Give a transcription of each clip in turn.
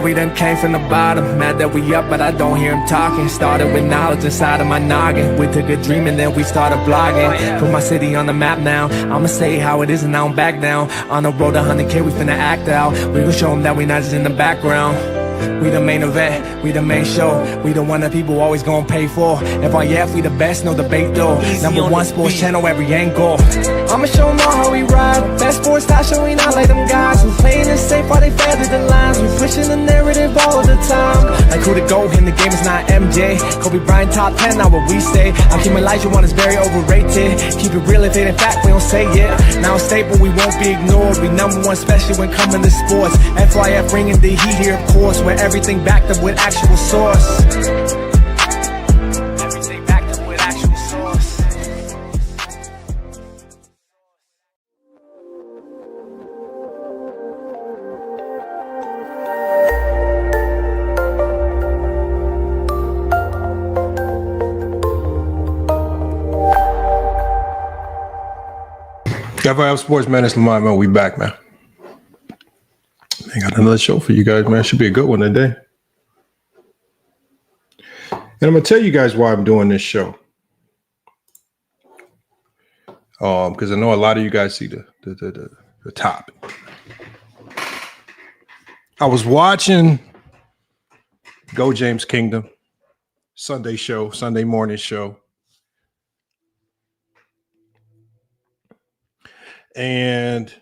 we done came from the bottom. Mad that we up, but I don't hear him talking. Started with knowledge inside of my noggin. We took a dream and then we started blogging. Put my city on the map now. I'ma say how it is and I don't back down. On the road to 100K, we finna act out. We gon' show them that we not just in the background. We the main event, we the main show. We the one that people always gonna pay for. FYF, we the best, no debate though. #1 sports channel, every angle. I'ma show them all how we ride. Best sports style, showing out like them guys. We playing it safe while they feather the lines. We pushing the narrative all of the time. Like who to go in the game is not MJ. Kobe Bryant top 10, not what we say. I keep Elijah one is very overrated. Keep it real if it ain't fact, we don't say it. Now it's stable, we won't be ignored. We #1, especially when coming to sports. FYF bringing the heat here, of course. Where everything backed up with actual source. Everything backed up with actual source. FIF Sports, man. It's Lamont, man. We back, man. I got another show for you guys, man. Should be a good one today. And I'm gonna tell you guys why I'm doing this show. Because I know a lot of you guys see the topic. I was watching Go James Kingdom Sunday morning show. And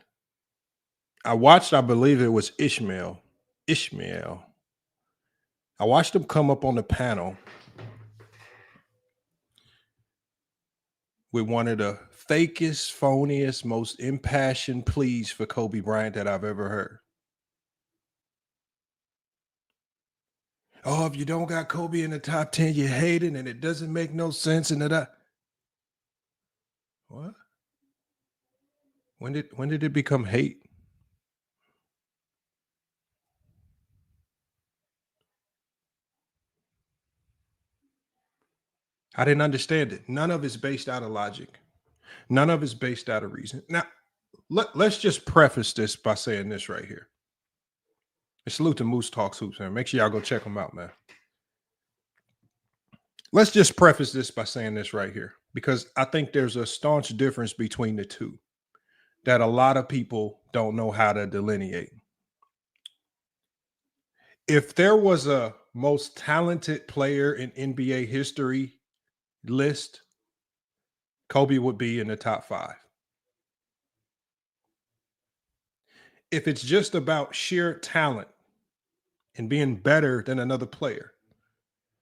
I watched, I believe it was Ishmael. I watched him come up on the panel with one of the fakest, phoniest, most impassioned pleas for Kobe Bryant that I've ever heard. Oh, if you don't got Kobe in the top 10, you hate it and it doesn't make no sense. And that. What? When did it become hate? I didn't understand it. None of it's based out of logic. None of it's based out of reason. Now, let's just preface this by saying this right here. And salute to Moose Talks Hoops, man. Make sure y'all go check them out, man. Let's just preface this by saying this right here, because I think there's a staunch difference between the two that a lot of people don't know how to delineate. If there was a most talented player in NBA history list, Kobe would be in the top 5. If it's just about sheer talent and being better than another player,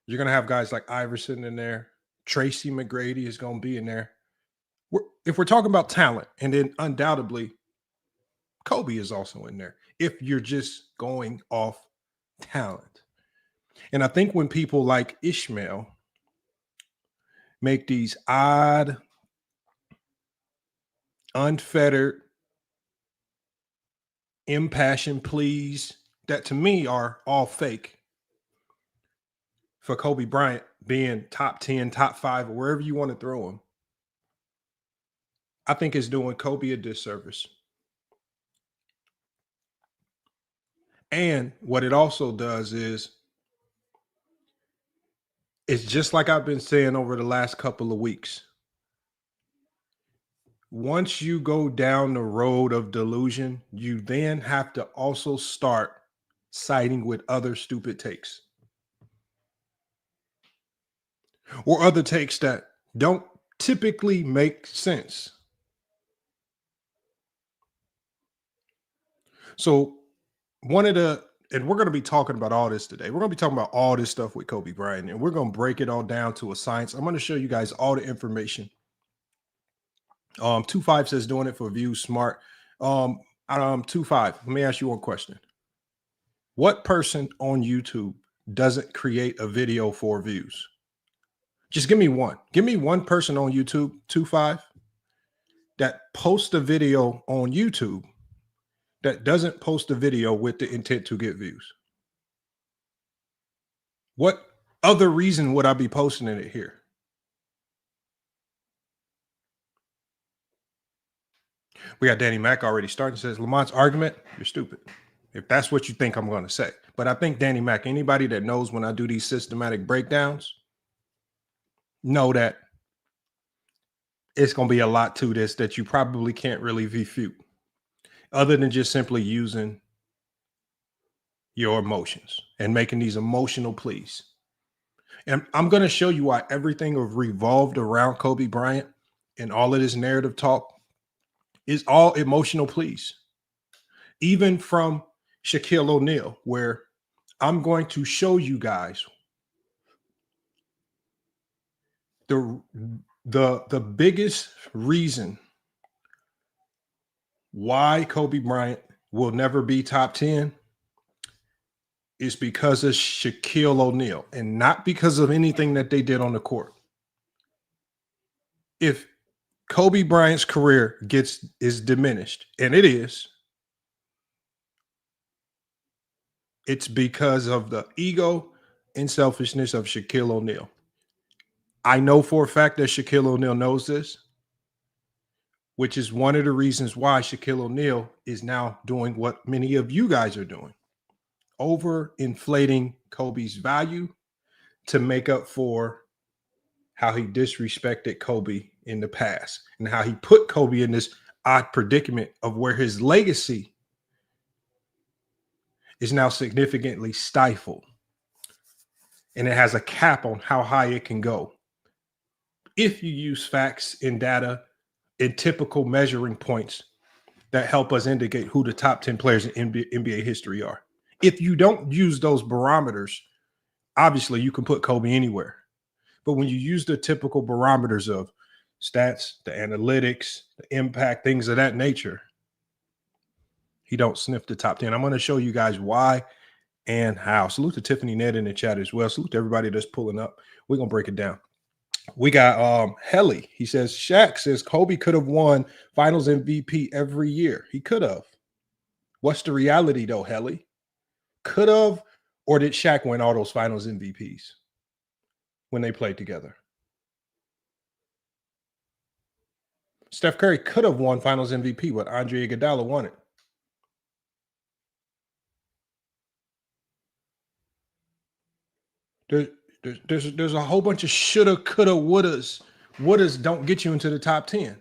you're going to have guys like Iverson in there. Tracy McGrady is going to be in there. If we're talking about talent, and then undoubtedly Kobe is also in there, if you're just going off talent. And I think when people like Ishmael make these odd, unfettered, impassioned pleas that to me are all fake for Kobe Bryant being top 10, top 5, or wherever you want to throw him, I think it's doing Kobe a disservice. And what it also does is, it's just like I've been saying over the last couple of weeks. Once you go down the road of delusion, you then have to also start siding with other stupid takes. Or other takes that don't typically make sense. So and we're going to be talking about all this today. We're going to be talking about all this stuff with Kobe Bryant, and we're going to break it all down to a science. I'm going to show you guys all the information. 25 says doing it for views, smart. 25, let me ask you one question. What person on YouTube doesn't create a video for views? Just give me one. Give me one person on YouTube, 25, that posts a video on YouTube that doesn't post a video with the intent to get views. What other reason would I be posting it here? We got Danny Mack already starting. Says, Lamont's argument, you're stupid. if that's what you think I'm going to say. But I think Danny Mac, anybody that knows when I do these systematic breakdowns, know that it's going to be a lot to this that you probably can't really refute other than just simply using your emotions and making these emotional pleas. And I'm going to show you why everything revolved around Kobe Bryant and all of this narrative talk is all emotional pleas. Even from Shaquille O'Neal, where I'm going to show you guys the biggest reason why Kobe Bryant will never be top 10 is because of Shaquille O'Neal and not because of anything that they did on the court. If Kobe Bryant's career is diminished, and it is, it's because of the ego and selfishness of Shaquille O'Neal. I know for a fact that Shaquille O'Neal knows this, which is one of the reasons why Shaquille O'Neal is now doing what many of you guys are doing, overinflating Kobe's value to make up for how he disrespected Kobe in the past and how he put Kobe in this odd predicament of where his legacy is now significantly stifled. And it has a cap on how high it can go if you use facts and data and typical measuring points that help us indicate who the top 10 players in NBA history are. If you don't use those barometers, obviously you can put Kobe anywhere. But when you use the typical barometers of stats, the analytics, the impact, things of that nature, he don't sniff the top 10. I'm going to show you guys why and how. Salute to Tiffany Ned in the chat as well. Salute to everybody that's pulling up. We're going to break it down. We got Helly. He says, Shaq says Kobe could have won finals MVP every year. He could have. What's the reality though, Helly? Could have, or did Shaq win all those finals MVPs when they played together? Steph Curry could have won finals MVP, but Andre Iguodala won it. There's a whole bunch of shoulda, coulda, wouldas. Wouldas don't get you into the top 10.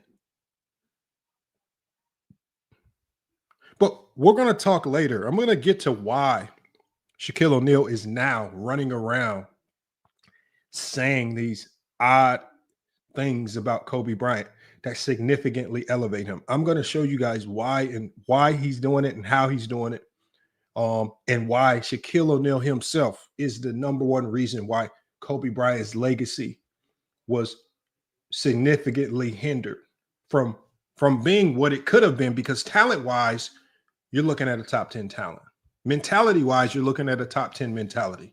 But we're going to talk later. I'm going to get to why Shaquille O'Neal is now running around saying these odd things about Kobe Bryant that significantly elevate him. I'm going to show you guys why and why he's doing it and how he's doing it. And why Shaquille O'Neal himself is the number one reason why Kobe Bryant's legacy was significantly hindered from being what it could have been, because talent-wise, you're looking at a top 10 talent. Mentality-wise, you're looking at a top 10 mentality.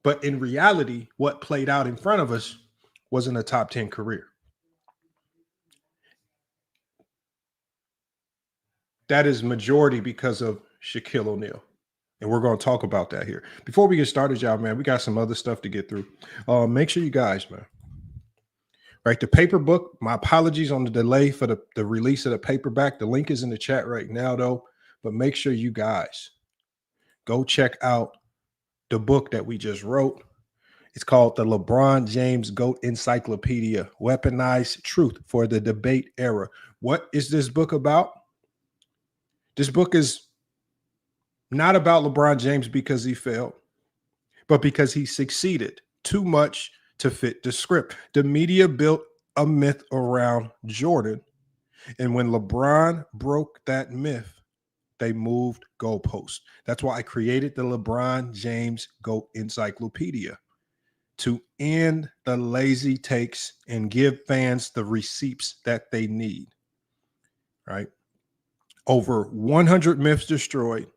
But in reality, what played out in front of us wasn't a top 10 career. That is majority because of Shaquille O'Neal. And we're going to talk about that here. Before we get started, y'all, man, we got some other stuff to get through. Make sure you guys, man. Right, the paper book, my apologies on the delay for the release of the paperback. The link is in the chat right now, though. But make sure you guys go check out the book that we just wrote. It's called the LeBron James GOAT Encyclopedia, Weaponized Truth for the Debate Era. What is this book about? This book is not about LeBron James because he failed, but because he succeeded too much to fit the script. The media built a myth around Jordan, and when LeBron broke that myth, they moved goalposts. That's why I created the LeBron James GOAT Encyclopedia, to end the lazy takes and give fans the receipts that they need. Right? Over 100 myths destroyed,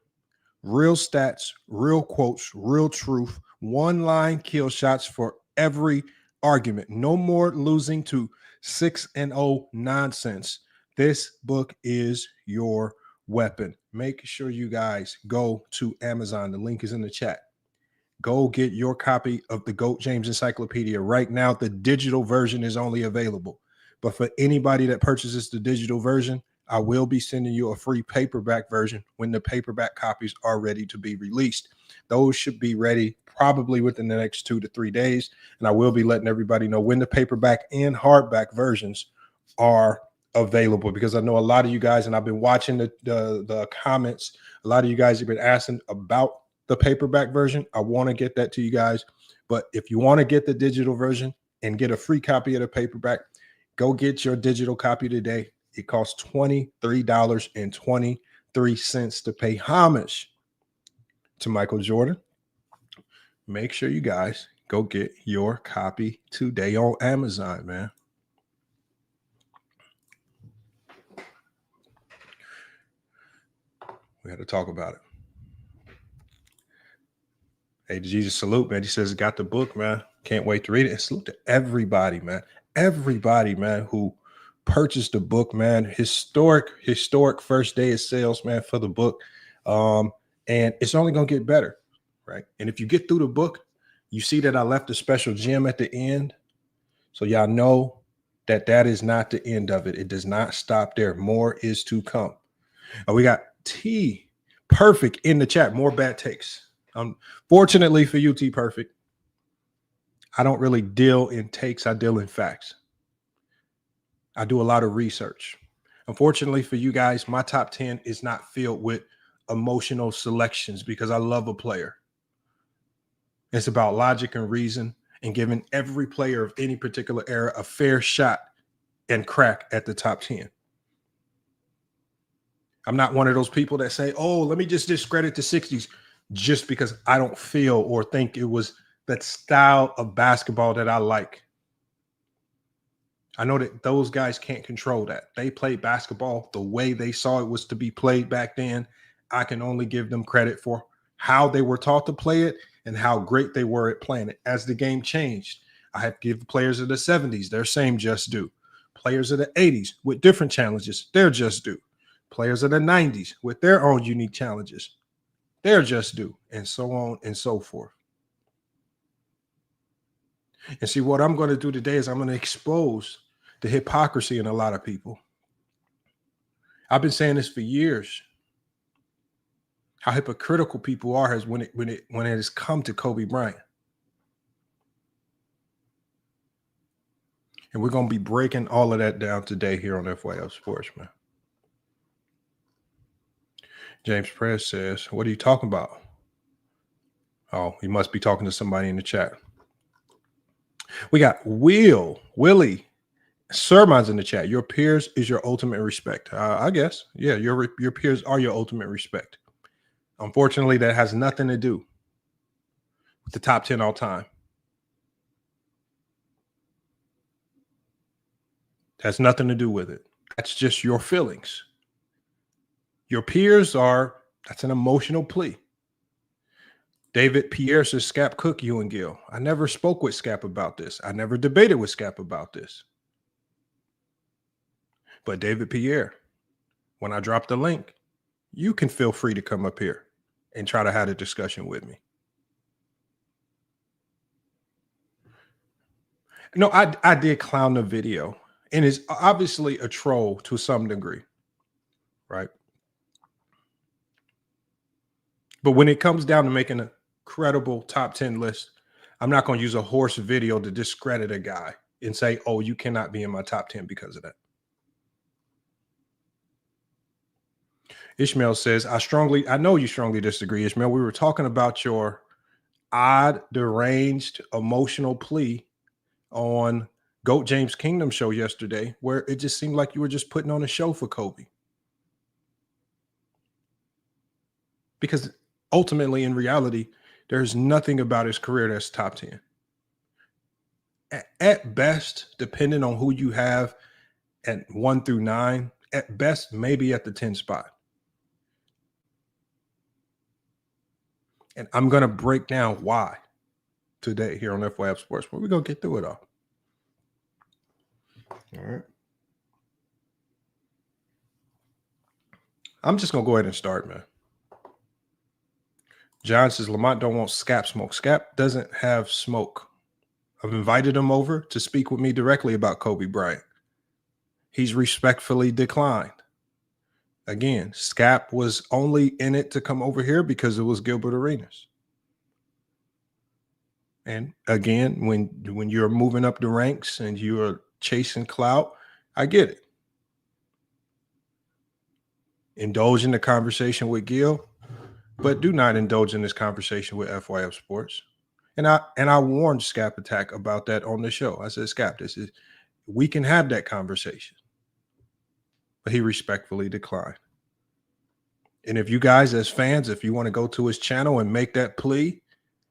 real stats, real quotes, real truth, one-line kill shots for every argument. No more losing to 6-0 nonsense. This book is your weapon. Make sure you guys go to Amazon. The link is in the chat. Go get your copy of the GOAT James Encyclopedia. Right now, the digital version is only available. But for anybody that purchases the digital version, I will be sending you a free paperback version when the paperback copies are ready to be released. Those should be ready probably within the next 2 to 3 days. And I will be letting everybody know when the paperback and hardback versions are available, because I know a lot of you guys, and I've been watching the comments, a lot of you guys have been asking about the paperback version. I want to get that to you guys. But if you want to get the digital version and get a free copy of the paperback, go get your digital copy today. It costs $23.23 to pay homage to Michael Jordan. Make sure you guys go get your copy today on Amazon, man. We had to talk about it. Hey, Jesus, salute, man. He says, got the book, man. Can't wait to read it. And salute to everybody, man. Everybody, man, who purchased the book, man. Historic first day of sales, man, for the book. And it's only going to get better, right? And if you get through the book, you see that I left a special gem at the end. So y'all know that that is not the end of it. It does not stop there. More is to come. We got T Perfect in the chat. More bad takes. Fortunately for you, T Perfect, I don't really deal in takes. I deal in facts. I do a lot of research. Unfortunately for you guys, my top 10 is not filled with emotional selections because I love a player. It's about logic and reason and giving every player of any particular era a fair shot and crack at the top 10. I'm not one of those people that say, oh, let me just discredit the 60s just because I don't feel or think it was that style of basketball that I like. I know that those guys can't control that. They played basketball the way they saw it was to be played back then. I can only give them credit for how they were taught to play it and how great they were at playing it. As the game changed, I have to give players of the 70s their same just due. Players of the 80s with different challenges, their just due. Players of the 90s with their own unique challenges, they're just due, and so on and so forth. And see, what I'm going to do today is I'm going to expose the hypocrisy in a lot of people. I've been saying this for years, how hypocritical people are when it has come to Kobe Bryant. And we're going to be breaking all of that down today here on FYL Sports, man. James Press says, what are you talking about? Oh, he must be talking to somebody in the chat. We got Willie Sermon's in the chat. Your peers is your ultimate respect. I guess. Yeah, your peers are your ultimate respect. Unfortunately, that has nothing to do with the top 10 all time. Has nothing to do with it. That's just your feelings. Your peers are, that's an emotional plea. David Pierre says, Scap cook you and Gil. I never spoke with Scap about this. I never debated with Scap about this. But David Pierre, when I drop the link, you can feel free to come up here and try to have a discussion with me. No, I did clown the video, and it's obviously a troll to some degree, right? But when it comes down to making a credible top 10 list, I'm not going to use a horse video to discredit a guy and say, oh, you cannot be in my top 10 because of that. Ishmael says, I know you strongly disagree, Ishmael. We were talking about your odd, deranged, emotional plea on GOAT James Kingdom show yesterday, where it just seemed like you were just putting on a show for Kobe. Because ultimately, in reality, there's nothing about his career that's top 10. At best, depending on who you have at 1 through 9, at best, maybe at the 10 spot. And I'm going to break down why today here on FYF Sports, but we're going to get through it all. All right. I'm just going to go ahead and start, man. John says, Lamont don't want Scap smoke. Scap doesn't have smoke. I've invited him over to speak with me directly about Kobe Bryant. He's respectfully declined. Again, Scap was only in it to come over here because it was Gilbert Arenas. And again, when you're moving up the ranks and you're chasing clout, I get it. Indulge in the conversation with Gil, but do not indulge in this conversation with FYF Sports. And I warned Scap Attack about that on the show. I said, Scap, we can have that conversation. But he respectfully declined. And if you guys as fans, if you want to go to his channel and make that plea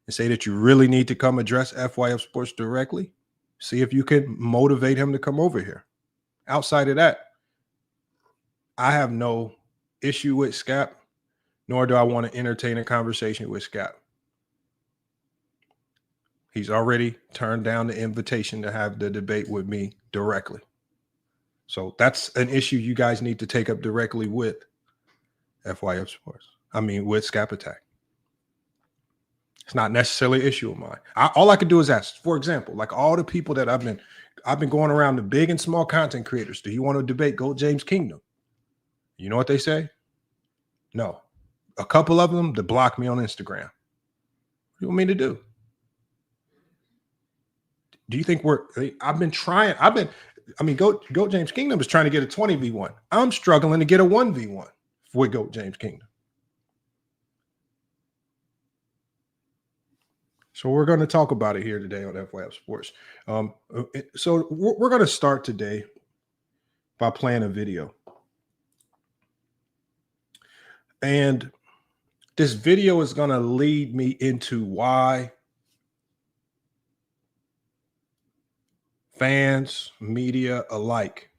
and say that you really need to come address FYF Sports directly, see if you can motivate him to come over here. Outside of that, I have no issue with Scap, nor do I want to entertain a conversation with Scap. He's already turned down the invitation to have the debate with me directly. So that's an issue you guys need to take up directly with FYF Sports. I mean, with Scap Attack. It's not necessarily an issue of mine. All I could do is ask. For example, like all the people that I've been going around, the big and small content creators. Do you want to debate Gold James Kingdom? You know what they say? No. A couple of them that block me on Instagram. What do you want me to do? Do you think I've been trying? Goat James Kingdom is trying to get a 20v1. I'm struggling to get a 1v1 with Goat James Kingdom. So we're going to talk about it here today on FYF Sports. So we're going to start today by playing a video. And this video is going to lead me into why fans, media alike,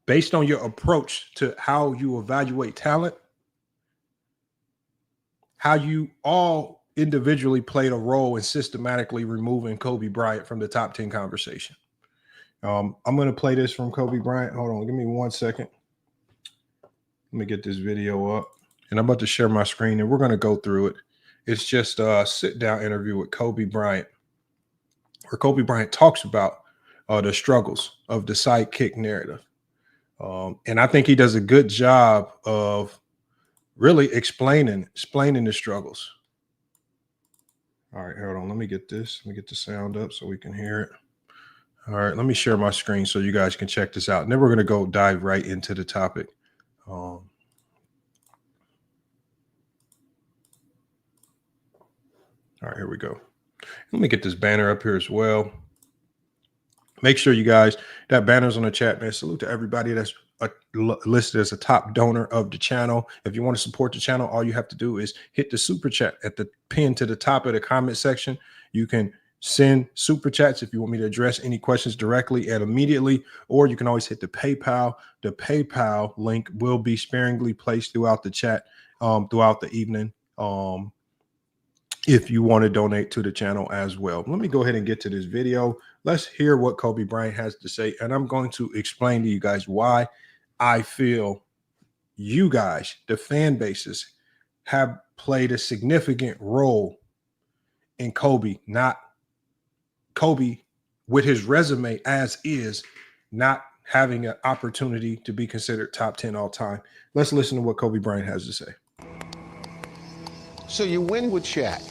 based on your approach to how you evaluate talent, how you all individually played a role in systematically removing Kobe Bryant from the top 10 conversation. I'm going to play this from Kobe Bryant. Hold on. Give me 1 second. Let me get this video up. And I'm about to share my screen, and we're going to go through it. It's just a sit-down interview with Kobe Bryant, where Kobe Bryant talks about the struggles of the sidekick narrative. And I think he does a good job of really explaining the struggles. All right, hold on. Let me get this. Let me get the sound up so we can hear it. All right, let me share my screen so you guys can check this out. And then we're going to go dive right into the topic. All right, here we go. Let me get this banner up here as well. Make sure you guys, that banner's on the chat, man. Salute to everybody that's listed as a top donor of the channel. If you want to support the channel, all you have to do is hit the super chat at the pin to the top of the comment section. You can send super chats if you want me to address any questions directly and immediately, or you can always hit the PayPal. The PayPal link will be sparingly placed throughout the chat throughout the evening. If you want to donate to the channel as well. Let me go ahead and get to this video. Let's hear what Kobe Bryant has to say. And I'm going to explain to you guys why I feel you guys, the fan bases, have played a significant role in Kobe with his resume as is, not having an opportunity to be considered top 10 all time. Let's listen to what Kobe Bryant has to say. So you win with Shaq.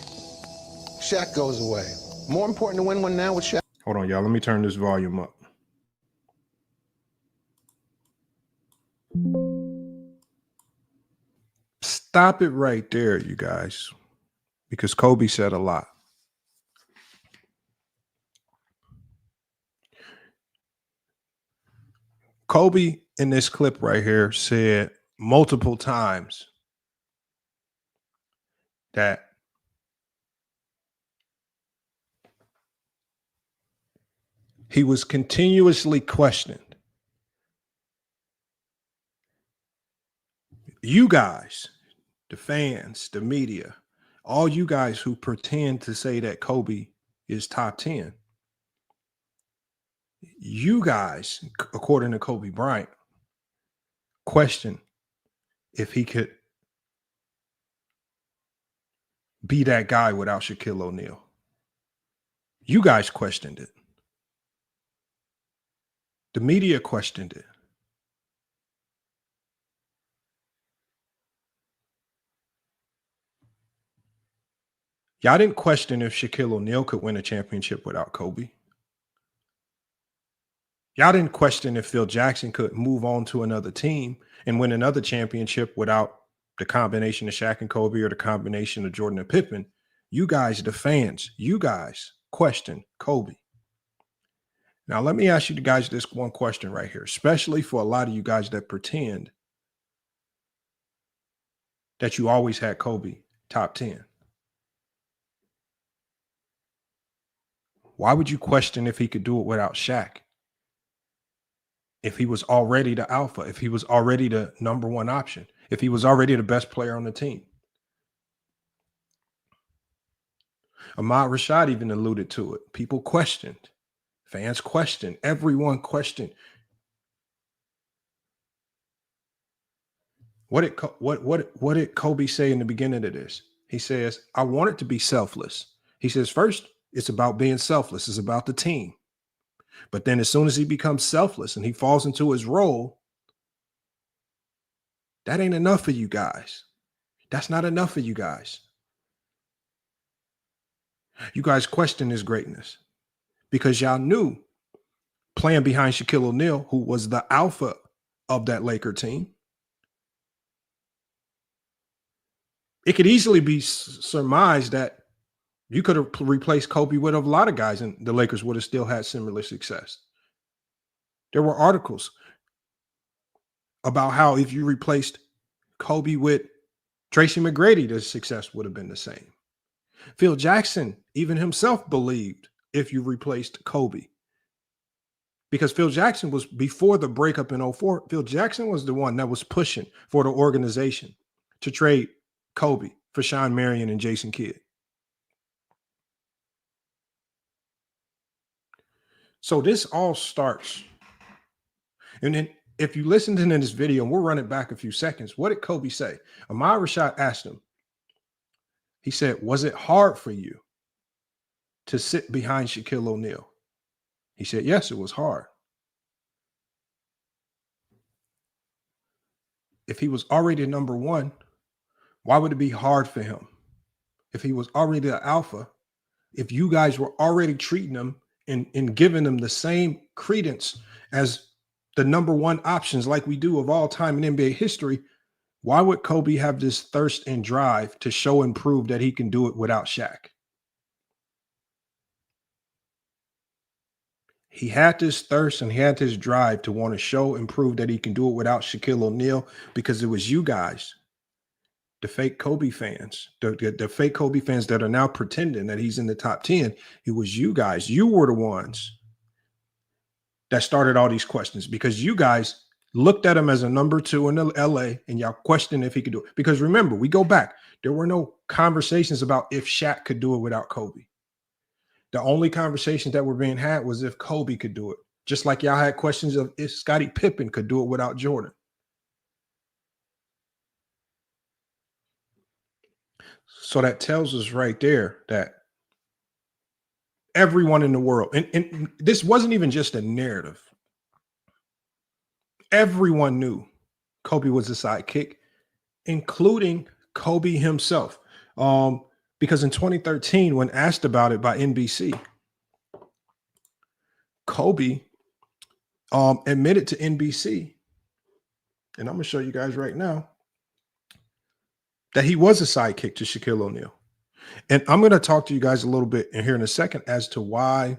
Shaq goes away. More important to win one now with Shaq. Hold on, y'all. Let me turn this volume up. Stop it right there, you guys, because Kobe said a lot. Kobe in this clip right here said multiple times that he was continuously questioned. You guys, the fans, the media, all you guys who pretend to say that Kobe is top 10, you guys, according to Kobe Bryant, question if he could be that guy without Shaquille O'Neal. You guys questioned it. The media questioned it. Y'all didn't question if Shaquille O'Neal could win a championship without Kobe. Y'all didn't question if Phil Jackson could move on to another team and win another championship without the combination of Shaq and Kobe or the combination of Jordan and Pippen. You guys, the fans, you guys question Kobe. Now, let me ask you guys this one question right here, especially for a lot of you guys that pretend that you always had Kobe top 10. Why would you question if he could do it without Shaq? If he was already the alpha, if he was already the number one option, if he was already the best player on the team. Ahmad Rashad even alluded to it. People questioned. Fans questioned. Everyone questioned. What did Kobe say in the beginning of this? He says, I want it to be selfless. He says, first, it's about being selfless. It's about the team. But then as soon as he becomes selfless and he falls into his role, that ain't enough for you guys. That's not enough for you guys. You guys question his greatness because y'all knew playing behind Shaquille O'Neal, who was the alpha of that Laker team, it could easily be surmised that you could have replaced Kobe with a lot of guys and the Lakers would have still had similar success. There were articles about how if you replaced Kobe with Tracy McGrady, the success would have been the same. Phil Jackson, even himself, believed if you replaced Kobe. Because Phil Jackson was, before the breakup in 2004, Phil Jackson was the one that was pushing for the organization to trade Kobe for Sean Marion and Jason Kidd. So this all starts. And then if you listened in this video, and we'll run it back a few seconds, what did Kobe say? Ahmad Rashad asked him, he said, was it hard for you to sit behind Shaquille O'Neal? He said, yes, it was hard. If he was already number one, why would it be hard for him? If he was already the alpha, if you guys were already treating him and giving him the same credence as the number one options like we do of all time in NBA history, why would Kobe have this thirst and drive to show and prove that he can do it without Shaq? He had this thirst and he had this drive to want to show and prove that he can do it without Shaquille O'Neal because it was you guys, the fake Kobe fans, the fake Kobe fans that are now pretending that he's in the top 10. It was you guys. You were the ones that started all these questions because you guys looked at him as a number two in LA and y'all questioned if he could do it. Because remember, we go back. There were no conversations about if Shaq could do it without Kobe. The only conversations that were being had was if Kobe could do it. Just like y'all had questions of if Scottie Pippen could do it without Jordan. So that tells us right there that everyone in the world, and this wasn't even just a narrative. Everyone knew Kobe was a sidekick, including Kobe himself. Because in 2013, when asked about it by NBC, Kobe admitted to NBC, and I'm going to show you guys right now, that he was a sidekick to Shaquille O'Neal. And I'm going to talk to you guys a little bit in here in a second as to why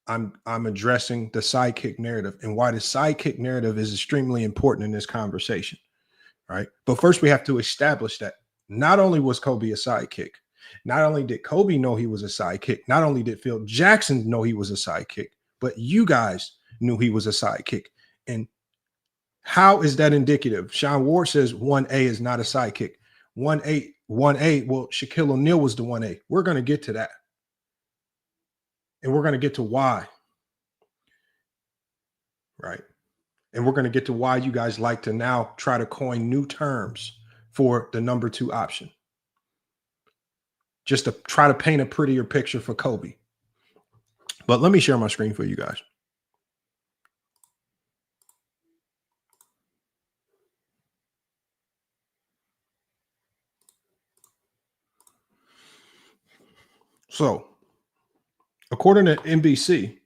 I'm addressing the sidekick narrative and why the sidekick narrative is extremely important in this conversation, right? But first we have to establish that not only was Kobe a sidekick, not only did Kobe know he was a sidekick, not only did Phil Jackson know he was a sidekick, but you guys knew he was a sidekick. And how is that indicative? Sean Ward says 1A is not a sidekick. 1A, well, Shaquille O'Neal was the 1A. We're going to get to that. And we're going to get to why. Right. And we're going to get to why you guys like to now try to coin new terms for the number two option. Just to try to paint a prettier picture for Kobe. But let me share my screen for you guys. So, according to NBC,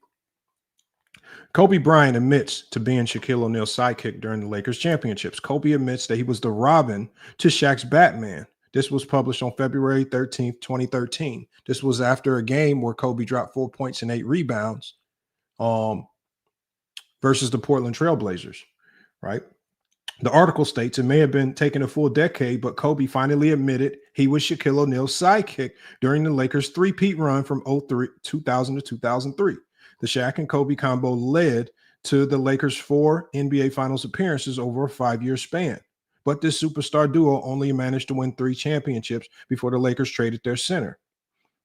Kobe Bryant admits to being Shaquille O'Neal's sidekick during the Lakers championships. Kobe admits that he was the Robin to Shaq's Batman. This was published on February 13th, 2013. This was after a game where Kobe dropped 4 points and 8 rebounds versus the Portland Trailblazers, right? The article states it may have been taking a full decade, but Kobe finally admitted he was Shaquille O'Neal's sidekick during the Lakers' three-peat run from 2000 to 2003. The Shaq and Kobe combo led to the Lakers' 4 NBA Finals appearances over a 5-year span. But this superstar duo only managed to win 3 championships before the Lakers traded their center,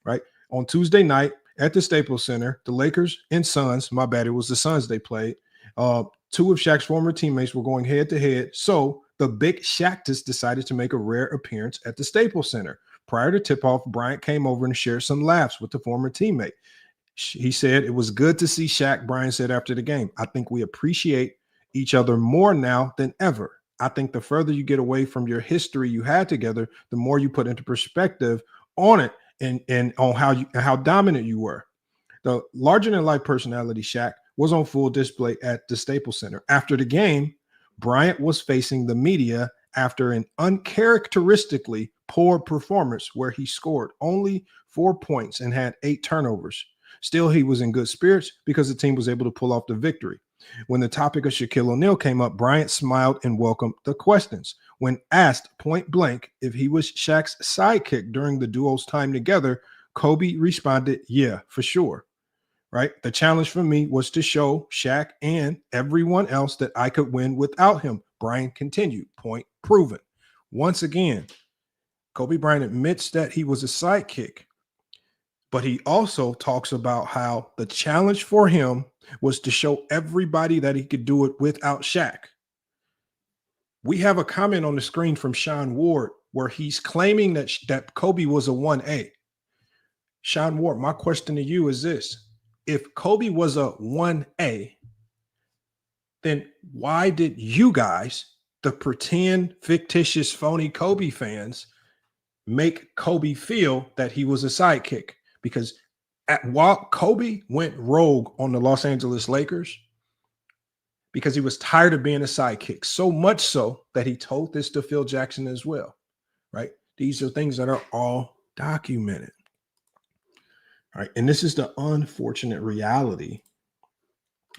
right? On Tuesday night at the Staples Center, the Lakers and Suns, my bad, it was the Suns they played, 2 of Shaq's former teammates were going head-to-head, so the big Shaqtus decided to make a rare appearance at the Staples Center. Prior to tip-off, Bryant came over and shared some laughs with the former teammate. He said, "It was good to see Shaq," Bryant said after the game. "I think we appreciate each other more now than ever. I think the further you get away from your history you had together, the more you put into perspective on it and on how dominant you were." The larger-than-life personality Shaq was on full display at the Staples Center. After the game, Bryant was facing the media after an uncharacteristically poor performance where he scored only 4 points and had 8 turnovers. Still, he was in good spirits because the team was able to pull off the victory. When the topic of Shaquille O'Neal came up, Bryant smiled and welcomed the questions. When asked point blank if he was Shaq's sidekick during the duo's time together, Kobe responded, "Yeah, for sure." Right? "The challenge for me was to show Shaq and everyone else that I could win without him," Bryant continued. Point proven. Once again, Kobe Bryant admits that he was a sidekick, but he also talks about how the challenge for him was to show everybody that he could do it without Shaq. We have a comment on the screen from Sean Ward where he's claiming that Kobe was a 1A. Sean Ward, my question to you is this. If Kobe was a 1A, then why did you guys, the pretend, fictitious, phony Kobe fans, make Kobe feel that he was a sidekick? Because while Kobe went rogue on the Los Angeles Lakers because he was tired of being a sidekick, so much so that he told this to Phil Jackson as well, right? These are things that are all documented. All right, and this is the unfortunate reality.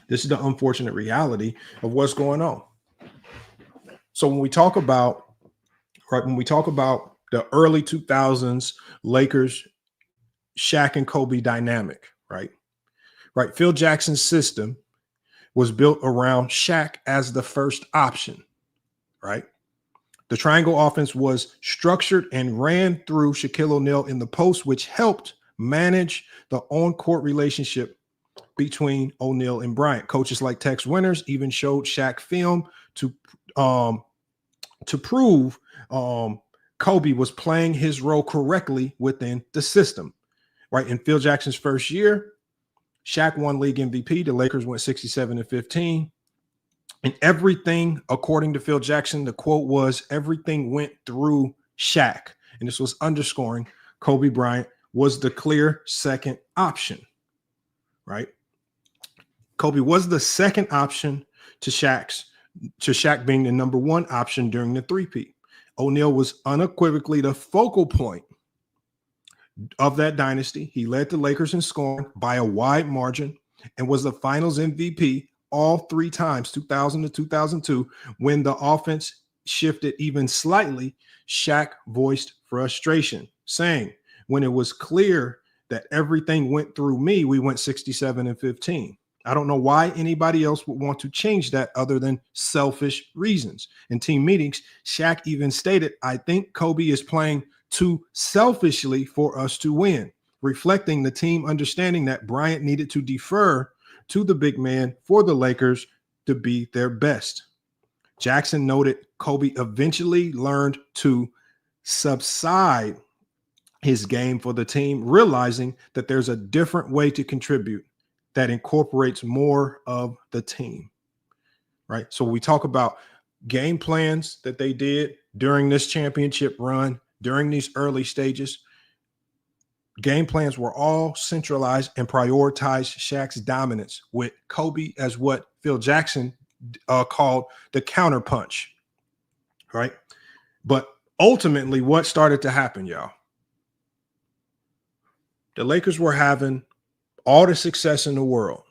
This is the unfortunate reality of what's going on. So when we talk about, right, when we talk about the early 2000s Lakers, Shaq and Kobe dynamic, right? Right. Phil Jackson's system was built around Shaq as the first option, right? The triangle offense was structured and ran through Shaquille O'Neal in the post, which helped manage the on-court relationship between O'Neal and Bryant. Coaches like Tex Winters even showed Shaq film to prove Kobe was playing his role correctly within the system. Right. In Phil Jackson's first year, Shaq won league MVP. The Lakers went 67-15. And everything, according to Phil Jackson, the quote was, everything went through Shaq. And this was underscoring Kobe Bryant was the clear second option. Right. Kobe was the second option to Shaq being the number 1 option during the three-peat. O'Neal was unequivocally the focal point of that dynasty. He led the Lakers in scoring by a wide margin and was the finals MVP all 3 times, 2000 to 2002. When the offense shifted even slightly, Shaq voiced frustration, saying, "When it was clear that everything went through me, we went 67-15. I don't know why anybody else would want to change that other than selfish reasons." In team meetings, Shaq even stated, "I think Kobe is playing too selfishly for us to win," reflecting the team understanding that Bryant needed to defer to the big man for the Lakers to be their best. Jackson noted Kobe eventually learned to subside his game for the team, realizing that there's a different way to contribute that incorporates more of the team, right? So we talk about game plans that they did during this championship run, during these early stages. Game plans were all centralized and prioritized Shaq's dominance, with Kobe as what Phil Jackson called the counterpunch, right? But ultimately, what started to happen, y'all? The Lakers were having all the success in the world.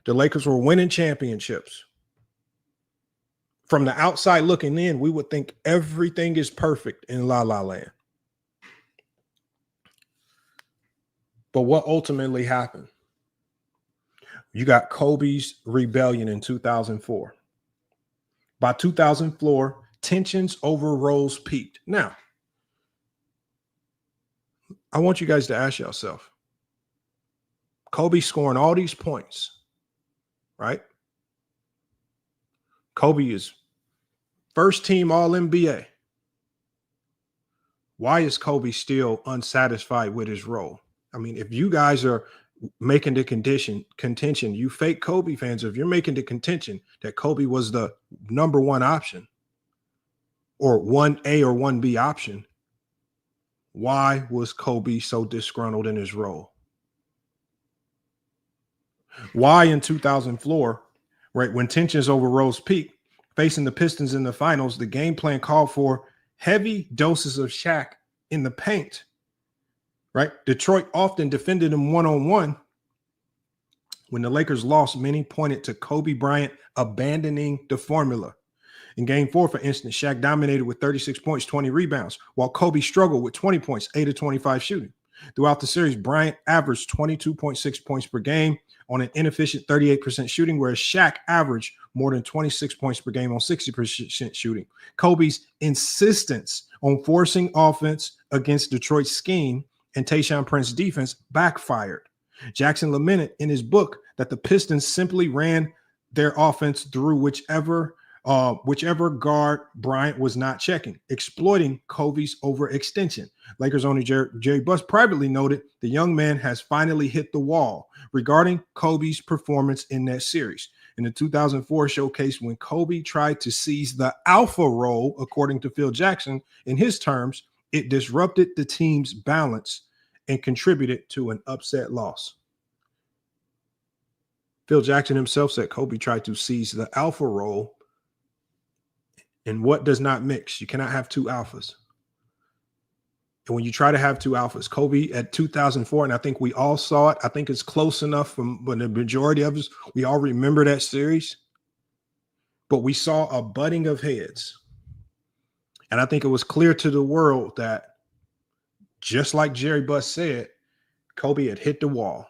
The Lakers were winning championships. From the outside looking in, we would think everything is perfect in La La Land. But what ultimately happened? You got Kobe's rebellion in 2004. By 2004, tensions over roles peaked. Now, I want you guys to ask yourself, Kobe scoring all these points, right? Kobe is first team All-NBA. Why is Kobe still unsatisfied with his role? I mean, if you guys are making the contention, you fake Kobe fans, if you're making the contention that Kobe was the number one option or 1A or 1B option, why was Kobe so disgruntled in his role? Why in 2004, right, when tensions over roles peaked, facing the Pistons in the finals, the game plan called for heavy doses of Shaq in the paint, right? Detroit often defended him one-on-one. When the Lakers lost, many pointed to Kobe Bryant abandoning the formula. In game 4, for instance, Shaq dominated with 36 points, 20 rebounds, while Kobe struggled with 20 points, 8 of 25 shooting. Throughout the series, Bryant averaged 22.6 points per game on an inefficient 38% shooting, whereas Shaq averaged more than 26 points per game on 60% shooting. Kobe's insistence on forcing offense against Detroit's scheme and Tayshaun Prince's defense backfired. Jackson lamented in his book that the Pistons simply ran their offense through whichever guard Bryant was not checking, exploiting Kobe's overextension. Lakers owner Jerry Buss privately noted the young man has finally hit the wall regarding Kobe's performance in that series. In the 2004 showcase, when Kobe tried to seize the alpha role, according to Phil Jackson, in his terms, it disrupted the team's balance and contributed to an upset loss. Phil Jackson himself said Kobe tried to seize the alpha role. And what does not mix? You cannot have two alphas. And when you try to have two alphas, Kobe at 2004, and I think we all saw it. I think it's close enough from the majority of us. We all remember that series. But we saw a butting of heads. And I think it was clear to the world that, just like Jerry Buss said, Kobe had hit the wall.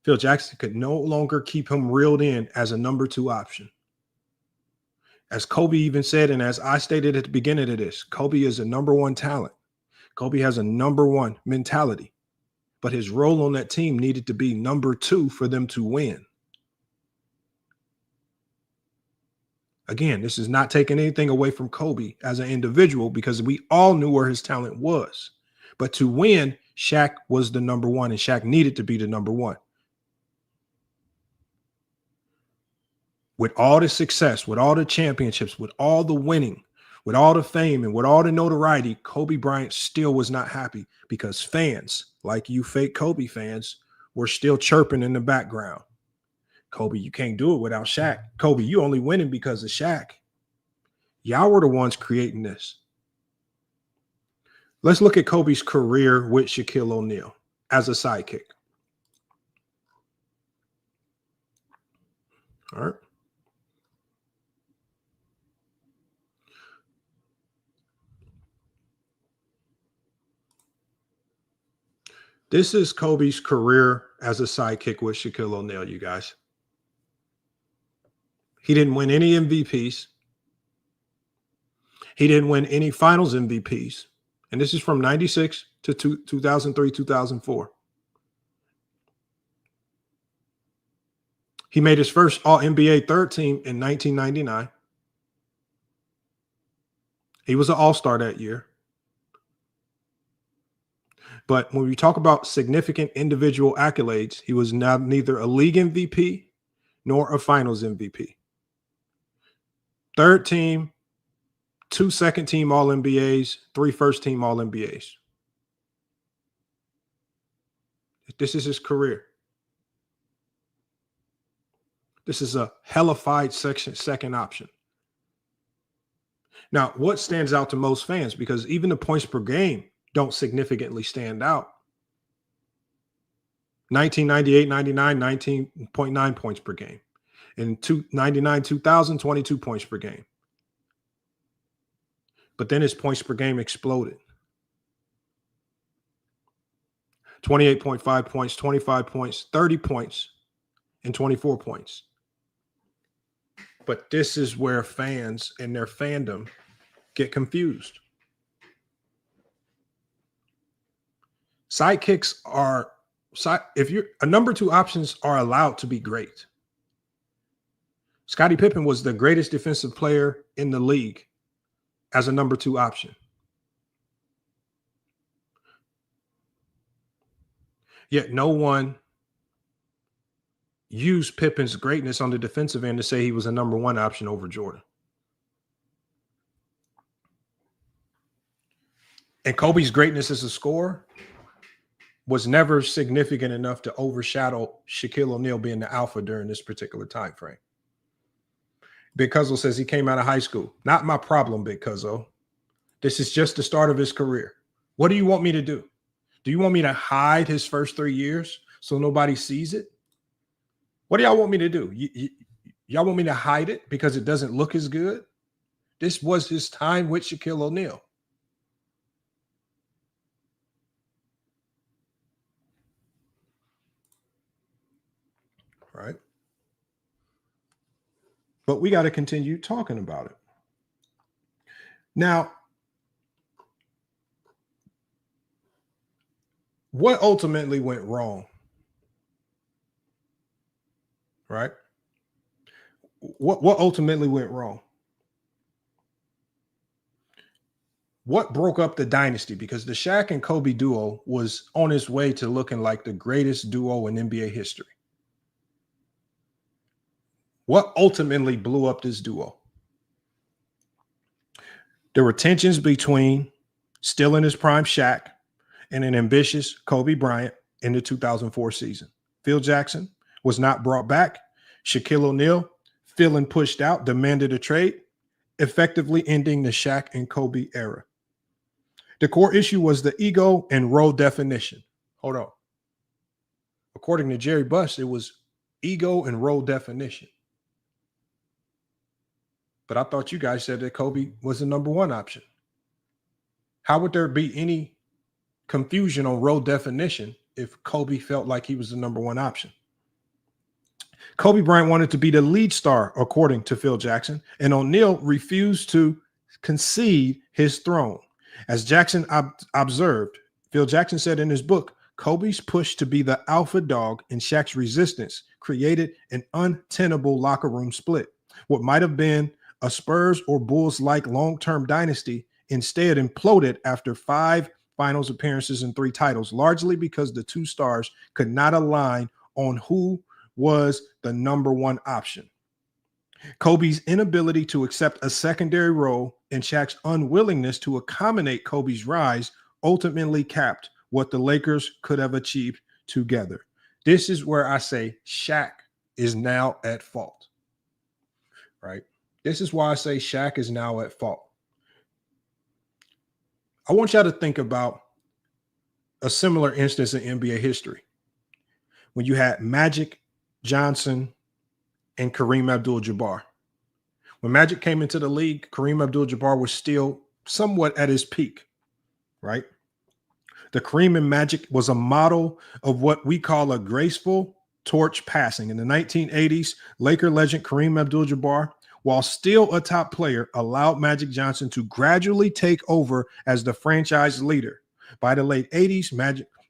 Phil Jackson could no longer keep him reeled in as a number 2 option. As Kobe even said, and as I stated at the beginning of this, Kobe is a number 1 talent. Kobe has a number 1 mentality, but his role on that team needed to be number 2 for them to win. Again, this is not taking anything away from Kobe as an individual, because we all knew where his talent was. But to win, Shaq was the number 1, and Shaq needed to be the number 1. With all the success, with all the championships, with all the winning, with all the fame, and with all the notoriety, Kobe Bryant still was not happy, because fans, like you fake Kobe fans, were still chirping in the background. Kobe, you can't do it without Shaq. Kobe, you only winning because of Shaq. Y'all were the ones creating this. Let's look at Kobe's career with Shaquille O'Neal as a sidekick. All right. This is Kobe's career as a sidekick with Shaquille O'Neal, you guys. He didn't win any MVPs. He didn't win any finals MVPs. And this is from 96 to 2003, 2004. He made his first All-NBA third team in 1999. He was an all-star that year. But when we talk about significant individual accolades, he was neither a league MVP nor a finals MVP. Third team, 2 second team All-NBAs, 3 first team All-NBAs. This is his career. This is a hellified second option. Now, what stands out to most fans, because even the points per game don't significantly stand out. 1998, 99, 19.9 points per game. In 99, 2000, 22 points per game. But then his points per game exploded. 28.5 points, 25 points, 30 points, and 24 points. But this is where fans and their fandom get confused. Sidekicks are, if you're a number two, options are allowed to be great. Scottie Pippen was the greatest defensive player in the league as a number two option. Yet no one used Pippen's greatness on the defensive end to say he was a number one option over Jordan. And Kobe's greatness as a scorer was never significant enough to overshadow Shaquille O'Neal being the alpha during this particular time frame. Big Cuzzo says he came out of high school. Not my problem, Big Cuzzo. This is just the start of his career. What do you want me to do? Do you want me to hide his first 3 years so nobody sees it? What do y'all want me to do? Y'all want me to hide it because it doesn't look as good? This was his time with Shaquille O'Neal. Right? But we got to continue talking about it. Now, what ultimately went wrong? Right? What ultimately went wrong? What broke up the dynasty? Because the Shaq and Kobe duo was on its way to looking like the greatest duo in NBA history. What ultimately blew up this duo? There were tensions between still in his prime Shaq and an ambitious Kobe Bryant in the 2004 season. Phil Jackson was not brought back. Shaquille O'Neal, feeling pushed out, demanded a trade, effectively ending the Shaq and Kobe era. The core issue was the ego and role definition. Hold on. According to Jerry Buss, it was ego and role definition. But I thought you guys said that Kobe was the number one option. How would there be any confusion on role definition if Kobe felt like he was the number one option? Kobe Bryant wanted to be the lead star, according to Phil Jackson, and O'Neal refused to concede his throne. As Jackson observed, Phil Jackson said in his book, Kobe's push to be the alpha dog and Shaq's resistance created an untenable locker room split. What might have been a Spurs or Bulls-like long-term dynasty instead imploded after 5 finals appearances and 3 titles, largely because the two stars could not align on who was the number one option. Kobe's inability to accept a secondary role and Shaq's unwillingness to accommodate Kobe's rise ultimately capped what the Lakers could have achieved together. This is where I say Shaq is now at fault, right? This is why I say Shaq is now at fault. I want y'all to think about a similar instance in NBA history when you had Magic Johnson and Kareem Abdul-Jabbar. When Magic came into the league, Kareem Abdul-Jabbar was still somewhat at his peak, right? The Kareem and Magic was a model of what we call a graceful torch passing. In the 1980s, Laker legend Kareem Abdul-Jabbar, while still a top player, allowed Magic Johnson to gradually take over as the franchise leader. By the late 80s,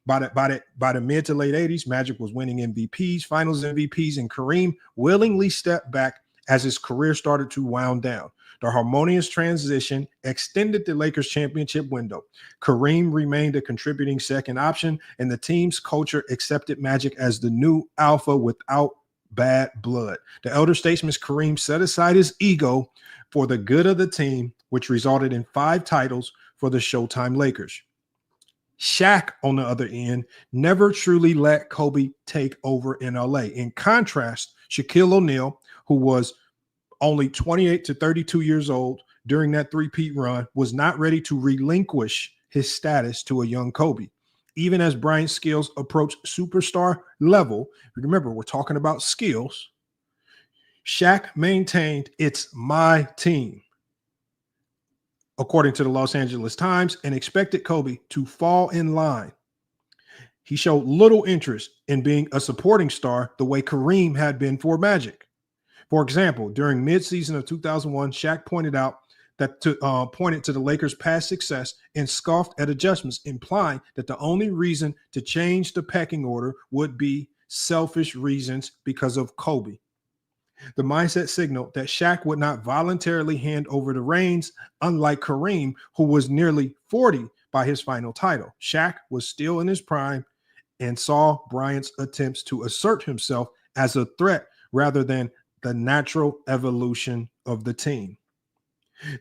by the mid to late 80s, Magic was winning MVPs, finals MVPs, and Kareem willingly stepped back as his career started to wound down. The harmonious transition extended the Lakers' championship window. Kareem remained a contributing second option, and the team's culture accepted Magic as the new alpha without bad blood. The elder statesman Kareem set aside his ego for the good of the team, which resulted in 5 titles for the Showtime Lakers. Shaq, on the other end, never truly let Kobe take over in LA. In contrast, Shaquille O'Neal, who was only 28 to 32 years old during that three-peat run, was not ready to relinquish his status to a young Kobe. Even as Bryant's skills approached superstar level, remember, we're talking about skills, Shaq maintained, "It's my team," according to the Los Angeles Times, and expected Kobe to fall in line. He showed little interest in being a supporting star the way Kareem had been for Magic. For example, during midseason of 2001, Shaq pointed to the Lakers' past success and scoffed at adjustments, implying that the only reason to change the pecking order would be selfish reasons because of Kobe. The mindset signaled that Shaq would not voluntarily hand over the reins, unlike Kareem, who was nearly 40 by his final title. Shaq was still in his prime and saw Bryant's attempts to assert himself as a threat rather than the natural evolution of the team.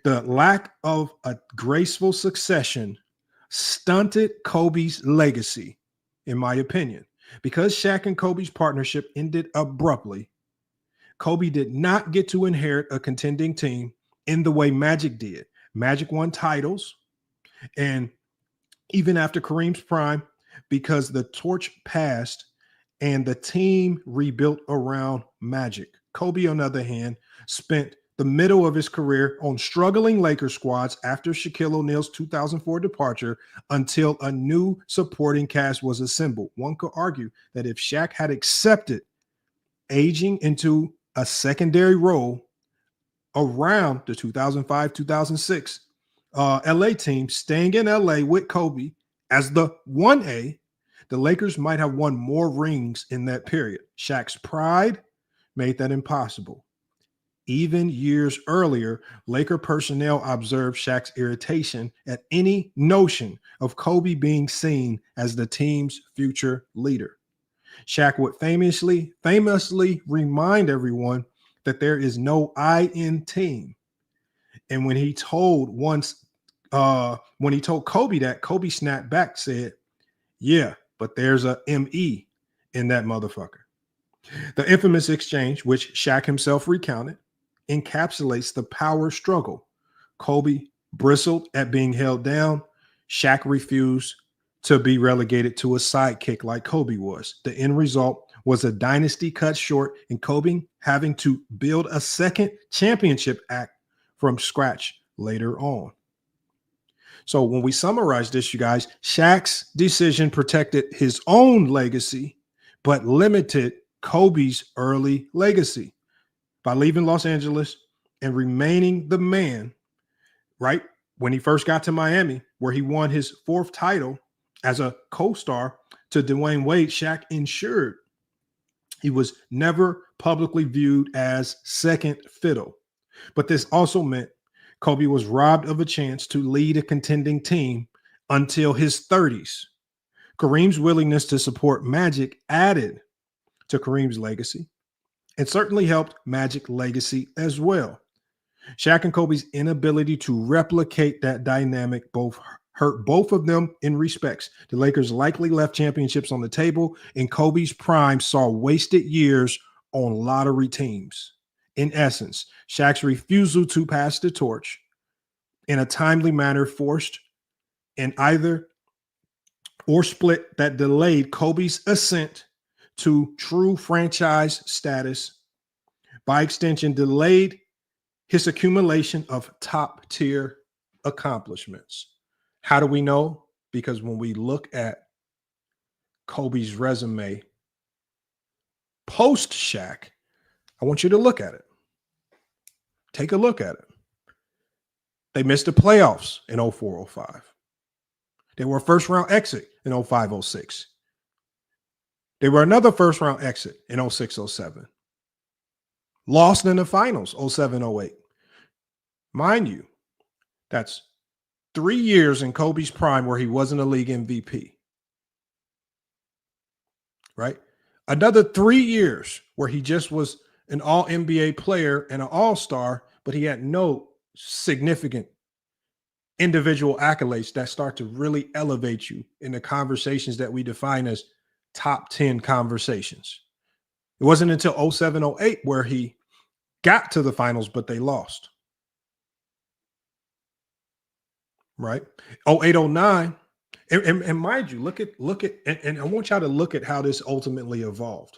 The lack of a graceful succession stunted Kobe's legacy, in my opinion. Because Shaq and Kobe's partnership ended abruptly, Kobe did not get to inherit a contending team in the way Magic did. Magic won titles, and even after Kareem's prime, because the torch passed and the team rebuilt around Magic. Kobe, on the other hand, spent the middle of his career on struggling Lakers squads after Shaquille O'Neal's 2004 departure until a new supporting cast was assembled. One could argue that if Shaq had accepted aging into a secondary role around the 2005-2006 LA team, staying in LA with Kobe as the 1A, the Lakers might have won more rings in that period. Shaq's pride made that impossible. Even years earlier, Laker personnel observed Shaq's irritation at any notion of Kobe being seen as the team's future leader. Shaq would famously remind everyone that there is no I in team. And when he told Kobe that, Kobe snapped back, said, "Yeah, but there's a ME in that motherfucker." The infamous exchange, which Shaq himself recounted, encapsulates the power struggle. Kobe bristled at being held down. Shaq refused to be relegated to a sidekick like Kobe was. The end result was a dynasty cut short and Kobe having to build a second championship act from scratch later on. So when we summarize this, you guys, Shaq's decision protected his own legacy, but limited Kobe's early legacy by leaving Los Angeles and remaining the man, right? When he first got to Miami, where he won his fourth title as a co-star to Dwayne Wade, Shaq ensured he was never publicly viewed as second fiddle. But this also meant Kobe was robbed of a chance to lead a contending team until his 30s. Kareem's willingness to support Magic added to Kareem's legacy and certainly helped Magic's legacy as well. Shaq and Kobe's inability to replicate that dynamic both hurt both of them in respects. The Lakers likely left championships on the table, and Kobe's prime saw wasted years on lottery teams. In essence, Shaq's refusal to pass the torch in a timely manner forced an either or split that delayed Kobe's ascent to true franchise status, by extension, delayed his accumulation of top-tier accomplishments. How do we know? Because when we look at Kobe's resume post Shaq, I want you to look at it. Take a look at it. They missed the playoffs in 04-05. They were a first-round exit in 05-06. They were another first-round exit in 06-07. Lost in the finals 07-08. Mind you, that's 3 years in Kobe's prime where he wasn't a league MVP. Right? Another 3 years where he just was an all-NBA player and an all-star, but he had no significant individual accolades that start to really elevate you in the conversations that we define as top 10 conversations. It wasn't until 07-08 where he got to the finals, but they lost. Right? 08-09. And mind you, look at, and I want y'all to look at how this ultimately evolved.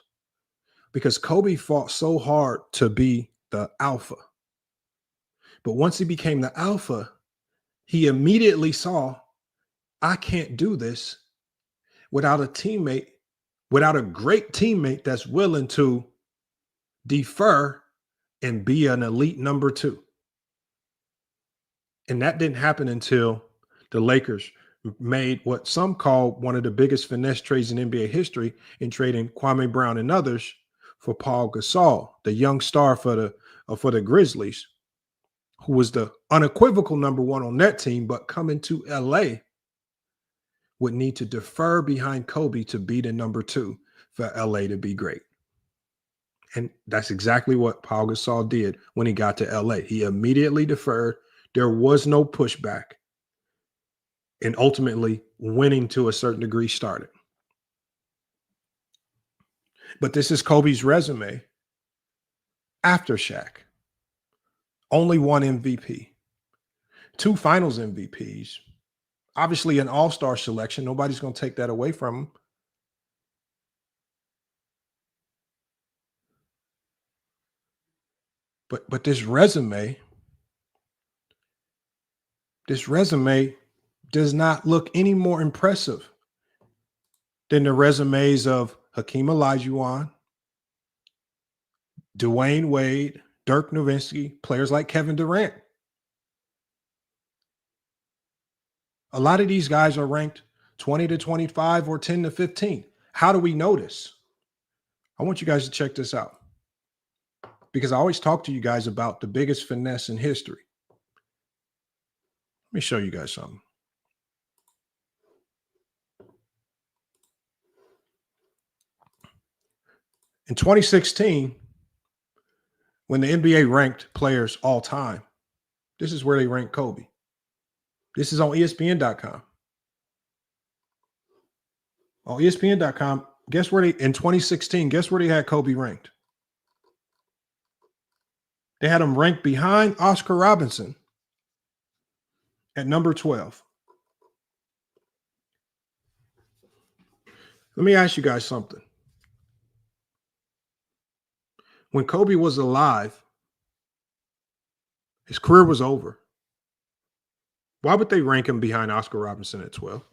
Because Kobe fought so hard to be the alpha. But once he became the alpha, he immediately saw, I can't do this without a teammate, without a great teammate that's willing to defer and be an elite number two. And that didn't happen until the Lakers made what some call one of the biggest finesse trades in NBA history in trading Kwame Brown and others for Paul Gasol, the young star for the Grizzlies, who was the unequivocal number one on that team, but coming to LA would need to defer behind Kobe to be the number two for LA to be great. And that's exactly what Paul Gasol did when he got to LA. He immediately deferred. There was no pushback. And ultimately, winning to a certain degree started. But this is Kobe's resume after Shaq. Only one MVP, 2 finals MVPs, obviously an all-star selection. Nobody's going to take that away from him. But this resume does not look any more impressive than the resumes of Hakeem Olajuwon, Dwayne Wade, Dirk Nowitzki, players like Kevin Durant. A lot of these guys are ranked 20 to 25 or 10 to 15. How do we know this? I want you guys to check this out, because I always talk to you guys about the biggest finesse in history. Let me show you guys something. In 2016, when the NBA ranked players all time, this is where they ranked Kobe. This is on ESPN.com. On ESPN.com, guess where in 2016, guess where they had Kobe ranked? They had him ranked behind Oscar Robertson at number 12. Let me ask you guys something. When Kobe was alive, his career was over. Why would they rank him behind Oscar Robertson at 12?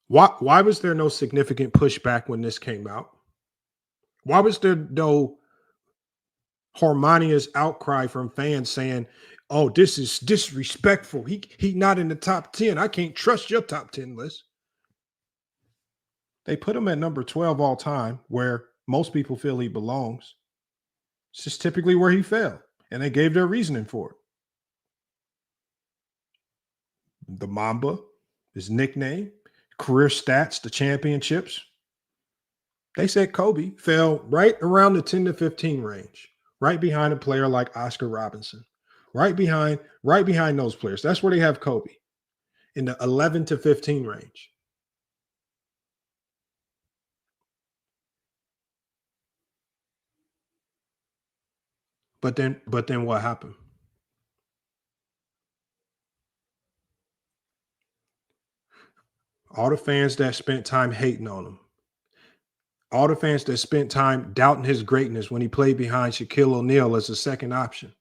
Why was there no significant pushback when this came out? Why was there no harmonious outcry from fans saying, oh, this is disrespectful. He not in the top 10. I can't trust your top 10 list. They put him at number 12 all time, where most people feel he belongs. It's just typically where he fell, and they gave their reasoning for it. The Mamba, his nickname, career stats, the championships. They said Kobe fell right around the 10 to 15 range, right behind a player like Oscar Robertson, right behind those players. That's where they have Kobe, in the 11 to 15 range. But then what happened? All the fans that spent time hating on him, all the fans that spent time doubting his greatness when he played behind Shaquille O'Neal as a second option,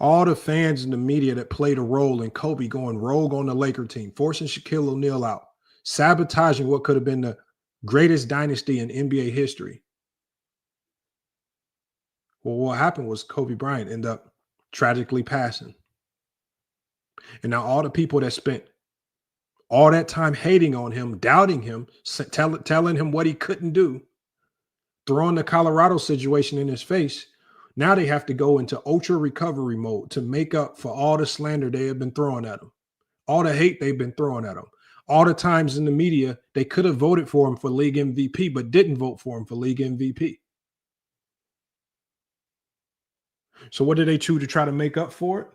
all the fans in the media that played a role in Kobe going rogue on the Laker team, forcing Shaquille O'Neal out, sabotaging what could have been the greatest dynasty in NBA history. Well, what happened was Kobe Bryant ended up tragically passing. And now all the people that spent all that time hating on him, doubting him, telling him what he couldn't do, throwing the Colorado situation in his face, now they have to go into ultra recovery mode to make up for all the slander they have been throwing at him, all the hate they've been throwing at him, all the times in the media they could have voted for him for league MVP, but didn't vote for him for league MVP. So what did they choose to try to make up for it?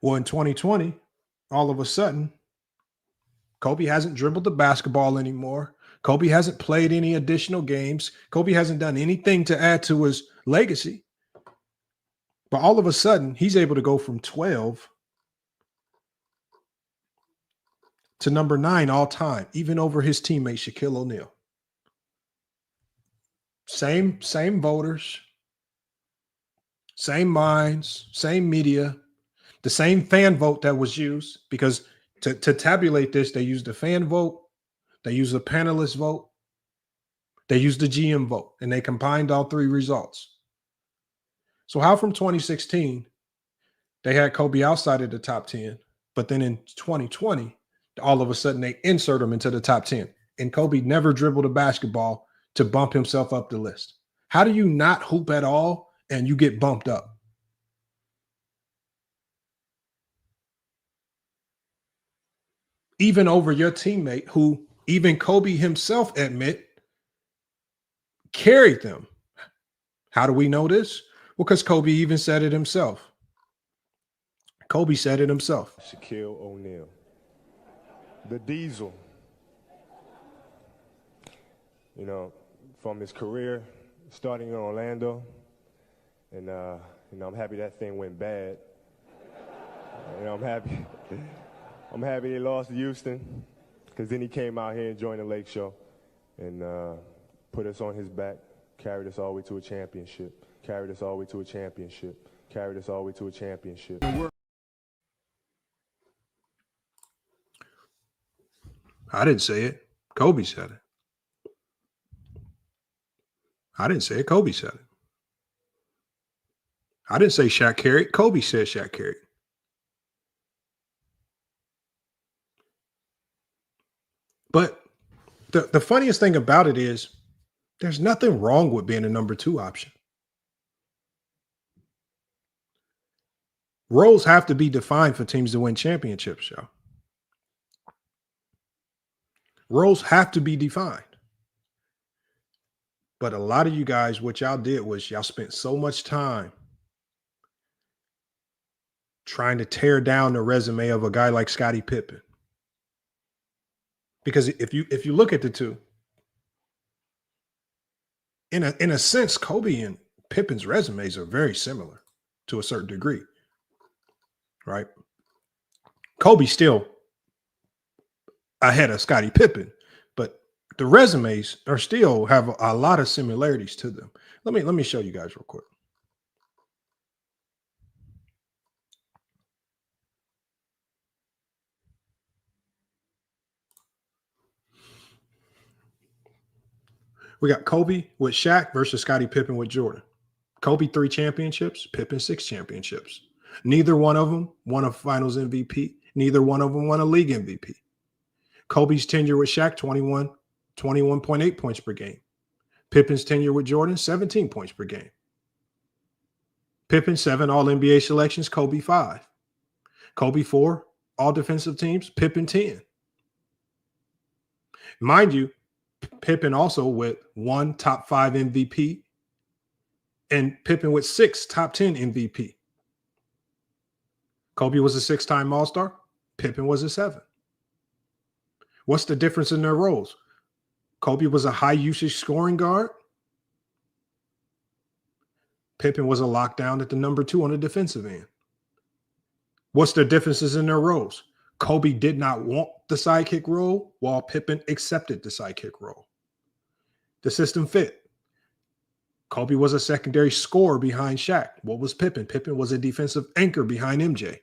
Well, in 2020, all of a sudden, Kobe hasn't dribbled the basketball anymore. Kobe hasn't played any additional games. Kobe hasn't done anything to add to his legacy. But all of a sudden, he's able to go from 12 to number 9 all time, even over his teammate Shaquille O'Neal. Same voters, same minds, same media, the same fan vote that was used, because to tabulate this, they used the fan vote, they used the panelist vote, they used the GM vote, and they combined all three results. So how from 2016, they had Kobe outside of the top 10, but then in 2020, all of a sudden they insert him into the top 10. And Kobe never dribbled a basketball to bump himself up the list. How do you not hoop at all and you get bumped up? Even over your teammate, who even Kobe himself admit carried them. How do we know this? Well, because Kobe even said it himself. Kobe said it himself. Shaquille O'Neal, the Diesel. You know, from his career starting in Orlando, and you know, I'm happy that thing went bad. You know, I'm happy they lost to Houston, because then he came out here and joined the Lake Show and put us on his back, carried us all the way to a championship, carried us all the way to a championship, carried us all the way to a championship. I didn't say it. Kobe said it. I didn't say it. Kobe said it. I didn't say Shaq carried. Kobe said Shaq carried. But the funniest thing about it is there's nothing wrong with being a number 2 option. Roles have to be defined for teams to win championships, y'all. Roles have to be defined. But a lot of you guys, what y'all did was y'all spent so much time trying to tear down the resume of a guy like Scottie Pippen. Because if you look at the two, in a sense, Kobe and Pippen's resumes are very similar to a certain degree, right? Kobe still ahead of Scottie Pippen, but the resumes are still have a lot of similarities to them. Let me show you guys real quick. We got Kobe with Shaq versus Scottie Pippen with Jordan. Kobe 3 championships, Pippen 6 championships. Neither one of them won a finals MVP. Neither one of them won a league MVP. Kobe's tenure with Shaq, 21.8 points per game. Pippen's tenure with Jordan, 17 points per game. Pippen, 7 All-NBA selections, Kobe 5. Kobe 4 All-Defensive Teams, Pippen 10. Mind you, Pippen also with 1 top 5 MVP and Pippen with 6 top 10 MVP. Kobe was a 6-time All-Star. Pippen was a 7. What's the difference in their roles? Kobe was a high usage scoring guard. Pippen was a lockdown at the number 2 on the defensive end. What's the differences in their roles? Kobe did not want the sidekick role, while Pippen accepted the sidekick role. The system fit. Kobe was a secondary scorer behind Shaq. What was Pippen? Pippen was a defensive anchor behind MJ.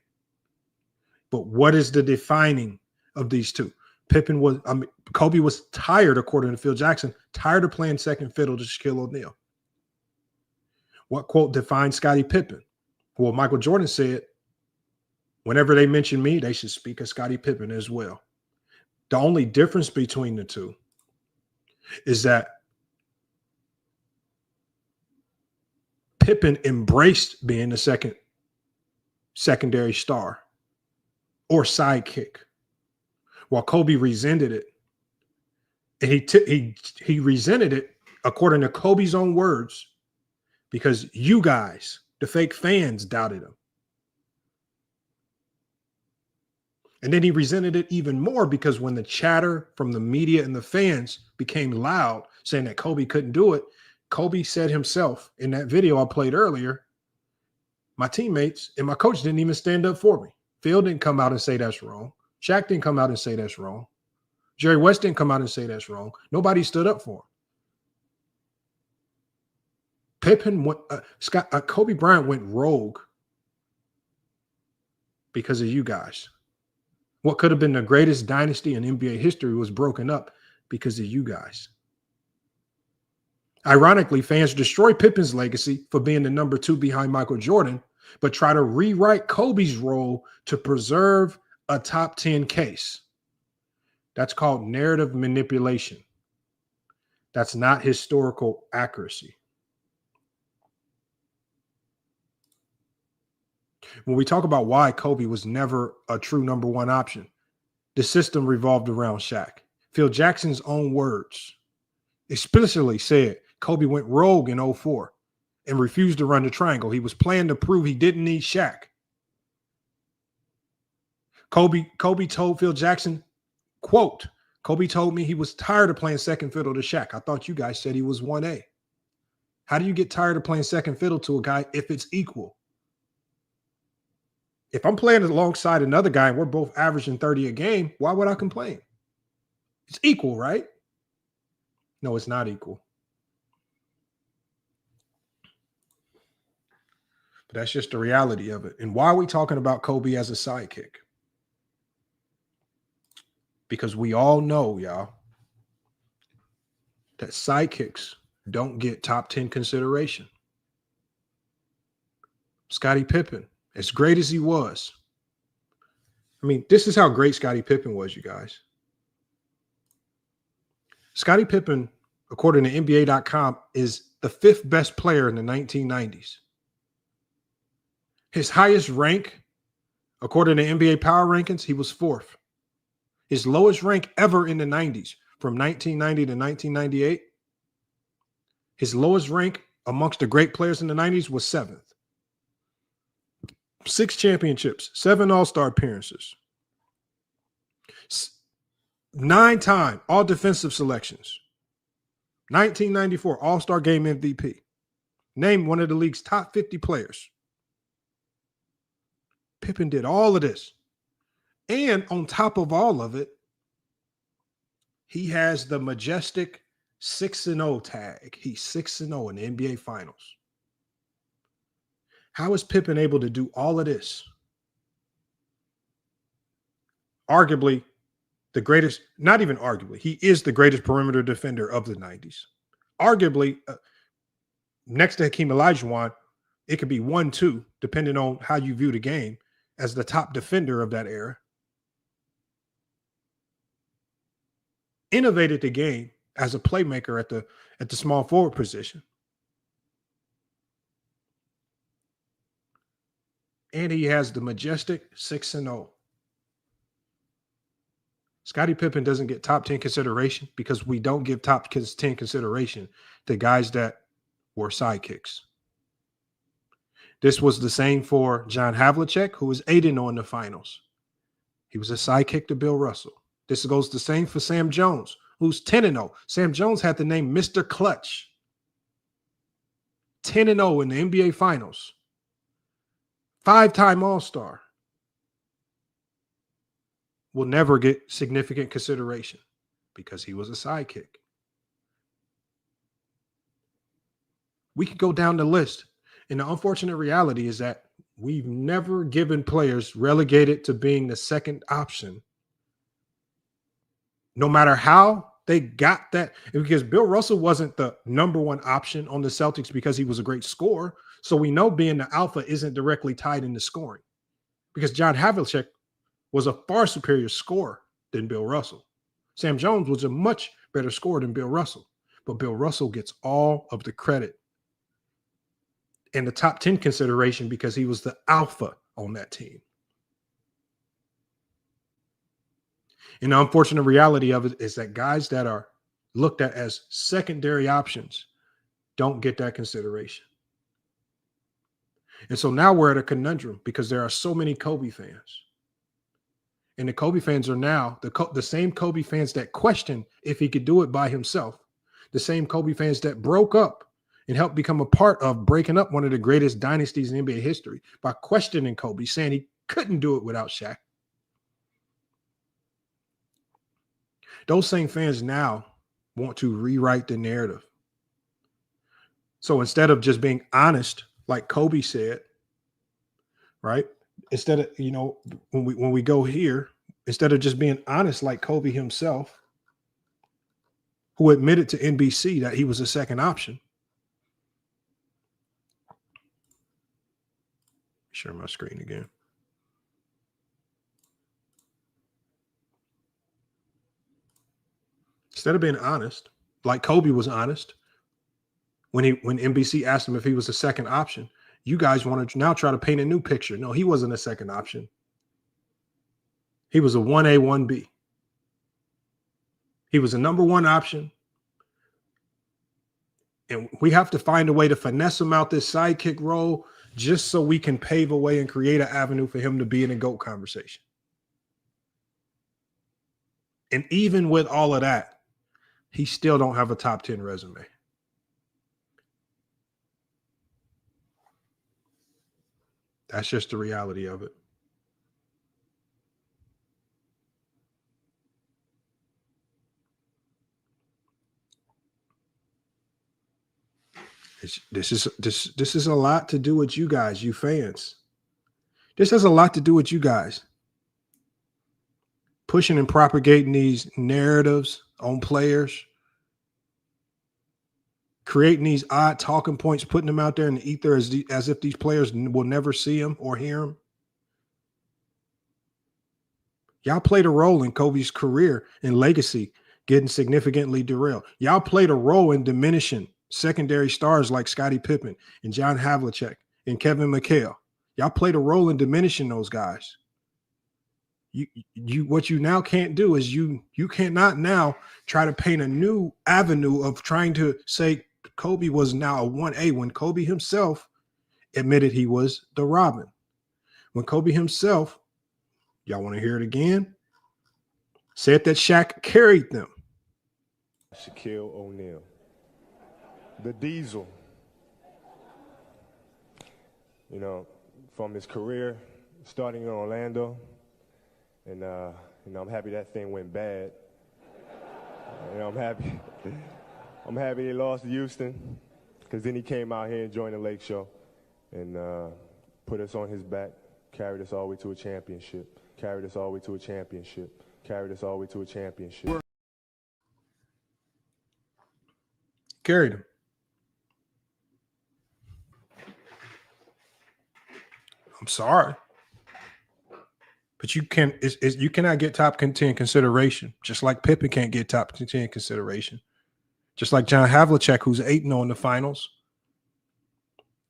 But what is the defining of these two? Kobe was tired, according to Phil Jackson, tired of playing second fiddle to Shaquille O'Neal. What quote defines Scottie Pippen? Well, Michael Jordan said, whenever they mention me, they should speak of Scottie Pippen as well. The only difference between the two is that Pippen embraced being the secondary star or sidekick, while Kobe resented it. And he resented it, according to Kobe's own words, because you guys, the fake fans, doubted him. And then he resented it even more because when the chatter from the media and the fans became loud saying that Kobe couldn't do it, Kobe said himself in that video I played earlier, my teammates and my coach didn't even stand up for me. Phil didn't come out and say that's wrong. Shaq didn't come out and say that's wrong. Jerry West didn't come out and say that's wrong. Nobody stood up for him. Kobe Bryant went rogue because of you guys. What could have been the greatest dynasty in NBA history was broken up because of you guys. Ironically, fans destroy Pippen's legacy for being the number 2 behind Michael Jordan, but try to rewrite Kobe's role to preserve a top 10 case. That's called narrative manipulation. That's not historical accuracy. When we talk about why Kobe was never a true number 1 option, the system revolved around Shaq. Phil Jackson's own words explicitly said Kobe went rogue in 2004 and refused to run the triangle. He was playing to prove he didn't need Shaq. Kobe told Phil Jackson, quote, Kobe told me he was tired of playing second fiddle to Shaq. I thought you guys said he was 1A. How do you get tired of playing second fiddle to a guy if it's equal? If I'm playing alongside another guy and we're both averaging 30 a game, why would I complain? It's equal, right? No, it's not equal. But that's just the reality of it. And why are we talking about Kobe as a sidekick? Because we all know, y'all, that sidekicks don't get top 10 consideration. Scottie Pippen, as great as he was. I mean, this is how great Scottie Pippen was, you guys. Scottie Pippen, according to NBA.com, is the 5th best player in the 1990s. His highest rank, according to NBA Power Rankings, he was 4th. His lowest rank ever in the 90s, from 1990 to 1998, his lowest rank amongst the great players in the 90s was 7th. 6 championships, 7 All-Star appearances, 9-time all-defensive selections, 1994 All-Star Game MVP, named one of the league's top 50 players. Pippen did all of this. And on top of all of it, he has the majestic 6-0 tag. He's 6-0 in the NBA Finals. How is Pippen able to do all of this? Arguably the greatest, not even arguably, he is the greatest perimeter defender of the 90s. Arguably, next to Hakeem Olajuwon, it could be 1-2, depending on how you view the game, as the top defender of that era. Innovated the game as a playmaker at the small forward position. And he has the majestic 6-0. Scottie Pippen doesn't get top 10 consideration because we don't give top 10 consideration to guys that were sidekicks. This was the same for John Havlicek, who was 8-0 in the finals. He was a sidekick to Bill Russell. This goes the same for Sam Jones, who's 10-0. Sam Jones had the name Mr. Clutch. 10-0 in the NBA Finals. 5-time All-Star. Will never get significant consideration because he was a sidekick. We could go down the list. And the unfortunate reality is that we've never given players relegated to being the second option, no matter how they got that. Because Bill Russell wasn't the number 1 option on the Celtics because he was a great scorer. So we know being the alpha isn't directly tied into scoring, because John Havlicek was a far superior scorer than Bill Russell. Sam Jones was a much better scorer than Bill Russell, but Bill Russell gets all of the credit and the top 10 consideration because he was the alpha on that team. And the unfortunate reality of it is that guys that are looked at as secondary options don't get that consideration. And so now we're at a conundrum because there are so many Kobe fans. And the Kobe fans are now the same Kobe fans that question if he could do it by himself, the same Kobe fans that broke up and helped become a part of breaking up one of the greatest dynasties in NBA history by questioning Kobe, saying he couldn't do it without Shaq. Those same fans now want to rewrite the narrative. So instead of just being honest, like Kobe said, right? Instead of, when we go here, instead of just being honest like Kobe himself, who admitted to NBC that he was a second option. Share my screen again. Instead of being honest, like Kobe was honest, when NBC asked him if he was a second option, you guys want to now try to paint a new picture. No, he wasn't a second option. He was a 1A, 1B. He was a number one option. And we have to find a way to finesse him out this sidekick role just so we can pave a way and create an avenue for him to be in a GOAT conversation. And even with all of that, he still don't have a top 10 resume. That's just the reality of it. This is a lot to do with you guys, you fans. This has a lot to do with you guys. Pushing and propagating these narratives on players. Creating these odd talking points, putting them out there in the ether as if these players will never see them or hear them. Y'all played a role in Kobe's career and legacy getting significantly derailed. Y'all played a role in diminishing secondary stars like Scottie Pippen and John Havlicek and Kevin McHale. Y'all played a role in diminishing those guys. What you now can't do is you cannot now try to paint a new avenue of trying to say Kobe was now a 1A when Kobe himself admitted he was the Robin. When Kobe himself, y'all want to hear it again, said that Shaq carried them. Shaquille O'Neal, the Diesel. From his career, starting in Orlando, and I'm happy that thing went bad. I'm happy they lost to Houston, because then he came out here and joined the Lake Show and put us on his back, carried us all the way to a championship, carried us all the way to a championship, carried us all the way to a championship. Carried him. I'm sorry. But you cannot get top 10 consideration, just like Pippen can't get top 10 consideration. Just like John Havlicek, who's 8-0 in the finals,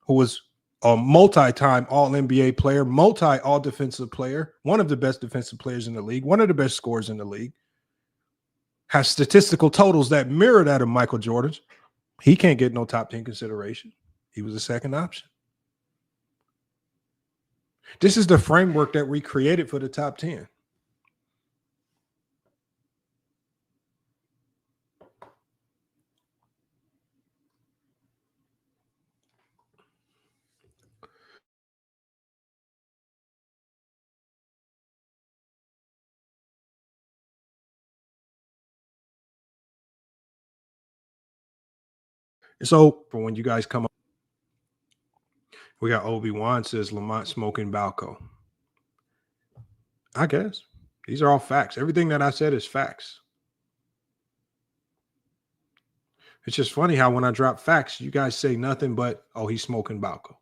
who was a multi-time All-NBA player, multi-All-Defensive player, one of the best defensive players in the league, one of the best scorers in the league, has statistical totals that mirror that of Michael Jordan's. He can't get no top 10 consideration. He was a second option. This is the framework that we created for the top 10. So for when you guys come up, we got Obi-Wan says Lamont smoking Balco. I guess these are all facts. Everything that I said is facts. It's just funny how when I drop facts, you guys say nothing but, oh, he's smoking Balco.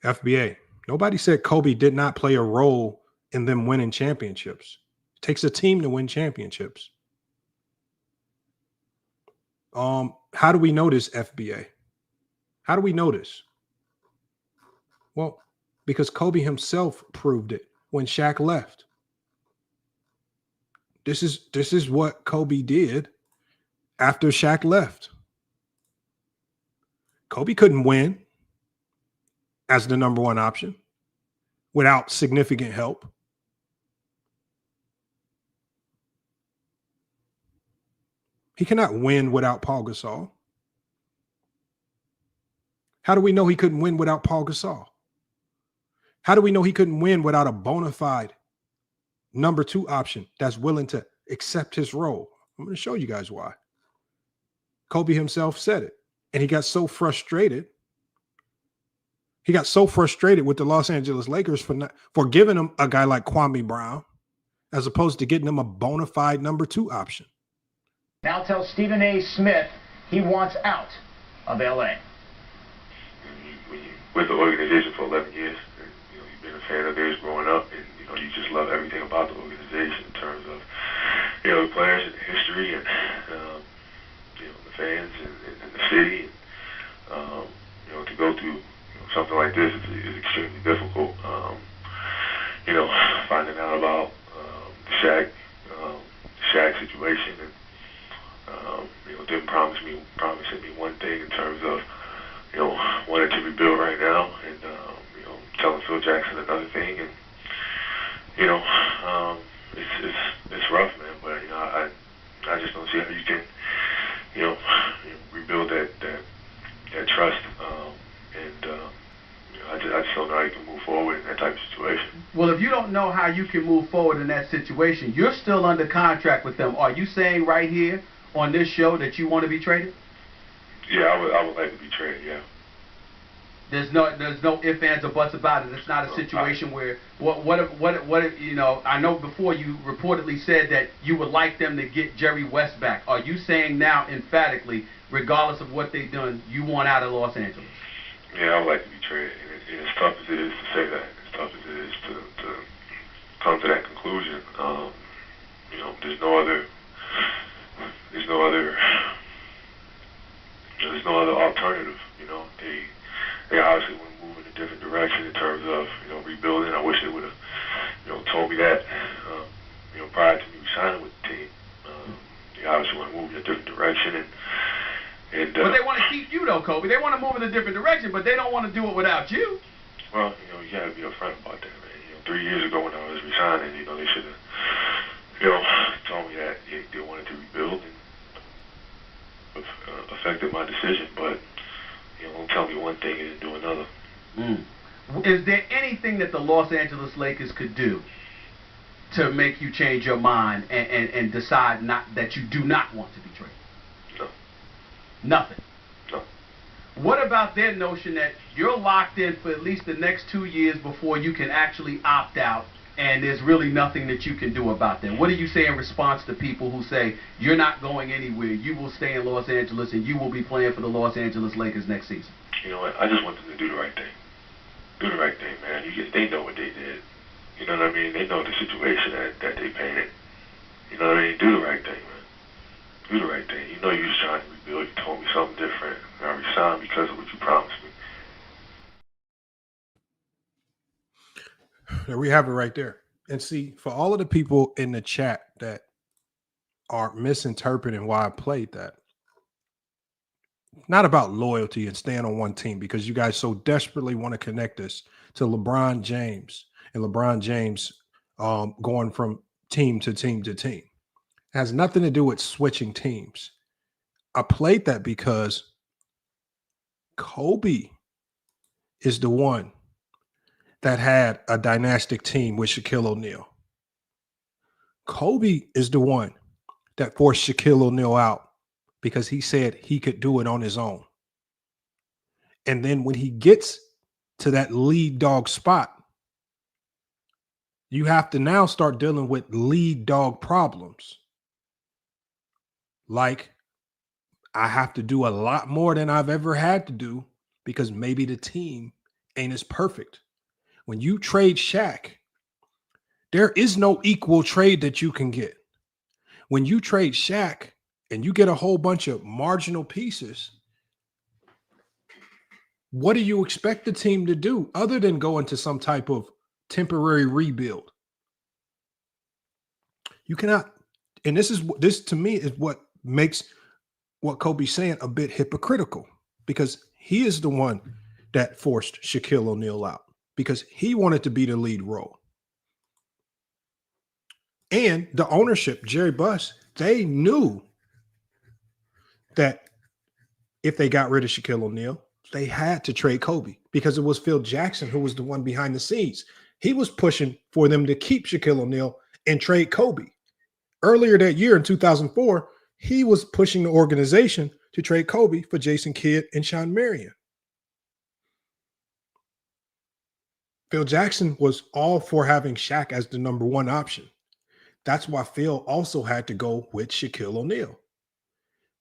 FBA. Nobody said Kobe did not play a role in them winning championships. It takes a team to win championships. How do we know this, FBA? How do we know this? Well, because Kobe himself proved it when Shaq left. This is what Kobe did after Shaq left. Kobe couldn't win as the number one option without significant help. He cannot win without Paul Gasol. How do we know he couldn't win without Paul Gasol? How do we know he couldn't win without a bona fide number two option that's willing to accept his role? I'm going to show you guys why. Kobe himself said it, and he got so frustrated. He got so frustrated with the Los Angeles Lakers for giving him a guy like Kwame Brown as opposed to getting him a bona fide number two option. Now tells Stephen A. Smith he wants out of L.A. When you with the organization for 11 years, and, you've been a fan of theirs growing up, and you just love everything about the organization in terms of the players and the history and the fans and the city. And, to go through something like this is extremely difficult. Finding out about the Shaq situation, and didn't promising me one thing in terms of wanting to rebuild right now, and telling Phil Jackson another thing, and it's rough, man. But I just don't see how you can rebuild that trust, and I just don't know how you can move forward in that type of situation. Well, if you don't know how you can move forward in that situation, you're still under contract with them. Are you saying right here on this show that you want to be traded? Yeah, I would like to be traded. Yeah. There's no ifs, ands, or buts about it. It's not a situation where what if I know before you reportedly said that you would like them to get Jerry West back. Are you saying now emphatically, regardless of what they've done, you want out of Los Angeles? Yeah, I would like to be traded. And as tough as it is to say that, as tough as it is to come to that conclusion, there's no other alternative. They obviously want to move in a different direction in terms of rebuilding. I wish they would have told me that prior to me signing with the team. They obviously want to move in a different direction, but they want to keep you though, Kobe. They want to move in a different direction, but they don't want to do it without you. Well, you got to be upfront about that, man. 3 years ago when I was resigning, they should have told me that they wanted to rebuild, and affected my decision. But don't tell me one thing and then do another. Is there anything that the Los Angeles Lakers could do to make you change your mind and decide that you do not want to be traded? No. Nothing? No. What about their notion that you're locked in for at least the next 2 years before you can actually opt out, and there's really nothing that you can do about that? What do you say in response to people who say you're not going anywhere, you will stay in Los Angeles, and you will be playing for the Los Angeles Lakers next season? You know what? I just want them to do the right thing. Do the right thing, man. They know what they did. You know what I mean? They know the situation that they painted. You know what I mean? Do the right thing, man. Do the right thing. You was trying to rebuild. You told me something different. And I resigned because of what you promised me. There we have it right there. And see, for all of the people in the chat that are misinterpreting why I played that, not about loyalty and staying on one team, because you guys so desperately want to connect this to LeBron James and LeBron James going from team to team to team. It has nothing to do with switching teams. I played that because Kobe is the one that had a dynastic team with Shaquille O'Neal. Kobe is the one that forced Shaquille O'Neal out because he said he could do it on his own. And then when he gets to that lead dog spot, you have to now start dealing with lead dog problems. Like, I have to do a lot more than I've ever had to do because maybe the team ain't as perfect. When you trade Shaq, there is no equal trade that you can get. When you trade Shaq and you get a whole bunch of marginal pieces, what do you expect the team to do other than go into some type of temporary rebuild? You cannot And this to me is what makes what Kobe's saying a bit hypocritical, because he is the one that forced Shaquille O'Neal out because he wanted to be the lead role. And the ownership, Jerry Buss, they knew that if they got rid of Shaquille O'Neal, they had to trade Kobe, because it was Phil Jackson who was the one behind the scenes. He was pushing for them to keep Shaquille O'Neal and trade Kobe. Earlier that year in 2004, he was pushing the organization to trade Kobe for Jason Kidd and Sean Marion. Phil Jackson was all for having Shaq as the number one option. That's why Phil also had to go with Shaquille O'Neal.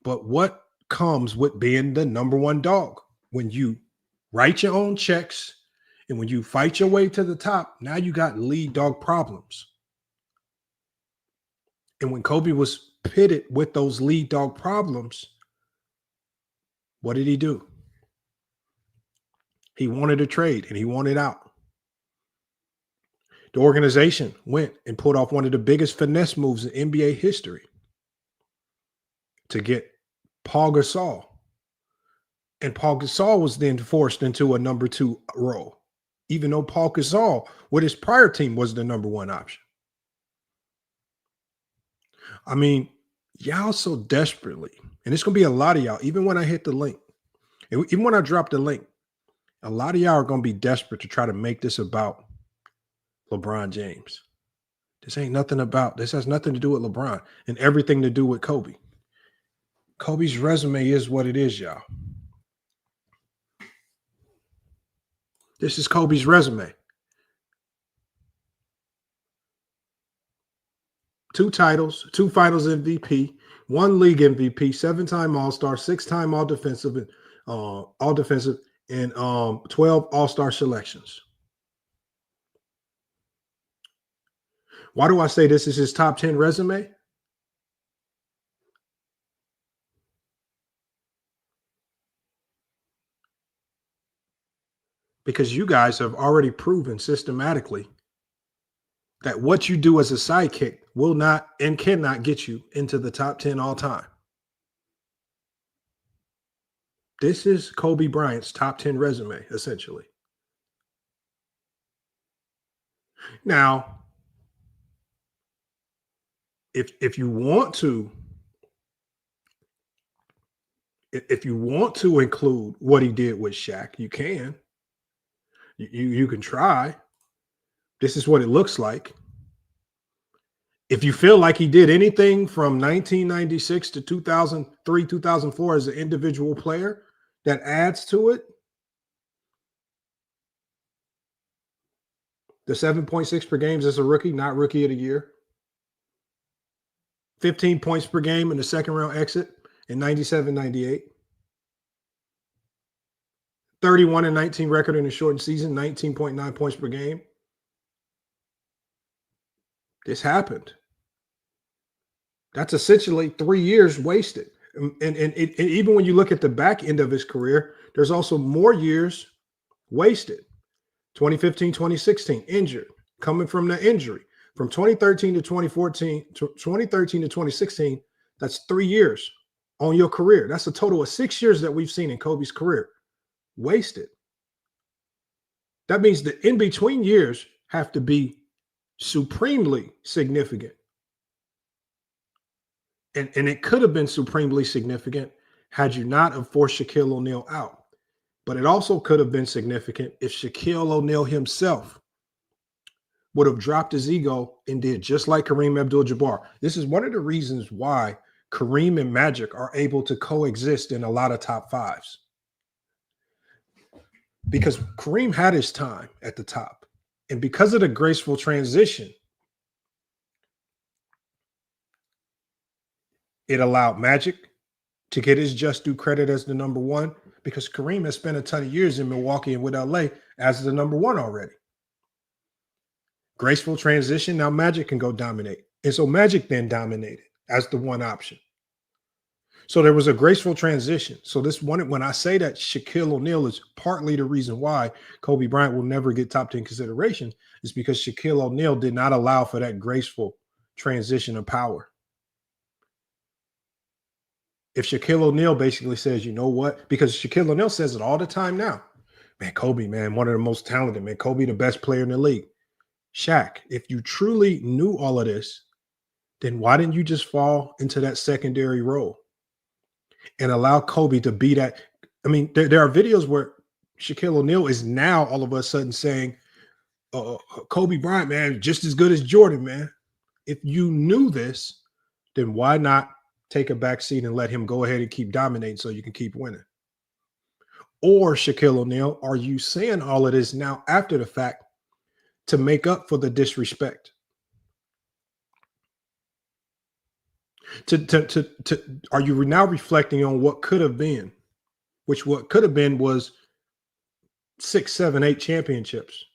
But what comes with being the number one dog? When you write your own checks and when you fight your way to the top, now you got lead dog problems. And when Kobe was pitted with those lead dog problems, what did he do? He wanted a trade and he wanted out. The organization went and pulled off one of the biggest finesse moves in NBA history to get Paul Gasol. And Paul Gasol was then forced into a number two role, even though Paul Gasol, with his prior team, was the number one option. I mean, y'all so desperately, and it's going to be a lot of y'all, even when I hit the link, even when I drop the link, a lot of y'all are going to be desperate to try to make this about LeBron James. This has nothing to do with LeBron and everything to do with Kobe. Kobe's resume is what it is, y'all. This is Kobe's resume. 2 titles, 2 finals MVP, 1 league MVP, 7-time All-Star, 6-time All-Defensive, and 12 All-Star selections. Why do I say this is his top 10 resume? Because you guys have already proven systematically that what you do as a sidekick will not and cannot get you into the top 10 all time. This is Kobe Bryant's top 10 resume, essentially. Now, if you want to include what he did with Shaq, you can. You can try. This is what it looks like. If you feel like he did anything from 1996 to 2003, 2004 as an individual player that adds to it, the 7.6 per game as a rookie, not rookie of the year. 15 points per game in the second round exit in 97, 98. 31-19 record in a shortened season, 19.9 points per game. This happened. That's essentially 3 years wasted. And even when you look at the back end of his career, there's also more years wasted. 2015, 2016, injured, coming from the injury. From 2013 to 2014, 2013 to 2016, that's 3 years on your career. That's a total of 6 years that we've seen in Kobe's career. Wasted. That means the in-between years have to be supremely significant. And it could have been supremely significant had you not have forced Shaquille O'Neal out. But it also could have been significant if Shaquille O'Neal himself would have dropped his ego and did just like Kareem Abdul-Jabbar. This is one of the reasons why Kareem and Magic are able to coexist in a lot of top fives. Because Kareem had his time at the top. And because of the graceful transition, it allowed Magic to get his just due credit as the number one, because Kareem has spent a ton of years in Milwaukee and with LA as the number one already. Graceful transition, now Magic can go dominate. And so Magic then dominated as the one option. So there was a graceful transition. So this one, when I say that Shaquille O'Neal is partly the reason why Kobe Bryant will never get top 10 consideration, is because Shaquille O'Neal did not allow for that graceful transition of power. if Shaquille O'Neal basically says, you know what? Because Shaquille O'Neal says it all the time now. Man, Kobe, man, one of the most talented, man. Kobe, the best player in the league. Shaq, if you truly knew all of this, then why didn't you just fall into that secondary role and allow Kobe to be that? I mean, there are videos where Shaquille O'Neal is now all of a sudden saying, Kobe Bryant, man, just as good as Jordan, man. If you knew this, then why not take a back seat and let him go ahead and keep dominating so you can keep winning? Or Shaquille O'Neal, are you saying all of this now after the fact to make up for the disrespect? Are you now reflecting on what could have been, which what could have been was 6, 7, 8 championships.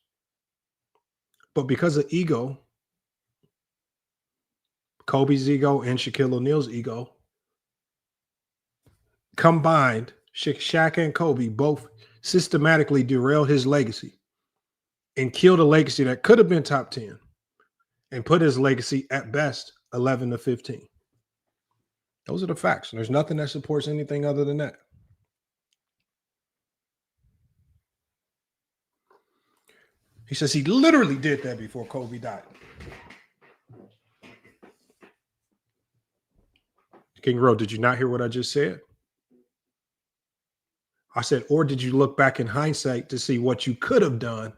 But because of ego, Kobe's ego and Shaquille O'Neal's ego combined, Shaq and Kobe both systematically derailed his legacy and killed a legacy that could have been top 10 and put his legacy at best 11 to 15. Those are the facts. There's nothing that supports anything other than that. He says he literally did that before Kobe died. King Road, did you not hear what I just said? I said, or did you look back in hindsight to see what you could have done?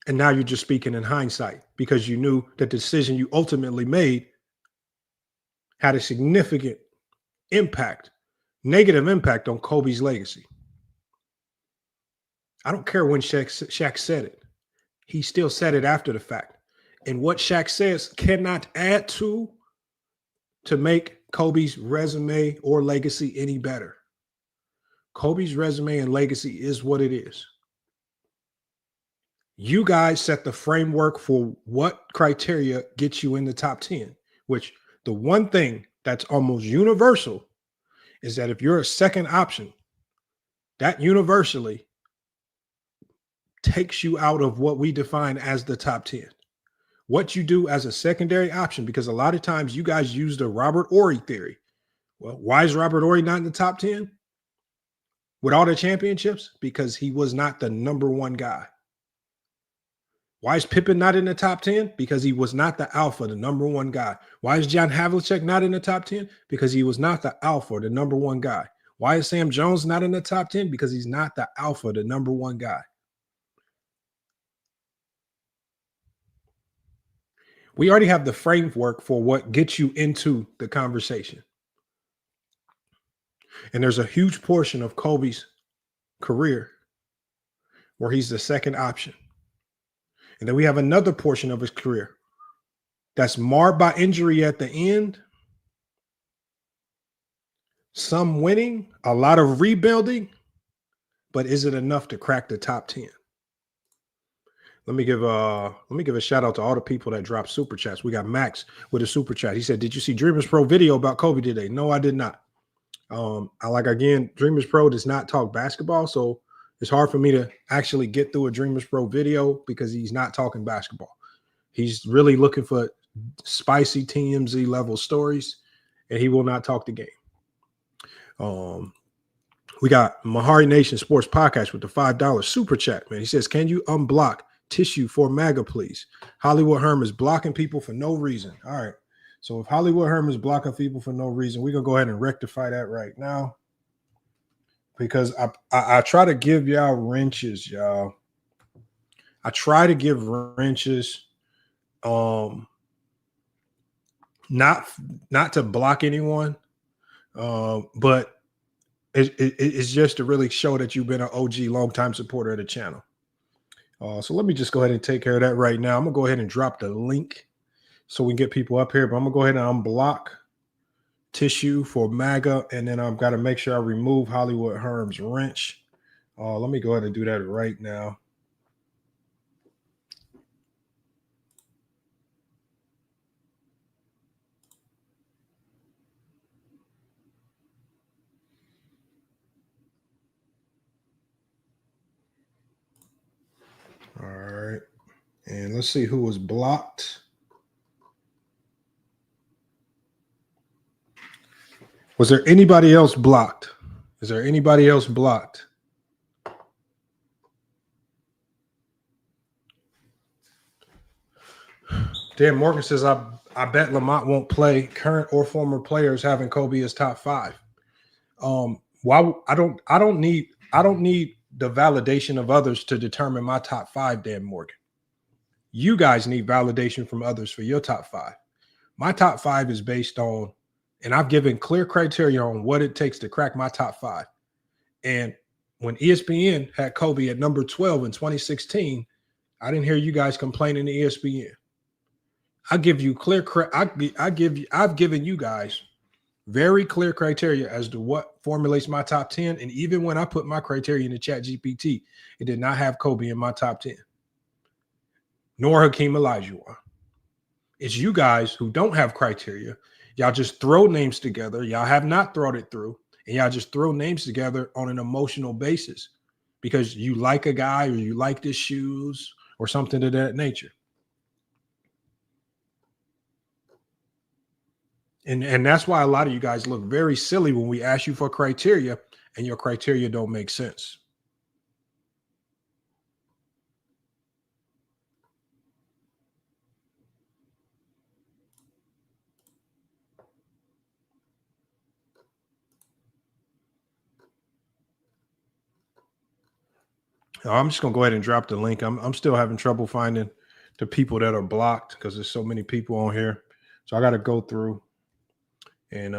And now you're just speaking in hindsight because you knew that the decision you ultimately made had a significant impact, negative impact on Kobe's legacy. I don't care when Shaq said it. He still said it after the fact. And what Shaq says cannot add to make Kobe's resume or legacy any better. Kobe's resume and legacy is what it is. You guys set the framework for what criteria gets you in the top 10, which the one thing that's almost universal is that if you're a second option, that universally takes you out of what we define as the top 10. What you do as a secondary option, because a lot of times you guys use the Robert Horry theory. Well, why is Robert Horry not in the top 10 with all the championships? Because he was not the number one guy. Why is Pippen not in the top 10? Because he was not the alpha, the number one guy. Why is John Havlicek not in the top 10? Because he was not the alpha, the number one guy. Why is Sam Jones not in the top 10? Because he's not the alpha, the number one guy. We already have the framework for what gets you into the conversation. And there's a huge portion of Kobe's career where he's the second option. And then we have another portion of his career that's marred by injury at the end, some winning, a lot of rebuilding, but is it enough to crack the top 10? Let me give a shout out to all the people that dropped super chats. We got Max with a super chat. He said, "Did you see Dreamers Pro video about Kobe today?" No, I did not. Dreamers Pro does not talk basketball, so it's hard for me to actually get through a Dreamers Pro video because he's not talking basketball. He's really looking for spicy TMZ level stories, and he will not talk the game. We got Mahari Nation Sports Podcast with the $5 super chat, man. He says, "Can you unblock Tissue for MAGA, please? Hollywood Herm is blocking people for no reason." All right. So if Hollywood Herm is blocking people for no reason, we're going to go ahead and rectify that right now. Because I try to give y'all wrenches, y'all. I try to give wrenches, not to block anyone, but it's just to really show that you've been an OG, long-time supporter of the channel. So let me just go ahead and take care of that right now. I'm going to go ahead and drop the link so we can get people up here. But I'm going to go ahead and unblock Tissue for MAGA, and then I've got to make sure I remove Hollywood Herm's wrench. Let me go ahead and do that right now. All right. And let's see who was blocked. Was there anybody else blocked? Is there anybody else blocked? Dan Morgan says, I bet Lamont won't play. Current or former players having Kobe as top 5. Why I don't need the validation of others to determine my top 5, Dan Morgan. You guys need validation from others for your top 5. My top 5 is based on, and I've given clear criteria on what it takes to crack my top 5. And when ESPN had Kobe at number 12 in 2016, I didn't hear you guys complaining to ESPN. I give you clear. I've given you guys very clear criteria as to what formulates my top 10. And even when I put my criteria in the chat GPT, it did not have Kobe in my top 10, nor Hakeem Olajuwon. It's you guys who don't have criteria. Y'all just throw names together. Y'all have not thrown it through, and y'all just throw names together on an emotional basis because you like a guy or you like his shoes or something of that nature. And that's why a lot of you guys look very silly when we ask you for criteria and your criteria don't make sense. I'm just going to go ahead and drop the link. I'm still having trouble finding the people that are blocked because there's so many people on here. So I got to go through and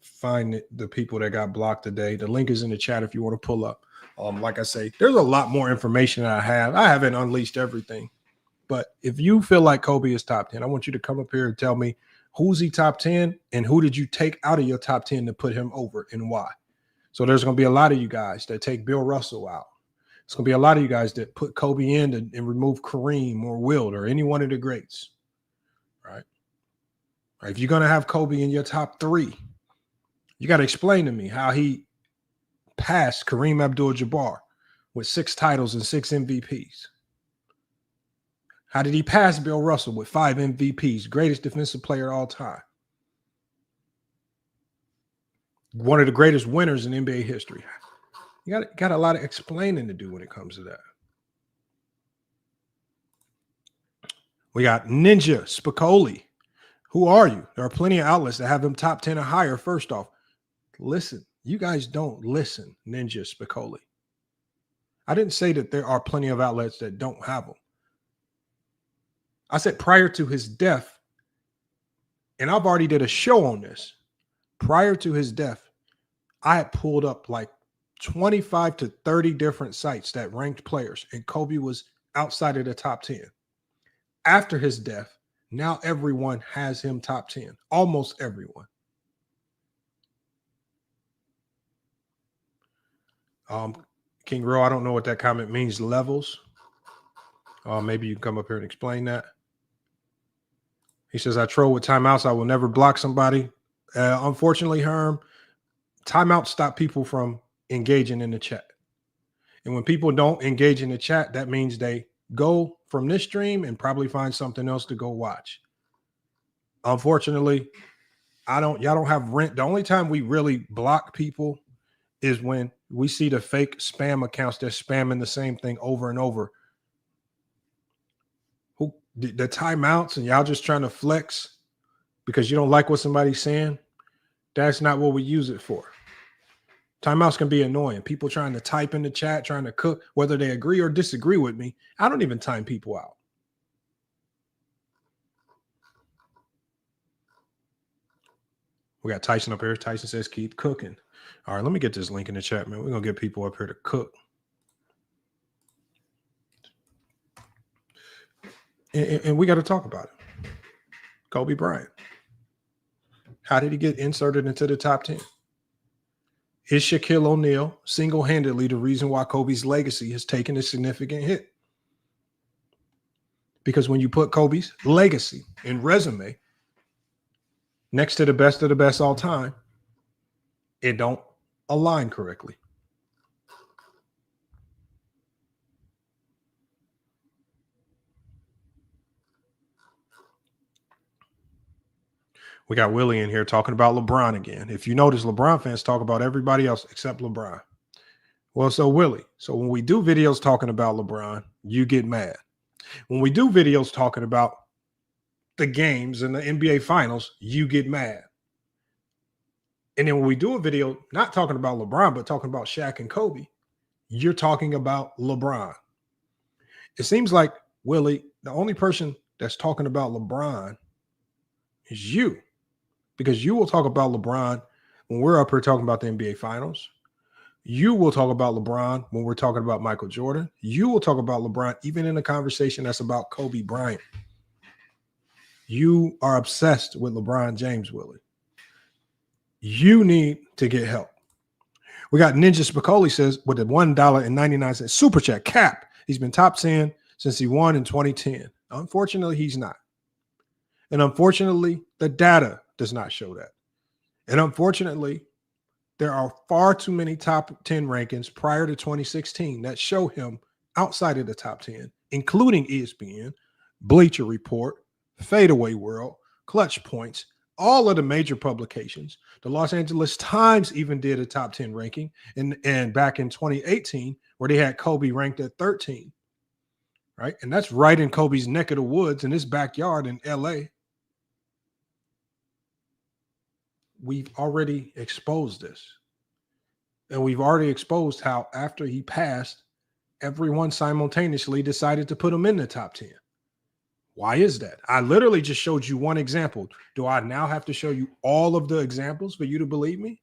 find the people that got blocked today. The link is in the chat if you want to pull up. Like I say, there's a lot more information that I have. I haven't unleashed everything. But if you feel like Kobe is top 10, I want you to come up here and tell me who's he top 10 and who did you take out of your top 10 to put him over and why. So there's going to be a lot of you guys that take Bill Russell out. It's going to be a lot of you guys that put Kobe in and remove Kareem or Wilt or any one of the greats, right? If you're going to have Kobe in your top 3, you got to explain to me how he passed Kareem Abdul-Jabbar with 6 titles and 6 MVPs. How did he pass Bill Russell with 5 MVPs, greatest defensive player of all time? One of the greatest winners in NBA history. You got a lot of explaining to do when it comes to that. We got Ninja Spicoli. Who are you? There are plenty of outlets that have him top 10 or higher. First off, listen. You guys don't listen, Ninja Spicoli. I didn't say that there are plenty of outlets that don't have him. I said prior to his death, and I've already did a show on this. Prior to his death, I had pulled up like 25 to 30 different sites that ranked players, and Kobe was outside of the top 10. After his death, now everyone has him top 10. Almost everyone. King Ro, I don't know what that comment means. Levels. Maybe you can come up here and explain that. He says, I troll with timeouts. I will never block somebody. Unfortunately, Herm, timeouts stop people from engaging in the chat. And when people don't engage in the chat, that means they go from this stream and probably find something else to go watch. Unfortunately, y'all don't have rent. The only time we really block people is when we see the fake spam accounts that's spamming the same thing over and over. Who the timeouts and y'all just trying to flex because you don't like what somebody's saying. That's not what we use it for. Timeouts can be annoying. People trying to type in the chat, trying to cook, whether they agree or disagree with me. I don't even time people out. We got Tyson up here. Tyson says, keep cooking. All right, let me get this link in the chat, man. We're going to get people up here to cook. And we got to talk about it. Kobe Bryant. How did he get inserted into the top 10? Is Shaquille O'Neal single-handedly the reason why Kobe's legacy has taken a significant hit? Because when you put Kobe's legacy and resume next to the best of the best all time, it don't align correctly. We got Willie in here talking about LeBron again. If you notice, LeBron fans talk about everybody else except LeBron. Well, so Willie, so when we do videos talking about LeBron, you get mad. When we do videos talking about the games and the NBA finals, you get mad. And then when we do a video not talking about LeBron, but talking about Shaq and Kobe, you're talking about LeBron. It seems like, Willie, the only person that's talking about LeBron is you, because you will talk about LeBron when we're up here talking about the NBA finals. You will talk about LeBron when we're talking about Michael Jordan. You will talk about LeBron even in a conversation that's about Kobe Bryant. You are obsessed with LeBron James, Willie. You need to get help. We got Ninja Spicoli says with the $1.99 super chat cap. He's been top 10 since he won in 2010. Unfortunately, he's not. And unfortunately, the data does not show that. And unfortunately, there are far too many top 10 rankings prior to 2016 that show him outside of the top 10, including ESPN, Bleacher Report, Fadeaway World, Clutch Points, all of the major publications. The Los Angeles Times even did a top 10 ranking and back in 2018 where they had Kobe ranked at 13, right? And that's right in Kobe's neck of the woods in his backyard in LA. We've already exposed this. And we've already exposed how after he passed, everyone simultaneously decided to put him in the top 10. Why is that? I literally just showed you one example. Do I now have to show you all of the examples for you to believe me?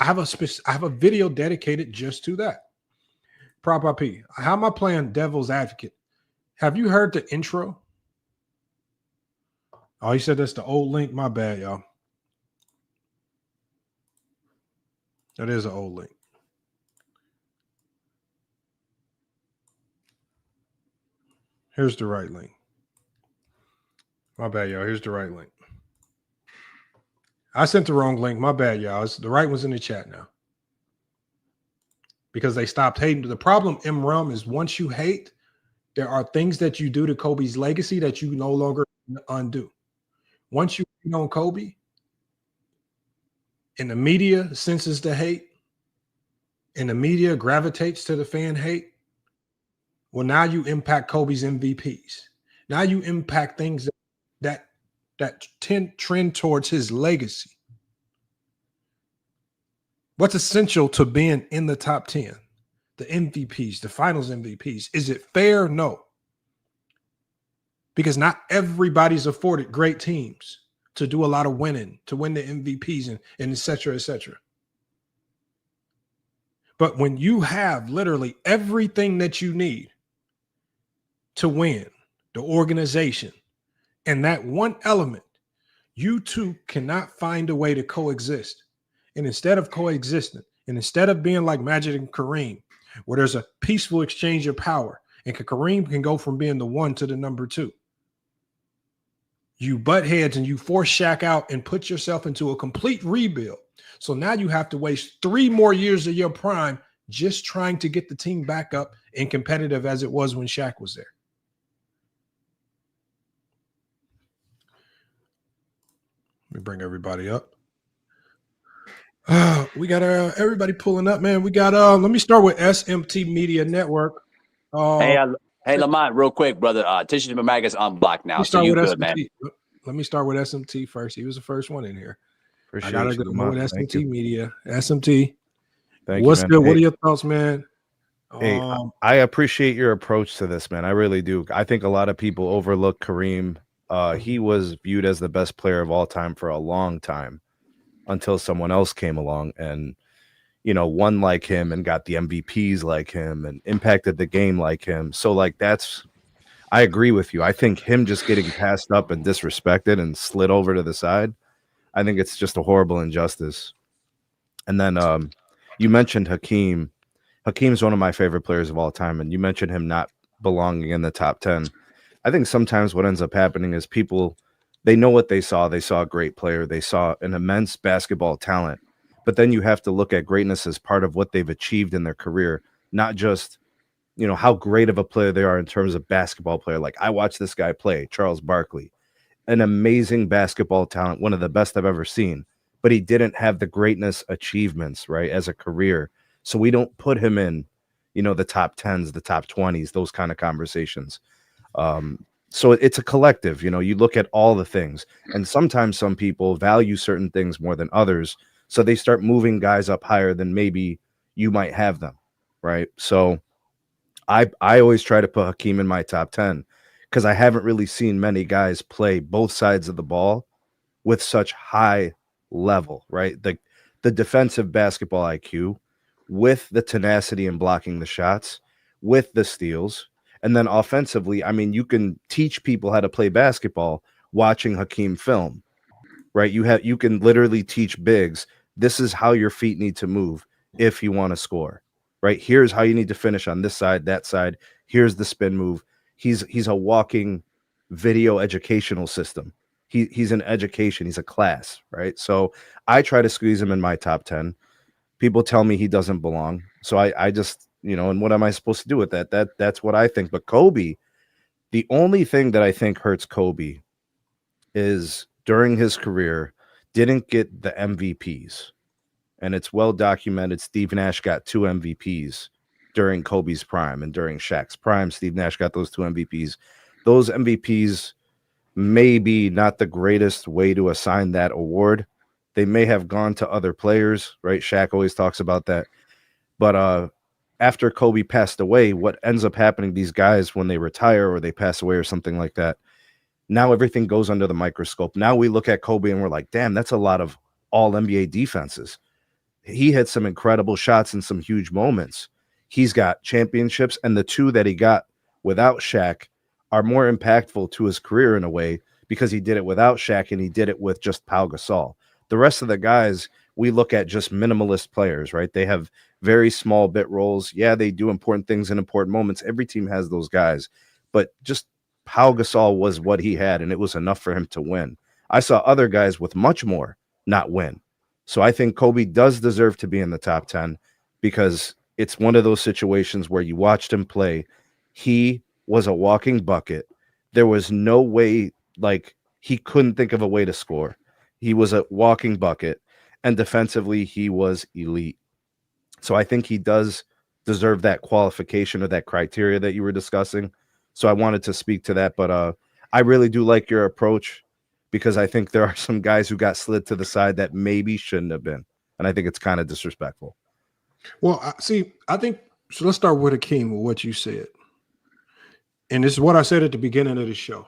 I have a video dedicated just to that. Prop IP. How am I playing devil's advocate? Have you heard the intro? Oh, he said that's the old link. My bad, y'all. That is an old link. Here's the right link. My bad, y'all. Here's the right link. I sent the wrong link. My bad, y'all. The right one's in the chat now. Because they stopped hating. The problem, M-Rum, is once you hate, there are things that you do to Kobe's legacy that you no longer undo. Once you hate on Kobe, and the media senses the hate, and the media gravitates to the fan hate, well, now you impact Kobe's MVPs. Now you impact things that trend towards his legacy. What's essential to being in the top 10? The MVPs, the finals MVPs. Is it fair? No. Because not everybody's afforded great teams to do a lot of winning, to win the MVPs and et cetera, et cetera. But when you have literally everything that you need to win, the organization, and that one element, you two cannot find a way to coexist. And instead of coexisting, and instead of being like Magic and Kareem, where there's a peaceful exchange of power, and Kareem can go from being the 1 to the number 2, you butt heads and you force Shaq out and put yourself into a complete rebuild. So now you have to waste 3 more years of your prime just trying to get the team back up and competitive as it was when Shaq was there. Let me bring everybody up. We got everybody pulling up, man. We got let me start with SMT Media Network. Hey, Lamont, real quick, brother. Tissue Mag is unblocked now, so you good, man. Let me start with SMT first. He was the first one in here. Appreciate I gotta go with SMT you. Media. SMT. Thank What's you, good? man. What are your thoughts, man? Hey, I appreciate your approach to this, man. I really do. I think a lot of people overlook Kareem. He was viewed as the best player of all time for a long time until someone else came along and, you know, won like him and got the MVPs like him and impacted the game like him. So, like, I agree with you. I think him just getting passed up and disrespected and slid over to the side, I think it's just a horrible injustice. And then you mentioned Hakeem. Hakeem's one of my favorite players of all time, and you mentioned him not belonging in the top 10. I think sometimes what ends up happening is people, they know what they saw. They saw a great player. They saw an immense basketball talent. But then you have to look at greatness as part of what they've achieved in their career, not just, you know, how great of a player they are in terms of basketball player. Like, I watched this guy play, Charles Barkley. an amazing basketball talent, one of the best I've ever seen, but he didn't have the greatness achievements, right, as a career. So we don't put him in, the top 10s, the top 20s, those kind of conversations. So it's a collective, you look at all the things, and sometimes some people value certain things more than others. So they start moving guys up higher than maybe you might have them. Right. So I always try to put Hakeem in my top 10 because I haven't really seen many guys play both sides of the ball with such high level, right? The defensive basketball IQ with the tenacity and blocking the shots, with the steals, and then offensively, I mean, you can teach people how to play basketball watching Hakeem film, right? You can literally teach bigs, this is how your feet need to move if you want to score, right? Here's how you need to finish on this side, that side. Here's the spin move. He's a walking video educational system. He's an education. He's a class, right? So I try to squeeze him in my top 10. People tell me he doesn't belong. So I just, and what am I supposed to do with that? That's what I think. But Kobe, the only thing that I think hurts Kobe is during his career, didn't get the MVPs. And it's well documented. Steve Nash got 2 MVPs during Kobe's prime, and during Shaq's prime, Steve Nash got those 2 MVPs. Those MVPs may be not the greatest way to assign that award. They may have gone to other players, right? Shaq always talks about that. But after Kobe passed away, what ends up happening, these guys, when they retire or they pass away or something like that, now everything goes under the microscope. Now we look at Kobe and we're like, damn, that's a lot of all NBA defenses. He had some incredible shots and some huge moments. He's got championships, and the 2 that he got without Shaq are more impactful to his career in a way because he did it without Shaq and he did it with just Pau Gasol. The rest of the guys, we look at just minimalist players, right? They have very small bit roles. Yeah, they do important things in important moments. Every team has those guys, but just Pau Gasol was what he had, and it was enough for him to win. I saw other guys with much more not win. So I think Kobe does deserve to be in the top 10 because it's one of those situations where you watched him play. He was a walking bucket. There was no way, like, he couldn't think of a way to score. He was a walking bucket, and defensively he was elite. So I think he does deserve that qualification or that criteria that you were discussing. So I wanted to speak to that, but I really do like your approach because I think there are some guys who got slid to the side that maybe shouldn't have been. And I think it's kind of disrespectful. Well, I think, so let's start with Hakeem, with what you said. And this is what I said at the beginning of the show.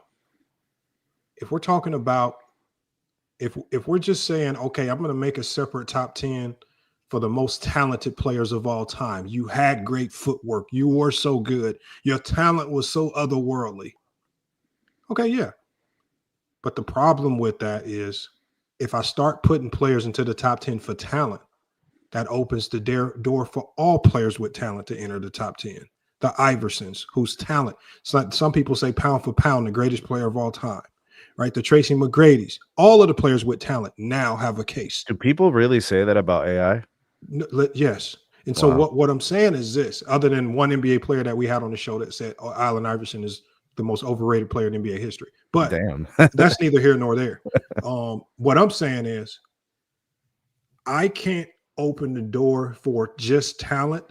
If we're talking about, if we're just saying, okay, I'm going to make a separate top 10 for the most talented players of all time. You had great footwork. You were so good. Your talent was so otherworldly. Okay, yeah. But the problem with that is if I start putting players into the top 10 for talent, that opens the door for all players with talent to enter the top 10. The Iversons, whose talent, it's like some people say pound for pound, the greatest player of all time, right? The Tracy McGrady's, all of the players with talent now have a case. Do people really say that about AI? Yes. And so what I'm saying is this, other than one NBA player that we had on the show that said Allen Iverson is the most overrated player in NBA history. But damn, that's neither here nor there. What I'm saying is I can't open the door for just talent.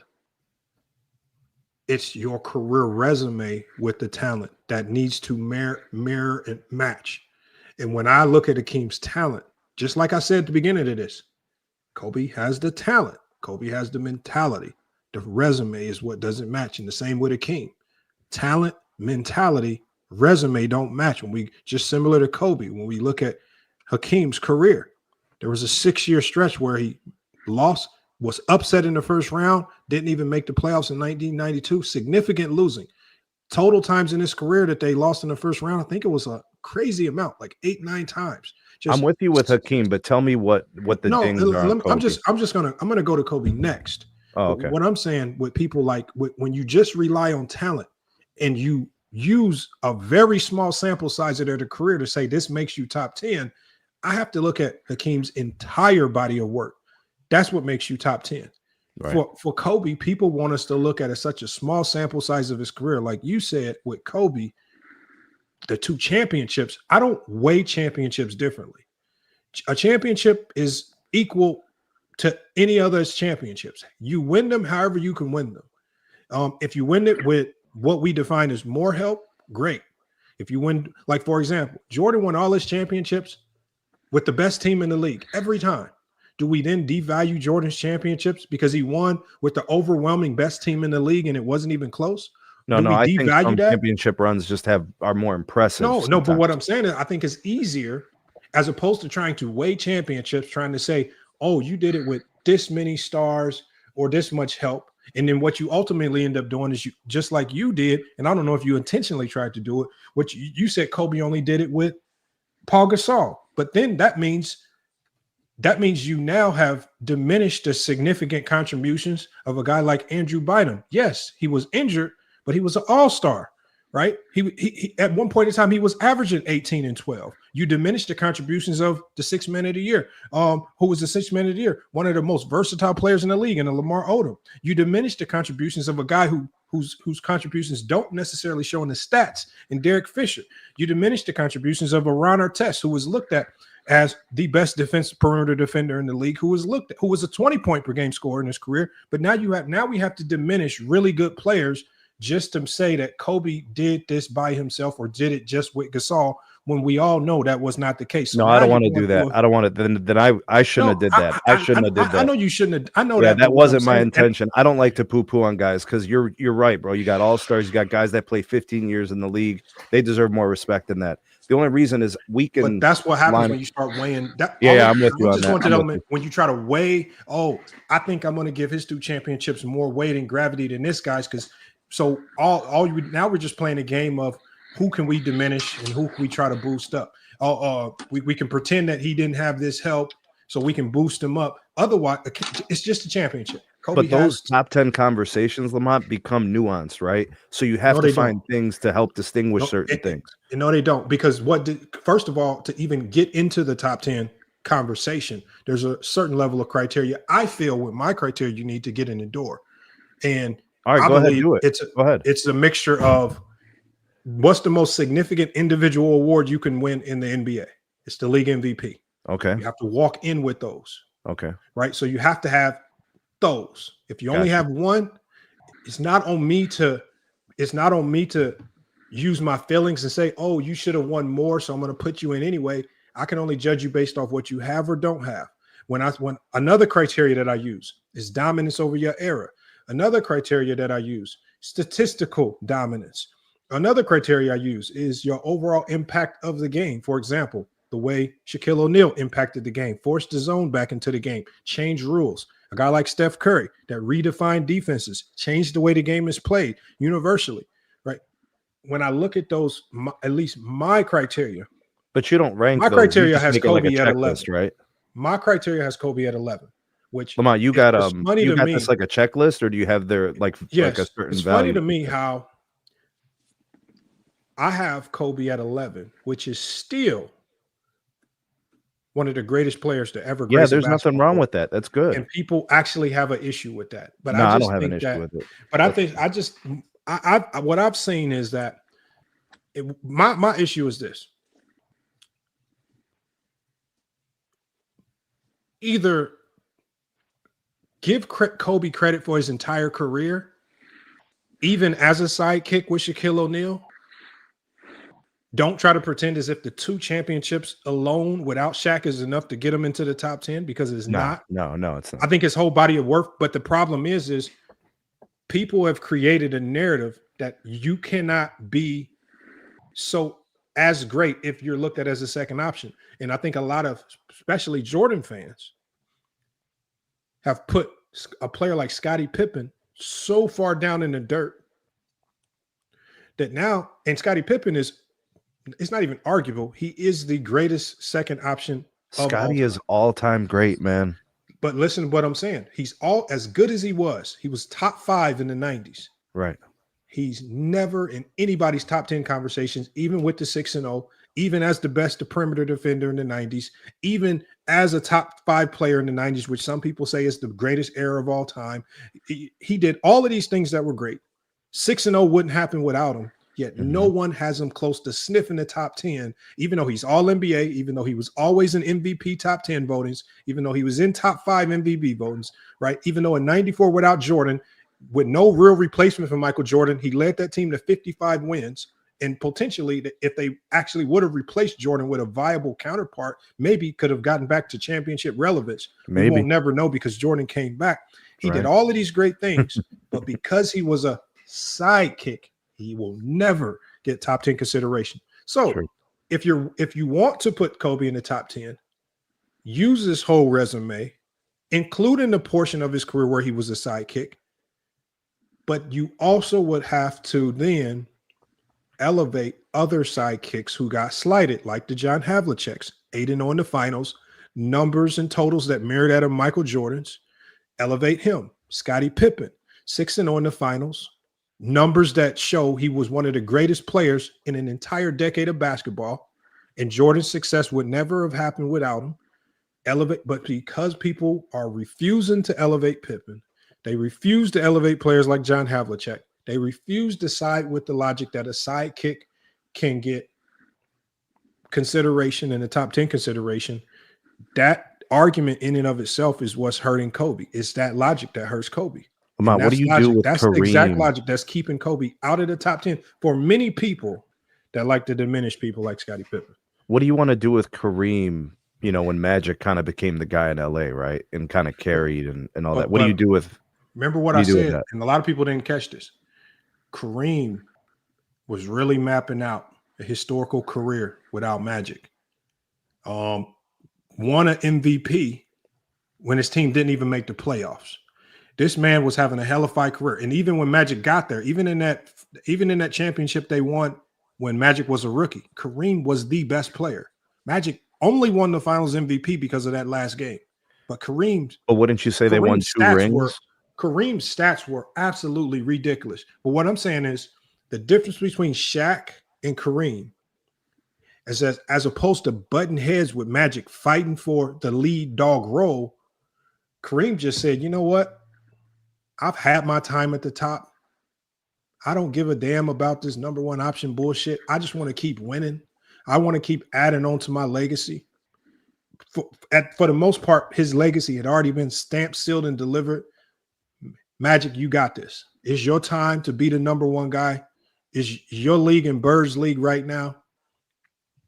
It's your career resume with the talent that needs to mirror and match. And when I look at Hakeem's talent, just like I said at the beginning of this, Kobe has the talent. Kobe has the mentality. The resume is what doesn't match. And the same with Hakeem. Talent, mentality, resume don't match. When we just similar to Kobe, when we look at Hakeem's career, there was a 6-year stretch where he lost, was upset in the first round, didn't even make the playoffs in 1992, significant losing. Total times in his career that they lost in the first round, I think it was a crazy amount, like 8-9 times. I'm with you with Hakeem, but tell me what the things are. I'm gonna go to Kobe next. Oh, okay. What I'm saying with people like when you just rely on talent and you use a very small sample size of their career to say this makes you top 10, I have to look at Hakeem's entire body of work. That's what makes you top 10. Right. For Kobe, people want us to look at such a small sample size of his career. Like you said with Kobe, the two championships, I don't weigh championships differently. A championship is equal to any other's championships. You win them however you can win them. If you win it with what we define as more help, great. If you win, like for example, Jordan won all his championships with the best team in the league every time. Do we then devalue Jordan's championships because he won with the overwhelming best team in the league and it wasn't even close? No, I think some championship runs just are more impressive. No, but what I'm saying is I think it's easier as opposed to trying to weigh championships, trying to say, oh, you did it with this many stars or this much help. And then what you ultimately end up doing is you, just like you did, and I don't know if you intentionally tried to do it, what you said Kobe only did it with Paul Gasol. But then that means you now have diminished the significant contributions of a guy like Andrew Bynum. Yes, he was injured, but he was an all-star, right? He at one point in time, he was averaging 18 and 12. You diminished the contributions of the sixth man of the year, who was the sixth man of the year, one of the most versatile players in the league, and Lamar Odom. You diminished the contributions of a guy whose contributions don't necessarily show in the stats, in Derek Fisher. You diminished the contributions of a Ron Artest, who was looked at as the best defensive perimeter defender in the league, who was a 20-point per game scorer in his career. But now we have to diminish really good players just to say that Kobe did this by himself or did it just with Gasol, when we all know that was not the case. So no, I don't want to do that. I don't want to. Then I shouldn't have did that. I shouldn't have did that. I know you shouldn't have. I know that wasn't my intention. I don't like to poo-poo on guys because you're right, bro. You got all-stars. You got guys that play 15 years in the league. They deserve more respect than that. The only reason is we can. But that's what happens when you start weighing. I'm with you on that. When you try to weigh, I think I'm going to give his two championships more weight and gravity than this guy's, because so now we're just playing a game of who can we diminish and who can we try to boost up. We can pretend that he didn't have this help, so we can boost him up. Otherwise, it's just a championship. But those top 10 conversations, Lamont, become nuanced, right? So you have to find things to help distinguish certain things. No, they don't. Because first of all, to even get into the top 10 conversation, there's a certain level of criteria. I feel with my criteria, you need to get in the door. And all right, go ahead, do it. Go ahead. It's a mixture of what's the most significant individual award you can win in the NBA? It's the league MVP. Okay. You have to walk in with those. Okay. Right. So you have to have those. If you only have one, it's not on me to use my feelings and say, oh, you should have won more, so I'm going to put you in anyway. I can only judge you based off what you have or don't have. When another criteria that I use is dominance over your era. Another criteria that I use, statistical dominance. Another criteria I use is your overall impact of the game. For example, the way Shaquille O'Neal impacted the game, forced the zone back into the game, changed rules. A guy like Steph Curry that redefined defenses, changed the way the game is played universally, right? When I look at those, at least my criteria. But you don't rank my those. Criteria has Kobe at 11, right? My criteria has Kobe at 11. Which Lamont, you got this like a checklist, or do you have their like a certain it's value? Funny to me how I have Kobe at 11, which is still one of the greatest players to ever. Yeah, there's nothing wrong with that. That's good. And people actually have an issue with that. But I don't have an issue with it. But what I've seen is that my issue is this. Either give Kobe credit for his entire career, even as a sidekick with Shaquille O'Neal. Don't try to pretend as if the two championships alone without Shaq is enough to get him into the top 10, because it's not. No, it's not. I think his whole body of work. But the problem is people have created a narrative that you cannot be so as great if you're looked at as a second option. And I think a lot of, especially Jordan fans, have put a player like Scottie Pippen so far down in the dirt that now, and Scottie Pippen it's not even arguable. He is the greatest second option. Scottie is all-time great, man. But listen to what I'm saying. He's all as good as he was. He was top 5 in the 90s. Right. He's never in anybody's top 10 conversations, even with the 6-0, even as the best perimeter defender in the 90s, even as a top 5 player in the 90s, which some people say is the greatest era of all time. He did all of these things that were great. 6-0 wouldn't happen without him. yet no one has him close to sniffing the top 10, even though he's all NBA, even though he was always in MVP top 10 votings, even though he was in top 5 MVP votings, right? Even though in 94 without Jordan, with no real replacement for Michael Jordan, he led that team to 55 wins. And potentially, if they actually would have replaced Jordan with a viable counterpart, maybe could have gotten back to championship relevance. Maybe. We won't never know because Jordan came back. He did all of these great things, but because he was a sidekick, he will never get top 10 consideration. So if you want to put Kobe in the top 10, use this whole resume, including the portion of his career where he was a sidekick, but you also would have to then elevate other sidekicks who got slighted, like the John Havliceks, 8-0 in the finals, numbers and totals that mirrored that of Michael Jordan's. Elevate him. Scottie Pippen, 6-0 in the finals, numbers that show he was one of the greatest players in an entire decade of basketball, and Jordan's success would never have happened without him. Elevate, but because people are refusing to elevate Pippen, they refuse to elevate players like John Havlicek. They refuse to side with the logic that a sidekick can get consideration in the top 10 consideration. That argument in and of itself is what's hurting Kobe. It's that logic that hurts Kobe. What do you do with That's Kareem? The exact logic that's keeping Kobe out of the top 10 for many people that like to diminish people like Scottie Pippen. What do you want to do with Kareem, when Magic kind of became the guy in LA, right? And kind of carried and all that. What do you do with Remember what I said, and a lot of people didn't catch this. Kareem was really mapping out a historical career without Magic. Won an MVP when his team didn't even make the playoffs. This man was having a hellified career. And even when Magic got there, even in that championship they won when Magic was a rookie, Kareem was the best player. Magic only won the finals MVP because of that last game. But But wouldn't you say they won 2 rings? Kareem's stats were absolutely ridiculous. But what I'm saying is the difference between Shaq and Kareem is as opposed to butting heads with Magic fighting for the lead dog role, Kareem just said, you know what? I've had my time at the top. I don't give a damn about this number 1 option bullshit. I just want to keep winning. I want to keep adding on to my legacy. For the most part, his legacy had already been stamped, sealed, and delivered. Magic, you got this. It's your time to be the number 1 guy. It's your league and Bird's league right now.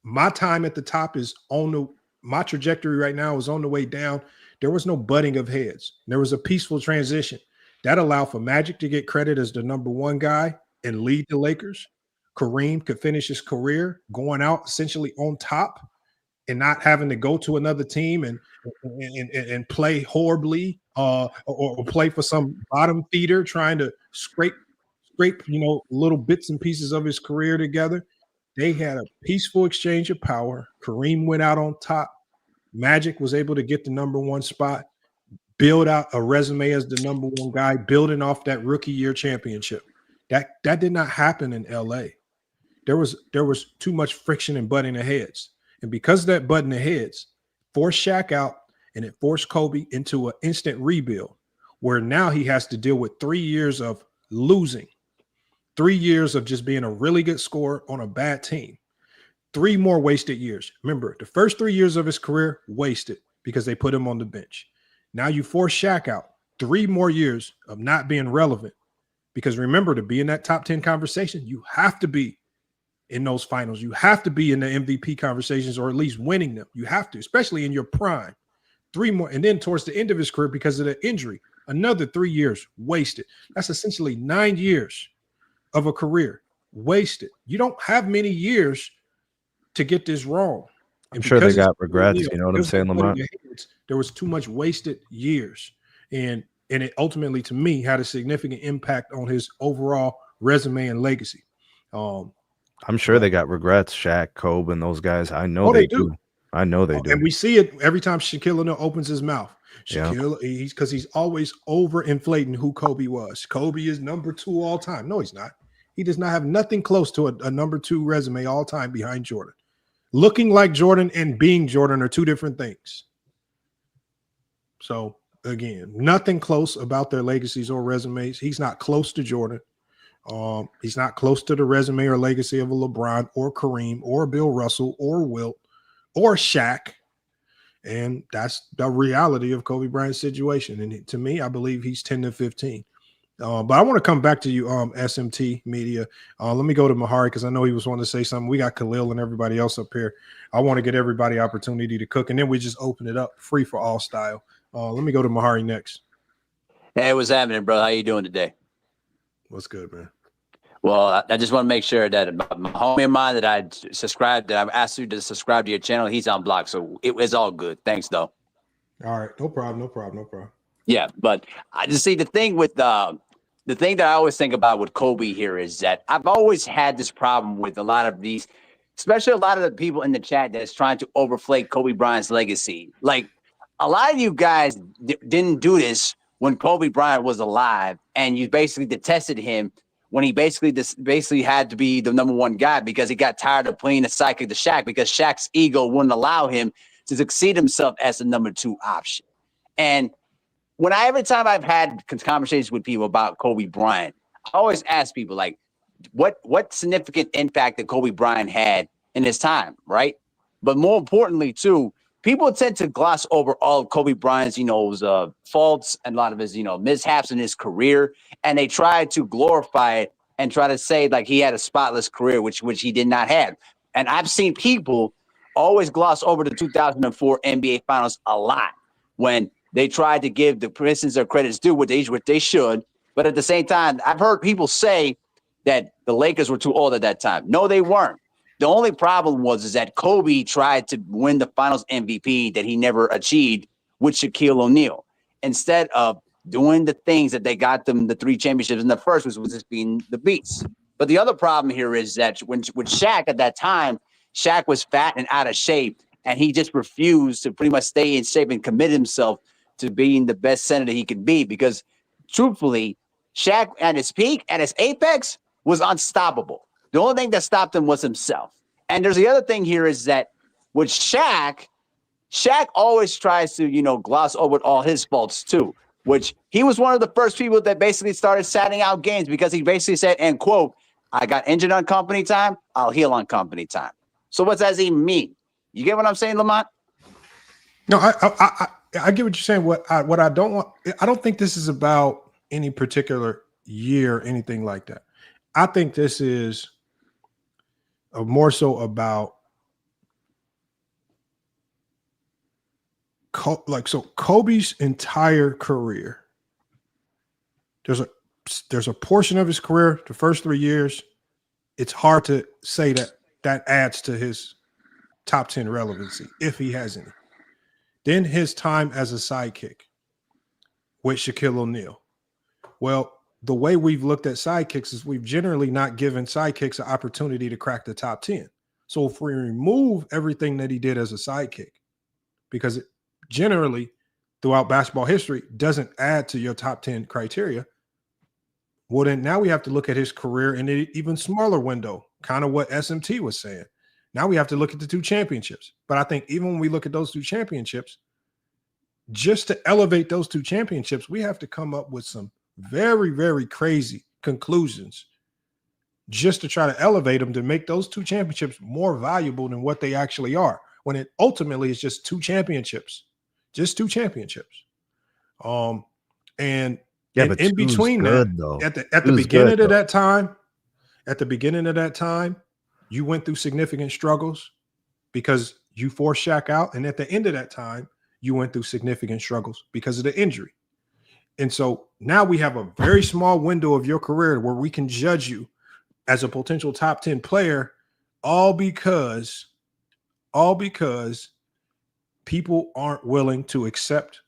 My time at the top is my trajectory right now is on the way down. There was no butting of heads. There was a peaceful transition. That allowed for Magic to get credit as the number 1 guy and lead the Lakers. Kareem could finish his career going out essentially on top and not having to go to another team and play horribly or play for some bottom feeder trying to scrape little bits and pieces of his career together. They had a peaceful exchange of power. Kareem went out on top. Magic was able to get the number 1 spot, build out a resume as the number 1 guy, building off that rookie year championship. That did not happen in LA. There was too much friction and butting of heads. And because of that butting of heads, forced Shaq out and it forced Kobe into an instant rebuild where now he has to deal with 3 years of losing, 3 years of just being a really good scorer on a bad team, 3 more wasted years. Remember, the first 3 years of his career wasted because they put him on the bench. Now you force Shaq out, 3 more years of not being relevant because remember, to be in that top 10 conversation, you have to be in those finals. You have to be in the MVP conversations or at least winning them. You have to, especially in your prime. 3 more. And then towards the end of his career, because of the injury, another 3 years wasted. That's essentially 9 years of a career wasted. You don't have many years to get this wrong. I'm sure they got regrets. You know what I'm saying, Lamont? There was too much wasted years. And it ultimately, to me, had a significant impact on his overall resume and legacy. I'm sure they got regrets, Shaq, Kobe, and those guys. I know they do. I know they do. And we see it every time Shaquille O'Neal opens his mouth. Shaquille, he's always overinflating who Kobe was. Kobe is number 2 all time. No, he's not. He does not have nothing close to a number 2 resume all time behind Jordan. Looking like Jordan and being Jordan are 2 different things. So, again, nothing close about their legacies or resumes. He's not close to Jordan. He's not close to the resume or legacy of a LeBron or Kareem or Bill Russell or Wilt or Shaq. And that's the reality of Kobe Bryant's situation. And to me, I believe he's 10 to 15. But I want to come back to you, SMT Media. Let me go to Mahari because I know he was wanting to say something. We got Khalil and everybody else up here. I want to get everybody opportunity to cook, and then we just open it up free for all style. Let me go to Mahari next. Hey, what's happening, bro? How you doing today? What's good, man? Well, I just want to make sure that my homie of mine that I subscribed, that I've asked you to subscribe to your channel, he's on block, so it's all good. Thanks, though. All right, no problem. Yeah, but I just see the thing with the thing that I always think about with Kobe here is that I've always had this problem with a lot of these, especially a lot of the people in the chat that's trying to overflate Kobe Bryant's legacy. Like, a lot of you guys didn't do this when Kobe Bryant was alive, and you basically detested him when he basically had to be the number one guy because he got tired of playing the sidekick to Shaq because Shaq's ego wouldn't allow him to succeed himself as the number 2 option. And every time I've had conversations with people about Kobe Bryant, I always ask people, like, what significant impact that Kobe Bryant had in his time, right? But more importantly, too, people tend to gloss over all of Kobe Bryant's, faults and a lot of his, mishaps in his career, and they try to glorify it and try to say like he had a spotless career, which he did not have. And I've seen people always gloss over the 2004 NBA Finals a lot when they tried to give the Pistons their credits due, what they should. But at the same time, I've heard people say that the Lakers were too old at that time. No, they weren't. The only problem was that Kobe tried to win the Finals MVP that he never achieved with Shaquille O'Neal, instead of doing the things that they got them the 3 championships in the first, which was just being the beast. But the other problem here is that with Shaq at that time, Shaq was fat and out of shape, and he just refused to pretty much stay in shape and commit himself to being the best center that he could be. Because truthfully, Shaq at his peak, at his apex, was unstoppable. The only thing that stopped him was himself. And there's the other thing here is that with Shaq always tries to, gloss over all his faults too, which he was one of the first people that basically started sitting out games because he basically said, and quote, I got injured on company time, I'll heal on company time. So what does he mean? You get what I'm saying, Lamont? No, I get what you're saying. What I don't want, I don't think this is about any particular year or anything like that. I think this is more so about Kobe's entire career. There's a portion of his career, the first 3 years, it's hard to say that adds to his top 10 relevancy if he has any. Then his time as a sidekick with Shaquille O'Neal. Well, the way we've looked at sidekicks is we've generally not given sidekicks an opportunity to crack the top 10. So if we remove everything that he did as a sidekick, because it generally throughout basketball history doesn't add to your top 10 criteria, well, then now we have to look at his career in an even smaller window, kind of what SMT was saying. Now we have to look at the 2 championships. But I think even when we look at those 2 championships, just to elevate those 2 championships, we have to come up with some very, very crazy conclusions just to try to elevate them to make those 2 championships more valuable than what they actually are, when it ultimately is just 2 championships, at the beginning of that time, you went through significant struggles because you forced Shaq out, and at the end of that time, you went through significant struggles because of the injury. And so now we have a very small window of your career where we can judge you as a potential top 10 player, all because people aren't willing to accept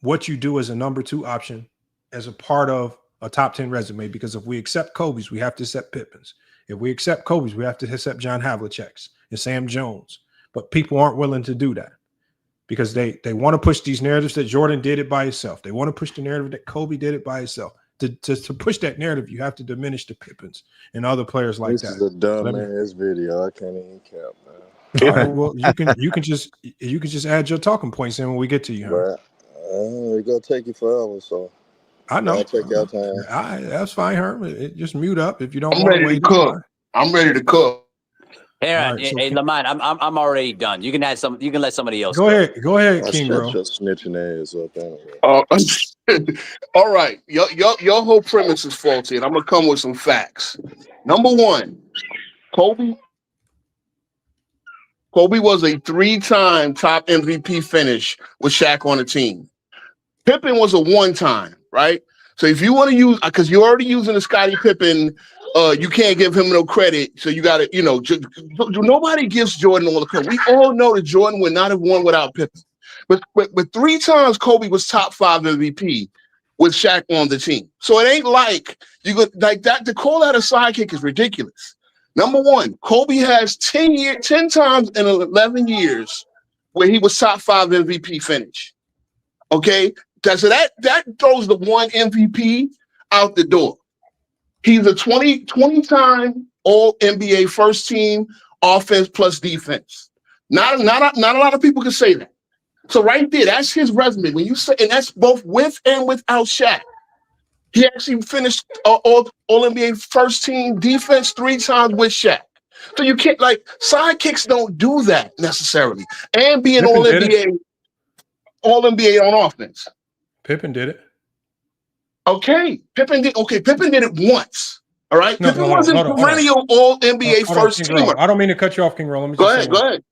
what you do as a number 2 option as a part of a top 10 resume. Because if we accept Kobe's, we have to accept Pippen's. If we accept Kobe's, we have to accept John Havlicek's and Sam Jones. But people aren't willing to do that because they want to push these narratives that Jordan did it by himself. They want to push the narrative that Kobe did it by himself. To push that narrative, you have to diminish the Pippins and other players like that. This is a dumbass video. I can't even count, man. All right, well, you can just add your talking points in when we get to you. Right. It's gonna take you forever, so I know. Y'all take your time. That's fine, Herm. Just mute up if you don't I'm want ready to to cook. I'm ready to cook. Aaron, Right, so hey, Lamont, I'm already done. You can have some. You can let somebody else Go ahead, I King shut Bro. your snitching ass up anyway. All right. Your whole premise is faulty, and I'm going to come with some facts. Number one, Kobe was a 3-time top MVP finish with Shaq on the team. Pippen was a 1-time, right? So if you want to use, because you're already using the Scottie Pippen, you can't give him no credit. So you got to, nobody gives Jordan all the credit. We all know that Jordan would not have won without Pippen. But 3 times Kobe was top 5 MVP with Shaq on the team. So it ain't like you could like that. To call that a sidekick is ridiculous. Number one, Kobe has 10 times in 11 years where he was top 5 MVP finish. Okay, so that throws the one MVP out the door. He's a 20-time All NBA first team offense plus defense. Not a lot of people can say that. So right there, that's his resume. When you say, and that's both with and without Shaq. He actually finished All NBA first team defense 3 times with Shaq. So you can't sidekicks don't do that necessarily. And being All NBA on offense. Pippen did it. Okay, Pippen did it once. All right, No, Pippen wasn't perennial All NBA first teamer. I don't mean to cut you off, King Roll. Let me go ahead.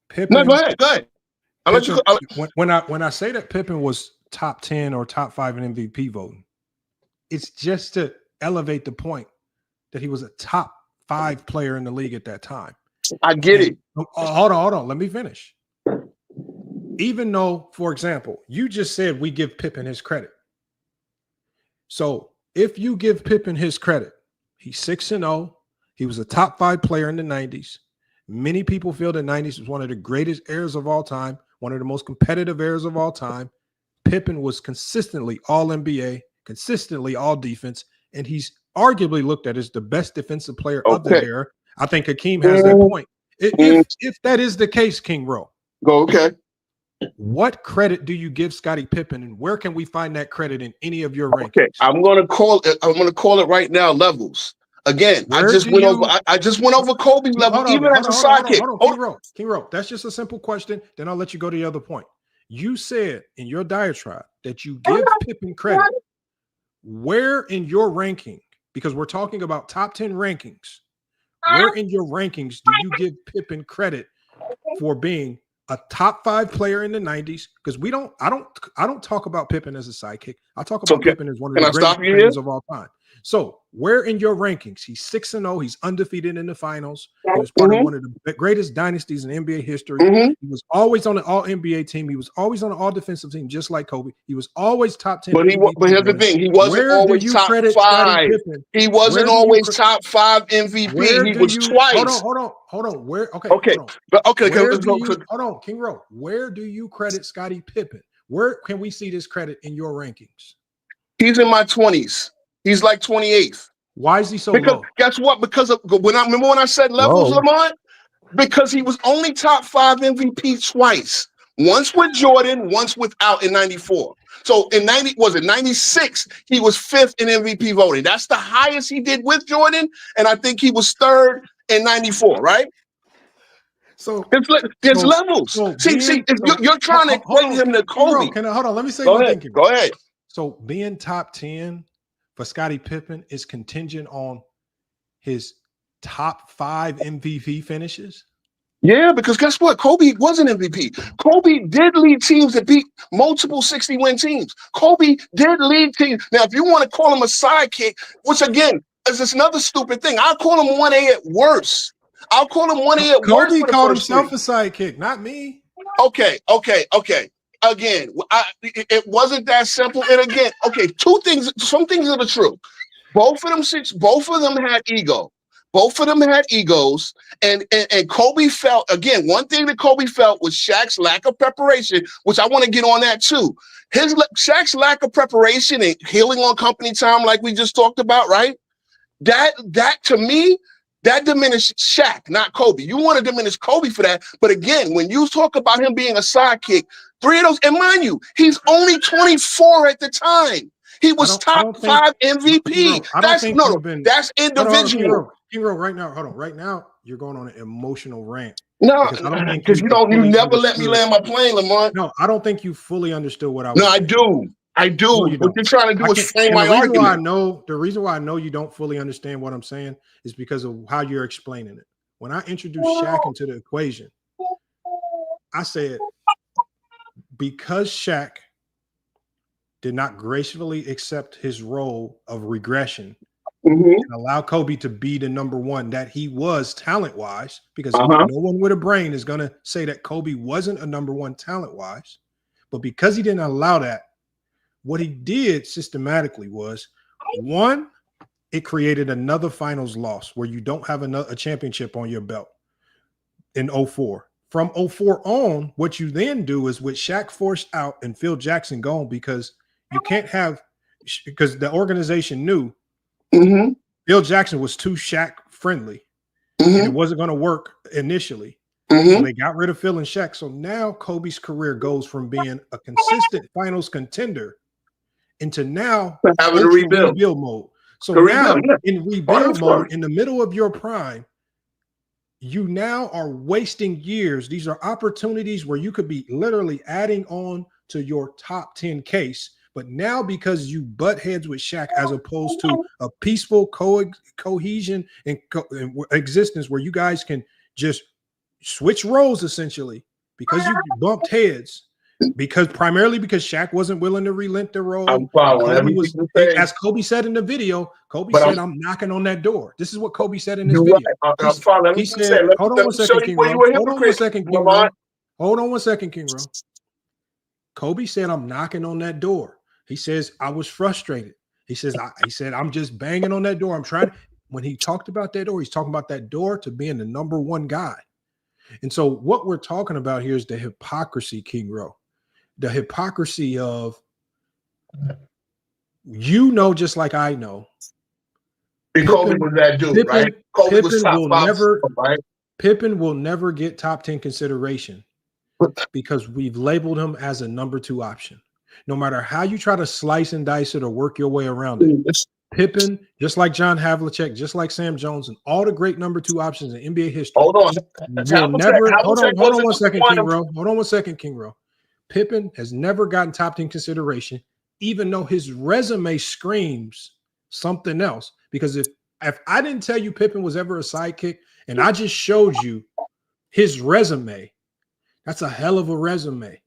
Pippen, go ahead. When I say that Pippen was top 10 or top 5 in MVP voting, it's just to elevate the point that he was a top 5 player in the league at that time. I get it. Hold on. Let me finish. Even though, for example, you just said we give Pippen his credit. So if you give Pippen his credit, he's 6-0. He was a top 5 player in the 90s. Many people feel the 90s was one of the greatest eras of all time, one of the most competitive eras of all time. Pippen was consistently all NBA, consistently all defense, and he's arguably looked at as the best defensive player of the era. I think Hakeem has that point. If that is the case, King Rowe. Okay. What credit do you give Scottie Pippen, and where can we find that credit in any of your rankings? Okay, I'm gonna call it right now. Levels. Again, I just went over Kobe level, even as a sidekick. King Rowe, that's just a simple question. Then I'll let you go to the other point. You said in your diatribe that you give Pippen credit. Where in your ranking, because we're talking about top 10 rankings, where in your rankings do you give Pippen credit for being a top 5 player in the 90s? Because I don't talk about Pippen as a sidekick. I talk about Pippen as one of the greatest players of all time. So where in your rankings? He's 6-0. He's undefeated in the finals. He was part of one of the greatest dynasties in NBA history. He was always on an all NBA team. He was always on an all defensive team, just like Kobe. He was always top 10. But here's the thing: he wasn't always top 5. He wasn't always top 5 MVP. He was twice. Hold on. Where? Okay. Hold on, King Rowe. Where do you credit Scottie Pippen? Where can we see this credit in your rankings? He's in my 20s. He's like 28th. Why is he so low? Guess what? Because of when I said levels, Lamont, because he was only top 5 MVP twice. Once with Jordan, once without in 94. So in 96, he was 5th in MVP voting. That's the highest he did with Jordan, and I think he was 3rd in 94, right? So there's levels. You're trying to equate him to Kobe. Hold on, let me say Go ahead. Go ahead. So being top 10 for Scottie Pippen is contingent on his top 5 MVP finishes? Yeah, because guess what? Kobe was an MVP. Kobe did lead teams that beat multiple 60-win teams. Kobe did lead teams. Now, if you want to call him a sidekick, which again is just another stupid thing, I'll call him 1A at worst. I'll call him 1A at worst. Kobe called himself a sidekick, not me. Okay. Again, it wasn't that simple. And again, some things are the truth. Both of them had ego. Both of them had egos. And Kobe felt, again, one thing that Kobe felt was Shaq's lack of preparation, which I want to get on that too. Shaq's lack of preparation and healing on company time, like we just talked about, right? That to me, that diminished Shaq, not Kobe. You want to diminish Kobe for that. But again, when you talk about him being a sidekick, 3 of those. And mind you, he's only 24 at the time. He was top 5 MVP. That's individual. King Ro, right now, hold on. Right now, you're going on an emotional rant. No, because you never let me land my plane, Lamont. No, I don't think you fully understood what I was saying. I do. No, what you're trying to do is frame my argument. The reason why I know you don't fully understand what I'm saying is because of how you're explaining it. When I introduced Shaq into the equation, I said, because Shaq did not gracefully accept his role of regression and allow Kobe to be the number one that he was talent-wise, because no one with a brain is going to say that Kobe wasn't a number one talent-wise, but because he didn't allow that, what he did systematically was, one, it created another finals loss where you don't have a championship on your belt in 04. From 04 on, what you then do is with Shaq forced out and Phil Jackson gone, because you can't have, because the organization knew Phil Jackson was too Shaq friendly and it wasn't going to work initially. So they got rid of Phil and Shaq. So now Kobe's career goes from being a consistent finals contender into now having a rebuild mode. So now in rebuild mode, in the middle of your prime, you now are wasting years. These are opportunities where you could be literally adding on to your top 10 case. But now, because you butt heads with Shaq as opposed to a peaceful cohesion and existence where you guys can just switch roles essentially, because you bumped heads, primarily because Shaq wasn't willing to relent the role. I'm following. As Kobe said in the video, Kobe said, "I'm knocking on that door." This is what Kobe said in this video. I'm following. He said, "Hold on one second, King Ro. Hold on one second, King Ro. Hold on one second, King Ro." Kobe said, "I'm knocking on that door." He says, "I was frustrated." He says, "I'm just banging on that door. I'm trying." When he talked about that door, he's talking about that door to being the number one guy. And so what we're talking about here is the hypocrisy, King Ro. The hypocrisy of, just like I know, Kobe was that dude, right? Kobe was top 5, right? Pippen will never get top 10 consideration because we've labeled him as a number 2 option. No matter how you try to slice and dice it or work your way around it, Pippen, just like John Havlicek, just like Sam Jones, and all the great number 2 options in NBA history. Hold on. Hold on one second, King Ro. Hold on one second, King Ro. Pippen has never gotten top 10 consideration, even though his resume screams something else. Because if I didn't tell you Pippen was ever a sidekick and I just showed you his resume, that's a hell of a resume.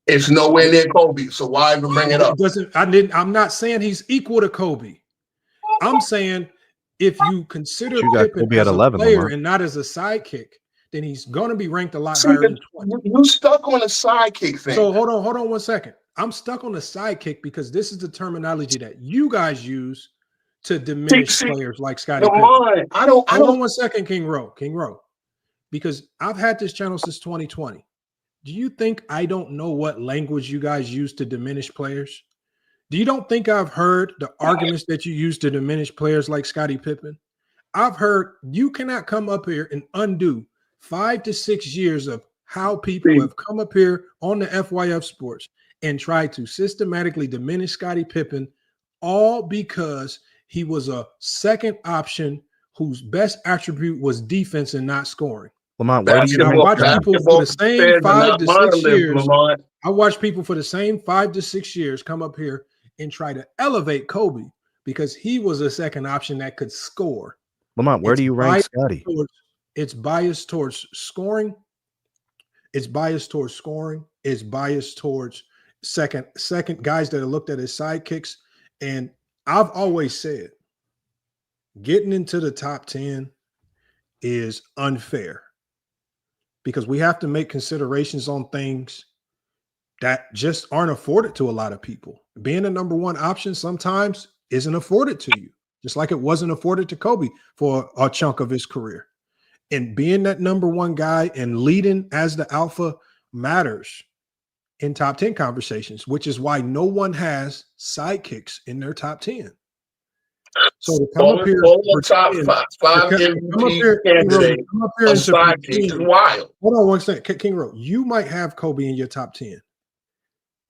It's nowhere near Kobe, so why even bring it up? I'm not saying he's equal to Kobe. I'm saying if you consider Pippen as a player and not as a sidekick, then he's going to be ranked a lot higher than 20. You stuck on a sidekick thing. So hold on one second. I'm stuck on the sidekick because this is the terminology that you guys use to diminish players like Scottie Pippen. Hold on one second, King Ro. Because I've had this channel since 2020. Do you think I don't know what language you guys use to diminish players? Do you don't think I've heard the arguments that you use to diminish players like Scottie Pippen? I've heard you cannot come up here and undo 5 to 6 years of how people have come up here on the FYF Sports and tried to systematically diminish Scottie Pippen, all because he was a second option whose best attribute was defense and not scoring. Lamont, where do you I watch people for the same 5 to 6 years. I watch people for the same 5 to 6 years come up here and try to elevate Kobe because he was a second option that could score. Lamont, where do you rank Scottie? It's biased towards scoring. It's biased towards scoring. It's biased towards second guys that are looked at as sidekicks. And I've always said getting into the top 10 is unfair because we have to make considerations on things that just aren't afforded to a lot of people. Being a number 1 option sometimes isn't afforded to you, just like it wasn't afforded to Kobe for a chunk of his career. And being that number 1 guy and leading as the alpha matters in top 10 conversations, which is why no one has sidekicks in their top 10. So to come up here for top 5 MVP candidates of sidekick is wild. Hold on one second, King Ro. You might have Kobe in your top 10.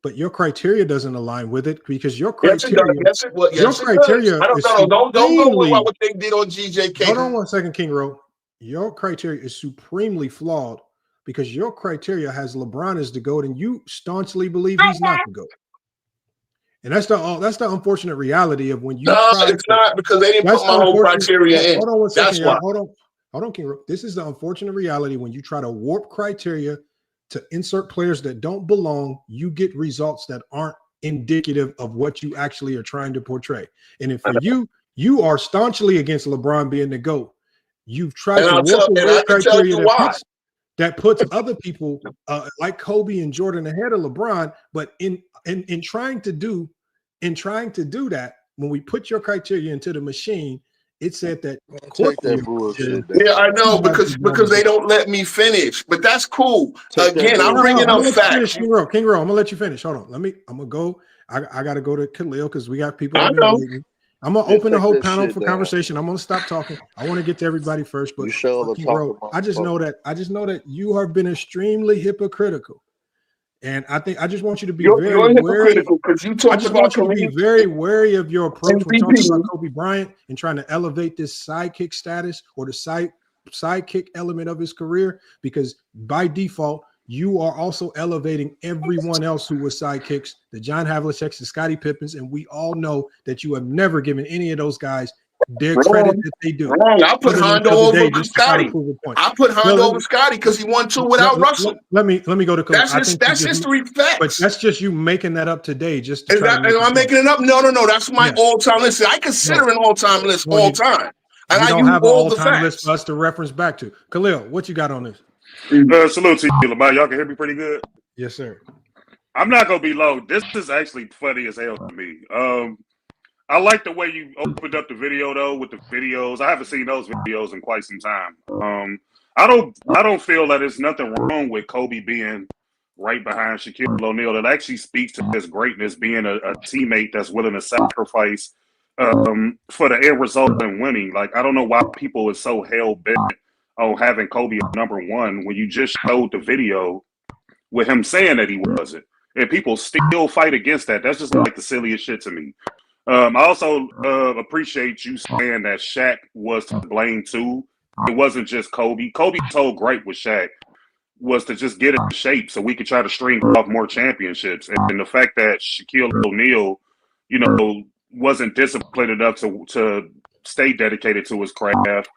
but your criteria doesn't align with it because your Yes, it criteria, does. Your criteria. I don't go with what they did on GJK. Hold on one second, King Ro. Your criteria is supremely flawed because your criteria has LeBron as the GOAT, and you staunchly believe he's not the GOAT. And that's the unfortunate reality of when you try. It's not because they didn't put my whole criteria in. Hold on one second, That's y'all. Hold on, King Ro. This is the unfortunate reality when you try to warp criteria to insert players that don't belong. You get results that aren't indicative of what you actually are trying to portray. And if for you are staunchly against LeBron being the GOAT. You've tried to warp away criteria that puts other people like Kobe and Jordan ahead of LeBron. But in trying to do that, when we put your criteria into the machine, it said that. Take that bullshit. Yeah, I know because they don't let me finish, but that's cool. Again, I'm bringing up facts. King Ro, I'm gonna let you finish. Hold on, I'm gonna go. I gotta go to Khalil because we got people. I know. I'm gonna open the whole panel for conversation. I'm gonna stop talking. I want to get to everybody first, but I just know that you have been extremely hypocritical, and I just want you to be very wary. Because you talk about you to be very wary of your approach when talking about Kobe Bryant and trying to elevate this sidekick status or the sidekick element of his career, because by default you are also elevating everyone else who was sidekicks, the John Havliceks, the Scottie Pippens, and we all know that you have never given any of those guys their credit that they do. I put Hondo over Scottie. I put Hondo over Scottie because he won 2 without Russell. Let me go to that's history facts. But that's just you making that up today. Am I making it up? No. That's my all-time list. I consider an all-time list all time. And I use all the facts. List for us to reference back to. Khalil, what you got on this? Salute to you, Lamar. Y'all can hear me pretty good? Yes, sir. I'm not going to be low. This is actually funny as hell to me. I like the way you opened up the video, though, with the videos. I haven't seen those videos in quite some time. I don't feel that there's nothing wrong with Kobe being right behind Shaquille O'Neal. That actually speaks to his greatness, being a teammate that's willing to sacrifice for the end result and winning. Like, I don't know why people are so hell-bent on having Kobe number one when you just showed the video with him saying that he wasn't. And people still fight against that. That's just like the silliest shit to me. I also appreciate you saying that Shaq was to blame too. It wasn't just Kobe. Kobe's whole gripe with Shaq was to just get in shape so we could try to string off more championships. And the fact that Shaquille O'Neal, wasn't disciplined enough to stay dedicated to his craft.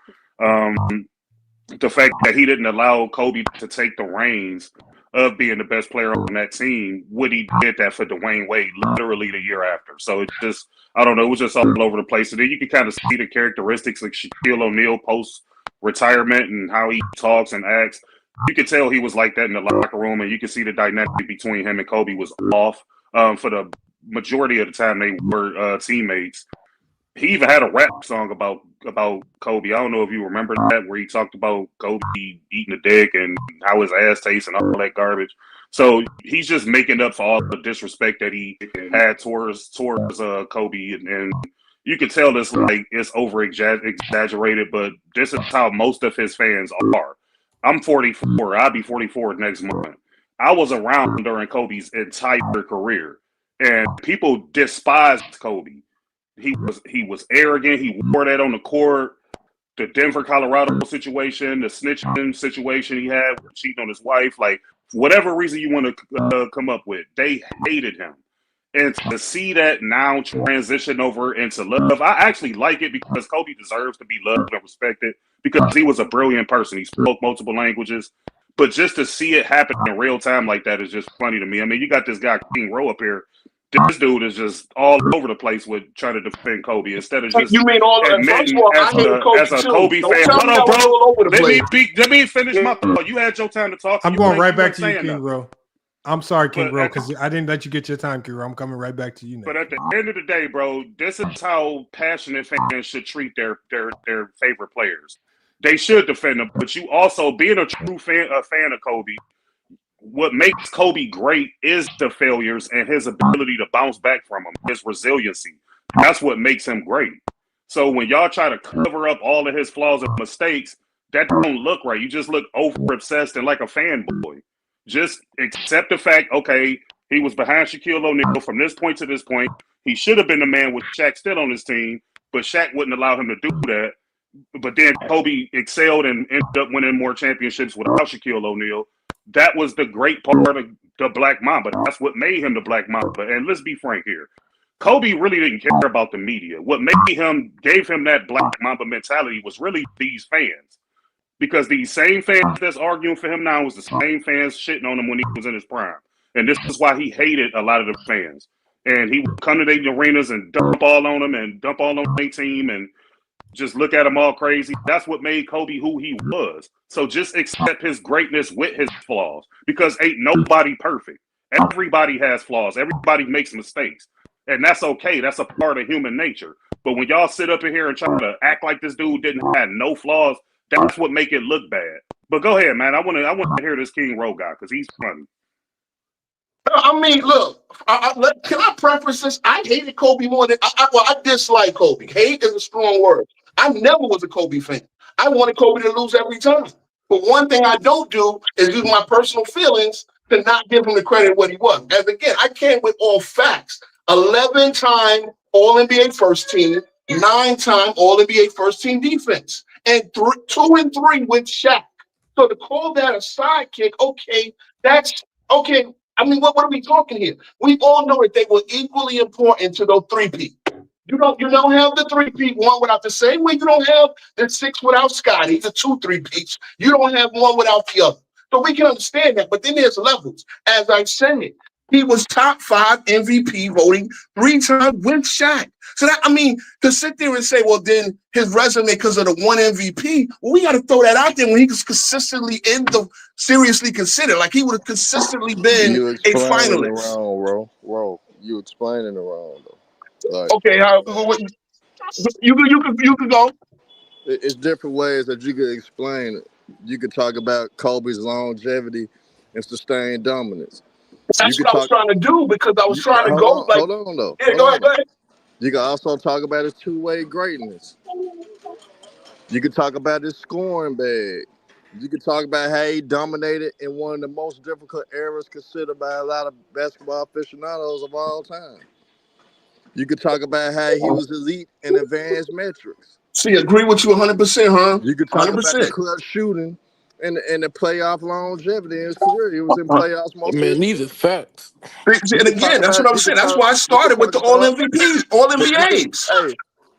The fact that he didn't allow Kobe to take the reins of being the best player on that team, Woody did that for Dwayne Wade literally the year after. So it just, I don't know, it was just all over the place. And then you can kind of see the characteristics of Shaquille O'Neal post-retirement and how he talks and acts. You could tell he was like that in the locker room, and you can see the dynamic between him and Kobe was off. For the majority of the time they were teammates. He even had a rap song about Kobe. I don't know if you remember that, where he talked about Kobe eating a dick and how his ass tastes and all that garbage. So he's just making up for all the disrespect that he had towards Kobe, and you can tell this like it's over exaggerated, but this is how most of his fans are. I'm 44. I'll be 44 next month. I was around during Kobe's entire career, and people despised Kobe. He was arrogant. He wore that on the court. The Denver, Colorado situation, the snitching situation he had, cheating on his wife, like whatever reason you want to come up with, they hated him. And to see that now transition over into love, I actually like it because Kobe deserves to be loved and respected because he was a brilliant person. He spoke multiple languages. But just to see it happen in real time like that is just funny to me. I mean, you got this guy, King Rowe, up here. This dude is just all over the place with trying to defend Kobe instead of just admitting as a Kobe fan. Hold on, bro. Let me finish my thought. You had your time to talk. I'm going right back to you, King Rowe. I'm sorry, King Rowe, because I didn't let you get your time, King Rowe. I'm coming right back to you now. But at the end of the day, bro, this is how passionate fans should treat their favorite players. They should defend them, but you also, being a true fan of Kobe, what makes Kobe great is the failures and his ability to bounce back from them, his resiliency. That's what makes him great. So when y'all try to cover up all of his flaws and mistakes, that don't look right. You just look over obsessed and like a fanboy. Just accept the fact, okay, He was behind Shaquille O'Neal from this point to this point. He should have been the man with Shaq still on his team, but Shaq wouldn't allow him to do that. But then Kobe excelled and ended up winning more championships without Shaquille O'Neal. That was the great part of the Black Mamba. That's what made him the Black Mamba. And let's be frank here. Kobe really didn't care about the media. What gave him that Black Mamba mentality was really these fans. Because these same fans that's arguing for him now was the same fans shitting on him when he was in his prime. And this is why he hated a lot of the fans. And he would come to the arenas and dump all on them and dump all on their team and just look at them all crazy. That's what made Kobe who he was. So just accept his greatness with his flaws, because ain't nobody perfect. Everybody has flaws. Everybody makes mistakes. And that's okay. That's a part of human nature. But when y'all sit up in here and try to act like this dude didn't have no flaws, that's what make it look bad. But go ahead, man. I want to hear this King Rowe guy because he's funny. I mean, look, can I preface this? I hated Kobe more than I dislike Kobe. Hate is a strong word. I never was a Kobe fan. I wanted Kobe to lose every time. But one thing I don't do is use my personal feelings to not give him the credit what he was. As again, I came with all facts. 11-time All-NBA first team, 9-time All-NBA first team defense, and 2 and 3 with Shaq. So to call that a sidekick, okay, that's okay. I mean, what are we talking here? We all know that they were equally important to those 3-peat. You don't have the 3-peat one without the same way you don't have the 6 without Scotty, the 2 3-peats. You don't have one without the other. So we can understand that, but then there's levels. As I said, he was top 5 MVP voting 3 times with Shaq. So that, I mean, to sit there and say, well, then his resume because of the 1 MVP, well, we got to throw that out there when he was consistently seriously considered. Like he would have consistently been a finalist. Wrong. You explaining it wrong though. Like, okay, you could go. It's different ways that you could explain it. You could talk about Kobe's longevity and sustained dominance. That's what I was trying to do because I was trying to go. Hold on, though. Yeah, go ahead. You can also talk about his two-way greatness. You could talk about his scoring bag. You could talk about how he dominated in one of the most difficult eras considered by a lot of basketball aficionados of all time. You could talk about how he was elite in advanced metrics. See, agree with you 100%, huh? You could talk 100%. about the clutch shooting and the playoff longevity in his career. He was in playoffs most. Man, these are facts. And again, that's what I'm saying. That's why I started with the All MVPs, All NBAs. Hey,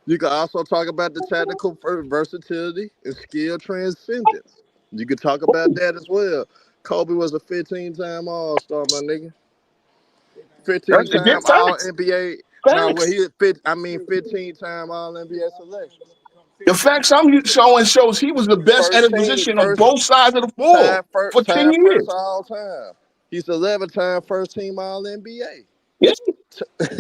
you could also talk about the tactical versatility and skill transcendence. You could talk about that as well. Kobe was a 15-time All-Star, my nigga. 15-time All-NBA. No, well, he was 15-time All-NBA selection. The facts I'm showing shows he was the best at his position on both sides of the floor for 10 years. All time. He's 11-time first-team All-NBA. Yeah.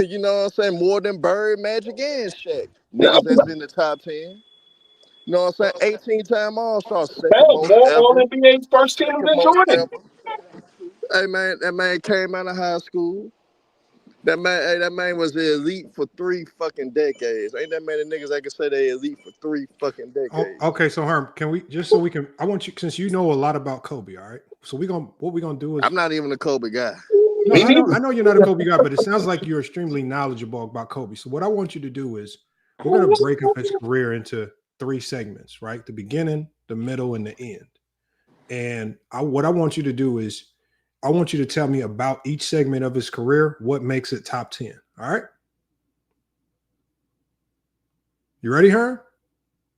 You know what I'm saying? More than Bird, Magic, and Shaq. Niggas that's in the top 10. You know what I'm saying? 18-time All-Star. More All-NBA first team than Jordan. Hey, man, that man came out of high school. That man was the elite for 3 fucking decades. Ain't that many niggas that can say they elite for 3 fucking decades? Oh, okay, so Herm, can we just so we can? I want you, since you know a lot about Kobe, all right. So what we gonna do is I'm not even a Kobe guy. No, I know you're not a Kobe guy, but it sounds like you're extremely knowledgeable about Kobe. So what I want you to do is we're gonna break up his career into 3 segments, right? The beginning, the middle, and the end. And what I want you to do is I want you to tell me about each segment of his career, what makes it top 10. All right. You ready, Herm?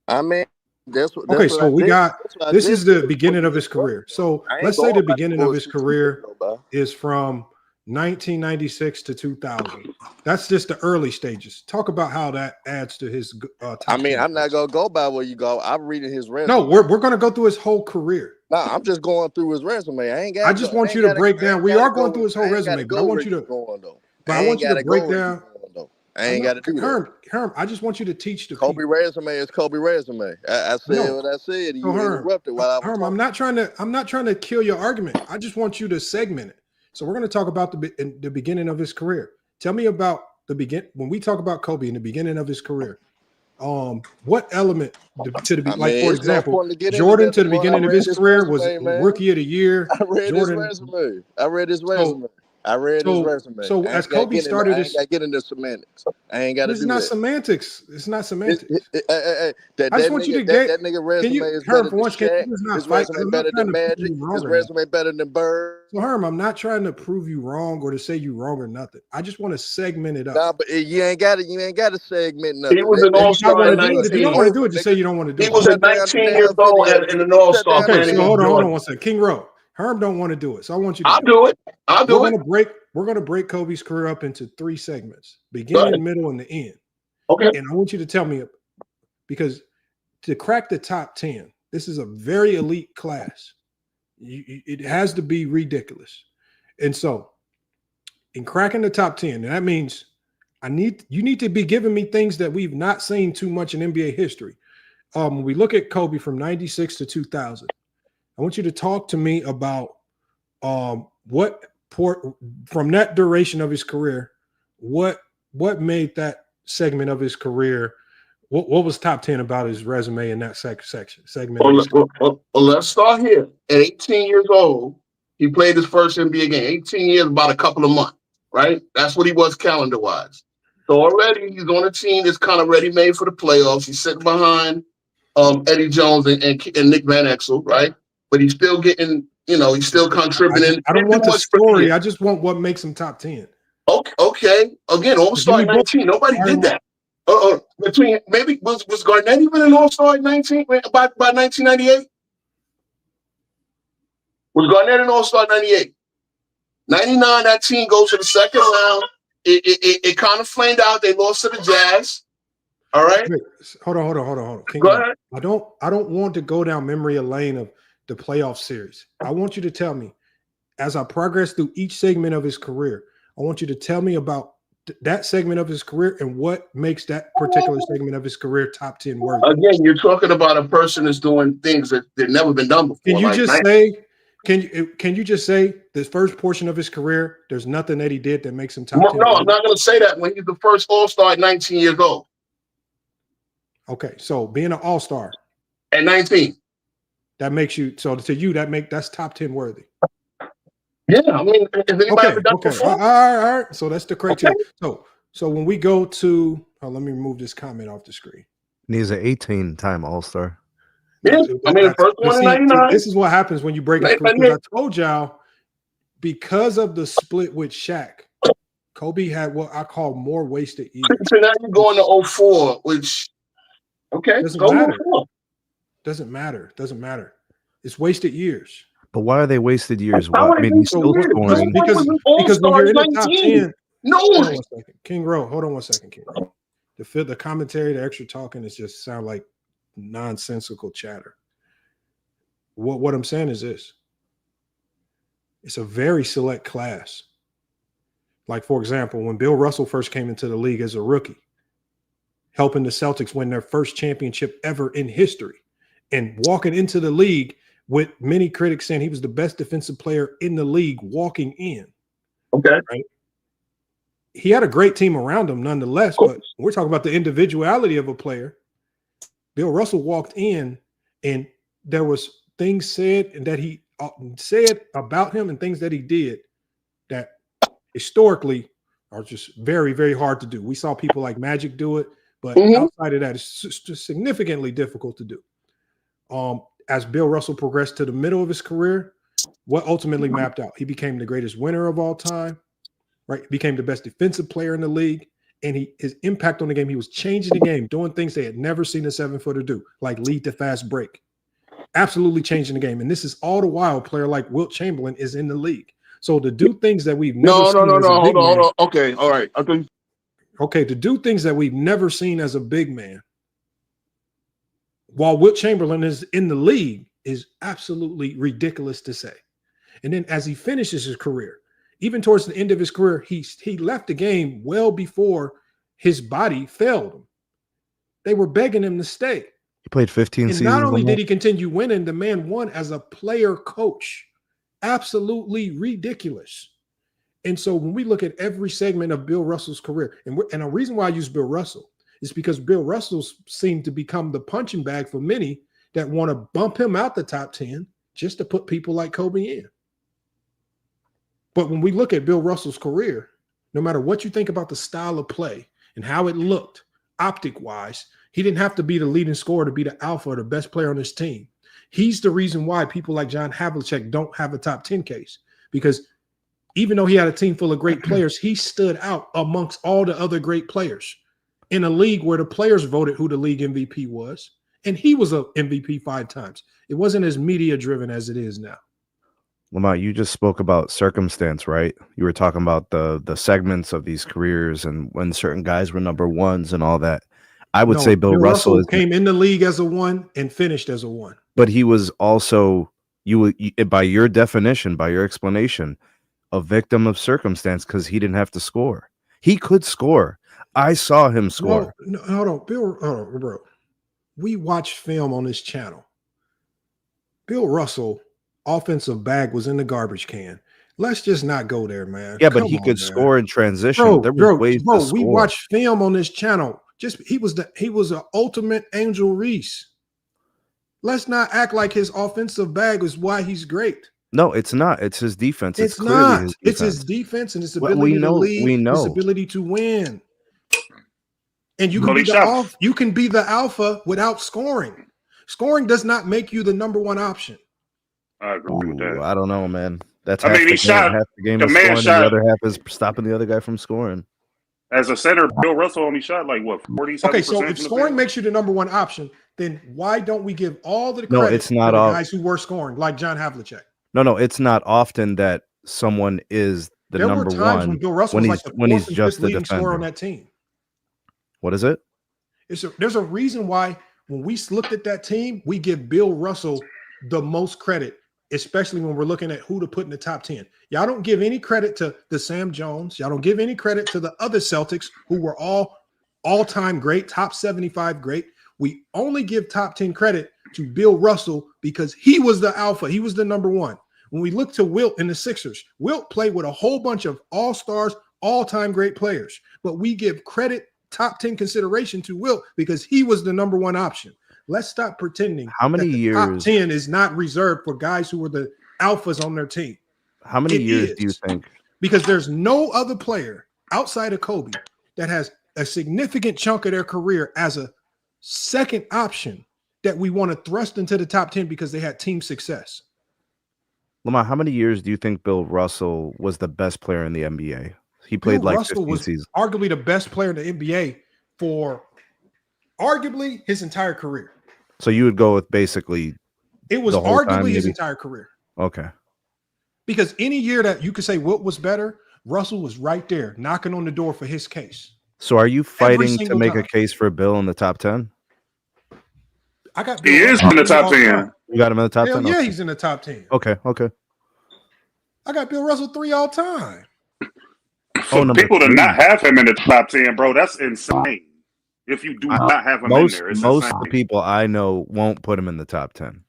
I mean, this is the beginning of his career. So let's say the beginning of his career is from 1996 to 2000. That's just the early stages. Talk about how that adds to his top 10. I'm not gonna go by where you go. I'm reading his resume. No, we're gonna go through his whole career. No, I'm just going through his resume. I just want you to break down. We are going through his whole resume, but I want you to break down. I ain't got to do that. Herm, I just want you to teach the Kobe resume is Kobe resume. I said what I said. You interrupted while I was Herm, I'm not trying to kill your argument. I just want you to segment it. So we're going to talk about the beginning of his career. Tell me about when we talk about Kobe in the beginning of his career. What element for example, Jordan to the beginning of his career was Rookie of the Year. I read his resume. I read his resume. So as Kobe started his, I ain't got to get into semantics. I ain't got to do that. It's not semantics. It's not semantics. I just want you to get that nigga resume is better than Shaq. His resume better than Magic. His resume better than Bird. So Herm, I'm not trying to prove you wrong or to say you wrong or nothing. I just want to segment it up. Nah, but you ain't got to segment nothing. He was an all-star at 19. If you don't want to do it, just say you don't want to do it. He was at 19 years old and an all-star. Okay, so hold on one second. King Rowe. Herm don't want to do it, so I want you to. I'll do it. We're gonna break Kobe's career up into 3 segments: beginning, middle, and the end. Okay. And I want you to tell me, because to crack the top 10, this is a very elite class. It has to be ridiculous. And so, in cracking the top 10, and that means you need to be giving me things that we've not seen too much in NBA history. When we look at Kobe from 96 to 2000. I want you to talk to me about from that duration of his career, what made that segment of his career, what was top 10 about his resume in that segment? Well, let's start here. At 18 years old, he played his first NBA game. 18 years, about a couple of months, right? That's what he was calendar-wise. So already he's on a team that's kind of ready-made for the playoffs. He's sitting behind Eddie Jones and Nick Van Exel, right? But he's still getting, he's still contributing. I don't want the story. I just want what makes him top 10. Okay. Again, All-Star at 19. Nobody did that. Between maybe was Garnett even an All-Star at 19 by 1998? Was Garnett an All-Star at 98? 99, that team goes to the second round. It kind of flamed out. They lost to the Jazz. All right. Wait, hold on. Go ahead. I don't want to go down memory lane of the playoff series. I want you to tell me, as I progress through each segment of his career, I want you to tell me about that segment of his career and what makes that particular segment of his career top 10 worthy. Again, you're talking about a person that's doing things that never been done before. Can you just say this first portion of his career, there's nothing that he did that makes him top 10? No, I'm not going to say that when he's the first All-Star at 19 years old. Okay, so being an All-Star at 19. That makes you, so to you, that's top 10 worthy. Yeah, I mean, has anybody ever done before? All right. So that's the criteria. Okay. So when we go to, let me remove this comment off the screen. And he's an 18-time All-Star. Yeah, I mean, the first one in 99. This is what happens when you break it. I told y'all, because of the split with Shaq, Kobe had what I call more wasted years. So now you're going to 04, which, okay, Doesn't matter. It's wasted years. But why are they wasted years? What? I mean, he's still scoring. Because when you're in the top 10, no. King Rowe, hold on one second, King Rowe. The commentary, the extra talking is just sound like nonsensical chatter. What I'm saying is this. It's a very select class. Like, for example, when Bill Russell first came into the league as a rookie, helping the Celtics win their first championship ever in history, and walking into the league with many critics saying he was the best defensive player in the league walking in. Okay. Right? He had a great team around him nonetheless, but we're talking about the individuality of a player. Bill Russell walked in and there was things said and that he said about him and things that he did that historically are just very, very hard to do. We saw people like Magic do it, but outside of that, it's just significantly difficult to do. As Bill Russell progressed to the middle of his career, what ultimately mapped out? He became the greatest winner of all time, right? He became the best defensive player in the league, and his impact on the game, he was changing the game, doing things they had never seen a 7-footer do, like lead to fast break. Absolutely changing the game. And this is all the while a player like Wilt Chamberlain is in the league. So to do things that we've never seen. Hold on. Okay, all right. Okay, to do things that we've never seen as a big man, while Wilt Chamberlain is in the league, is absolutely ridiculous to say. And then as he finishes his career, even towards the end of his career, he left the game well before his body failed him. They were begging him to stay. He played 15 seasons. And not only did he continue winning, the man won as a player coach. Absolutely ridiculous. And so when we look at every segment of Bill Russell's career, and a reason why I use Bill Russell is because Bill Russell seemed to become the punching bag for many that want to bump him out the top 10 just to put people like Kobe in. But when we look at Bill Russell's career, no matter what you think about the style of play and how it looked optic-wise, he didn't have to be the leading scorer to be the alpha or the best player on his team. He's the reason why people like John Havlicek don't have a top 10 case, because even though he had a team full of great players, he stood out amongst all the other great players in a league where the players voted who the league MVP was. And he was a MVP 5 times. It wasn't as media driven as it is now. Lamont, you just spoke about circumstance, right? You were talking about the segments of these careers and when certain guys were number ones and all that. I would say Bill Russell came in the league as a 1 and finished as a 1. But he was also, by your definition, by your explanation, a victim of circumstance because he didn't have to score. He could score. I saw him score. No, hold on, bro. We watch film on this channel. Bill Russell, offensive bag, was in the garbage can. Let's just not go there, man. Yeah, but he could score in transition. Bro, there was ways to score. We watch film on this channel. He was an ultimate Angel Reese. Let's not act like his offensive bag is why he's great. No, it's not. It's his defense. It's not. It's his defense and his ability to lead, his ability to win. And you can be the alpha without scoring. Scoring does not make you the number 1 option. I agree with that. I don't know, man. That's half the game is scoring, the other half is stopping the other guy from scoring. As a center, Bill Russell only shot like what, 47%? Okay, so if scoring makes you the number 1 option, then why don't we give all the credit to the guys who were scoring, like John Havlicek? No, it's not often that someone is the number 1. There were times when Bill Russell was like the 4th and 5th leading scorer on that team. What is it? There's a reason why when we looked at that team, we give Bill Russell the most credit, especially when we're looking at who to put in the top 10. Y'all don't give any credit to the Sam Jones. Y'all don't give any credit to the other Celtics who were all-time great, top 75 great. We only give top 10 credit to Bill Russell because he was the alpha. He was the number 1. When we look to Wilt in the Sixers, Wilt played with a whole bunch of all-stars, all-time great players. But we give credit, top 10 consideration to Wilt because he was the number 1 option. Let's stop pretending how many years top 10 is not reserved for guys who were the alphas on their team. How many years do you think? Because there's no other player outside of Kobe that has a significant chunk of their career as a second option that we want to thrust into the top 10 because they had team success. Lamar, how many years do you think Bill Russell was the best player in the NBA? He played Bill like Russell 15 seasons. Arguably the best player in the NBA for arguably his entire career. So you would go with basically it was arguably his entire career. Okay. Because any year that you could say Wilt was better, Russell was right there knocking on the door for his case. So are you fighting to make a case for Bill in the top 10? I got Bill. He is in the top 10. You got him in the top 10? Yeah, Okay. he's in the top 10. Okay. I got Bill Russell 3 all time. For people to not have him in the top 10, bro, that's insane. If you do not have him in there, it's most insane. of the people I know won't put him in the top 10.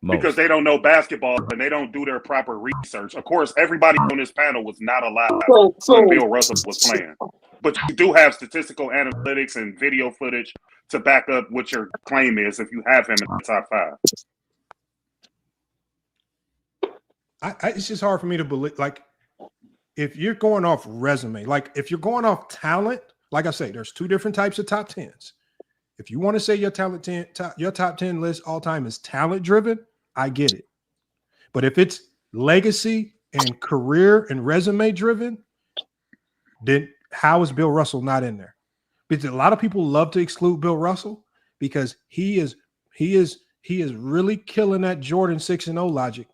Because they don't know basketball and they don't do their proper research. Of course, everybody on this panel was not allowed when Bill Russell was playing. But you do have statistical analytics and video footage to back up what your claim is if you have him in the top 5. It's just hard for me to believe. Like, if you're going off resume, like if you're going off talent, like I say, there's 2 different types of top 10s. If you want to say your top 10 list all time is talent driven, I get it. But if it's legacy and career and resume driven, then how is Bill Russell not in there? Because a lot of people love to exclude Bill Russell because he is really killing that Jordan 6-0 logic.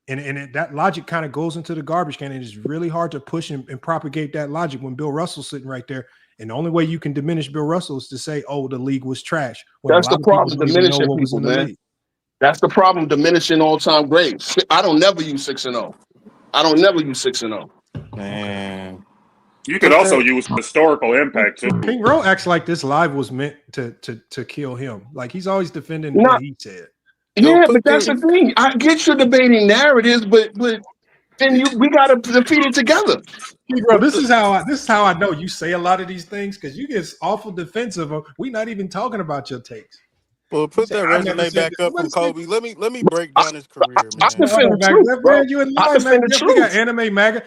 And that logic kind of goes into the garbage can. And it's really hard to push and propagate that logic when Bill Russell's sitting right there. And the only way you can diminish Bill Russell is to say, oh, the league was trash. That's the problem, diminishing people, man. That's the problem, diminishing all-time greats. I don't never use 6-0. I don't never use 6-0. Man. You could also use historical impact, too. King Rowe acts like this live was meant to kill him. Like, he's always defending what he said. Yeah, but that's the thing. I get your debating narratives, but then we gotta defeat it together. Bro, this is how I know you say a lot of these things because you get awful defensive of we not even talking about your takes. Well, put that I never resume said back that. up What from is it? Kobe. Let me break down his career, I man. defend the Back truth, there, bro. man, you in I line, man. defend the Jeff, we got truth. Anime Maga.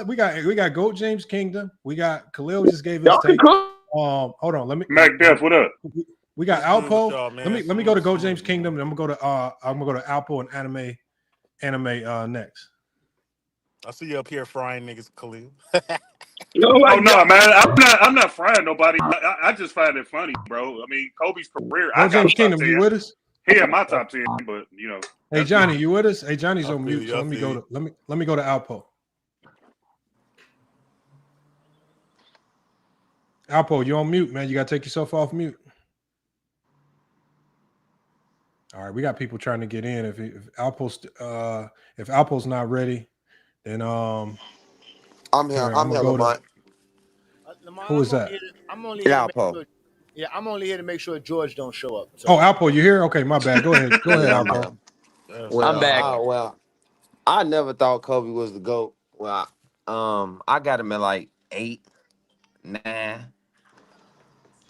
We got Goat James Kingdom. We got Khalil just gave his Y'all can take. cook. Hold on. Let me. Mac Def, what up? We got What's good with Alpo. y'all, man? Let me go to Goat Salute, James man. Kingdom, and I'm gonna go to Alpo and Anime next. I see you up here frying niggas, Khalil. You know, Oh like no, man! I'm not frying nobody. I just find it funny, bro. I mean, Kobe's career, I Goat got James him top Kingdom, you 10. with us? He in my top 10, but you know. Hey That's Johnny, me. you with us? Hey Johnny's I on feel mute, you, so I let me feel go you. to let me go to Alpo. Alpo, you on mute, man. You gotta take yourself off mute. All right, we got people trying to get in. If Alpo's not ready, then I'm here. here I'm I'm gonna here, go to Lamont. Lamar, who is that? I'm only here Yeah, to make Paul. sure. Yeah, I'm only here to make sure George don't show up. So Oh, Alpo, you here? Okay, my bad. Go ahead, Yeah, I'm Alpo. here. That's Well, I'm back. I never thought Kobe was the GOAT. Well, I got him at like 8, 9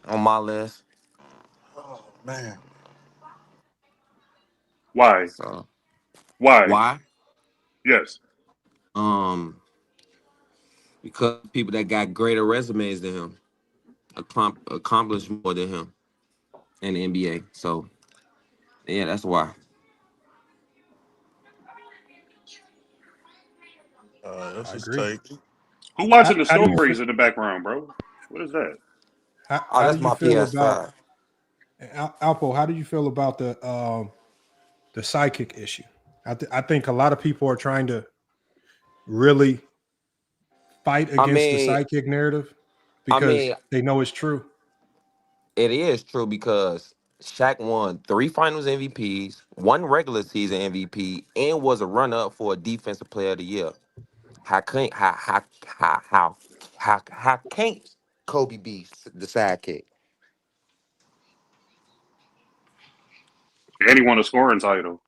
on my list. oh man. Why? So Why? why? Yes. Um, because people that got greater resumes than him, accomplished more than him in the NBA. So yeah, that's why. That's I his agree. take. Who watching the How do you stories in the background, bro? What is that? Oh, how do that's you my feel about PS5. Alpo? How do you feel about the sidekick issue? I think a lot of people are trying to really fight I against the mean, sidekick narrative I because mean, they know it's true. it is true because Shaq won 3 Finals MVPs, 1 regular season MVP, and was a runner-up for a Defensive Player of the Year. How can't how can't Kobe be the sidekick? And he won a scoring title.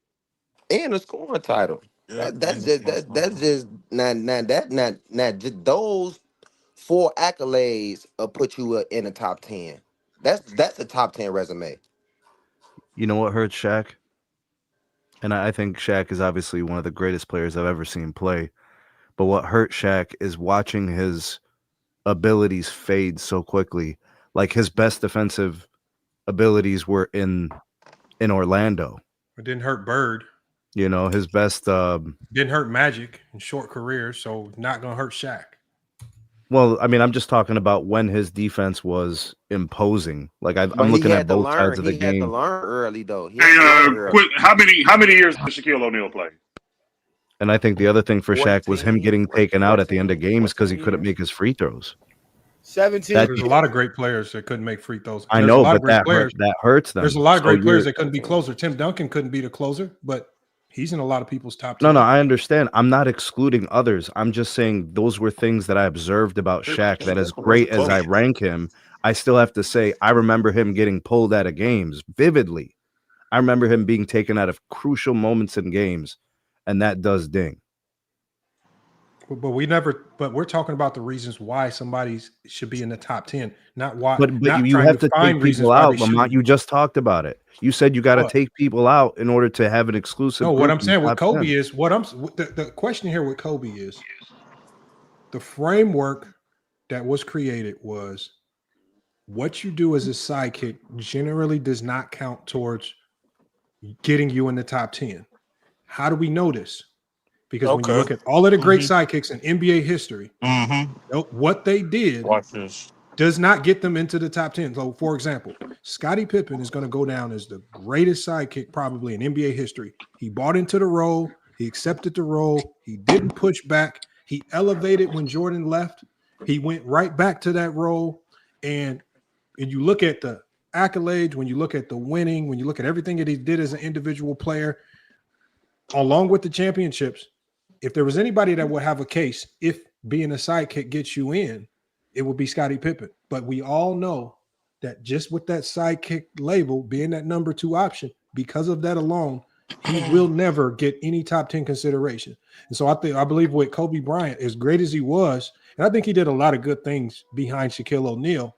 And a scoring title. Yep, That's and it's just my son. that's just not just those 4 accolades will put you in the top 10. That's a top 10 resume. You know what hurts Shaq? And I think Shaq is obviously one of the greatest players I've ever seen play. But what hurt Shaq is watching his abilities fade so quickly. Like his best defensive abilities were in Orlando. It didn't hurt Bird. You know, his best Didn't hurt Magic in short careers, so not gonna hurt Shaq. well, I mean, I'm just talking about when his defense was imposing. Like But I'm he looking at had to both learn. sides of the He had to game. learn early, though. He Hey, had to learn early. quick. How many years did Shaquille O'Neal play? And I think the other thing for Shaq was him 14, getting taken out at the end of games because he 14 couldn't years. make his free throws. 17 That There's a years. lot of great players that couldn't make free throws. I There's a know, lot of but great players. that hurts There's a them. lot of So great players you're that couldn't be closer. Tim Duncan couldn't be the closer, but he's in a lot of people's top 10. no, I understand. I'm not excluding others. I'm just saying those were things that I observed about Shaq that as great as I rank him, I still have to say I remember him getting pulled out of games vividly. I remember him being taken out of crucial moments in games, and that does ding. But we're talking about the reasons why somebody should be in the top 10, not why, But not you trying have to to find take reasons people why they out, shouldn't Lamont. be. You just talked about it. You said you got to What? take people out in order to have an exclusive No, what group I'm in the saying with top Kobe 10. is the question here with Kobe is the framework that was created was what you do as a sidekick generally does not count towards getting you in the top 10. How do we know this? Because when you Okay. look at all of the great sidekicks in NBA history, Mm-hmm. what they did Watch this. does not get them into the top 10. So, for example, Scottie Pippen is going to go down as the greatest sidekick probably in NBA history. He bought into the role. He accepted the role. He didn't push back. He elevated when Jordan left. He went right back to that role. And you look at the accolades, when you look at the winning, when you look at everything that he did as an individual player, along with the championships, if there was anybody that would have a case, if being a sidekick gets you in, it would be Scottie Pippen. But we all know that just with that sidekick label being that number 2 option, because of that alone, he will never get any top 10 consideration. And so I believe with Kobe Bryant, as great as he was, and I think he did a lot of good things behind Shaquille O'Neal,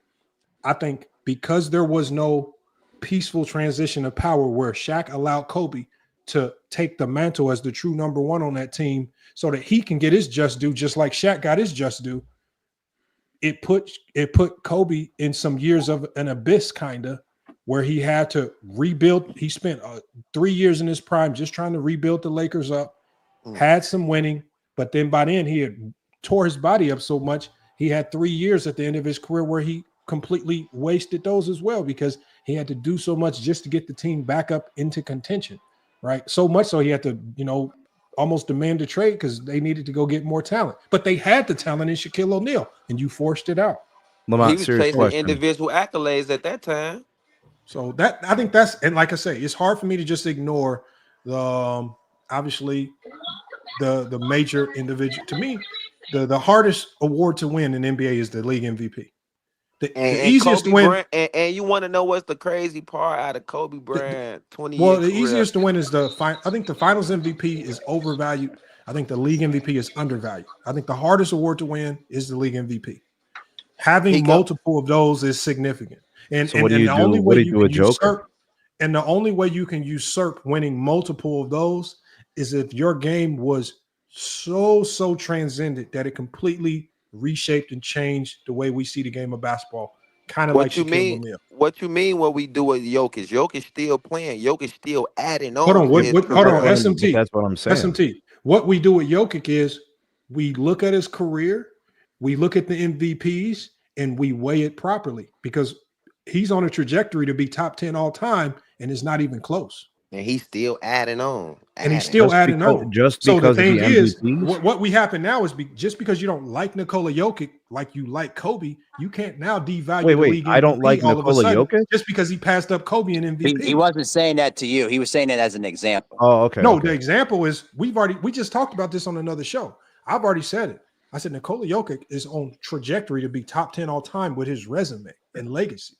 I think because there was no peaceful transition of power where Shaq allowed Kobe to take the mantle as the true number one on that team so that he can get his just due, just like Shaq got his just due. It put Kobe in some years of an abyss, kind of, where he had to rebuild. He spent 3 years in his prime just trying to rebuild the Lakers up, had some winning, but then by then he had tore his body up so much, he had 3 years at the end of his career where he completely wasted those as well because he had to do so much just to get the team back up into contention, right? So much so he had to, almost demand a trade because they needed to go get more talent. But they had the talent in Shaquille O'Neal, and you forced it out. He was chasing individual accolades at that time. So that I think that's, and like I say, it's hard for me to just ignore the obviously the major individual. To me, the hardest award to win in NBA is the league MVP. The easiest Kobe to win, Bryant, and you want to know what's the crazy part out of Kobe Bryant 20 well, years? the easiest to win is I think the Finals MVP is overvalued. I think the league MVP is undervalued. I think the hardest award to win is the league MVP. Having multiple of those is significant. And so what do and you the do? only What way do you you do can a Joker? usurp, and the only way you can usurp winning multiple of those is if your game was so transcendent that it completely reshaped and changed the way we see the game of basketball. Kind of like Shaquille O'Neal. What you mean when we do with Jokic? Jokic still playing. Jokic still adding on. Hold on, hold on, SMT. That's what I'm saying. SMT. What we do with Jokic is we look at his career, we look at the MVPs, and we weigh it properly because he's on a trajectory to be top 10 all time, and it's not even close. And he's still adding on. And he's still adding on. Just so because the thing of the is, MVPs? what we happen now is just because you don't like Nikola Jokic like you like Kobe, you can't now devalue the league. I don't like Nikola Jokic just because he passed up Kobe in MVP. He wasn't saying that to you. He was saying it as an example. Oh, okay. No, okay. the example is we just talked about this on another show. I've already said it. I said Nikola Jokic is on trajectory to be top 10 all time with his resume and legacy.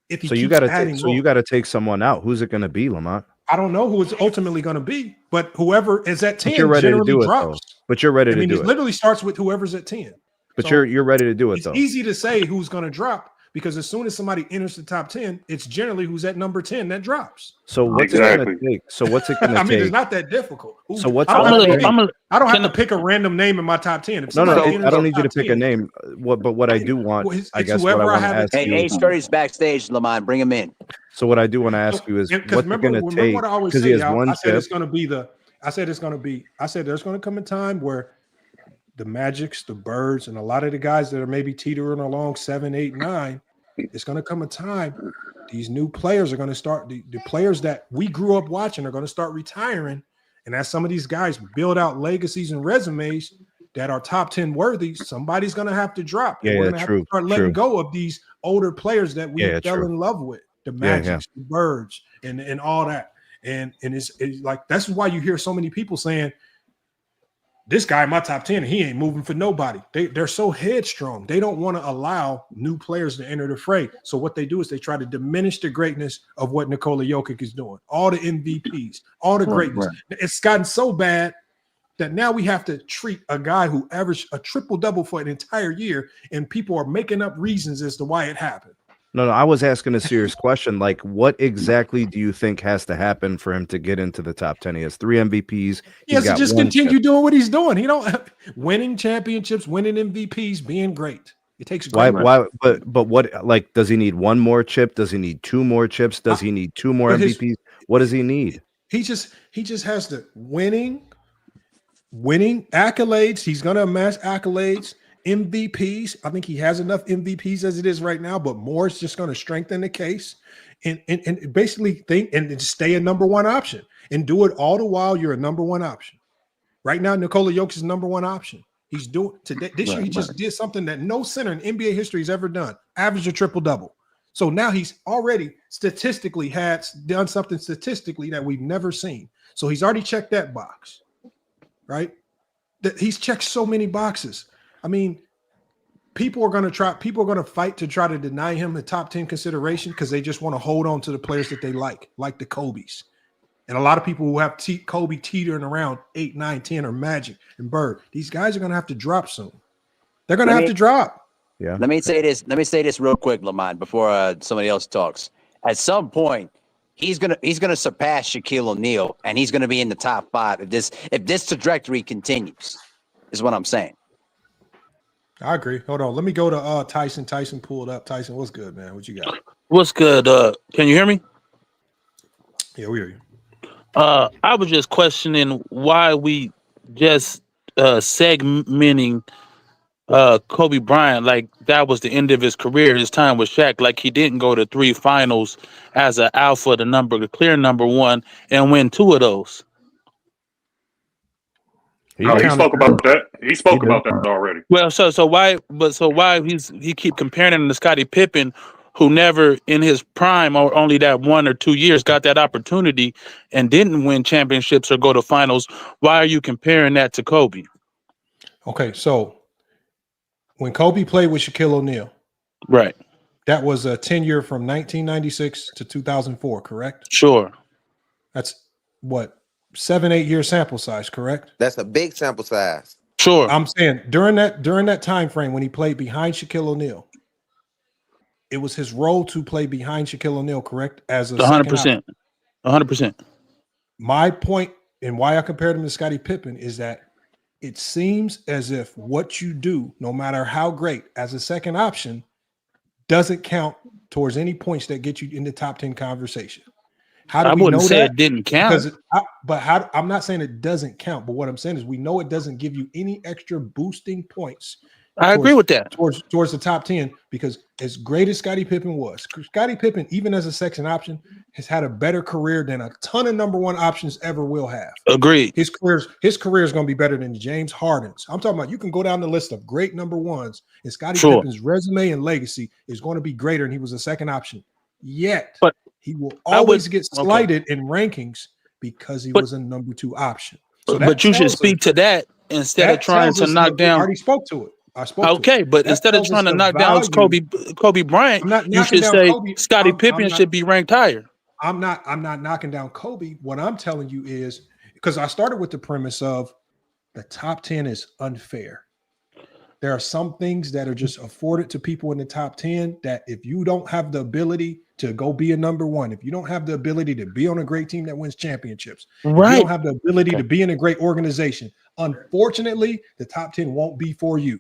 If he you got to take someone out. Who's it going to be, Lamont? I don't know who it's ultimately going to be, but whoever is at 10 you're ready to do it, drops. though. But you're ready to do it. It literally starts with whoever's at 10. But So you're ready to do it, it's though. easy to say who's going to drop because as soon as somebody enters the top 10, it's generally who's at number 10 that drops. So what's it going to take? So what's it going to I mean, take? it's not that difficult. So what's I don't have to pick a random name in my top 10. If No, somebody enters I don't the need you to top pick 10, a name. But what I do want, I guess, what I whoever I want to have at ask 10. you. Hey, Sturdy's backstage, Lamont. Bring him in. So what I do want to ask you is, what's it going to take? What I always Because say, he has y'all, one I said chip. it's going to be I said there's going to come a time where the Magics, the Birds, and a lot of the guys that are maybe teetering along 7, 8, 9, it's going to come a time these new players are going to start, the players that we grew up watching are going to start retiring. And as some of these guys build out legacies and resumes that are top 10 worthy, somebody's going to have to drop. Yeah, We're going to have to true, start letting true. go of these older players that we fell true. in love with, the Yeah, Magics, the Birds, and all that. And it's like, that's why you hear so many people saying, this guy in my top 10, he ain't moving for nobody. They're so headstrong. They don't want to allow new players to enter the fray. So what they do is they try to diminish the greatness of what Nikola Jokic is doing. All the MVPs, all the greatness. Right. It's gotten so bad that now we have to treat a guy who averaged a triple-double for an entire year, and people are making up reasons as to why it happened. No, I was asking a serious question. Like, what exactly do you think has to happen for him to get into the top 10? He has 3 MVPs. Yes, to just continue doing what he's doing. He don't winning championships, winning MVPs, being great. It takes why? But what? Like, does he need 1 more chip? Does he need 2 more chips? Does he need 2 more MVPs? What does he need? He just has to winning accolades. He's going to amass accolades. MVPs. I think he has enough MVPs as it is right now, but more is just going to strengthen the case and basically think and stay a number 1 option and do it all the while you're a number 1 option. Right now, Nikola Jokic is number 1 option. He's doing today. This year, he just did something that no center in NBA history has ever done. Averaged a triple-double. So now he's already statistically done something statistically that we've never seen. So he's already checked that box, right? That he's checked so many boxes. I mean, people are going to fight to try to deny him the top 10 consideration because they just want to hold on to the players that they like the Kobe's. And a lot of people who have Kobe teetering around 8, 9, 10 or Magic and Bird, these guys are going to have to drop soon. They're going to have to drop. Yeah. Let me say this real quick, Lamont, before somebody else talks. at some point he's gonna surpass Shaquille O'Neal, and he's gonna be in the top 5 if this trajectory continues. Is what I'm saying. I agree. Hold on. Let me go to Tyson. Tyson pulled up. Tyson, what's good, man? What you got? What's good? Can you hear me? Yeah, we hear you. I was just questioning why we just segmenting Kobe Bryant like that was the end of his career, his time with Shaq. Like he didn't go to 3 finals as an alpha, the clear number 1, and win 2 of those. He spoke about that. He spoke about that already. Well, so why he keep comparing him to Scottie Pippen, who never in his prime or only that 1 or 2 years got that opportunity and didn't win championships or go to finals? Why are you comparing that to Kobe? Okay, so when Kobe played with Shaquille O'Neal, right, that was a tenure from 1996 to 2004, correct? Sure. That's what, 7-8 year sample size, correct? That's a big sample size. Sure. I'm saying during that time frame when he played behind Shaquille O'Neal, it was his role to play behind Shaquille O'Neal, correct? As a 100%. 100%. My point and why I compared him to Scottie Pippen is that it seems as if what you do, no matter how great, as a second option, doesn't count towards any points that get you in the top 10 conversation. How do I we wouldn't know say that? it didn't count. I'm not saying it doesn't count, but what I'm saying is we know it doesn't give you any extra boosting points. I agree with that. Towards the top 10, because as great as Scottie Pippen was, Scottie Pippen, even as a second option, has had a better career than a ton of number 1 options ever will have. Agreed. His career is going to be better than James Harden's. I'm talking about, you can go down the list of great number 1s, and Scottie Pippen's resume and legacy is going to be greater, and he was a second option. Yet, but he will always get slighted in rankings because he was a number 2 option. So but you should speak to that instead of trying to knock down. I already spoke to it. Okay, but instead of trying to knock down Kobe Bryant, you should say Scottie Pippen should be ranked higher. I'm not knocking down Kobe. What I'm telling you is, because I started with the premise of the top 10 is unfair. There are some things that are just afforded to people in the top 10 that if you don't have the ability to go be a number 1, if you don't have the ability to be on a great team that wins championships, if you don't have the ability to be in a great organization, unfortunately, the top 10 won't be for you.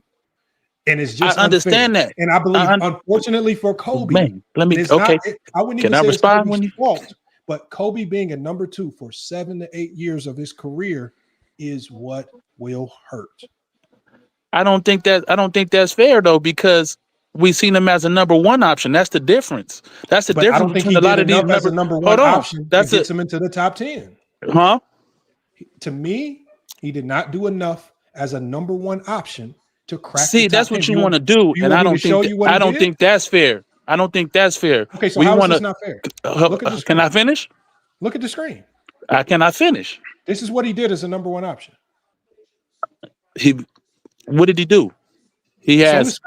And it's just I understand unfair. that. And I believe, unfortunately for Kobe, let me I wouldn't even say respond it's Kobe's fault, but Kobe being a number 2 for 7 to 8 years of his career is what will hurt. I don't think that's fair though, because we seen him as a number 1 option. That's the difference. That's the difference. I don't think he did enough as a number 1 option that gets him into the top 10. Huh? To me, he did not do enough as a number 1 option to crack. See, that's what you want to do, and I don't think that's fair. I don't think that's fair. Okay, so how is this not fair? Can I finish? Look at the screen. I cannot finish. This is what he did as a number 1 option. What did he do? He has.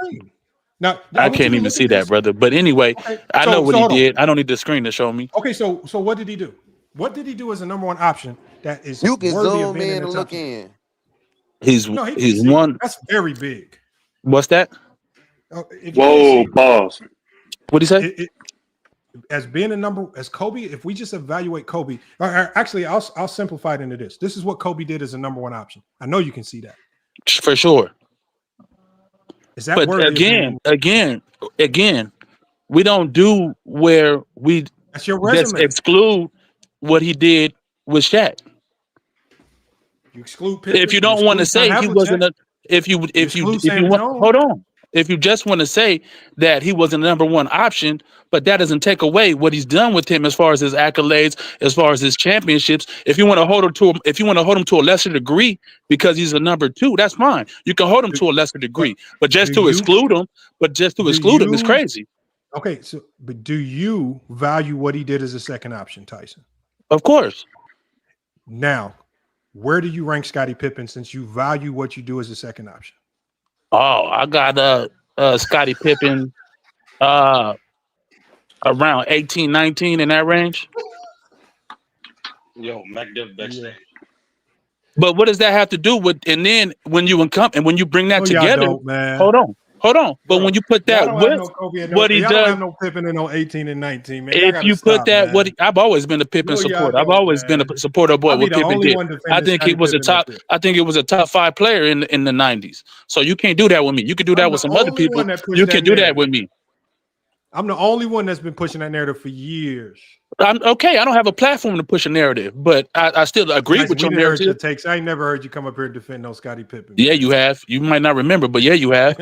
Now I can't even see that, brother. But anyway, I know what he did. I don't need the screen to show me. Okay, so what did he do? What did he do as a number 1 option that is you can worthy zoom of being in and look 10? in? He's one. That's very big. What's that? Whoa, pause. What did he say? As being a number, as Kobe, if we just evaluate Kobe, actually, I'll simplify it into this. This is what Kobe did as a number 1 option. I know you can see that. For sure. Is that but again, we don't do where we that's your resume. Just exclude what he did with Shaq. You exclude Pippen, if you don't want to say he wasn't a if you want, hold on. If you just want to say that he was a number 1 option, but that doesn't take away what he's done with him as far as his accolades, as far as his championships. If you want to hold him to a lesser degree because he's a number 2, that's fine. You can hold him to a lesser degree, but just to exclude him is crazy. Okay, but do you value what he did as a second option, Tyson? Of course. Now, where do you rank Scottie Pippen since you value what you do as a second option? Oh, I got Scottie Pippen around 18, 19 in that range. Yo, backstage. But what does that have to do with? And then when you bring that together, hold Hold on. But when you put Y'all that don't have with no Kobe and what he y'all don't does, have no Pippen and no 18 and 19, man. Y'all if gotta you put stop, that, man. I've always been a Pippen No, y'all supporter. I've don't, always been man. a supporter of I'll be what the Pippen only did. one I defending think he Scottie was a Pippen up top. here. I think it was a top 5 player in the 90s. So you can't do that with me. You can do that I'm with the some other only people. one that pushed You that can do that narrative. with me. I'm the only one that's been pushing that narrative for years. I'm okay. I don't have a platform to push a narrative, but I still agree Guys, with we your didn't heard your narrative. takes. I ain't never heard you come up here and defend no Scottie Pippen. Yeah, Man. you have. You might not remember, but yeah, you have.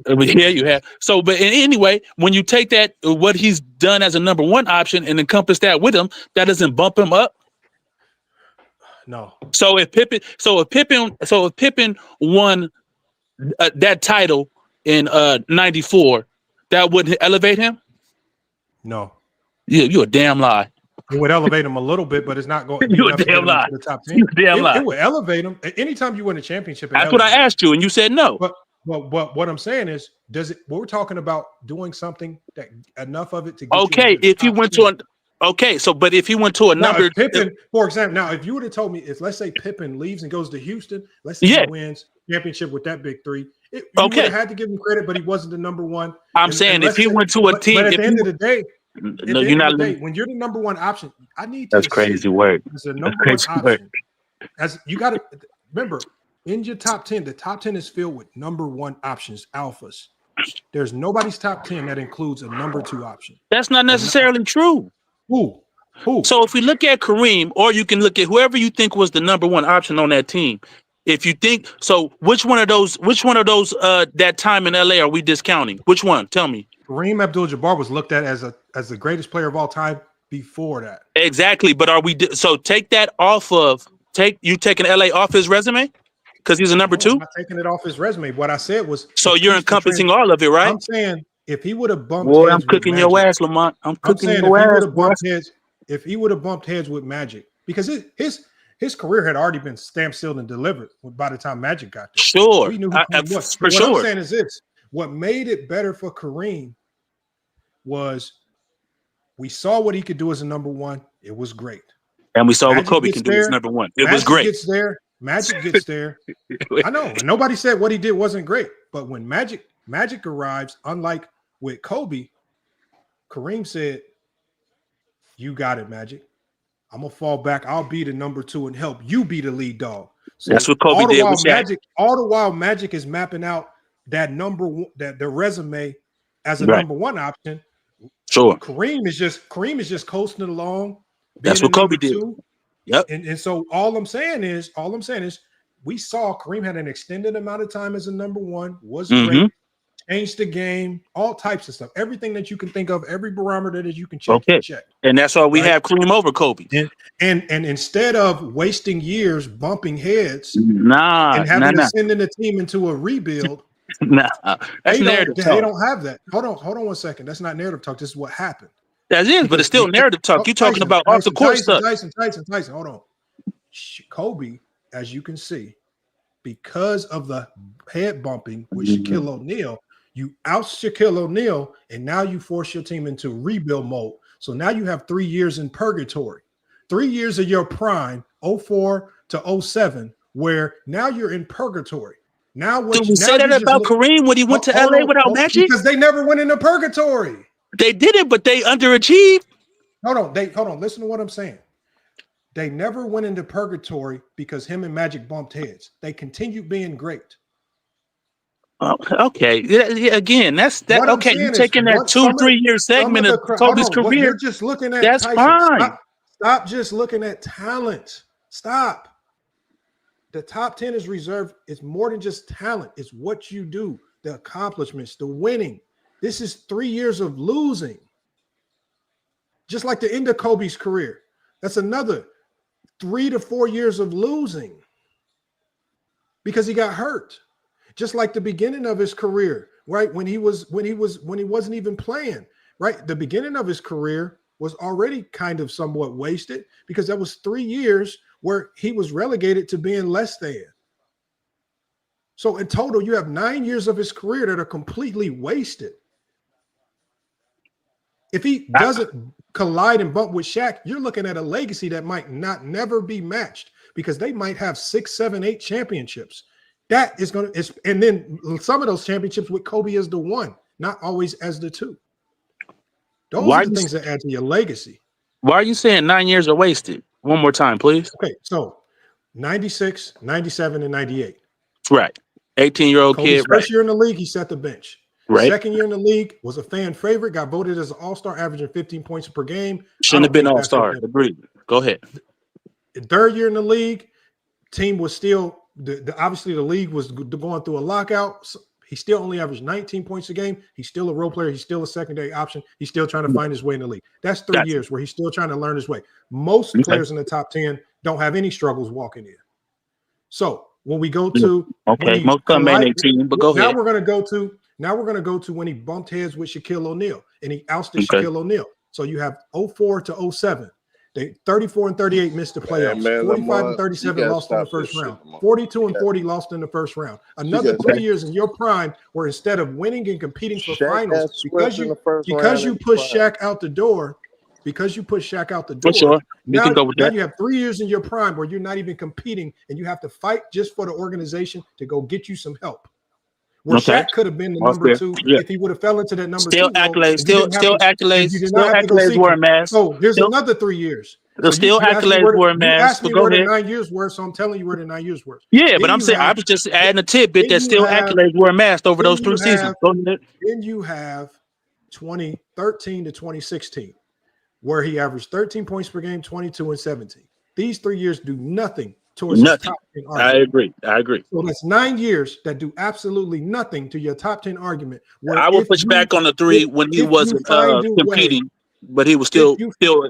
But yeah, you have. So, but anyway, when you take that, what he's done as a number 1 option and encompass that with him, that doesn't bump him up. No. So if Pippen won that title in '94, that wouldn't elevate him. No. You a damn lie. It would elevate him a little bit, but it's not going to be You a enough to get damn him lie. into the top 10. You a damn lie. It would elevate him. Anytime you win a championship, it That's what I elevates. asked you, and you said no. But what I'm saying is, we're talking about doing something that enough of it to get Okay, you into the if he top went 10. to but if he went to a Now, number, if Pippen, for example, now if you would have told me, if let's say Pippen leaves and goes to Houston, let's say Yeah. he wins championship with that big 3, you would have had to give him credit, but he wasn't the number 1. I'm saying if he went to a team, but at if the he, end of the day, no, you're not. when you're the number 1 option, I need That's to crazy see word. as a That's number 1 crazy word. option. As you got to remember, in your top 10, the top 10 is filled with number 1 options, alphas. There's nobody's top 10 that includes a number 2 option. That's not necessarily true. Who? So if we look at Kareem, or you can look at whoever you think was the number 1 option on that team. If you think so, which one of those that time in LA are we discounting? Which one? Tell me. Kareem Abdul-Jabbar was looked at as the greatest player of all time before that. Exactly, but are we so take that off of you taking LA off his resume because he's a number 2? I'm not taking it off his resume. What I said was, So you're encompassing all of it, right? I'm saying if he would have bumped Boy, I'm heads with cooking Magic, your ass, Lamont. I'm cooking saying your if he would ass, have boy. bumped heads, with Magic, because his career had already been stamped, sealed, and delivered by the time Magic got there. Sure, We knew who Kareem was. for What sure. I'm saying is this: what made it better for Kareem was we saw what he could do as a number 1. It was great. And we saw Magic what Kobe gets can do as number 1. It was great. Magic gets there. I know. And nobody said what he did wasn't great. But when Magic arrives, unlike with Kobe, Kareem said, "You got it, Magic. I'm going to fall back. I'll be the number 2 and help you be the lead dog." So that's what Kobe did with Shaq. All the while Magic is mapping out that number 1, that the resume as a Right. number 1 option. Sure. Kareem is just coasting along. That's what Kobe did. 2. Yep. And so all I'm saying is we saw Kareem had an extended amount of time as a number 1, was great, changed the game, all types of stuff. Everything that you can think of, every barometer that you can check, Okay. And that's why we have Kareem over Kobe. And instead of wasting years bumping heads and having to send in the team into a rebuild, that's narrative talk. They don't have that. Hold on 1 second. That's not narrative talk. This is what happened. That is, but it's still narrative talk. You're talking about off the court stuff. Tyson. Hold on. Kobe, as you can see, because of the head bumping with Shaquille O'Neal, you out Shaquille O'Neal, and now you force your team into rebuild mode. So now you have 3 years in purgatory, 3 years of your prime, 04 to 07, where now you're in purgatory. Now, did we say that about Kareem when he went to LA without Magic? Because they never went into purgatory. They did it, but they underachieved. Hold on. Listen to what I'm saying. They never went into purgatory because him and Magic bumped heads. They continued being great. Okay. Yeah, again, that's that. What I'm Okay, saying you're taking that 2-3 year segment of Kobe's career. You're just looking at that's Tyson. fine. Stop just looking at talent. Stop. The top 10 is reserved. It's more than just talent. It's what you do, the accomplishments, the winning. This is 3 years of losing. Just like the end of Kobe's career. That's another 3 to 4 years of losing because he got hurt. Just like the beginning of his career, right? When he wasn't even playing, right? The beginning of his career was already kind of somewhat wasted because that was 3 years where he was relegated to being less than. So in total, you have 9 years of his career that are completely wasted. If he doesn't collide and bump with Shaq, you're looking at a legacy that might never be matched because they might have 6, 7, 8 championships. That is going to, and then some of those championships with Kobe as the one, not always as the two. Those are the things that add to your legacy. Why are you saying 9 years are wasted? One more time, please. Okay, so 96, 97, and 98. Right. 18-year-old Kobe's kid. First year in the league, he set the bench. Right. Second year in the league, was a fan favorite, got voted as an all-star, averaging 15 points per game. Shouldn't have been all-star. Agreed. Go ahead. Third year in the league, team was still obviously the league was going through a lockout. So he still only averaged 19 points a game. He's still a role player. He's still a secondary option. He's still trying to find his way in the league. That's 3 years where he's still trying to learn his way. Most players in the top 10 don't have any struggles walking in. So when we go to most come in 18, but go ahead. Now we're going to go to when he bumped heads with Shaquille O'Neal and he ousted Shaquille O'Neal. So you have 04 to 07. They 34 and 38 missed the playoffs. 45 and 37 lost in the first round. 42 and 40 lost in the first round. Another 3 years in your prime where instead of winning and competing for finals, because you push Shaq out the door, sure. now you have 3 years in your prime where you're not even competing and you have to fight just for the organization to go get you some help. Where Shaq could have been the number two if he would have fell into that number two. Accolades, still accolades were amassed. So here's another 3 years. Still accolades were amassed. You asked me where the 9 years were, so I'm telling you where the 9 years were. Yeah, but I'm saying I was just adding a tidbit that still accolades were amassed over those 3 seasons. Then you have 2013 to 2016, where he averaged 13 points per game, 22 and 17. These 3 years do nothing towards his top 10 argument. I agree. So that's 9 years that do absolutely nothing to your top 10 argument. I will push back on the 3 when he wasn't competing, but he was still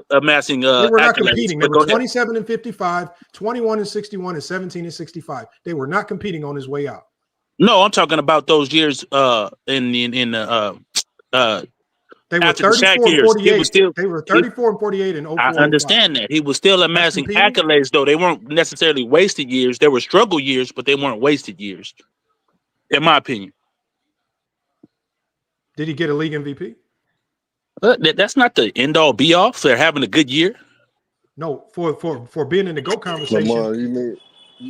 amassing. They were not competing. They were 27 and 55, 21 and 61, and 17 and 65. They were not competing on his way out. No, I'm talking about those years they were 34 and 48. They were 34 and 48 and 04. I understand that. He was still amassing accolades, though. They weren't necessarily wasted years. They were struggle years, but they weren't wasted years, in my opinion. Did he get a league MVP? That's not the end-all, be-all for having a good year. No, for being in the GOAT conversation. Lamar, you mean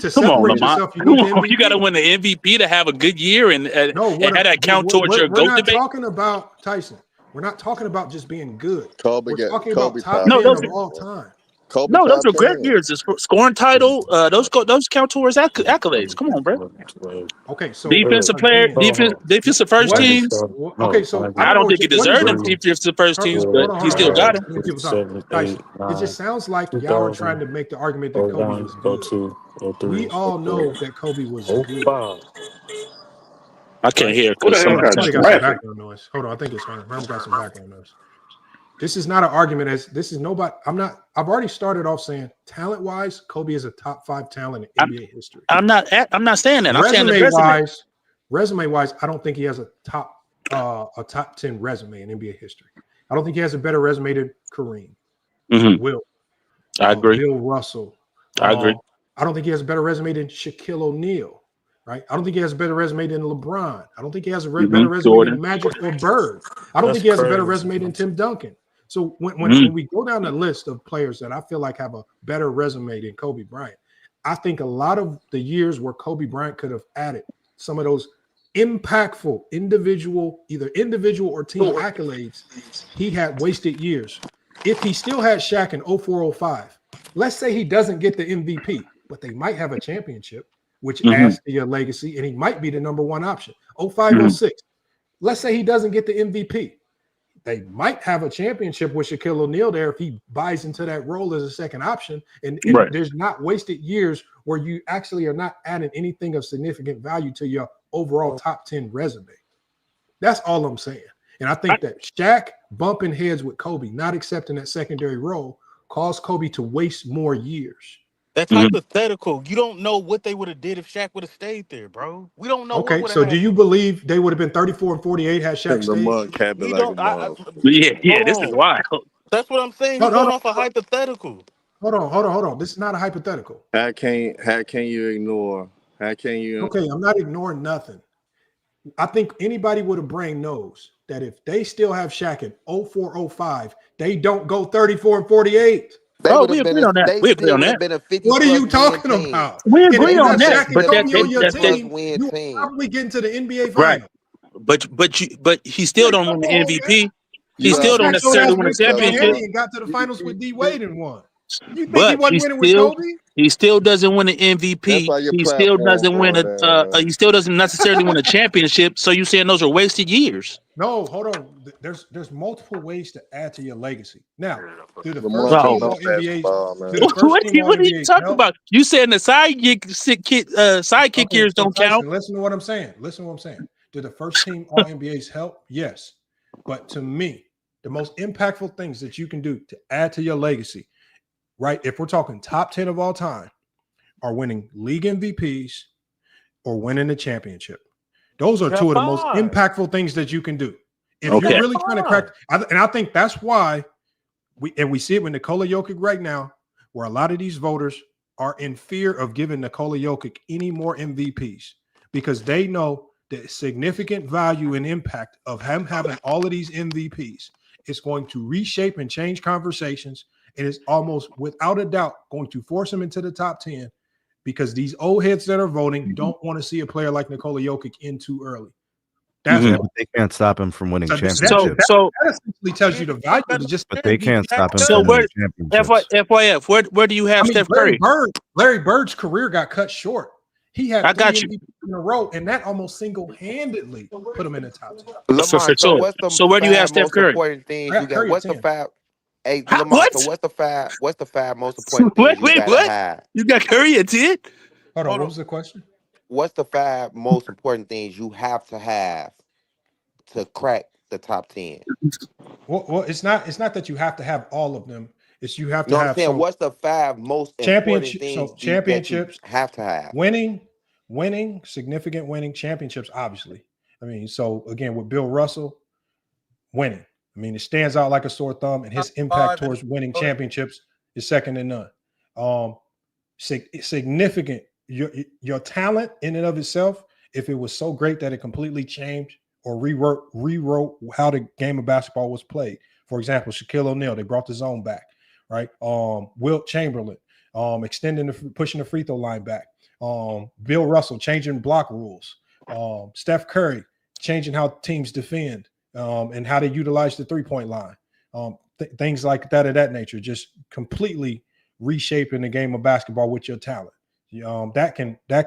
to separate yourself, you got to win the MVP to have a good year and have that count towards your GOAT debate. We're not talking about Tyson. We're not talking about just being good. We're talking Kobe about top 10 of all time. Those are great years. The scoring title, those count towards accolades. Come on, bro. Okay, so defensive player, defensive first teams. Okay, so I don't think he deserved them defensive first teams, but he still got them. It just sounds like y'all are trying to make the argument that Kobe was good. We all know that Kobe was good. I can't hear. Somebody got some background noise. Hold on, I think it's Herm. Herm got some background noise. This is not an argument. I've already started off saying talent-wise, Kobe is a top 5 talent in NBA history. I'm not saying that. I'm saying resume-wise, I don't think he has a top 10 resume in NBA history. I don't think he has a better resume than Kareem. Wilt. I agree. Bill Russell. I agree. I don't think he has a better resume than Shaquille O'Neal. Right? I don't think he has a better resume than LeBron. I don't think he has a better resume than Magic or Bird. I don't think he has a better resume than Tim Duncan. So when we go down the list of players that I feel like have a better resume than Kobe Bryant, I think a lot of the years where Kobe Bryant could have added some of those impactful individual or team accolades, he had wasted years. If he still had Shaq in 04-05, let's say he doesn't get the MVP, but they might have a championship, which adds to your legacy, and he might be the number 1 option. 05-06. Let's say he doesn't get the MVP. They might have a championship with Shaquille O'Neal there if he buys into that role as a second option. And there's not wasted years where you actually are not adding anything of significant value to your overall top 10 resume. That's all I'm saying. And I think that Shaq bumping heads with Kobe, not accepting that secondary role, caused Kobe to waste more years. That's hypothetical. You don't know what they would have did if Shaq would have stayed there, bro. We don't know. Okay, so do you believe they would have been 34 and 48 had Shaq stayed? This is wild. That's what I'm saying. He's going off a hypothetical. Hold on. This is not a hypothetical. How can you ignore? Okay, I'm not ignoring nothing. I think anybody with a brain knows that if they still have Shaq in 04-05, they don't go 34 and 48. They Oh, would we have been. agree on that. They We agree still on would that. have been a 50 What are plus you win talking team. about? We And if agree you on had that. Shaq and But Been a that, Kobe they, on your 50 that, plus team, win you would team. probably get into the NBA right. final. But he still Man, don't come win the on, man. MVP. He You I mean, still have don't Shaq to. showed necessarily ass win a went to championship. Miami and got to the finals with D Wade and won. You think he But wasn't winning with Kobe? he still doesn't win an That's MVP. why your He still platform doesn't win going down, man. he still doesn't necessarily win a championship. So you saying those are wasted years? No, hold on. There's multiple ways to add to your legacy. Now, do the first Lamar don't team Oh, know All NBAs? basketball, Do man. the first team All what are you NBAs talking help? about? You saying the sidekick Okay, years so don't count? Tyson, listen to what I'm saying. Listen to what I'm saying. Did the first team All NBAs help? Yes. But to me, the most impactful things that you can do to add to your legacy, right? If we're talking top 10 of all time, are winning league MVPs or winning the championship. Those are two of the most impactful things that you can do. If you're Okay. really trying to crack, and I think that's why we see it with Nikola Jokic right now, where a lot of these voters are in fear of giving Nikola Jokic any more MVPs because they know the significant value and impact of him having all of these MVPs is going to reshape and change conversations, and it's almost without a doubt going to force him into the top 10 because these old heads that are voting don't want to see a player like Nikola Jokic in too early. That's Yeah, why. but they can't stop him from winning So championships. So that essentially tells you the value of just. But they can't stop him so from winning championships. FYF, where do you have I mean, Steph Curry? Larry Bird's career got cut short. He had I 3 got you. MVPs in a row, and that almost single-handedly put him in the top 10. Lamar, so So what's the so where do you have 5 Steph most Curry? important things I you got got? Curry at What's the 10. 5? Hey, Lamar, so What? what's the 5 most important things you Wait, gotta what? have? You got Curry at 10? Hold on, what was the question? What's the 5 most important things you have to crack the top 10? Well, it's not that you have to have all of them. It's you have to No, I'm have saying what's the 5 most important championship. things So that you championships, have to have? winning, significant winning championships. Obviously, I mean, so again with Bill Russell, winning. I mean, it stands out like a sore thumb, and his impact towards winning championships is second to none. Significant. Your talent in and of itself, if it was so great that it completely changed or rewrote how the game of basketball was played. For example, Shaquille O'Neal, they brought the zone back, right? Wilt Chamberlain, pushing the free throw line back. Bill Russell changing block rules. Steph Curry changing how teams defend and how they utilize the three-point line. Things like that of that nature, just completely reshaping the game of basketball with your talent. That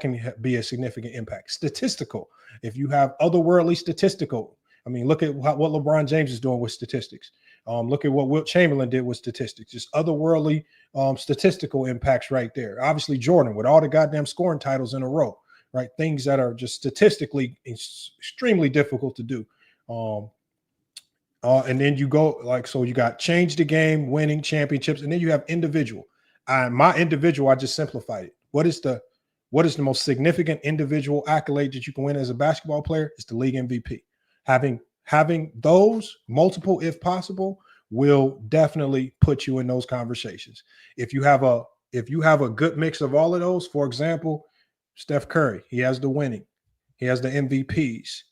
can be a significant impact. Statistical. If you have otherworldly statistical, I mean, look at what LeBron James is doing with statistics. Look at what Wilt Chamberlain did with statistics. Just otherworldly statistical impacts right there. Obviously, Jordan with all the goddamn scoring titles in a row, right? Things that are just statistically extremely difficult to do. And then you go so you got change the game, winning championships, and then you have individual. My individual, I just simplified it. What is the most significant individual accolade that you can win as a basketball player? It's the league MVP. Having those multiple, if possible, will definitely put you in those conversations. If you have a good mix of all of those, for example, Steph Curry, he has the winning, he has the MVPs,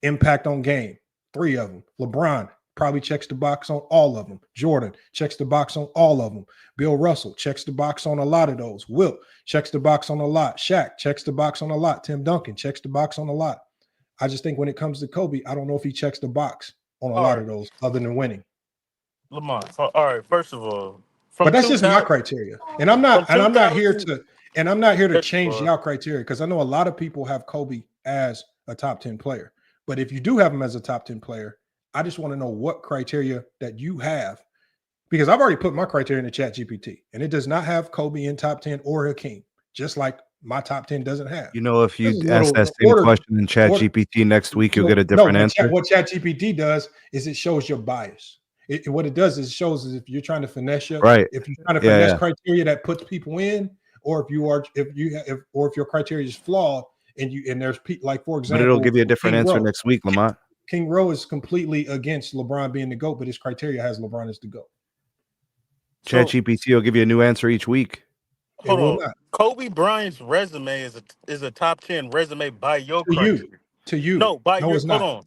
impact on game, 3 of them. LeBron probably checks the box on all of them. Jordan checks the box on all of them. Bill Russell checks the box on a lot of those. Wilt checks the box on a lot. Shaq checks the box on a lot. Tim Duncan checks the box on a lot. I just think when it comes to Kobe, I don't know if he checks the box on a lot of those other than winning. Lamar, all right, first of all, But that's just my criteria. And I'm not here to change y'all criteria because I know a lot of people have Kobe as a top 10 player. But if you do have him as a top 10 player, I just want to know what criteria that you have, because I've already put my criteria in the chat GPT and it does not have Kobe in top 10 or Hakeem, just like my top 10 doesn't have. You know, if you ask that same question in chat GPT next week, you'll get a different answer. What chat GPT does is it shows your bias. What it does is it shows if you're trying to finesse if you're trying to finesse criteria that puts people in, or if your criteria is flawed and there's like, for example, but it'll give you a different answer next week, Lamont. King Rowe is completely against LeBron being the GOAT, but his criteria has LeBron as the GOAT. ChatGPT will give you a new answer each week. Hold on. Kobe Bryant's resume is a top 10 resume by your criteria. To you. No, by your it's not. Hold on.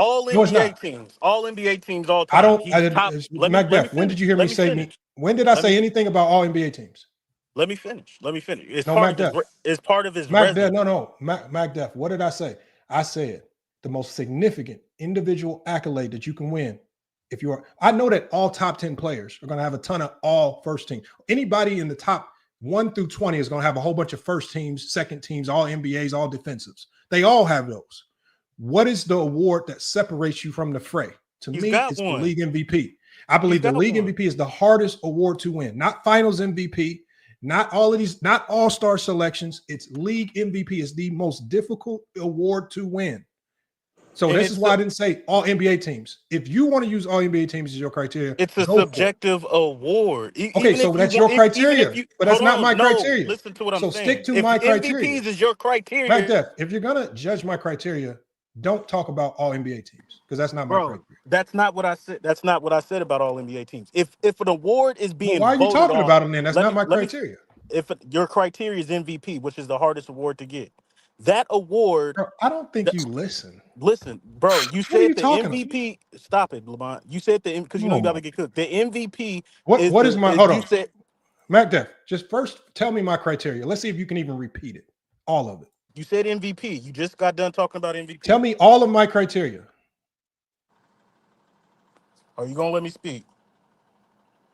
All No, it's NBA not. teams. All NBA teams all I time. don't. He's top. Let me Macbeth, when finish. did you hear me Let me say me? finish. When did I Let me say anything about all NBA teams? let me finish. Let me finish. It's No, part of his Macbeth. it's part of his Macbeth, resume. no. Macbeth, what did I say? I said the most significant individual accolade that you can win if you are. I know that all top 10 players are going to have a ton of all first team. Anybody in the top 1 through 20 is going to have a whole bunch of first teams, second teams, all NBAs, all defensives. They all have those. What is the award that separates you from the fray? To He's me, got it's the one. league MVP. I He's believe the got league one. MVP is the hardest award to win, not finals MVP, not all of these, not all-star selections. It's league MVP is the most difficult award to win. So And this is why I didn't say all NBA teams. If you want to use all NBA teams as your criteria, it's a go for it. subjective award. Okay, Even so if you that's your want, even if criteria, you but that's hold not my on, no, criteria. listen to what I'm So saying. stick to If my criteria. MVPs is your criteria, Macbeth, if you're gonna judge my criteria, don't talk about all NBA teams because that's not my bro, criteria. that's not what I said. That's not what I said about all NBA teams. If an award is Well, being why are you voted talking on, about them then? That's not my let me. criteria. If your criteria is MVP, which is the hardest award to get, that award. Bro, I don't think you listen. Listen, bro, you What are said you the talking about? MVP. Stop it, Lamont. You said the because you know Oh you about my. to get cooked. The MVP What is my hold you on. said. Macbeth, just first tell me my criteria. Let's see if you can even repeat it. All of it. You said MVP. You just got done talking about MVP. Tell me all of my criteria. Are you gonna let me speak?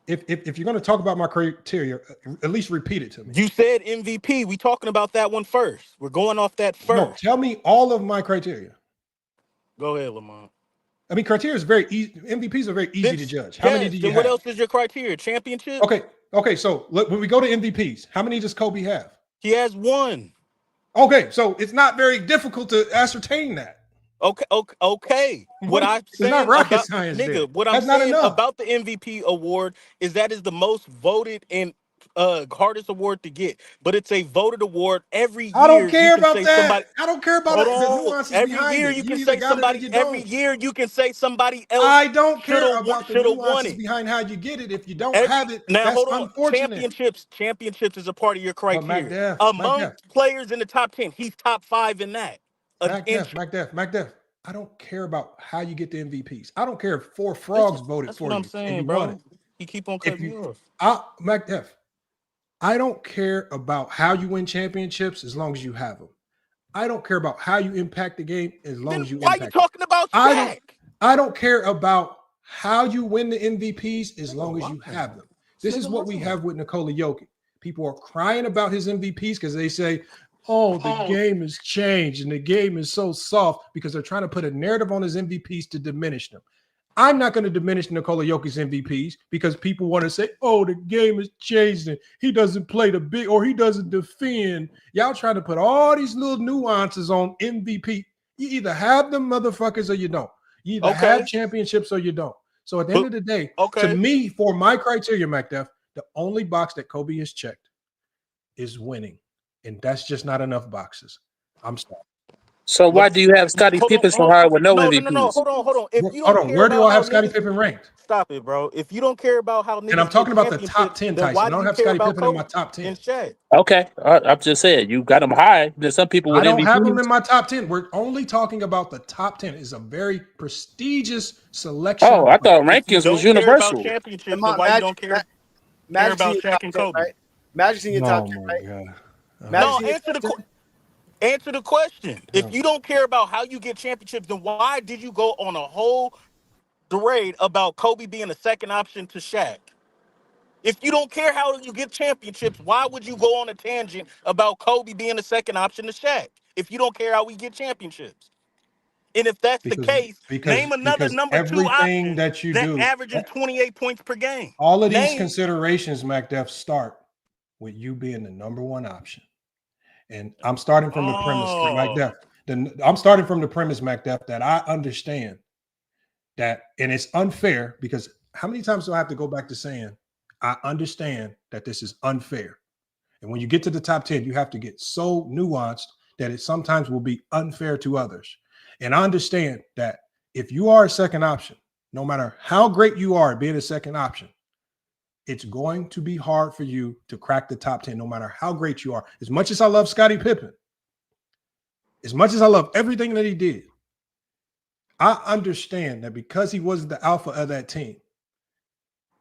If you're going to talk about my criteria, at least repeat it to me. You said MVP. We talking about that one first. We're going off that No, first. tell me all of my criteria. Go ahead, Lamont. I mean, criteria is very easy. MVPs are very easy to judge. How many do you Then what have? else is your criteria? Championships? Okay. So look, when we go to MVPs, how many does Kobe have? He has one. Okay, so it's not very difficult to ascertain that. Okay. What I'm It's not saying rocket about science there. nigga, what I'm That's not saying enough. about the MVP award is that is the most voted and hardest award to get. But it's a voted award every I don't year. You care can about say somebody. that. I don't care about Hold the on. nuances Every behind year it. you You can either say got it or somebody. you Every don't. year you can say somebody else I don't should care have about the won nuances it. behind how you get it. If you don't have it, Now that's hold on. unfortunate. Championships is a part of your But criteria. Macbeth, Among players in the top 10, he's top 5 in that. Macbeth. I don't care about how you get the MVPs. I don't care if 4 frogs voted That's what for I'm you and saying, you won it. bro. He keep on If cutting you, me off. Macbeth, I don't care about how you win championships as long as you have them. I don't care about how you impact the game as long Then as you why you impact it. talking about Shaq? I don't care about how you win the MVPs as long as you have them. This is what we have with Nikola Jokic. People are crying about his MVPs because they say, oh, the game has changed and the game is so soft because they're trying to put a narrative on his MVPs to diminish them. I'm not going to diminish Nikola Jokic's MVPs because people want to say, oh, the game has changed and he doesn't play the big or he doesn't defend. Y'all trying to put all these little nuances on MVP. You either have them motherfuckers or you don't. You either have championships or you don't. So at the end of the day, to me, for my criteria, Macduff, the only box that Kobe has checked is winning. And that's just not enough boxes. I'm sorry. So why do you have Scottie Pippen so hard with no No. MVPs? Hold on. If you Hold don't on. care Where do about I how have Scottie niggas Pippen ranked? stop it, bro. If you don't care about how And I'm niggas talking get about the top championships, 10, then why Tyson. I do don't you have care Scottie about Pippen in Kobe my top 10. and Shaq? Okay, I'm just saying you got them high. There's some people with I don't have them MVPs. in my top 10. We're only talking about the top 10. It's a very prestigious selection. Oh, I thought If you rankings was don't care about universal. championships, then why you don't care Magic's in about your Shaq top and 10, Kobe? right? Magic's in your top 10, right? God. Magic's No, in your top 10? answer the question. If you don't care about how you get championships, then why did you go on a whole tirade about Kobe being a second option to Shaq? If you don't care how you get championships, why would you go on a tangent about Kobe being a second option to Shaq? If you don't care how we get championships. And if that's the case, name another Because number 2 everything option that you that's do, averaging 28 points per game. all of these Name. considerations, MacDuff, start with you being the number 1 option. And I'm starting from the premise, MacDuff. I'm starting from the premise, MacDuff, that I understand that, and it's unfair because how many times do I have to go back to saying, I understand that this is unfair. And when you get to the top 10, you have to get so nuanced that it sometimes will be unfair to others. And I understand that if you are a second option, no matter how great you are at being a second option, it's going to be hard for you to crack the top 10, no matter how great you are. As much as I love Scottie Pippen, as much as I love everything that he did, I understand that because he was the alpha of that team,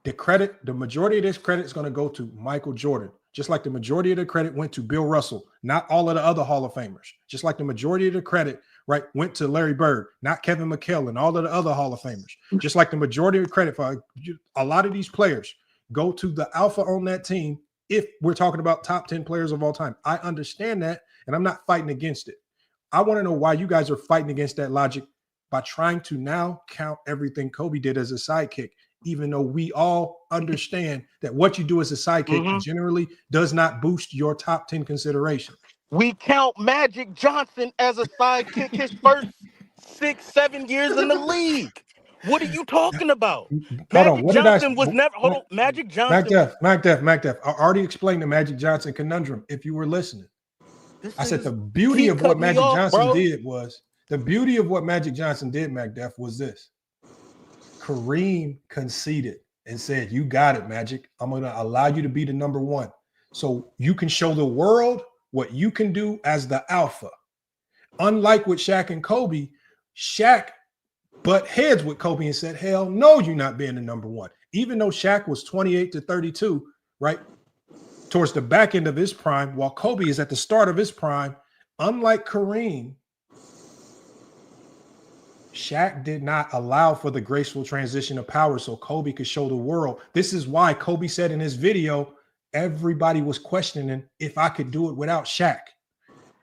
the majority of this credit is going to go to Michael Jordan, just like the majority of the credit went to Bill Russell, not all of the other Hall of Famers. Just like the majority of the credit, right, went to Larry Bird, not Kevin McHale and all of the other Hall of Famers. Just like the majority of the credit for a lot of these players go to the alpha on that team. If we're talking about top 10 players of all time, I understand that, and I'm not fighting against it. I want to know why you guys are fighting against that logic by trying to now count everything Kobe did as a sidekick, even though we all understand that what you do as a sidekick generally does not boost your top 10 consideration. We count Magic Johnson as a sidekick his first 6-7 years in the league. What are you talking about? Hold on. What did I say? Was never. Hold on. Magic Johnson. Mac Def. I already explained the Magic Johnson conundrum. If you were listening, I said the beauty of what Magic Johnson did was the beauty of what Magic Johnson did. Mac Def was this: Kareem conceded and said, "You got it, Magic. I'm going to allow you to be the number one, so you can show the world what you can do as the alpha." Unlike with Shaq and Kobe, Shaq butt heads with Kobe and said, hell no, you're not being the number one. Even though Shaq was 28 to 32, right, towards the back end of his prime, while Kobe is at the start of his prime, unlike Kareem, Shaq did not allow for the graceful transition of power so Kobe could show the world. This is why Kobe said in his video, everybody was questioning if I could do it without Shaq.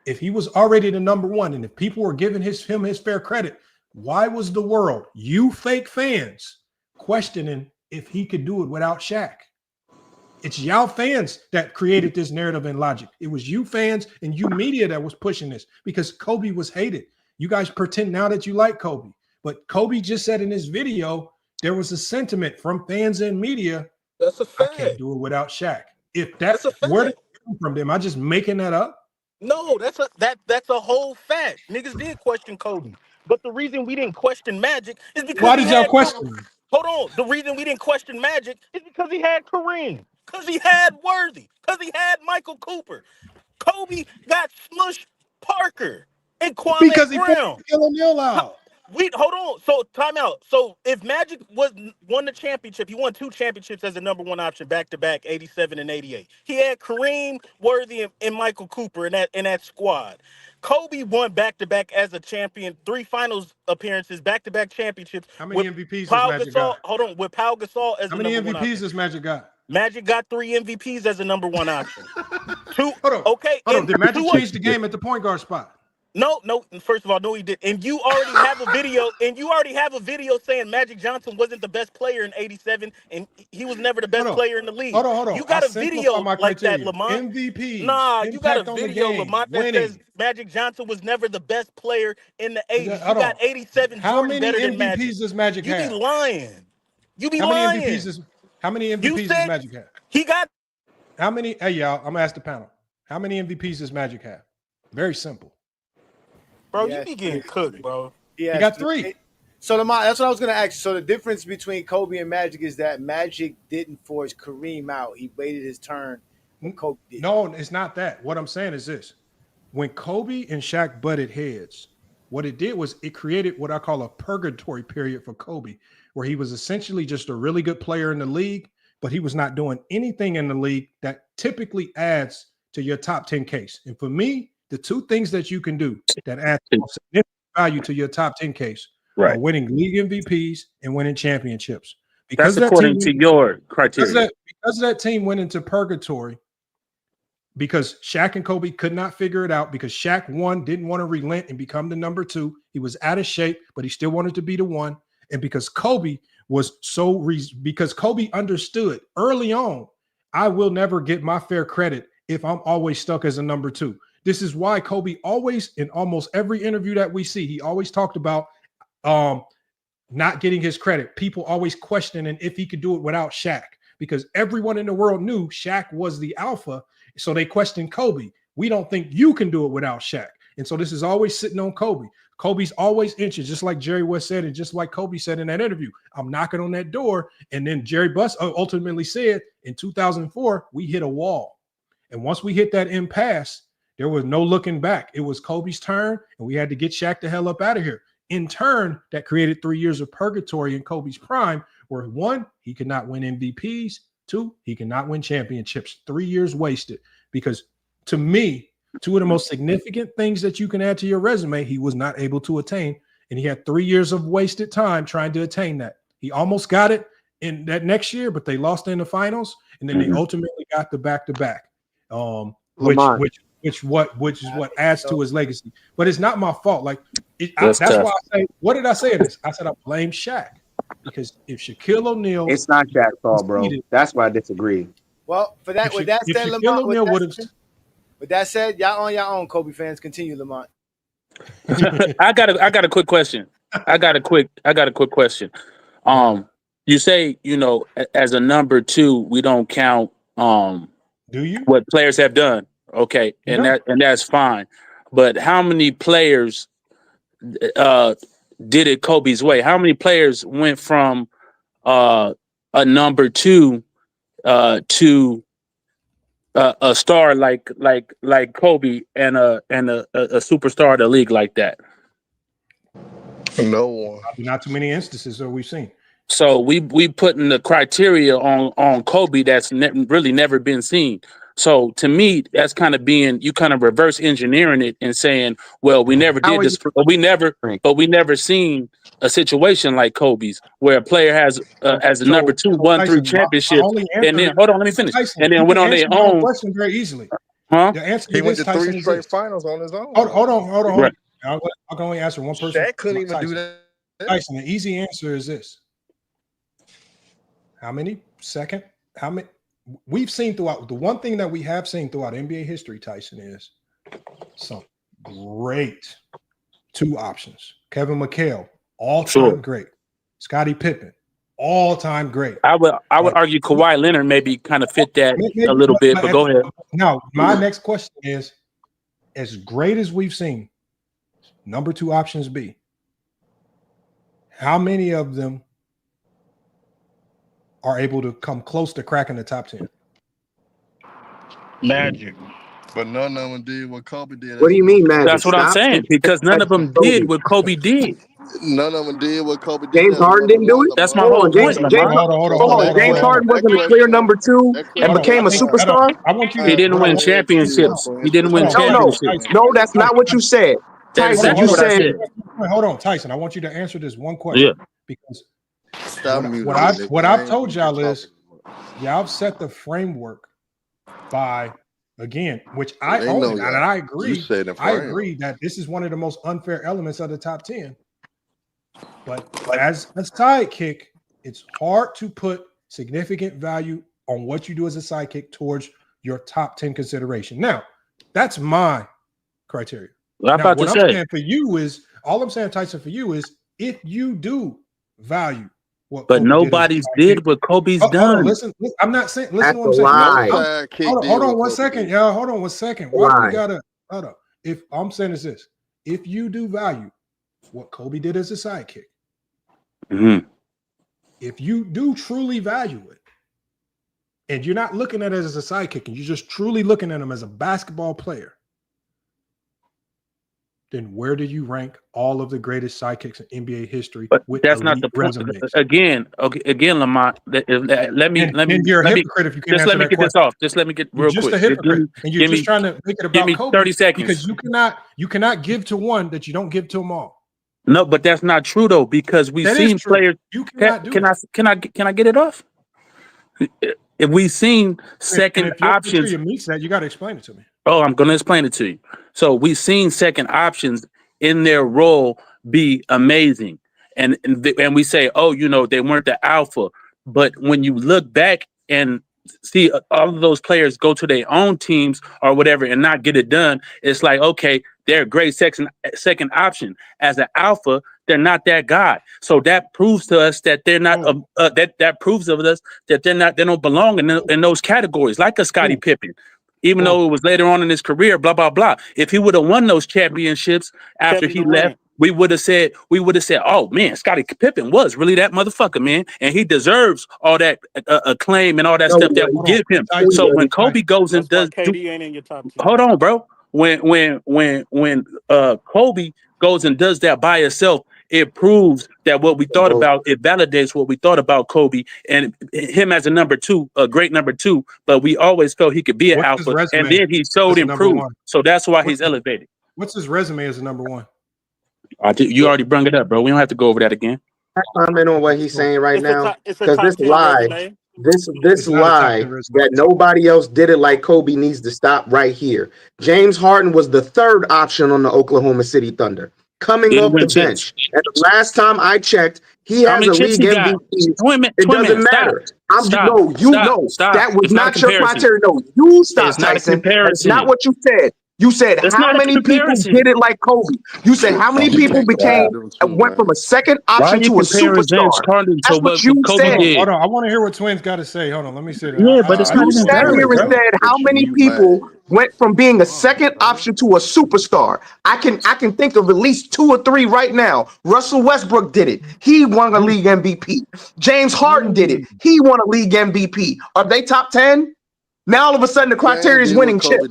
If he was already the number one and if people were giving him his fair credit, why was the world, you fake fans, questioning if he could do it without Shaq? It's y'all fans that created this narrative and logic. It was you fans and you media that was pushing this because Kobe was hated. You guys pretend now that you like Kobe, but Kobe just said in his video, there was a sentiment from fans and media. That's a fact. I can't do it without Shaq. If that's where did it come from? Am I just making that up? No, that's a whole fact. Niggas did question Kobe. But the reason we didn't question Magic is because why did y'all question him? Hold on. The reason we didn't question Magic is because he had Kareem, because he had Worthy, because he had Michael Cooper. Kobe got Smush Parker and Kwame because he Brown. put Shaquille O'Neal out. Hold on. So time out. So if Magic won the championship, he won 2 championships as the number one option back to back, 87 and 88. He had Kareem, Worthy, and Michael Cooper in that squad. Kobe won back to back as a champion, 3 finals appearances, back to back championships. How many MVPs does Magic got? Hold on, with Pau Gasol as the number one option. How many MVPs does Magic got? Magic got 3 MVPs as the number one option. 2. Hold on. Okay. Hold on. Did Magic change the game at the point guard spot? No. First of all, no, he did. And you already have a video. Saying Magic Johnson wasn't the best player in '87, and he was never the best player in the league. Hold on. You got a video like that, Lamont. MVP. Nah, you got a video, Lamont, that says Magic Johnson was never the best player in the '80s. You got 87 Jordan better than Magic. How many MVPs does Magic have? You be lying. How many MVPs does Magic have? He got. How many? Hey, y'all, I'm gonna ask the panel. How many MVPs does Magic have? Very simple. Bro, you be getting cooked, bro. He got 3. So that's what I was going to ask you. So the difference between Kobe and Magic is that Magic didn't force Kareem out. He waited his turn when Kobe did. No, it's not that. What I'm saying is this. When Kobe and Shaq butted heads, what it did was it created what I call a purgatory period for Kobe, where he was essentially just a really good player in the league, but he was not doing anything in the league that typically adds to your top 10 case. And for me, the 2 things that you can do that add significant value to your top 10 case are winning league MVPs and winning championships. Because that's according to your criteria. Because that team went into purgatory, because Shaq and Kobe could not figure it out, because Shaq, 1, didn't want to relent and become the number 2. He was out of shape, but he still wanted to be the 1. And because Kobe was because Kobe understood early on, I will never get my fair credit if I'm always stuck as a number 2. This is why Kobe always, in almost every interview that we see, he always talked about not getting his credit. People always questioning if he could do it without Shaq, because everyone in the world knew Shaq was the alpha. So they questioned Kobe. We don't think you can do it without Shaq. And so this is always sitting on Kobe. Kobe's always inches, just like Jerry West said, and just like Kobe said in that interview, I'm knocking on that door. And then Jerry Buss ultimately said in 2004, we hit a wall. And once we hit that impasse, there was no looking back. It was Kobe's turn, and we had to get Shaq the hell up out of here. in turn, that created 3 years of purgatory in Kobe's prime, where 1, he could not win MVPs. 2, he could not win championships. 3 years wasted. Because to me, 2 of the most significant things that you can add to your resume, he was not able to attain. And he had 3 years of wasted time trying to attain that. He almost got it in that next year, but they lost in the finals, and then they ultimately got the back-to-back. Which is what adds to his legacy. But it's not my fault. Like that's why I say, what did I say in this? I said I blame Shaq, because if Shaquille O'Neal, it's not Shaq's fault, bro. That's why I disagree. Well, with that said, Lamont, with that said, y'all on your own, Kobe fans. Continue, Lamont. I got a quick question. I got a quick question. You say, as a number 2, we don't count do you what players have done? Okay, and that's fine. But how many players did it Kobe's way? How many players went from a number 2 to a star like Kobe and a superstar of the league like that? No one. Not too many instances that we've seen. So we putting the criteria on Kobe that's really never been seen. So to me, that's kind of you kind of reverse engineering it and saying, well, we never did this, but we never seen a situation like Kobe's where a player has as a number 2 won 3 championships, and then hold on, let me finish, and then went on their own. Question very easily. The answer he went to 3 straight finals on his own. Hold on. Right. I can only answer one person. Shaq couldn't even do that. Tyson, the easy answer is this. How many? We've seen throughout, the one thing that we have seen throughout NBA history, Tyson, is some great 2 options. Kevin McHale, all-time great. Scottie Pippen, all-time great. I would argue Kawhi Leonard maybe kind of fit that a little bit, but go ahead. Now, my next question is, as great as we've seen number 2 options be, how many of them are able to come close to cracking the top 10? Magic. But none of them did what Kobe did. What do you mean, Magic? That's what I'm saying, because none of them did what Kobe did. None of them did what Kobe did. James Harden didn't do it? That's my whole point. James Harden wasn't a clear number 2 and became a superstar? He didn't win championships. No, that's not what you said. Tyson, you said. Hold on, Tyson. I want you to answer this one question. Because what I've told y'all is, y'all set the framework by, again, which I own, and I agree. I agree that this is one of the most unfair elements of the top 10. But as a sidekick, it's hard to put significant value on what you do as a sidekick towards your top 10 consideration. Now, that's my criteria. What I'm saying for you is, all I'm saying, Tyson, for you is, if you do value what but Kobe nobody's did what Kobe's done. Listen, I'm not saying. Listen, what I'm saying. Hold on 1 second, y'all. Hold on 1 second. Why we gotta hold up? If I'm saying is this, if you do value what Kobe did as a sidekick, if you do truly value it, and you're not looking at it as a sidekick, and you're just truly looking at him as a basketball player, then where do you rank all of the greatest sidekicks in NBA history? But that's not the point. Again, Lamont. Let me. You're a hypocrite if you can't just let me get this off. Just let me get real quick. Just a hypocrite, and you're just trying to make it about Kobe. 30 seconds. Because you cannot give to one that you don't give to them all. No, but that's not true though, because we've seen players. You cannot can I get it off? If we've seen second options, meets that, you got to explain it to me. Oh, I'm going to explain it to you. So we've seen second options in their role be amazing. And we say, oh, they weren't the alpha. But when you look back and see all of those players go to their own teams or whatever and not get it done, it's like, okay, they're a great second option. As an alpha, they're not that guy. So that proves to us that they're not. That proves of us that they don't belong in those categories, like a Scottie Pippen. Even though it was later on in his career, blah, blah, blah. If he would have won those championships after he left, we would have said, oh, man, Scottie Pippen was really that motherfucker, man. And he deserves all that acclaim and all that stuff that we give him. So when Kobe goes and does... KD ain't in your top 10. Hold on, bro. When Kobe goes and does that by himself it proves that what we thought about, it validates what we thought about Kobe and him as a number two, a great number two. But we always felt he could be an What's his alpha, and resume then he showed as a number improved. one? So that's why What's he's elevated. What's his resume as a number one? You already brung it up, bro. We don't have to go over that again. Comment on what he's saying right now, it's a because top this 10 lie, resume. this It's not a top lie 10 resume. that nobody else did it like Kobe needs to stop right here. James Harden was the third option on the Oklahoma City Thunder, coming Didn't off the win chips. bench. And the last time I checked, he How has many a chips league he got? MVP. Twin It doesn't stop. matter. I'm just Stop. no, you Stop. know Stop. that was It's not a not your comparison. criteria. No, you stop, It's not a Tyson. That's not comparison. what you said. You said It's how not a many people comparison. did it like Kobe? You said how many people became went from a second Why are option you to a comparing James superstar. Harden to That's what what you Kobe said. did? Hold on. I want to hear what Twins got to say. Hold on. Let me say that. Yeah, but it's not You even sat here and valid, bro. said how many people went from being a second option to a superstar. I can think of at least 2 or 3 right now. Russell Westbrook did it. He won a league MVP. James Harden did it. He won a league MVP. Are they top 10? Now all of a sudden the criteria is winning chips.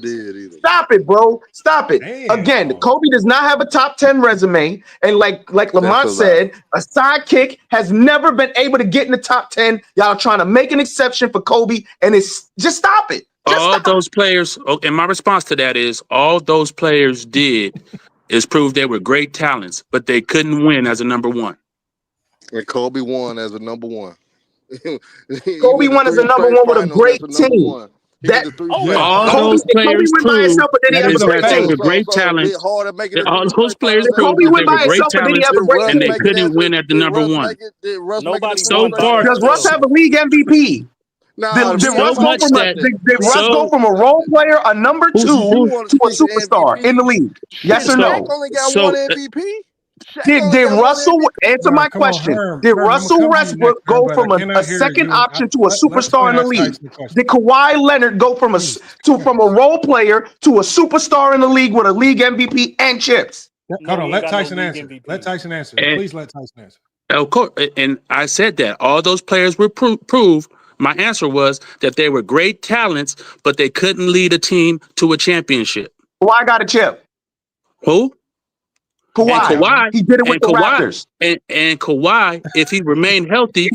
Stop it, bro. Stop it. Again, Kobe does not have a top 10 resume. And like Lamont said, a sidekick has never been able to get in the top 10. Y'all are trying to make an exception for Kobe, and it's just stop it. All those players, and my response to that is all those players did is prove they were great talents, but they couldn't win as a number one. And Kobe won as a number one. Kobe won as a number one with a great team. That all Kobe those players went by proved himself, but then he is had a great that they team. were great talents. All those players proved Kobe that they went by were great himself, but then he talents, had a great and they team. couldn't win at the number one. Nobody So won by far, Does Russ have a league MVP? Did Russ go from Russ go from a role player, a number 2, to a superstar in the league? Yes or no? Did Russell answer my question? Did Russell Westbrook go from a second option to a superstar in the league? Did Kawhi Leonard go from a role player to a superstar in the league with a league MVP and chips? Hold on. Let Tyson answer. Let Tyson answer. Please let Tyson answer. Of course, and I said that all those players were proved. My answer was that they were great talents, but they couldn't lead a team to a championship. Kawhi got a chip. Who? Kawhi. He did it with the Raptors. And Kawhi, if he remained healthy,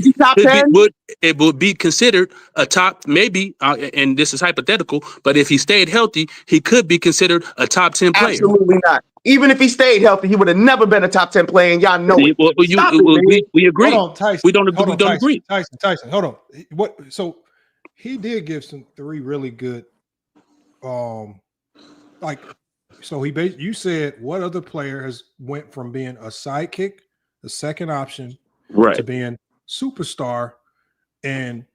it would be considered a top, maybe, and this is hypothetical, but if he stayed healthy, he could be considered a top 10 player. Absolutely not. Even if he stayed healthy, he would have never been a top 10 player, and y'all know it. We agree. Hold on, Tyson. We don't agree. Tyson, hold on. So he did give 3 really good, So you said what other player has went from being a sidekick, the second option, to being superstar, and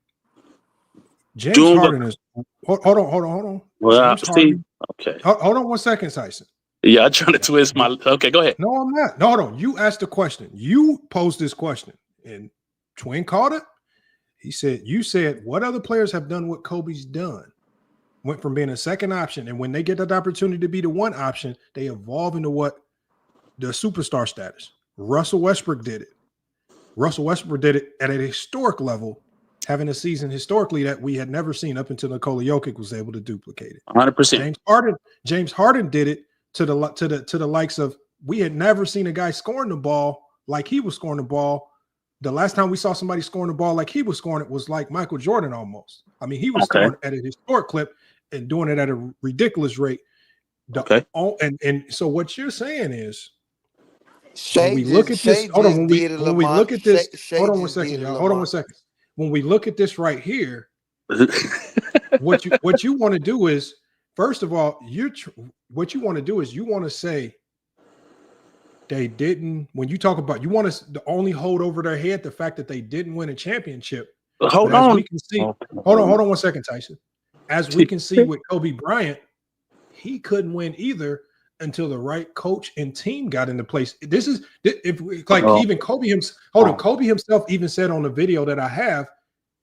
James Harden is. Hold on. Well, James Harden. Okay. Hold on 1 second, Tyson. Yeah, I'm trying to twist my. Okay, go ahead. No, I'm not. No, hold on. You asked the question. You posed this question, and Twin called it. You said what other players have done what Kobe's done. Went from being a second option, and when they get that opportunity to be the one option, they evolve into what the superstar status. Russell Westbrook did it. Russell Westbrook did it at a historic level, having a season historically that we had never seen up until Nikola Jokic was able to duplicate it. 100%. James Harden did it to the likes of, we had never seen a guy scoring the ball like he was scoring the ball. The last time we saw somebody scoring the ball like he was scoring it was like Michael Jordan almost. I mean, he was scoring at a historic clip and doing it at a ridiculous rate. And so what you're saying is, when we look at this, hold on, when we look at this, hold on 1 second, y'all. Hold on 1 second. When we look at this right here, what you want to do is, first of all, what you want to do is you want to say they didn't. When you talk about, you want to only hold over their head the fact that they didn't win a championship. Hold on. We can see, hold on 1 second, Tyson. As we can see with Kobe Bryant, he couldn't win either until the right coach and team got into place. This is even Kobe himself. Kobe himself even said on the video that I have,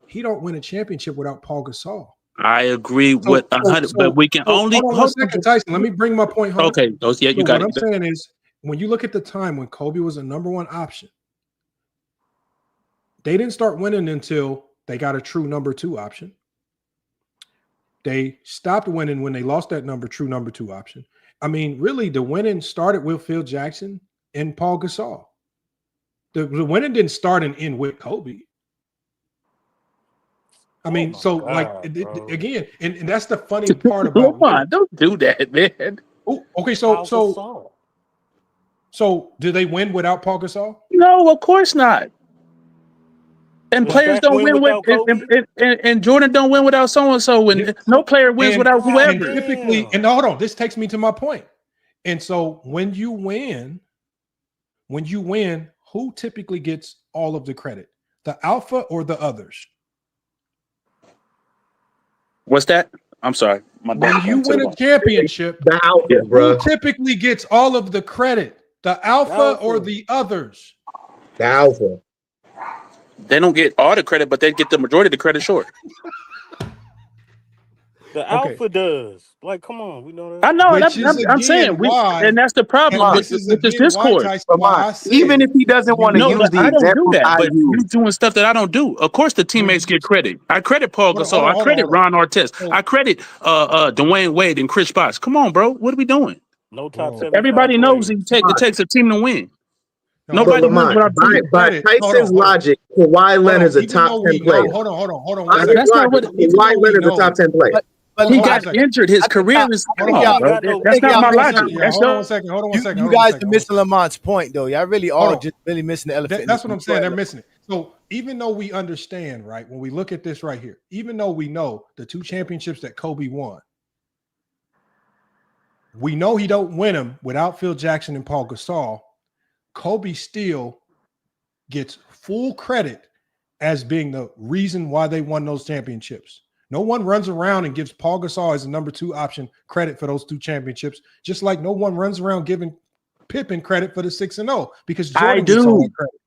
he don't win a championship without Paul Gasol. I agree with 100, but we can only hold on 1 second, Tyson. Let me bring my point home. Okay, you got it. What I'm saying is, when you look at the time when Kobe was a number 1 option, they didn't start winning until they got a true number 2 option. They stopped winning when they lost that true number 2 option. I mean, really, the winning started with Phil Jackson and Paul Gasol. The winning didn't start and end with Kobe. I mean, so like again, and that's the funny part about winning. Don't do that, man. Oh, okay, so did they win without Paul Gasol? No, of course not. And Does players Shaq don't win win with, without Kobe? and Jordan don't win without so and so. And no player wins without And whoever. typically, and hold on, this takes me to my point. And so when you win, who typically gets all of the credit? The alpha or the others? What's that? I'm sorry. When you win a championship, the alpha, bro. Who typically gets all of the credit? The alpha or the others? The alpha. They don't get all the credit, but they get the majority of the credit short. The alpha does. Like, come on, we know that. I know. I'm saying and that's the problem with this Discord. Even if he doesn't want to use the I don't example, do that. I But use. you doing stuff that I don't do. Of course, the teammates get credit. I credit Paul Gasol. I credit Ron Artest. I credit Dwayne Wade and Chris Bosh. Come on, bro. What are we doing? No top 7. Everybody knows it takes a team to win. Nobody wins without by Tyson's logic, Kawhi Leonard's a top 10 player. Hold on. That's not what Kawhi Leonard's a top 10 player. He got injured. His career is. That's not my logic. Hold on one second. You guys are missing Lamont's point, though. Y'all really are just really missing the elephant. That's what I'm saying. They're missing it. So even though we understand, right, when we look at this right here, even though we know the 2 championships that Kobe won, we know he don't win them without Phil Jackson and Paul Gasol. Kobe still gets full credit as being the reason why they won those championships. No one runs around and gives Paul Gasol as the number 2 option credit for those 2 championships, just like no one runs around giving Pippen credit for the 6-0 because Jordan gets all that credit.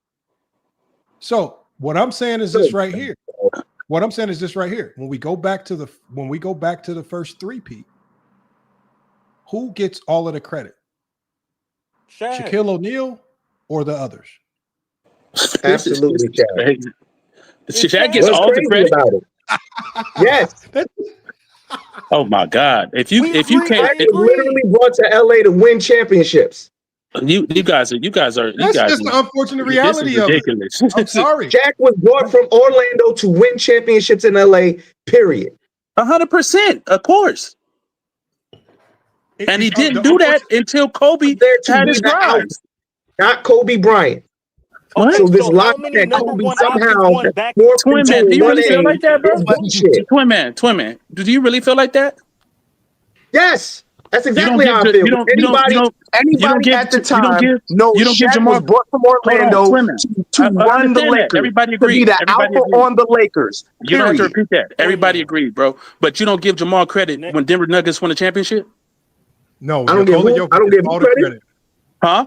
So what I'm saying is this right here. When we go back to the first 3-peat, who gets all of the credit? Shaquille O'Neal or the others? Absolutely, Shaq gets all the credit about it. Yes. Oh my God! If you can't, literally brought to LA to win championships. You guys are. That's just the unfortunate reality of it. I'm sorry. Shaq was brought from Orlando to win championships in LA. Period. 100%, of course. And he didn't do that until Kobe had his rise. Not Kobe Bryant. What? So this lock that Kobe somehow Twin Man, do you really feel like that, bro? Twin Man, do you really feel like that? Yes, that's exactly how I feel. Anybody at the time knows Shaq was brought from Orlando to run the Lakers. Everybody agreed. To be the alpha on the Lakers. You don't have to repeat that. Everybody agreed, bro. But you don't give Jamal credit when Denver Nuggets won a championship? No, I don't give all the credit. Huh?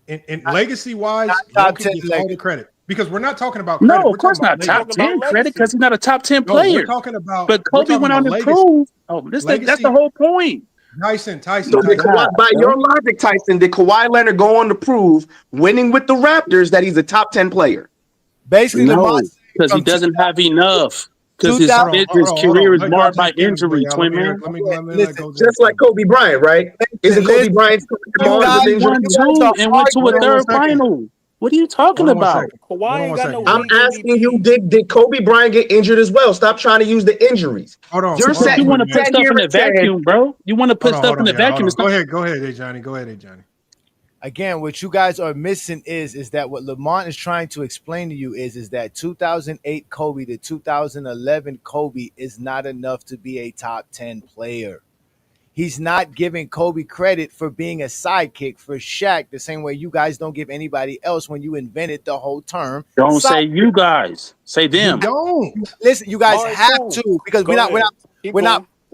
And legacy-wise, top 10 all the credit because we're not talking about credit. No, of course not top 10 credit because he's not a top 10 player. We're talking about, but Kobe went on to prove. Oh, that's the whole point. Tyson. So by your logic, Tyson, did Kawhi Leonard go on to prove, winning with the Raptors, that he's a top 10 player? Basically, no, because he doesn't have enough. Because his career is marred by injury, Twin Man. Just like Kobe Bryant, right? Isn't Kobe Bryant won 2 and went to a third final? What are you talking about? I'm asking you, did Kobe Bryant get injured as well? Stop trying to use the injuries. Hold on. You want to put stuff in the vacuum, bro. You want to put stuff in the vacuum. Go ahead, Johnny. Again, what you guys are missing is that what Lamont is trying to explain to you is that 2008 Kobe to 2011 Kobe is not enough to be a top 10 player. He's not giving Kobe credit for being a sidekick for Shaq the same way you guys don't give anybody else when you invented the whole term. Don't say you guys. Say them. You don't. Listen, you guys have to because we're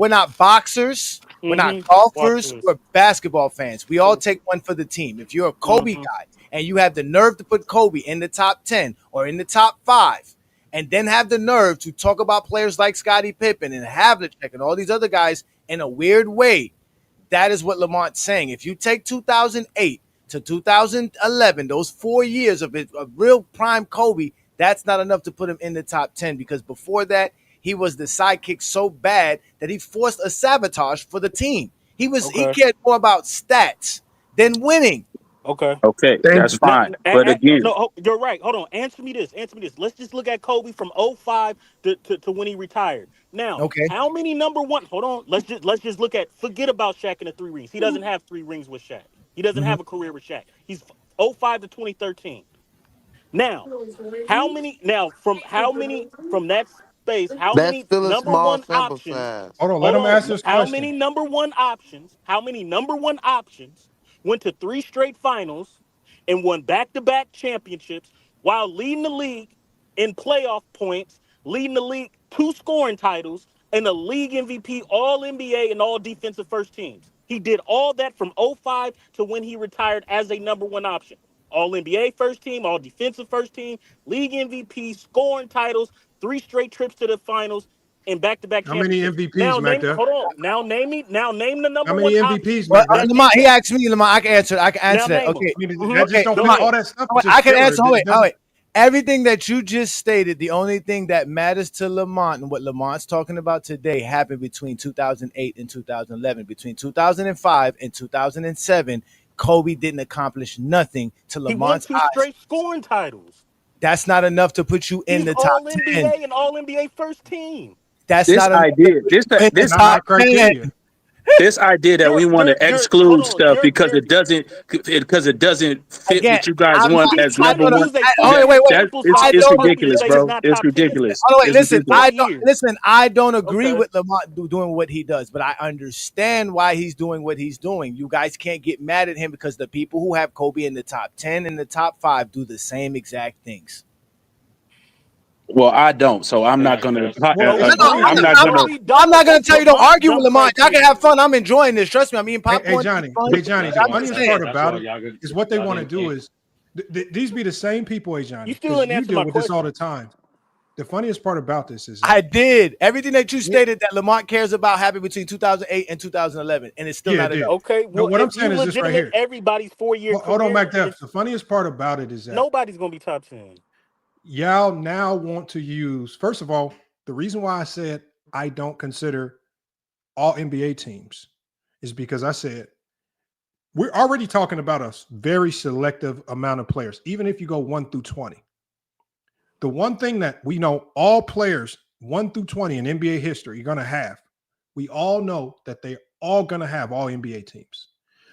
not boxers. We're not golfers. We're basketball fans. We all take one for the team. If you're a Kobe guy and you have the nerve to put Kobe in the top 10 or in the top 5, and then have the nerve to talk about players like Scottie Pippen and Havlicek and all these other guys in a weird way, that is what Lamont's saying. If you take 2008 to 2011, those 4 years of real prime Kobe, that's not enough to put him in the top 10 because before that, he was the sidekick so bad that he forced a sabotage for the team. He cared more about stats than winning. Okay. Okay, Thank that's you. fine. But again, You're right. Hold on. Answer me this. Let's just look at Kobe from '05 to when he retired. Now, Okay. how many number one? Hold on. Let's just look at. Forget about Shaq and the 3 rings. He doesn't have 3 rings with Shaq. He doesn't Mhm. have a career with Shaq. He's '05 to 2013. Now, how many? Now, from that space? How That's many still a number small one sample options? size. Hold on, let Hold him ask on. this How question. many number one options? How many number one options went to 3 straight finals and won back-to-back championships while leading the league in playoff points, leading the league 2 scoring titles, and a league MVP, all NBA, and all defensive first teams? He did all that from '05 to when he retired as a number one option. All NBA first team, all defensive first team, league MVP, scoring titles, 3 straight trips to the finals, and back-to-back How many championships. MVPs, Now Mac name Def? Now name the How number many one MVPs, option. Well, Mac Def? Lamont, he asked me, Lamont. I can answer. I can Now answer that. name them. Okay. I mean, that just Okay. don't Go fit. Lamont, All that stuff oh, is I just can filler. answer. It Oh, doesn't. wait. Everything that you just stated, the only thing that matters to Lamont and what Lamont's talking about today happened between 2008 and 2011. Between 2005 and 2007, Kobe didn't accomplish nothing to He won Lamont's 2 eyes. straight scoring titles. That's not enough to put you in He's the top all 10. NBA and all NBA first team. That's this not enough to idea, put you in the Not my top 10. criteria. this idea that we want to Hold exclude on. stuff because it doesn't fit Again, what you guys I'm want not. He's as I trying number to don't know. one. use a Oh, That, wait, wait, wait. sample I size it's of don't Kobe to ridiculous, say agree. he's bro. not It's top 10. ridiculous. Oh, wait, It's listen. ridiculous. I 4 don't years. listen. I don't agree Okay. with Lamont doing what he does, but I understand why he's doing what he's doing. You guys can't get mad at him because the people who have Kobe in the top 10 and the top 5 do the same exact things. Well, I don't, so I'm not gonna. Well, No, it's no, funny. Agree. I'm not I'm gonna. not. No, he I'm don't. not gonna That's tell you don't Lamont's argue with dumb Lamont. Y'all can criteria. have fun. I'm enjoying this. Trust me. I'm eating Hey, popcorn. Johnny. Fun. Hey, Johnny. The I'm just funniest saying. part about it is what they want to do is these be the same people, hey, You Johnny, still because didn't you answer deal my with this all question. the time. The funniest part about this is I that did everything that you stated that Lamont cares about happened between 2008 and 2011, and it's still yeah, it not enough. did. Okay. No, Well, what I'm if you saying is this right legitimate here. everybody's 4-year Hold on, career, Mac Def. The funniest part about it is that nobody's gonna be top 10. y'all now want to use, first of all, the reason why I said I don't consider all NBA teams is because I said we're already talking about a very selective amount of players, even if you go 1 through 20. The one thing that we know all players 1 through 20 in NBA history are going to have, we all know that they're all going to have all NBA teams.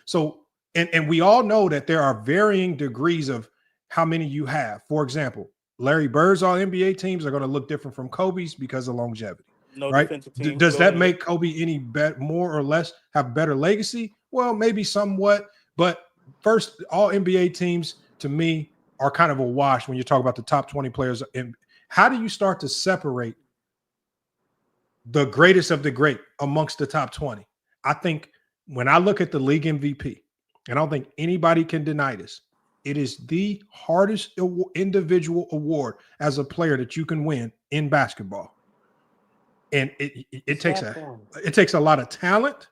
So, and we all know that there are varying degrees of how many you have. For example, Larry Bird's all NBA teams are going to look different from Kobe's because of longevity, No right? defensive teams. Does Go that ahead. make Kobe any more or less have better legacy? Well, maybe somewhat, but first, all NBA teams to me are kind of a wash when you talk about the top 20 players. And how do you start to separate the greatest of the great amongst the top 20? I think when I look at the league MVP, and I don't think anybody can deny this, it is the hardest individual award as a player that you can win in basketball. And it takes a lot of talent.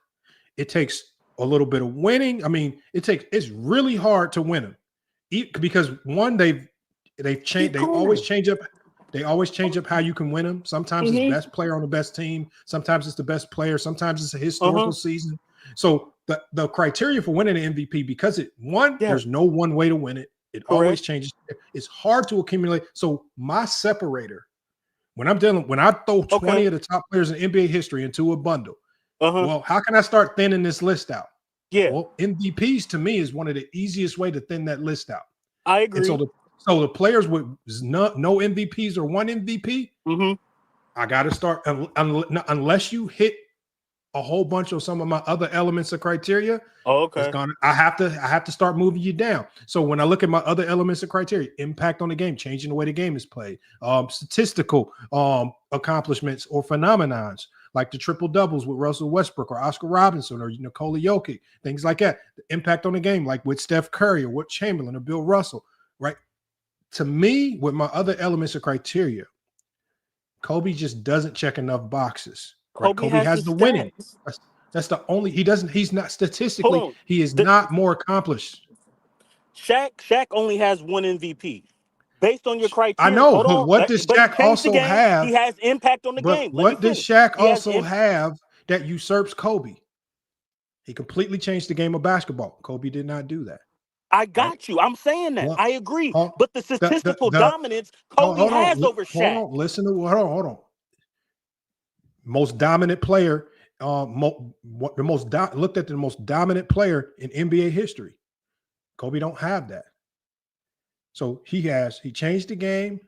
It takes a little bit of winning. I mean, it's really hard to win them because one, they've changed. They always change up. They always change up how you can win them. Sometimes it's best player on the best team. Sometimes it's the best player. Sometimes it's a historical season. So the criteria for winning an MVP, because there's no one way to win it. It always changes. It's hard to accumulate. So my separator, when I throw 20 of the top players in NBA history into a bundle, well, how can I start thinning this list out? Yeah. Well, MVPs to me is one of the easiest way to thin that list out. I agree. And so the players with no MVPs or one MVP, I got to start unless you hit a whole bunch of some of my other elements of criteria. I have to start moving you down. So when I look at my other elements of criteria, impact on the game, changing the way the game is played, statistical accomplishments or phenomenons, like the triple doubles with Russell Westbrook or Oscar Robinson or Nikola Jokic, things like that. The impact on the game, like with Steph Curry or Wilt Chamberlain or Bill Russell, right? To me, with my other elements of criteria, Kobe just doesn't check enough boxes. Right? Kobe has the winning. That's the only. He's not statistically. He is not more accomplished. Shaq only has one MVP. Based on your I criteria, know, but what does but he Shaq changed the also game. have? He has impact on the But game. what does Shaq also have have that usurps Kobe? He completely changed the game of basketball. Kobe did not do that. I got you. I'm saying that. I agree. Huh? But the statistical dominance Kobe has over hold Shaq. on. Listen to hold on. Most dominant player. Looked at the most dominant player in NBA history. Kobe don't have that. So he changed the game.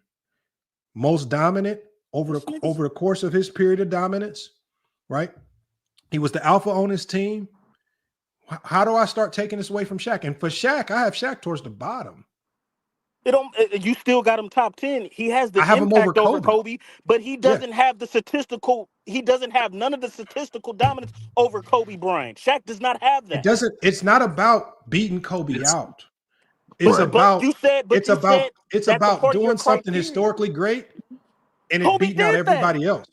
Most dominant over the course of his period of dominance, right? He was the alpha on his team. How do I start taking this away from Shaq? And for Shaq, I have Shaq towards the bottom. You still got him top 10. He has the I have him impact over over Kobe, but he doesn't have the statistical. He doesn't have none of the statistical dominance over Kobe Bryant. Shaq does not have that. It's not about beating Kobe out. It's about doing something historically great and it beating out everybody else.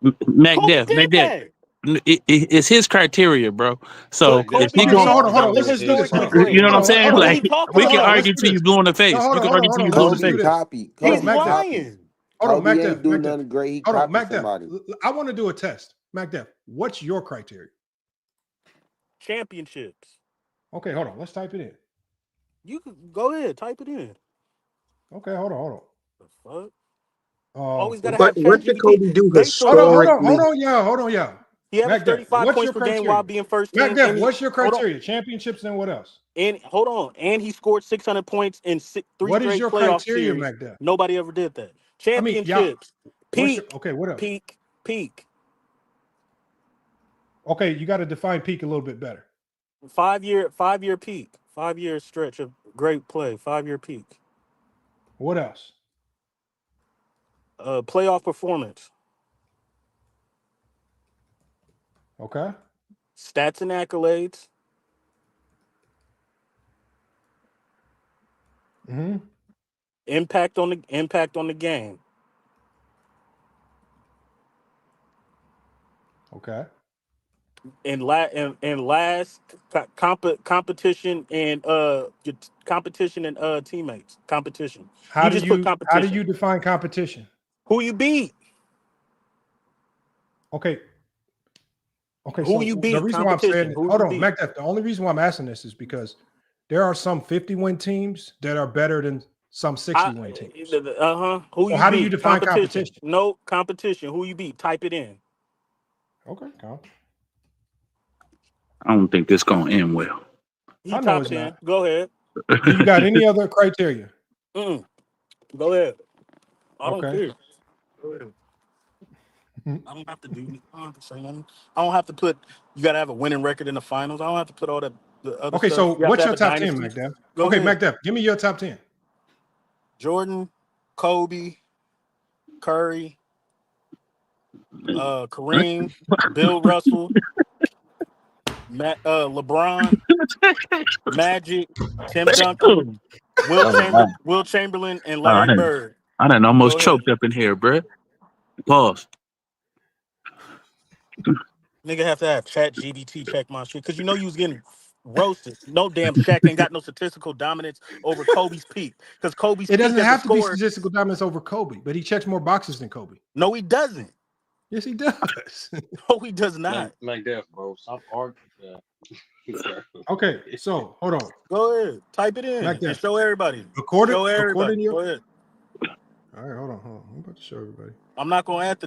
McDev. It's his criteria, bro. So if he going, hold on, let's do this. You know what I'm saying? Like we can argue till you blue in the face. We can argue till you blue in the face. Copy. He's lying. Hold on, Kobe ain't McDev. do nothing great. He Hold on, copied somebody. McDev. I want to do a test. McDev, what's your criteria? Championships. Okay, hold on. Let's type it in. You can go ahead, type it in. Okay, hold on. The fuck? Always gotta But have what did Kobe do historically? Hold on, yeah. He averaged 35 points per game while being first team. McDev, what's your criteria? Championships and what else? And hold on, and he scored 600 points in three What is straight your playoff criteria, series. McDev? Nobody ever did that. Championships. Peak. Okay, what else? Peak. Okay, you got to define peak a little bit better. 5 year peak. 5 year stretch of great play. 5 year peak. What else? Playoff performance. Okay. Stats and accolades. Mm-hmm. Impact on the game. Okay. And last competition and teammates. Competition. How do competition. you define competition? Who you beat? Okay. Who so you beat? The reason why I'm saying Who hold you on, beat? McDev, the only reason why I'm asking this is because there are some 50-win teams that are better than some 60-win teams. Who you how beat? do you define competition? No competition. Who you beat? Type it in. Okay, I don't think this gonna end well. I know it's not. Go ahead. Do you got any other criteria? Go ahead. I don't care. Go ahead. I don't have to do. I don't have to say nothing. I don't have to put. You got to have a winning record in the finals. I don't have to put all that. The other Okay, stuff. so what's your top 10, dynasty. McDev? Go Okay, ahead. McDev, give me your top 10. Jordan, Kobe, Curry, Kareem, Bill Russell, LeBron, Magic, Tim Duncan, Wilt Chamberlain, and Larry Bird. I done almost choked up in here, bro. Pause. Nigga have to have ChatGPT check my shit because you know you was getting roasted. No damn Shaq ain't got no statistical dominance over Kobe's peak because Kobe's It doesn't peak have to be scorer, statistical dominance over Kobe, but he checks more boxes than Kobe. No, he doesn't. Yes, he does. No, he does not. Like that, bro. Stop arguing. Okay, so hold on. Go ahead, type it in and show everybody. According Go to ahead. All right, hold on. I'm about to show everybody. I'm not gonna add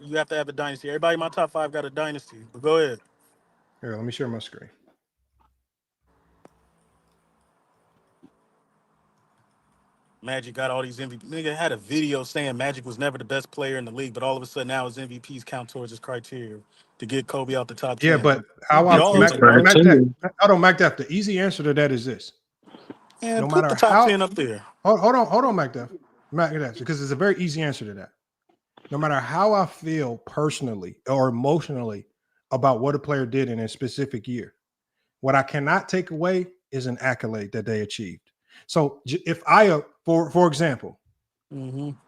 you have to have a dynasty. Everybody in my top 5 got a dynasty. But go ahead. Here, let me share my screen. Magic got all these MVP. Nigga had a video saying Magic was never the best player in the league, but all of a sudden now his MVPs count towards his criteria to get Kobe out the top 10. Yeah, but how I hold on, McDev. The easy answer to that is this. And put the top 10 up there. Hold on, McDev, because it's a very easy answer to that. No matter how I feel personally or emotionally about what a player did in a specific year, what I cannot take away is an accolade that they achieved. So if I, for example,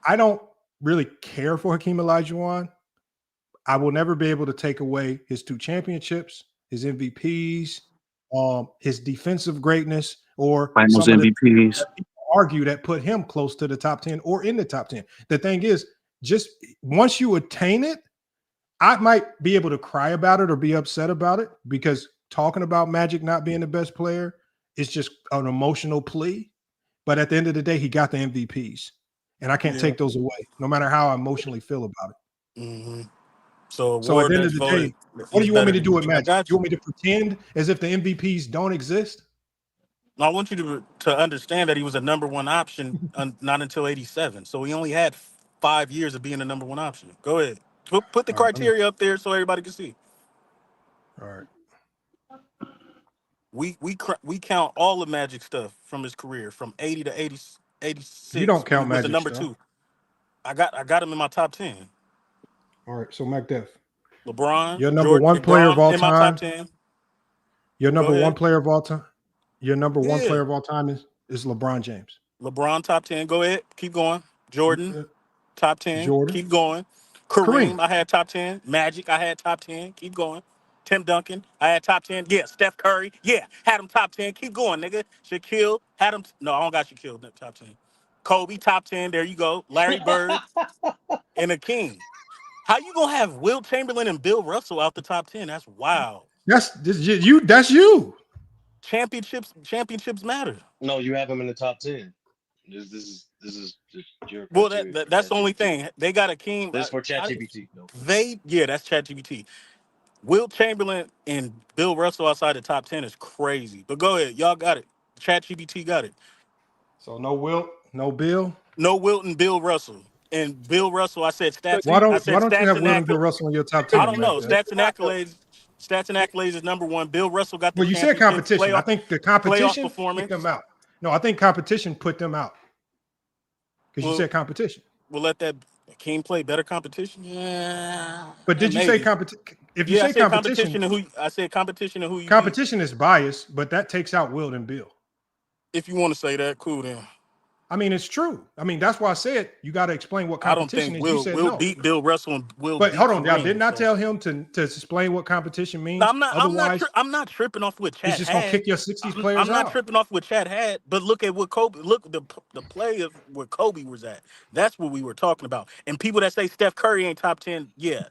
I don't really care for Hakeem Olajuwon, I will never be able to take away his 2 championships, his MVPs, his defensive greatness, or finals MVPs. Argue that put him close to the top 10 or in the top 10. The thing is, just once you attain it, I might be able to cry about it or be upset about it because talking about Magic not being the best player it's just an emotional plea. But at the end of the day, he got the MVPs. And I can't take those away, no matter how I emotionally feel about it. Mm-hmm. So So at award the end that's of the voted. day, what do you want me to than do with you. I Magic? got You want me to pretend as if the MVPs don't exist? I want you to understand that he was a number one option not until 87. So he only had 5 years of being a number one option. Go ahead. Put the All right, criteria up there so everybody can see. all right. We count all the Magic stuff from his career from 80 to 80, 86 You don't when he count was the Magic number stuff. 2. I got him in my top 10. All right, so MacDef. LeBron, Your number Jordan, one player of LeBron all in my top time. 10. Your Go number one ahead. player of all time. Your number one Yeah. player of all time is LeBron James. LeBron top 10. Go ahead. Keep going. Jordan top 10. Jordan. Keep going. Kareem, I had top 10. Magic, I had top 10. Keep going. Tim Duncan, I had top 10. Yeah, Steph Curry, yeah, had him top 10. Keep going, nigga. Shaquille, had him. No, I don't got Shaquille top 10. Kobe, top 10. There you go. Larry Bird and a king. How you gonna have Wilt Chamberlain and Bill Russell out the top 10? That's wild. That's you. That's you. Championships matter. No, you have him in the top 10. This is just your Well, criteria that's for the only ChatGPT. thing. They got a king. This is for ChatGPT. No. That's ChatGPT. Wilt Chamberlain and Bill Russell outside the top 10 is crazy. But go ahead, y'all got it. ChatGPT got it. So no Wilt, no Bill. No Wilt and Bill Russell. And Bill Russell, I said stats. Why don't you stats have and Wilt and Bill accolades. Russell in your top 10? I don't know. MacDef? Stats and accolades. Stats and accolades is number one. Bill Russell got the Well, you said championship competition. I think the competition put performance. them out. No, I think competition put them out. Because you said competition. We'll let that King play better competition. Yeah. But did you say competition? If you say I said competition, and who I said competition and who you competition is biased, but that takes out Wilt and Bill. If you want to say that, cool then. I mean, it's true. I mean, that's why I said you got to explain what competition is. You said Will no. beat Bill Russell and Will. But beat hold on, y'all Kareem, did not tell him to explain what competition means. No, I'm not tripping off what Chad he's just gonna kick your 60s players I'm not out. tripping off what Chad had, but look at what Kobe. Look the play of where Kobe was at. That's what we were talking about. And people that say Steph Curry ain't top 10, yeah,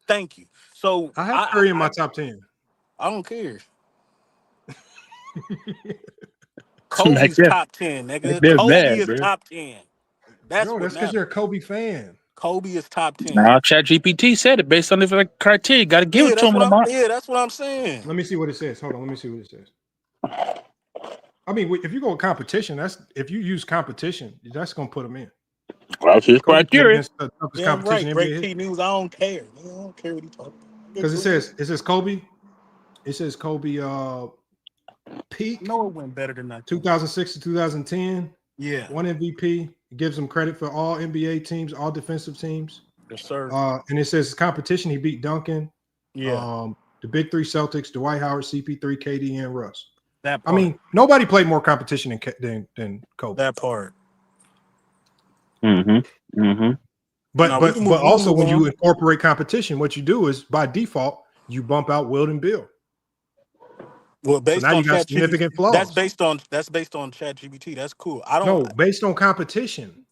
thank you. So I have Curry in my top 10. I don't care. Kobe's top 10, nigga. Kobe is top 10. That's because you're a Kobe fan. Kobe is top 10. Now, ChatGPT said it based on the criteria. Got to give it to him, Lamar. Yeah, that's what I'm saying. Let me see what it says. Hold on, let me see what it says. I mean, if you go with competition, if you use competition, that's gonna put them in. Well, it's his criteria. Yeah, right. Great T News. I don't care. I don't care what he talking about. Because it says Kobe. It says Kobe peak. No, it went better than that. 2006 to 2010. Yeah. 1 MVP. It gives him credit for all NBA teams, all defensive teams. Yes, sir. And it says competition. He beat Duncan. Yeah. The big three Celtics: Dwight Howard, CP3, KD, and Russ. That part. I mean, nobody played more competition than Kobe. That part. Mm-hmm. Mm-hmm. But also when you incorporate competition, what you do is by default you bump out Wilt and Bill. Well, based on you got significant flaws. That's based on ChatGPT. That's cool. I don't know. Based on competition.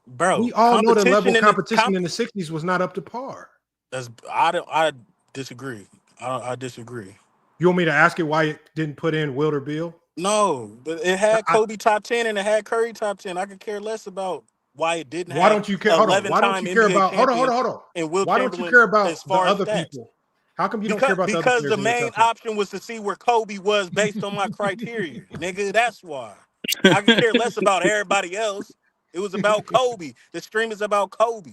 Bro. We all know the level of competition in the 60s was not up to par. I disagree. I disagree. You want me to ask it why it didn't put in Wilt or Bill? No, but it had Kobe top 10 and it had Curry top 10. I could care less about why it didn't. Why don't you care? Hold on. Why don't you care about? Hold on. And Wilt why don't you care about as far the other as people? How come you don't care about the other Because players the main option was to see where Kobe was based on my criteria, nigga. That's why. I could care less about everybody else. It was about Kobe. The stream is about Kobe.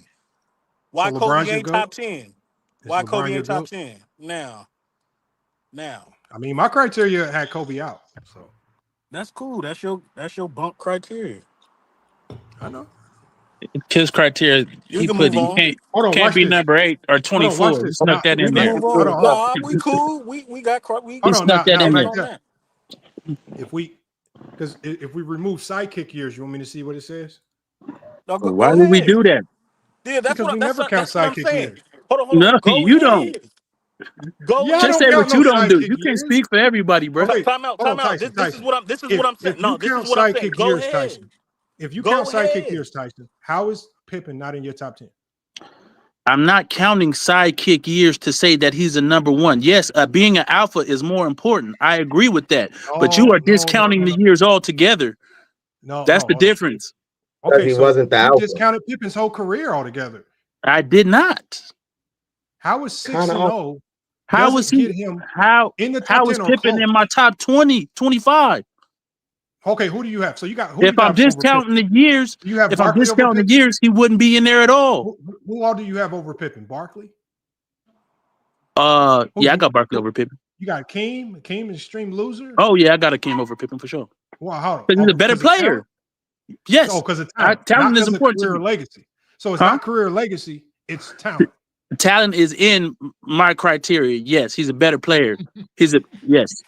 Why so Kobe ain't top 10? Why Kobe ain't top 10? Now. I mean, my criteria had Kobe out. So that's cool. That's your bump criteria. I know. His criteria, he can't be number 8 or 24. He snuck that in there. Nah, we cool. We got he snuck that in there. If we remove sidekick years, you want me to see what it says? No, why would we do that? Yeah, that's because what we never count sidekick years. Hold on. No, you don't. Just say what you don't do. You can't speak for everybody, bro. Time out. This is what I'm saying. No, this is what I'm saying. Go ahead. Tyson, if you count sidekick years, Tyson, how is Pippen not in your top 10? I'm not counting sidekick years to say that he's a number one. Yes, being an alpha is more important. I agree with that. But you are discounting the years altogether. That's the difference. Okay, he so wasn't the you alpha. discounted Pippen's whole career altogether. I did not. How is 6-0? How was he? Get him How in the top how is 10 or Pippen close? in my top 20, 25? Okay, who do you have? So you got who? If I'm discounting the years, you have if I'm Barkley over discounting the Pippen? years, he wouldn't be in there at all. Who all do you have over Pippen? Barkley? Yeah, I got Barkley over Pippen. You got Kareem. Kareem is extreme loser. Oh yeah, I got a Kareem over Pippen for sure. Wow, how? Because he's a better player. Yes. Oh, because of talent. Talent not is important career to me. legacy. So it's not career legacy. It's talent. Talent is in my criteria. Yes, he's a better player. Yes.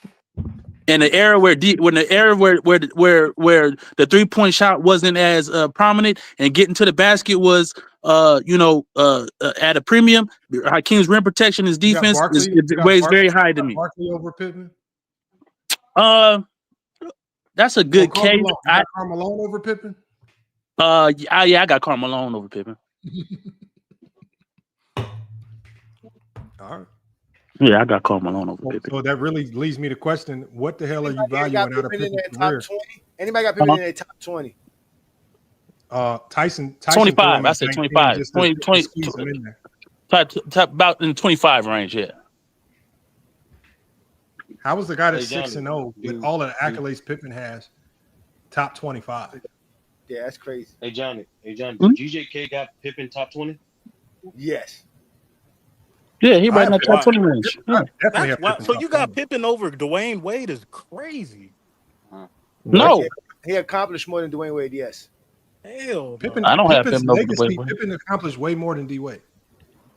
In the era where the 3-point shot wasn't as prominent and getting to the basket was at a premium, Hakeem's rim protection, his defense weighs very high to me. Barkley over Pippen. That's a good case. Carmelo over Pippen. I got Carmelo over Pippen. All right. Yeah, I got Carmelo over Pippen. So that really leads me to question: what the hell are you valuing out of Pippen's career? Anybody got Pippen in their top 20? Tyson 25. I said 25. 20, about in the 25 range. Yeah. How was the guy that's 6-0 with all of the accolades Pippen has top 25? Yeah, that's crazy. Hey Johnny, GJK got Pippen top 20? Yes. Yeah, he right in that top 20 range. Yeah. So you got Pippen over Dwayne Wade is crazy. No. He accomplished more than Dwayne Wade, yes. Hell, Pippen, I don't have Pippen's him over legacy, Dwayne Wade. Pippen accomplished way more than D Wade.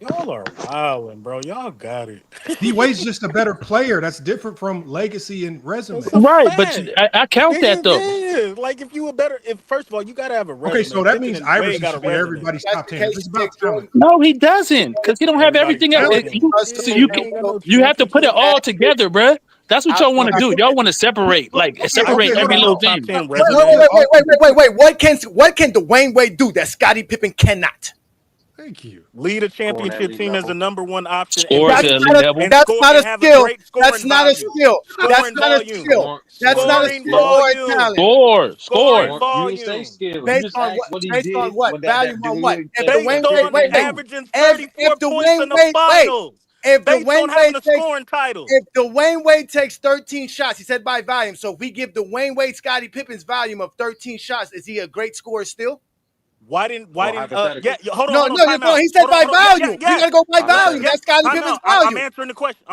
Y'all are wilding, bro. Y'all got it. D Wade's just a better player. That's different from legacy and resume. Right, but I count that though. Yeah, like if you were better, first of all, you gotta have a resume. Okay, so that Pippen means and Wade Iverson got a should be resume. everybody's top 10. It's about talent. No, he doesn't, because he don't have everything else. You have to put it all together, bruh. That's what y'all want to do. Y'all want to separate every little thing. Wait. What can Dwayne Wade do that Scottie Pippen cannot? Thank you. Lead a championship team as the number one option. That's not a skill. That's not a skill. That's not a skill. That's not a skill or a talent. Score. You didn't say skill. Based on what? Value on what? If Dwayne Wade averaging 34 points in the finals. If Dwayne Wade takes 13 shots, he said by volume. So if we give Dwayne Wade Scottie Pippen's volume of 13 shots, is he a great scorer still? Hold on. No, he said by volume. You gotta go by volume. That's Scottie Pippen's volume. I'm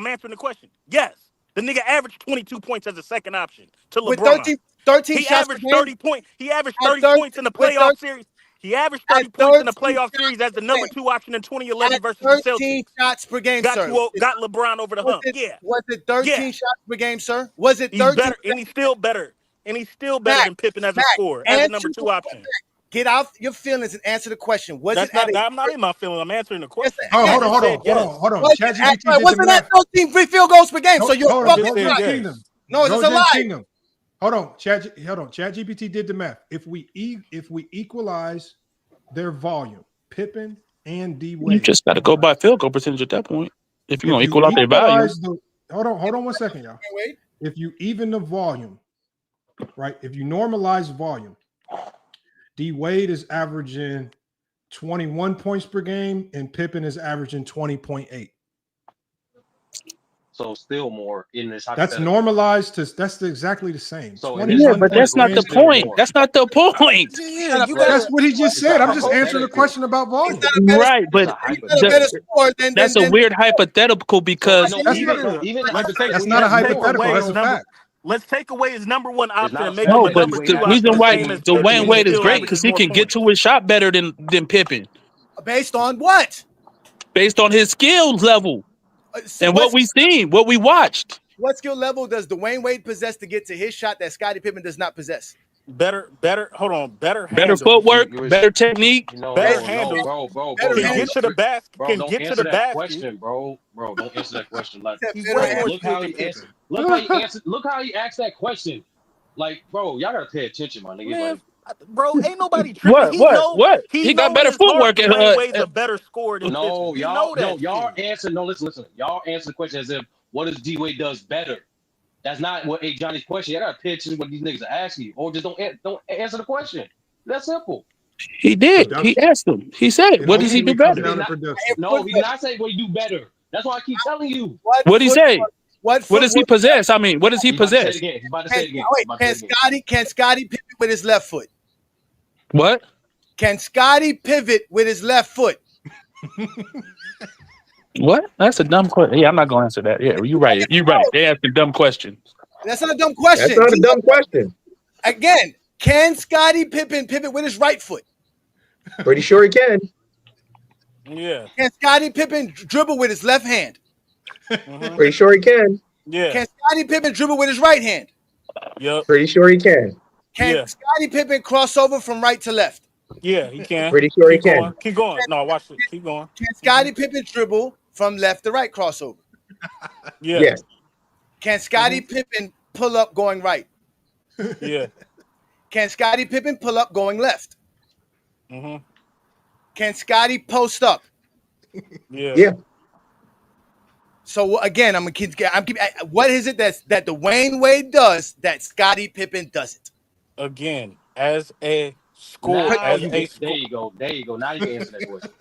answering the question. Yes. The nigga averaged 22 points as a second option to LeBron. With 13 he shots averaged 30 points. He averaged 30 points in the playoff series. He averaged 30 points in the playoff series as the number 2 option in 2011 versus the Celtics. 13 shots per game, sir. Got LeBron over the hump. Was it 13 shots per game, sir? Was it 13? He's better, and he's still better. And he's still better than Pippen as a scorer, as the number 2 option. Get out your feelings and answer the question. I'm not in my feelings. I'm answering the question. Hold on. Wasn't that 13 free field goals per game? So you're fucking right. No, it's a lie. Hold on. ChatGPT did the math. If we equalize their volume, Pippen and D Wade, you just got to go by field goal percentage at that point. If you're gonna equal out their value. Hold on 1 second, y'all. If you even the volume, right? If you normalize volume, D Wade is averaging 21 points per game, and Pippen is averaging 20.8. So still more in this. That's normalized to. That's exactly the same. So but that's not the point. That's not the point. Yeah, that's what he just said. I'm just answering the question about volume. Right, but that's a weird hypothetical because that's not a hypothetical. That's a fact. Let's take away his number 1 option and make no, him but number 2 the reason why Dwayne Wade is great because because he can get to his shot better than Pippen. Based on what? Based on his skills level and what we seen, what we watched. What skill level does Dwayne Wade possess to get to his shot that Scottie Pippen does not possess? Better footwork, better technique, better handle. Bro, can get to the basket. Bro, don't answer that question, bro. Don't answer that question. Like, look how he answered. Look how he asked that question. Like, bro, y'all gotta pay attention, my nigga. Man, Bro, ain't nobody tripping. He know What? He got better in his heart footwork Dwayne Wade's a better scorer than Pippen. No, He know that y'all shit. answer. No, listen. Y'all answer the question as if what does D Wade does better. That's not what Johnny's question. I gotta pay attention to what these niggas are asking you, or just don't answer the question. That's simple. He did. He asked him. He said, "What does he do better?" No, he did not say what he do better. That's why I keep telling you. What did he say? What does he possess? I mean, what does he He's about to say it possess? again. He's about to say it again. Can Scotty pivot with his left foot? What? Can Scotty pivot with his left foot? What? That's a dumb question. Yeah, I'm not gonna answer that. Yeah, you're right. You're right. They asked a dumb question. That's not a dumb question. That's not a dumb question. Again, can Scottie Pippen pivot with his right foot? Pretty sure he can. Yeah. Can Scottie Pippen dribble with his left hand? Pretty sure he can. Yeah. Can Scottie Pippen dribble with his right hand? Yep. Pretty sure he can. Can Scottie Pippen cross over from right to left? Yeah, he can. Pretty sure he Keep can. going. Keep going. No, watch it. Keep going. Can Scottie Pippen dribble from left to right crossover? Yeah. Yes. Can Scottie Pippen pull up going right? Yeah. Can Scottie Pippen pull up going left? Mm-hmm. Can Scottie post up? Yeah. Yeah. So again, what is it that Dwayne Wade does that Scottie Pippen doesn't? Again, as a scorer, There you go. Now you can answer that question.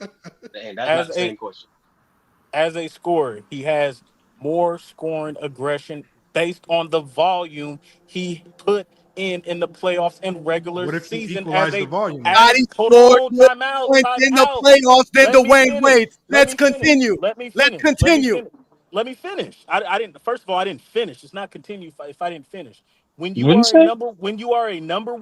And that's not the same question. As a scorer, he has more scoring aggression based on the volume he put in the playoffs and regular What if you season equalize as a the volume? Scottie hold scored on, more time out, points time in the out. playoffs than Let me Dwayne finish. Wade. Let Let's me finish. continue. Let me Let's finish. continue. Let me finish. I didn't. First of all, I didn't finish. It's not continue if I didn't finish. When you What'd are you say? when you are a number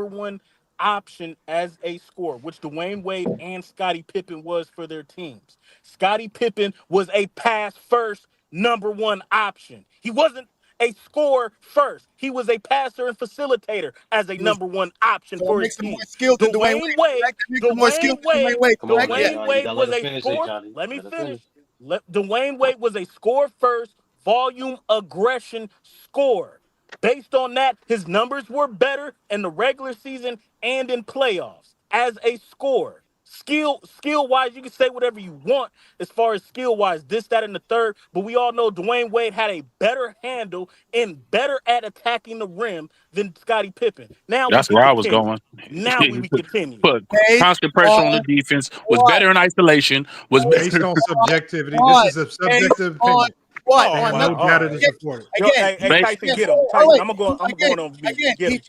one option as a scorer, which Dwayne Wade and Scottie Pippen was for their teams. Scottie Pippen was a pass first number one option. He wasn't a scorer first. He was a passer and facilitator as a number one option So for it his makes him team. more skilled than Dwayne Wade. Dwayne Wade You was gotta a finish it, score. Johnny. Let me Let her finish. Dwayne Wade was a score first, volume aggression scorer. Based on that, his numbers were better in the regular season and in playoffs as a scorer. Skill wise, you can say whatever you want as far as skill wise, this, that, and the third. But we all know Dwayne Wade had a better handle and better at attacking the rim than Scottie Pippen. Now That's we can where I was continue. going. Now we continue. Put constant pressure on the defense. Was better in isolation. Was Based better. on subjectivity. This is a subjective opinion. What? Oh, No data to support it. Again, hey, Tyson, get him. Tyson, I'm going on mute. Again, Get him.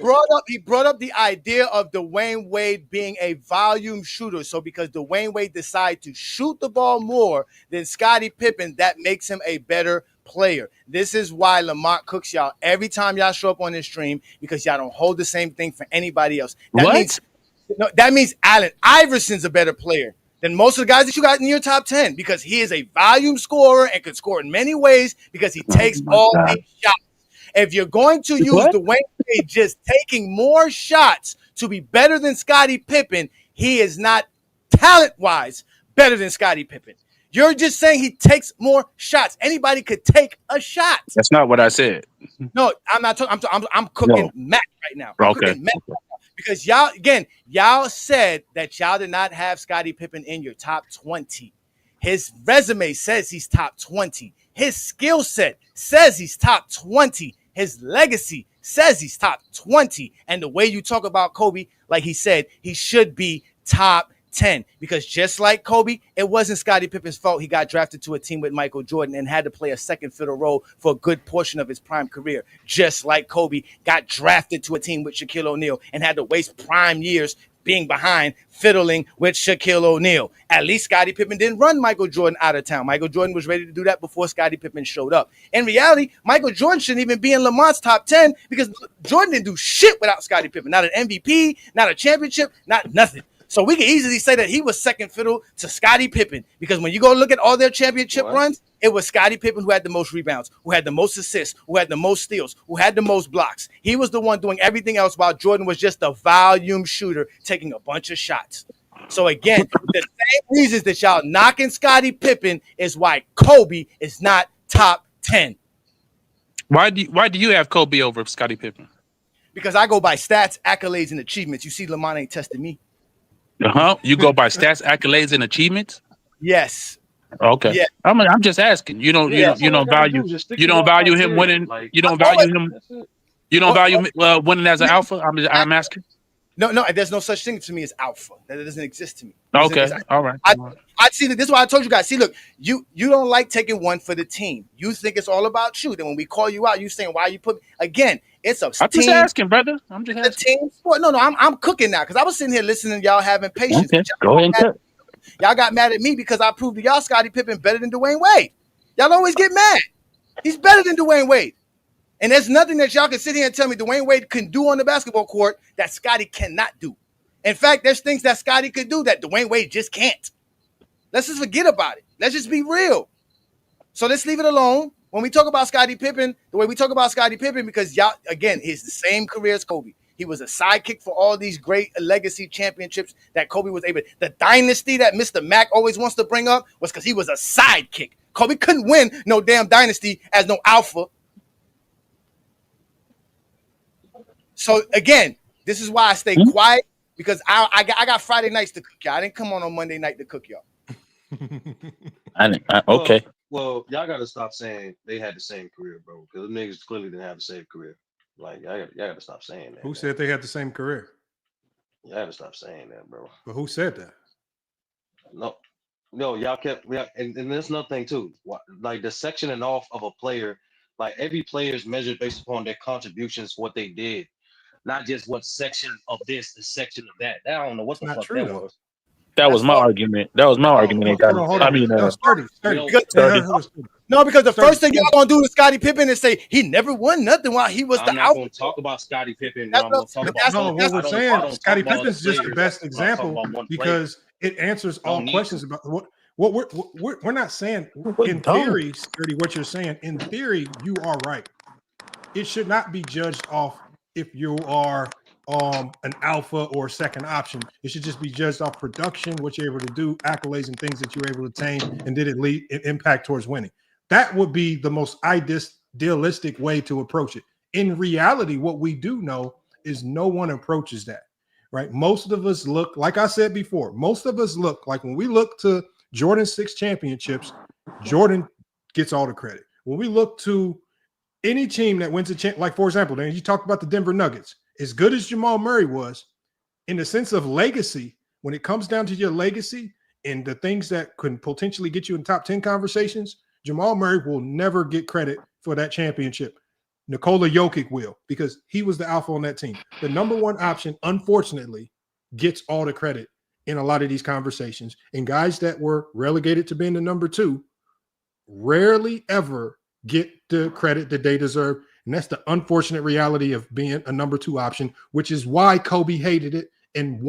he brought up the idea of Dwayne Wade being a volume shooter. So because Dwayne Wade decided to shoot the ball more than Scottie Pippen, that makes him a better player. This is why Lamont cooks y'all every time y'all show up on this stream, because y'all don't hold the same thing for anybody else. That means Allen Iverson's a better player than most of the guys that you got in your top 10, because he is a volume scorer and can score in many ways because he takes all these shots. If you're going to use Dwayne Wade just taking more shots to be better than Scottie Pippen, he is not talent-wise better than Scottie Pippen. You're just saying he takes more shots. Anybody could take a shot. That's not what I said. No, I'm not talking. I'm cooking Matt right now. I'm cooking Matt right now. Because y'all said that y'all did not have Scottie Pippen in your top 20. His resume says he's top 20. His skill set says he's top 20. His legacy says he's top 20. And the way you talk about Kobe, like he said, he should be top 10, because just like Kobe, it wasn't Scottie Pippen's fault he got drafted to a team with Michael Jordan and had to play a second fiddle role for a good portion of his prime career. Just like Kobe got drafted to a team with Shaquille O'Neal and had to waste prime years being behind fiddling with Shaquille O'Neal. At least Scottie Pippen didn't run Michael Jordan out of town. Michael Jordan was ready to do that before Scottie Pippen showed up. In reality, Michael Jordan shouldn't even be in Lamont's top 10, because Jordan didn't do shit without Scottie Pippen. Not an MVP, not a championship, not nothing. So we can easily say that he was second fiddle to Scottie Pippen, because when you go look at all their championship runs, it was Scottie Pippen who had the most rebounds, who had the most assists, who had the most steals, who had the most blocks. He was the one doing everything else, while Jordan was just a volume shooter taking a bunch of shots. So again, the same reasons that y'all knocking Scottie Pippen is why Kobe is not top 10. Why do you have Kobe over Scottie Pippen? Because I go by stats, accolades, and achievements. You see, Lamont ain't tested me. You go by stats, accolades, and achievements. Yes. Okay. Yeah. I'm just asking. You don't value him winning. You don't value him. You don't value winning as an alpha. I'm asking. No, there's no such thing to me as alpha. That doesn't exist to me. Okay, all right. I see that. This is why I told you guys. See, look, you don't like taking one for the team. You think it's all about you. Then when we call you out, you saying why you put again. It's a I'm team. just asking, brother. I'm just asking. Team sport. No, I'm cooking now because I was sitting here listening to y'all having patience. Okay, go ahead and cook. Y'all got mad at me because I proved to y'all Scottie Pippen better than Dwayne Wade. Y'all always get mad. He's better than Dwayne Wade. And there's nothing that y'all can sit here and tell me Dwayne Wade can do on the basketball court that Scottie cannot do. In fact, there's things that Scottie could do that Dwayne Wade just can't. Let's just forget about it. Let's just be real. So let's leave it alone. When we talk about Scottie Pippen, the way we talk about Scottie Pippen, because y'all, again, he's the same career as Kobe. He was a sidekick for all these great legacy championships that Kobe was able. The dynasty that Mr. Mack always wants to bring up was because he was a sidekick. Kobe couldn't win no damn dynasty as no alpha. So again, this is why I stay quiet because I got Friday nights to cook y'all. I didn't come on Monday night to cook y'all. Okay. Well, y'all got to stop saying they had the same career, bro. Because the niggas clearly didn't have the same career. Like, y'all got to stop saying that. Who said they had the same career? Y'all got to stop saying that, bro. But who said that? No, y'all kept, and there's another thing too. Like the sectioning off of a player, like every player is measured based upon their contributions, what they did, not just what section of this, the section of that. I don't know what the fuck that was. That was my argument. Hold on. I mean, no, because the first thing y'all gonna do to Scottie Pippen is say he never won nothing while he was I'm the not alpha. gonna talk about Scottie Pippen. What we're saying, Scottie Pippen's just the best example because it answers all questions about what we're not saying. In theory, Sturdy, what you're saying, in theory, you are right. It should not be judged off if you are an alpha or second option. It should just be judged off production, what you're able to do, accolades and things that you're able to attain, and did it lead impact towards winning. That would be the most idealistic way to approach it. In reality, what we do know is no one approaches that, right? Most of us look, like I said before, most of us look like when we look to Jordan's 6 championships, Jordan gets all the credit. When we look to any team that wins a like for example, then you talked about the Denver Nuggets. As good as Jamal Murray was, in the sense of legacy, when it comes down to your legacy and the things that could potentially get you in top 10 conversations, Jamal Murray will never get credit for that championship. Nikola Jokic will, because he was the alpha on that team. The number one option, unfortunately, gets all the credit in a lot of these conversations. And guys that were relegated to being the number 2 rarely ever get the credit that they deserve. And that's the unfortunate reality of being a number 2 option, which is why Kobe hated it and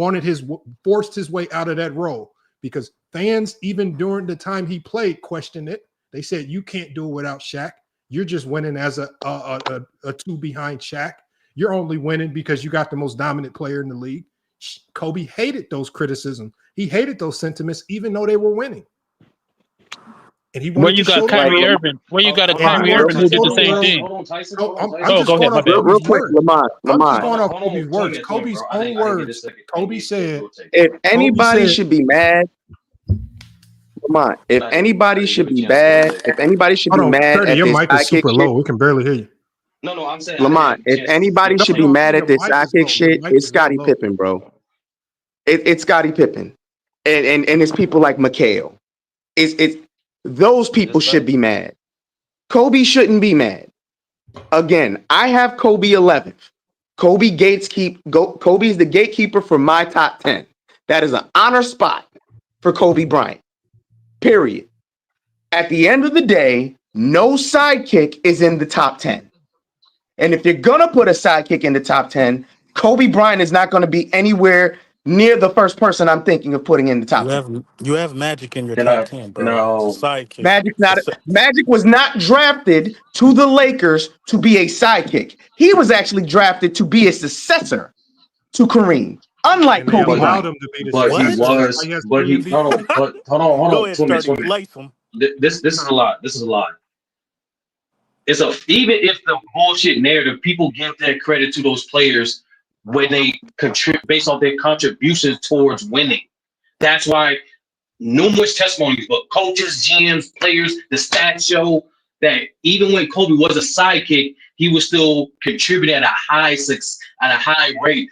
forced his way out of that role, because fans, even during the time he played, questioned it. They said, you can't do it without Shaq. You're just winning as a 2 behind Shaq. You're only winning because you got the most dominant player in the league. Kobe hated those criticisms. He hated those sentiments, even though they were winning. And he when you got Kyrie Irving, who did the same thing. I'm just going off real quick, Lamont. I'm just going off Kobe's words. Kobe's own words. Kobe said, if anybody should be mad, Lamont, if anybody should be mad at your this mic is super low. We can barely hear you. No, I'm saying Lamont, if anybody should be mad at this sidekick shit, it's Scottie Pippen, bro. It's Scottie Pippen. And it's people like Mikhail. It's those people should be mad. Kobe shouldn't be mad. Again, I have Kobe 11th. Kobe's the gatekeeper for my top 10. That is an honor spot for Kobe Bryant. Period. At the end of the day, no sidekick is in the top 10. And if you're going to put a sidekick in the top 10, Kobe Bryant is not going to be anywhere near the first person I'm thinking of putting in the top 10. You have Magic in your top 10, bro. No. Sidekick. Magic was not drafted to the Lakers to be a sidekick. He was actually drafted to be a successor to Kareem. Unlike Kobe Bryant. Hold on. Go ahead, Sturdy. Lace him. This is a lot. even if the bullshit narrative, people give their credit to those players when they contribute based on their contributions towards winning. That's why numerous testimonies, but coaches, GMs, players, the stats show that even when Kobe was a sidekick, he was still contributing at a high rate,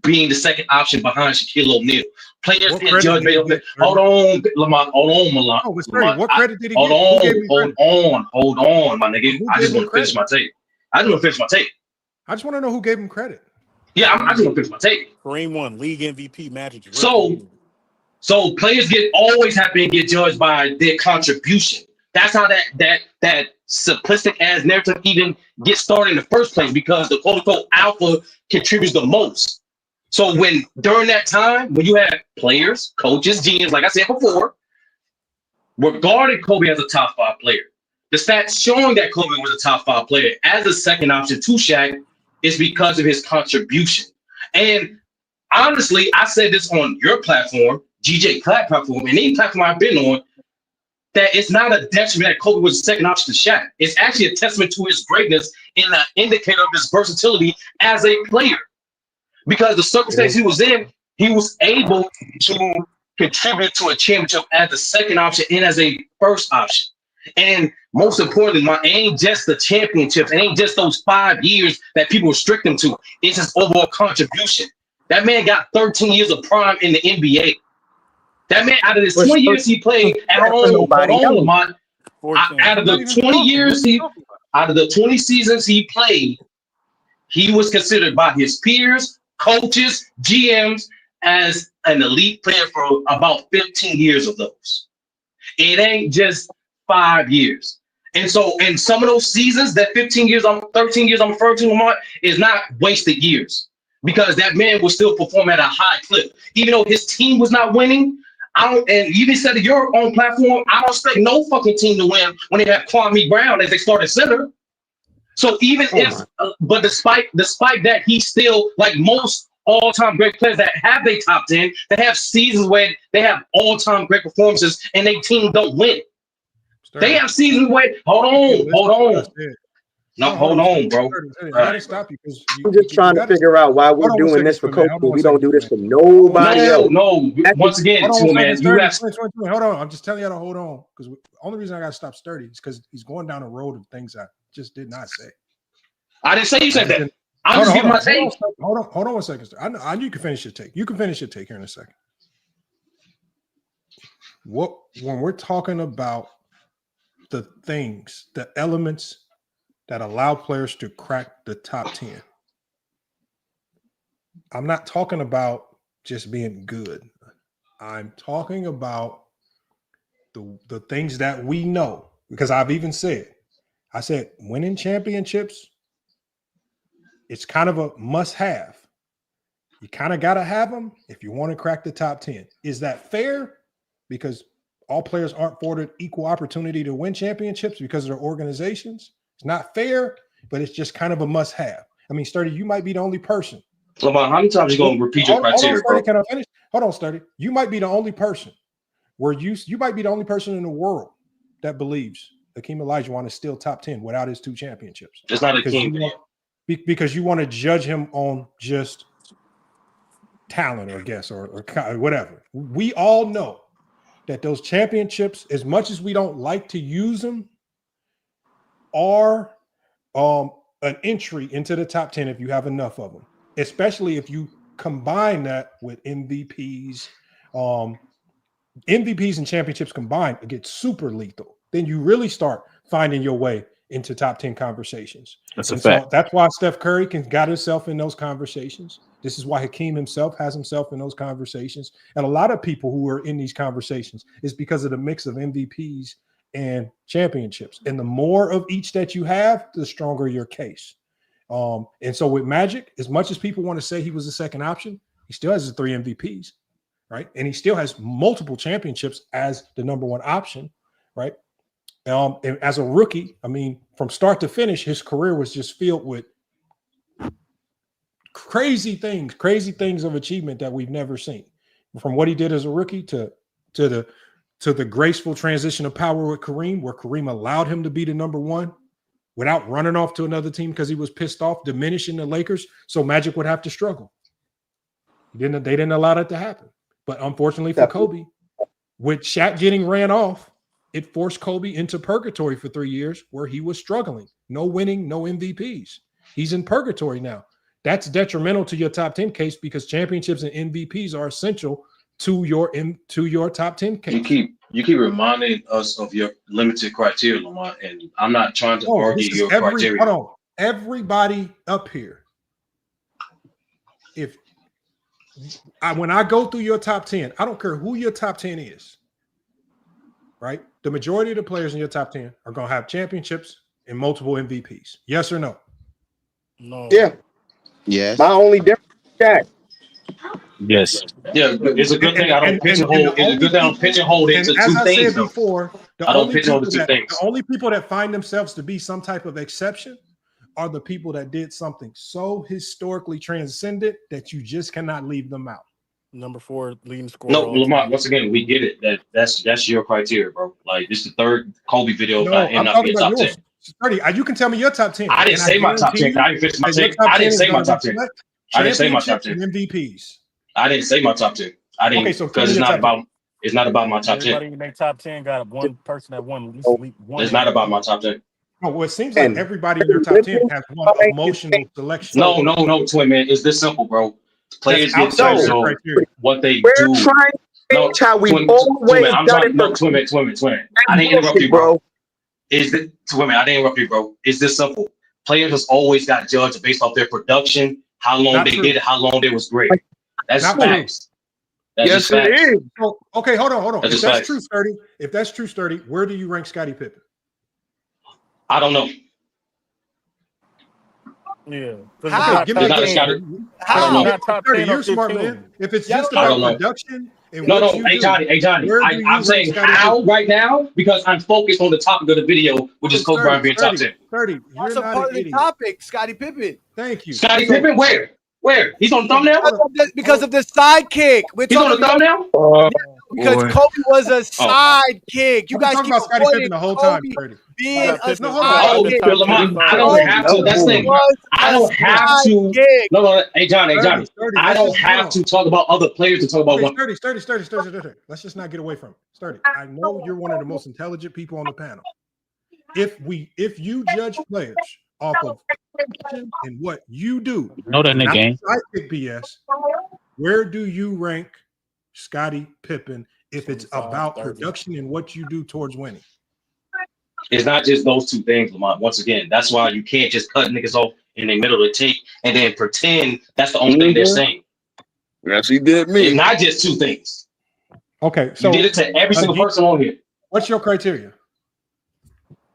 being the second option behind Shaquille O'Neal. Players get judged based on. Hold on, Lamont. Hold on, Milan. Oh, what credit did he hold get? Hold on, my nigga. I just want to finish my tape. I just want to know who gave him credit. Yeah, I just want to finish my tape. Kareem won league MVP, Magic. So players always have to get judged by their contribution. That's how that simplistic ass narrative even gets started in the first place, because the quote unquote alpha contributes the most. So when during that time, when you have players, coaches, GMs, like I said before, regarding Kobe as a top 5 player, the stats showing that Kobe was a top 5 player as a second option to Shaq is because of his contribution. And honestly, I said this on your platform, GJ Clapp platform, and any platform I've been on, that it's not a detriment that Kobe was a second option to Shaq. It's actually a testament to his greatness and an indicator of his versatility as a player. Because the circumstance he was in, he was able to contribute to a championship as a second option and as a first option. And most importantly, it ain't just the championships. It ain't just those 5 years that people restrict him to. It's his overall contribution. That man got 13 years of prime in the NBA. That man, out of his 20 years he played at home, Lamont, out of the 20 seasons he played, he was considered by his peers, coaches, GMs as an elite player for about 15 years of those. It ain't just 5 years. And so in some of those seasons, that 13 years I'm referring to, Lamont, is not wasted years, because that man was still performing at a high clip. Even though his team was not winning, and you even said to your own platform, I don't expect no fucking team to win when they have Kwame Brown as they starting center. So even but despite that, he's still, like most all-time great players that have their top 10, they have seasons where they have all-time great performances and their team don't win. They have seasons where, hold on. No, hold on, bro. I stop you because I'm just trying to figure out why we're doing this for Kobe. We don't do this for nobody else. No. Once again, man, you have. Hold on. I'm just telling you to hold on, because the only reason I got to stop Sturdy is because he's going down a road of things I just did not say. I didn't say you said that. I'm just giving my take. Hold on 1 second. I knew you can finish your take. You can finish your take here in a second. When we're talking about the things, the elements that allow players to crack the top 10, I'm not talking about just being good. I'm talking about the things that we know, because I've even said, I said winning championships, it's kind of a must-have. You kind of got to have them if you want to crack the top 10. Is that fair? Because all players aren't afforded equal opportunity to win championships because of their organizations. It's not fair, but it's just kind of a must-have. I mean, Sturdy, you might be the only person. Lamont, how many times are you going to repeat your criteria, bro? Can I finish? Hold on, Sturdy. You might be the only person you might be the only person in the world that believes Hakeem Olajuwon is still top 10 without his 2 championships. It's not Hakeem. Because you want to judge him on just talent, or guess, or whatever. We all know that those championships, as much as we don't like to use them, are an entry into the top 10 if you have enough of them, especially if you combine that with MVPs. MVPs and championships combined, it gets super lethal. Then you really start finding your way into top 10 conversations. That's a fact. So that's why Steph Curry got himself in those conversations. This is why Hakeem himself has himself in those conversations. And a lot of people who are in these conversations is because of the mix of MVPs and championships. And the more of each that you have, the stronger your case. And so with Magic, as much as people want to say he was a second option, he still has his 3 MVPs, right? And he still has multiple championships as the number 1 option, right? And as a rookie, I mean, from start to finish, his career was just filled with crazy things of achievement that we've never seen. From what he did as a rookie to the graceful transition of power with Kareem, where Kareem allowed him to be the number 1, without running off to another team because he was pissed off, diminishing the Lakers, so Magic would have to struggle. They didn't allow that to happen. But unfortunately for Kobe, with Shaq getting ran off, it forced Kobe into purgatory for 3 years where he was struggling. No winning, no MVPs. He's in purgatory now. That's detrimental to your top 10 case because championships and MVPs are essential to your top 10 case. You keep reminding us of your limited criteria, Lamont, and I'm not trying to argue your criteria. Hold on. Everybody up here, when I go through your top 10, I don't care who your top 10 is, right? The majority of the players in your top 10 are going to have championships and multiple MVPs. Yes or no? No. Yeah. Yes. My only difference is Shaq. Yes. Yeah, it's a good thing I don't pigeonhole. It's a good thing I don't pigeonhole into two things. The only people that find themselves to be some type of exception are the people that did something so historically transcendent that you just cannot leave them out. Number 4 leading scorer. No, Lamont. Once again, we get it. That's your criteria, bro. Like this is the third Kobe video. No, I'm talking about yours. 30. You can tell me your top 10. I didn't say my top 10. I didn't finish my 10. I didn't say my top 10. I didn't say my top 10. MVPs. I didn't say my top 10. I didn't because it's not about my top 10. Everybody in their top 10 got one person that won at least one. It's not about my top 10. No, well, it seems like everybody in your top 10 has one emotional selection. No, twin man. It's this simple, bro. Players get judged on what they We're do. trying to change how we always done it. No, twin man. I didn't interrupt you, bro. I didn't interrupt you, bro. It's this simple. Players has always got judged based off their production, how long they did it, how long they was great. That's facts. Yes, it is. Okay, hold on. That's If that's true, Sturdy, where do you rank Scottie Pippen? I don't know. Yeah. How? It's not a Scottie. I don't know. Sturdy, you're smart, man. If it's just about production and what you do, Hey Johnny. I'm saying how right now because I'm focused on the topic of the video, which is Kobe Bryant being top 10. 30. That's a part of the topic, Scottie Pippen. Thank you. Scottie Pippen, where? He's on the thumbnail? Because of the sidekick. He's on the thumbnail? Because Kobe was a sidekick. You guys keep Scottie Pippen the whole time. Being a sidekick. I don't have to. That's the thing. I don't have to. No. Hey, Johnny. I don't have to talk about other players to talk about one. Sturdy. Let's just not get away from it. Sturdy, I know you're one of the most intelligent people on the panel. If you judge players off of and what you do, know that in the game. Sidekick BS. Where do you rank Scottie Pippen if it's about production and what you do towards winning? It's not just those two things, Lamont. Once again, that's why you can't just cut niggas off in the middle of the take and then pretend that's the only thing they're saying. Yes, he did me. It's not just two things. Okay, so you did it to every single person on here. What's your criteria?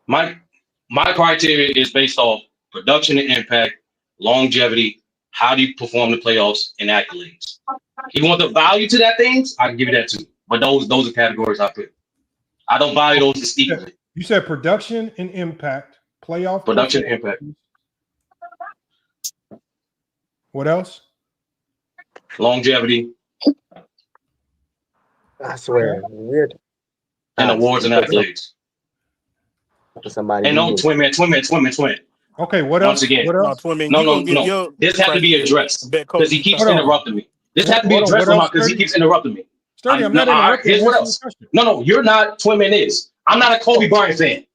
My criteria is based off production and impact, longevity, how do you perform the playoffs, and accolades. If you want the value to that things, I can give you that too. But those are categories I put. I don't value those as equally. You said production and impact, playoff. Production and impact. What else? Longevity. I swear, weird. And awards and accolades. And no, twin man. Okay, what else? Once again, what else? No. This has to be addressed because he keeps interrupting me. This has to be addressed because he keeps interrupting me. Sturdy, I'm not interrupting. Here's what else. No, you're not. Twin man is. I'm not a Kobe Bryant fan.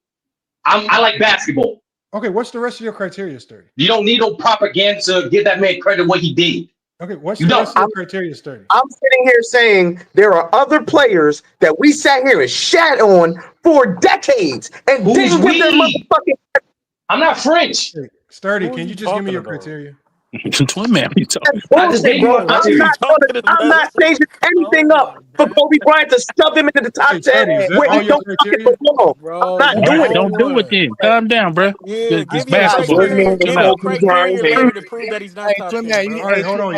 I like basketball. Okay, what's the rest of your criteria, Sturdy? You don't need no propaganda to give that man credit what he did. Okay, what's the rest of your criteria, Sturdy? I'm sitting here saying there are other players that we sat here and shat on for decades and didn't get their motherfucking. I'm not French. Sturdy, can you just give me your criteria? Twin man, you talking? I'm not changing anything up for Kobe Bryant to shove him into the top 10 where he don't fucking belong. I'm not doing it. Don't do it then. Calm down, bro. Yeah, it's basketball. All right, hold on,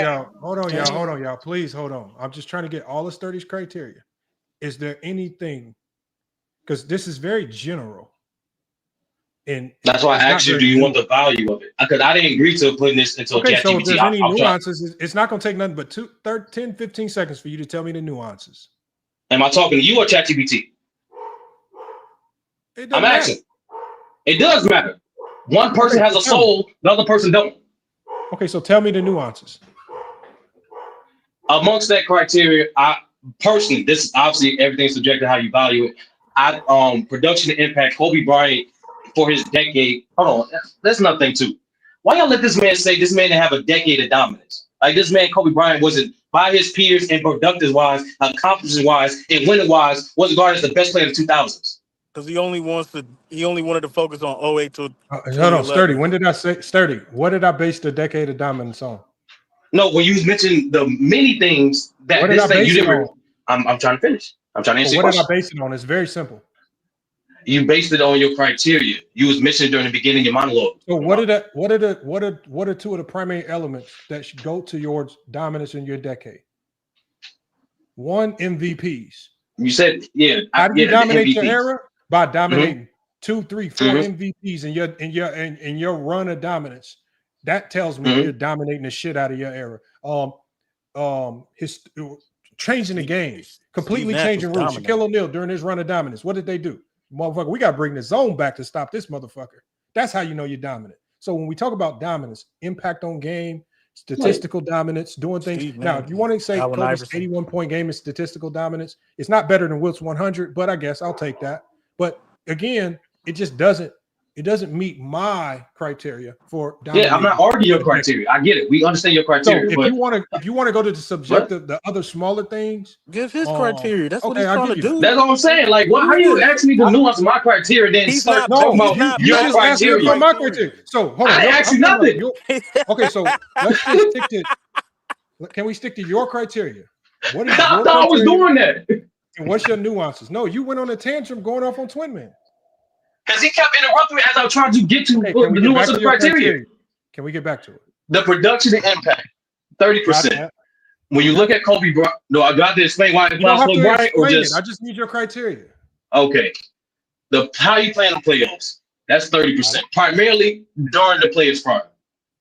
y'all. Please hold on. I'm just trying to get all of Sturdy's criteria. Is there anything? Because this is very general. And that's why I asked you, do you want the value of it? Because I didn't agree to putting this into okay, ChatGPT. So if there's any nuances, it's not going to take nothing but 10, 15 seconds for you to tell me the nuances. Am I talking to you or ChatGPT? I'm asking. It does matter. One person has a soul, the other person don't. Okay, so tell me the nuances. Amongst that criteria, I personally, this is obviously everything's subject to how you value it. Production and impact, Kobe Bryant for his decade. Hold on, that's another thing too. Why y'all let this man say this man didn't have a decade of dominance? Like this man, Kobe Bryant, wasn't by his peers and productive wise, accomplishment wise, and winning wise, was regarded as the best player of the 2000s. Because he only wanted to focus on 08 to Hold on, Sturdy. When did I say Sturdy? What did I base the decade of dominance on? No, when you mentioned the many things that this thing you didn't. I'm trying to finish. I'm trying to answer your question. What did I base it on? It's very simple. You based it on your criteria. You was mentioning during the beginning of your monologue. So what are two of the primary elements that should go to your dominance in your decade? One, MVPs. You said, yeah. How do you dominate your era? By dominating 2, 3, 4 MVPs in your run of dominance. That tells me you're dominating the shit out of your era. Changing the game, completely changing rules. Shaquille O'Neal during his run of dominance, what did they do? Motherfucker, we got to bring the zone back to stop this motherfucker. That's how you know you're dominant. So when we talk about dominance, impact on game, statistical dominance, doing things. Now, if you want to say Kobe's 81-point game is statistical dominance, it's not better than Wilt's 100, but I guess I'll take that. But again, it just doesn't meet my criteria for dominance. Yeah, I'm not arguing your criteria. I get it. We understand your criteria. So if you want to go to the subjective, the other smaller things, give his criteria. That's what he's trying to do. That's what I'm saying. Like, how you ask me the nuance of my criteria? Then start talking about your criteria. My criteria. So hold on. I didn't ask you nothing. Okay, so let's just stick to. Can we stick to your criteria? What is I thought I was doing that. And what's your nuances? No, you went on a tantrum going off on Twin Man. Because he kept interrupting me as I was trying to get to the nuance of the criteria. Can we get back to it? The production and impact, 30%. When you look at Kobe Bryant, no, I got to explain why it applies to Kobe Bryant, or just I just need your criteria. Okay, how you play in the playoffs, that's 30%. Primarily during the players' prime.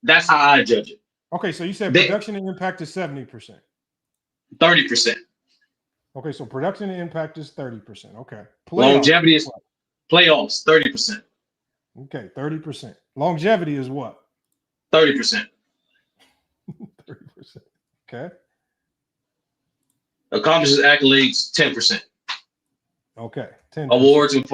That's how I judge it. Okay, so you said production and impact is 70%. 30%. Okay, so production and impact is 30%. Okay. Longevity is playoffs, 30%. Okay, 30%. Longevity is what? 30%. 30%. Okay. Accomplishments, accolades, 10%. Okay. 10%. Awards and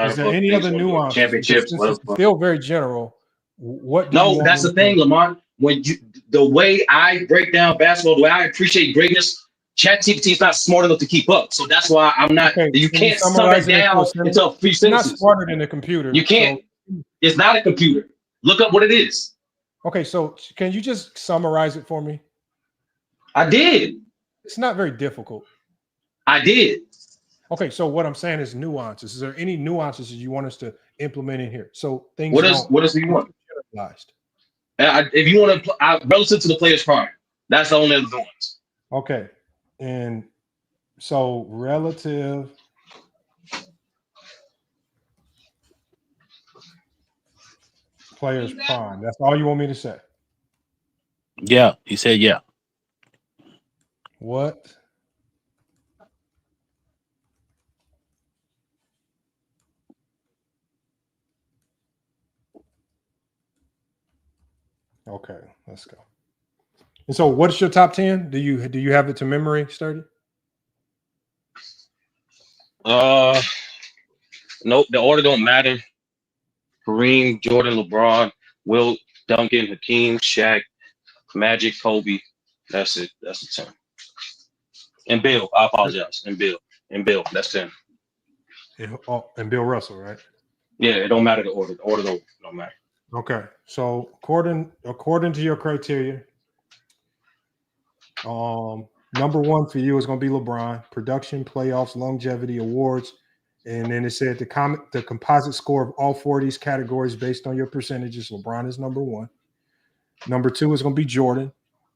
Is there any other nuance? Championships. Still very general. No, that's the thing, Lamont. The way I break down basketball, the way I appreciate greatness, ChatGPT is not smart enough to keep up. So that's why I'm not. Okay, you can't sum it down into a few sentences. Not smarter than a computer. You can't. So. It's not a computer. Look up what it is. Okay, so can you just summarize it for me? I did. It's not very difficult. I did. Okay, so what I'm saying is nuances. Is there any nuances you want us to implement in here? So things. What else do you want? If you want to, relative to the player's prime, that's the only other nuance. Okay. And so relative players prime. That's all you want me to say? Yeah, he said yeah. What? Okay, let's go. And so what's your top 10? Do you have it to memory, Sturdy? Nope, the order don't matter. Kareem, Jordan, LeBron, Wilt, Duncan, Hakeem, Shaq, Magic, Kobe. That's it. That's the 10. And Bill, I apologize. And Bill, that's 10. And Bill Russell, right? Yeah, it don't matter the order. The order don't matter. Okay. So according to your criteria, number one for you is going to be LeBron. Production, playoffs, longevity, awards. And then it said the composite score of all 4 of these categories based on your percentages. LeBron is number one. Number two is going to be Jordan.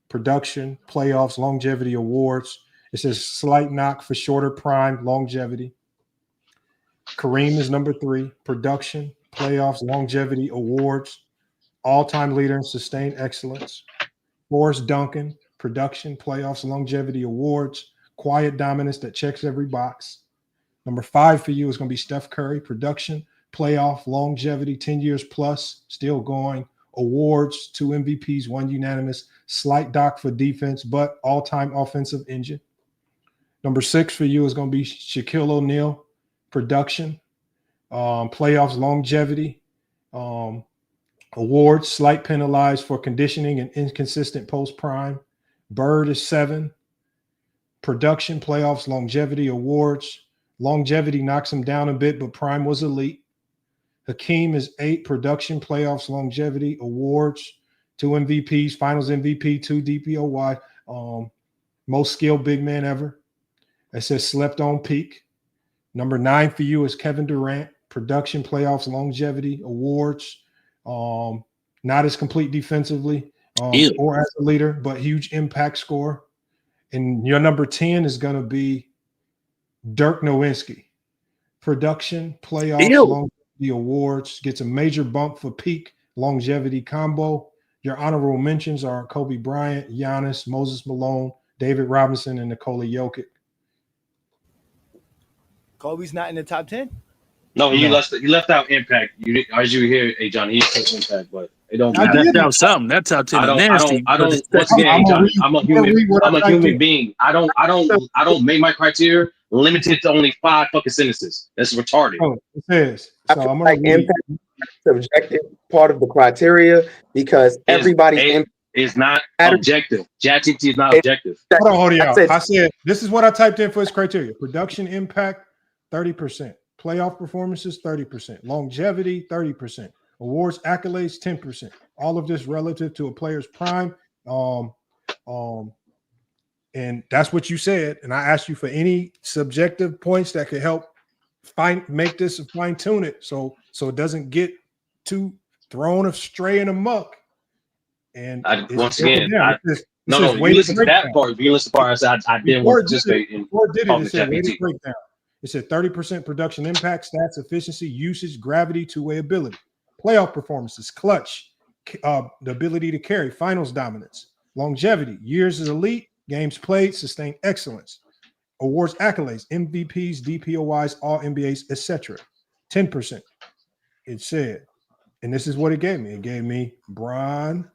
Production, playoffs, longevity, awards. It says slight knock for shorter prime, longevity. Kareem is number 3. Production, playoffs, longevity, awards. All-time leader in sustained excellence. 4 is Duncan. Production, playoffs, longevity, awards. Quiet dominance that checks every box. Number 5 for you is going to be Steph Curry. Production, playoff longevity, 10 years plus, still going. Awards, 2 MVPs, 1 unanimous. Slight dock for defense, but all-time offensive engine. Number 6 for you is going to be Shaquille O'Neal, production, playoffs longevity, awards, slight penalized for conditioning and inconsistent post-prime. Bird is 7. Production, playoffs, longevity, awards. Longevity knocks him down a bit, but prime was elite. Hakeem is 8. Production, playoffs, longevity, awards. 2 MVPs, finals MVP, 2 DPOY. Most skilled big man ever. It says slept on peak. Number 9 for you is Kevin Durant. Production, playoffs, longevity, awards. Not as complete defensively or as a leader, but huge impact score. And your number 10 is going to be Dirk Nowitzki. Production, playoffs, longevity, awards. Gets a major bump for peak longevity combo. Your honorable mentions are Kobe Bryant, Giannis, Moses Malone, David Robinson, and Nikola Jokic. Kobe's not in the top 10? No, he left out impact. As you hear, hey John, he said impact, but it don't matter. Left out something. That's top 10 nasty. I don't. Once again, John, I'm a human being. I don't make my criteria limited to only 5 fucking sentences. That's retarded. Oh, it says. So I feel like impact is subjective part of the criteria because everybody's impact is not objective. ChatGPT is not objective. Hold on, I said this is what I typed in for its criteria: production impact, 30%. Playoff performances, 30%. Longevity, 30%. Awards, accolades, 10%. All of this relative to a player's prime. And that's what you said. And I asked you for any subjective points that could help make this fine tune it so it doesn't get too thrown astray in a muck. And once again, you listen to that part. You listen to the part I didn't want to participate in. It said 30% production impact, stats, efficiency, usage, gravity, two-way ability. Playoff performances, clutch, the ability to carry, finals dominance, longevity, years as elite, games played, sustained excellence, awards, accolades, MVPs, DPOYs, all NBAs, etc. 10%. It said, and this is what it gave me. It gave me Bron,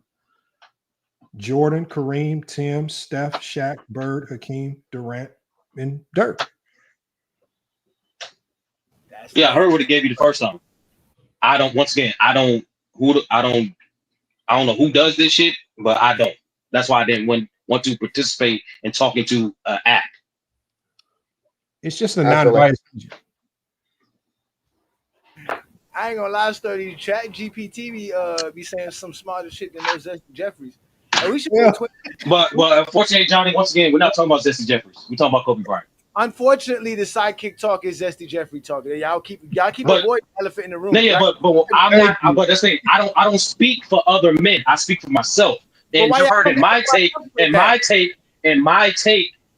Jordan, Kareem, Tim, Steph, Shaq, Bird, Hakeem, Durant, and Dirk. Yeah, I heard what it gave you the first time. I don't know who does this shit, but I don't. That's why I didn't want to participate in talking to an app. It's just a non-biased. I ain't gonna lie, Sturdy. Chat GPT be saying some smarter shit than those Jeffries. And we should But unfortunately, Johnny, once again, we're not talking about Zesty Jeffries. We're talking about Kobe Bryant. Unfortunately, the sidekick talk is Zesty Jeffrey talk. Y'all keep avoiding the elephant in the room. But I'm not. But that's the thing. I don't speak for other men. I speak for myself. And you heard in my take,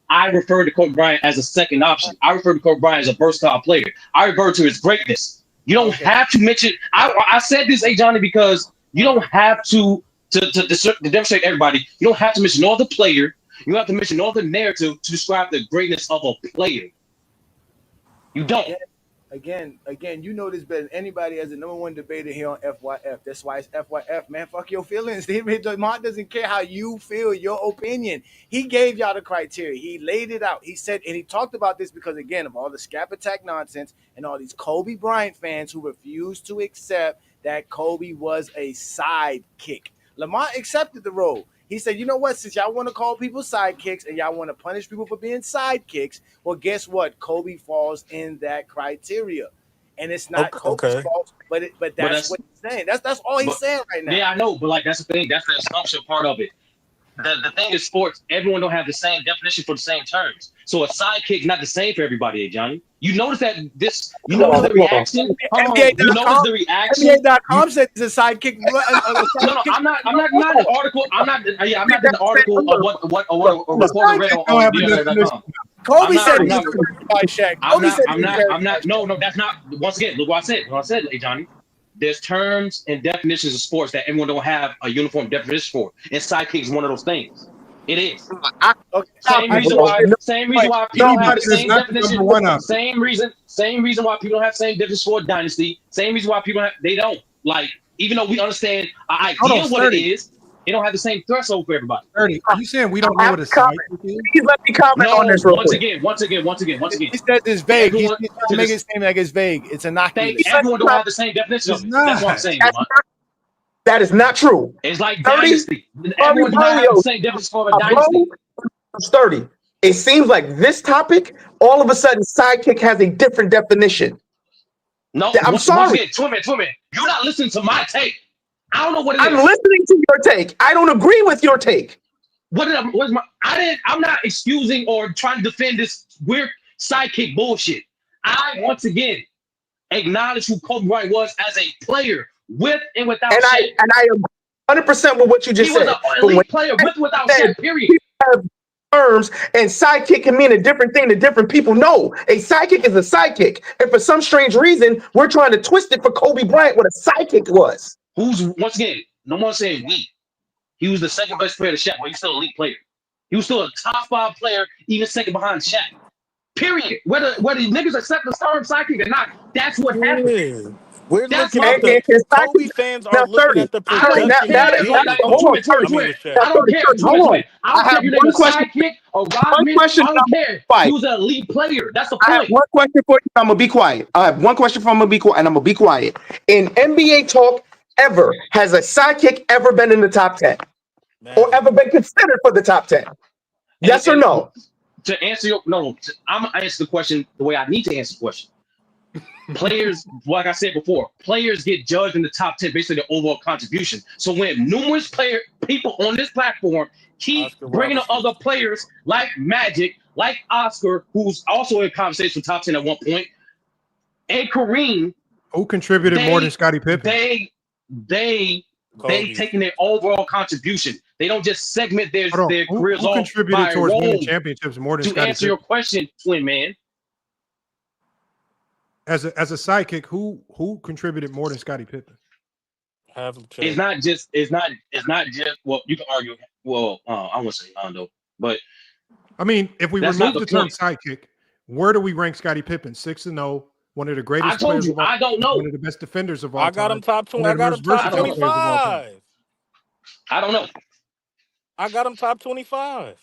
I refer to Kobe Bryant as a second option. I refer to Kobe Bryant as a versatile player. I refer to his greatness. You don't have to mention. I said this, Johnny, because you don't have to demonstrate everybody. You don't have to mention no other player. You don't have to mention no other narrative to describe the greatness of a player. You don't. Again, you know this better than anybody as the #1 debater here on FYF. That's why it's FYF, man. Fuck your feelings. Mark doesn't care how you feel, your opinion. He gave y'all the criteria. He laid it out. He said, and he talked about this because, again, of all the scap attack nonsense and all these Kobe Bryant fans who refuse to accept that Kobe was a sidekick. Lamont accepted the role. He said, you know what? Since y'all want to call people sidekicks and y'all want to punish people for being sidekicks, well, guess what? Kobe falls in that criteria. And it's not Kobe's fault, but that's what he's saying. That's all he's saying right now. Yeah, I know, but that's the thing. That's the assumption part of it. The thing is, sports, everyone don't have the same definition for the same terms. So a sidekick is not the same for everybody, Johnny. You notice that you notice the reaction? You notice the reaction? NBA.com said it's a sidekick. No, I'm not in the article. I'm not in the article of what a reporter read on NBA.com. Kobe said he's by Shaq. I'm not. No, that's not. Once again, look what I said. Hey, Johnny. There's terms and definitions of sports that everyone don't have a uniform definition for. And sidekick is one of those things. It is. Okay. Same reason why people don't have the same not the definition. number one option. Same reason why people don't have the same definition for a dynasty. Same reason why they don't. Like, even though we understand our idea of what it is, they don't have the same threshold for everybody. 30. Are you saying we don't know what a sidekick is? Please let me comment on this real quick. Once again. He said it's vague. He's trying to make it seem like it's vague. It's innocuous. Everyone don't have the same definition of it. That's what I'm saying. That is not true. It's like dynasty. Everyone do not have the same definition for a dynasty. 30. It seems like this topic, all of a sudden, sidekick has a different definition. No, I'm sorry. Once again, you're not listening to my take. I don't know what it is. I'm listening to your take. I don't agree with your take. I'm not excusing or trying to defend this weird sidekick bullshit. I once again acknowledge who Kobe Bryant was as a player, with and without Shaq. And I agree 100% with what you just said. He was an elite player with and without Shaq, period. Terms and sidekick can mean a different thing to different people. No, a sidekick is a sidekick. And for some strange reason, we're trying to twist it for Kobe Bryant what a sidekick was. Once again, no one saying we. He was the second best player to Shaq, but he's still an elite player. He was still a top 5 player, even second behind Shaq. Period. Whether niggas accept the term sidekick or not, that's what happened. We're looking at the Kobe fans are looking at the production. I don't care. I have one question. I don't care. He was an elite player. That's the point. I have one question for you. I'm gonna be quiet. I have one question for him. I'm gonna be quiet. In NBA talk, has a sidekick ever been in the top 10, or ever been considered for the top 10? Yes or no? To answer I'm gonna answer the question the way I need to answer the question. Players, like I said before, players get judged in the top 10 based on their overall contribution. So when numerous people on this platform keep bringing up other players like Magic, like Oscar, who's also in conversation top 10 at one point, and Kareem, who contributed more than Scottie Pippen? They taking their overall contribution. They don't just segment their careers who off contributed by towards role. winning championships more than To Scottie answer Pippen? your question, twin man. As a sidekick, who contributed more than Scottie Pippen? It's not just well, you can argue. Well, I won't say Hondo, but I mean, if we that's remove not the the term point. sidekick, where do we rank Scottie Pippen? 6-0, one of the greatest I told players you, of all I don't know. one of the best defenders of all I time. got him top 20. one I of the got most him top versatile players of all time. 25. I don't know. I got him top 25.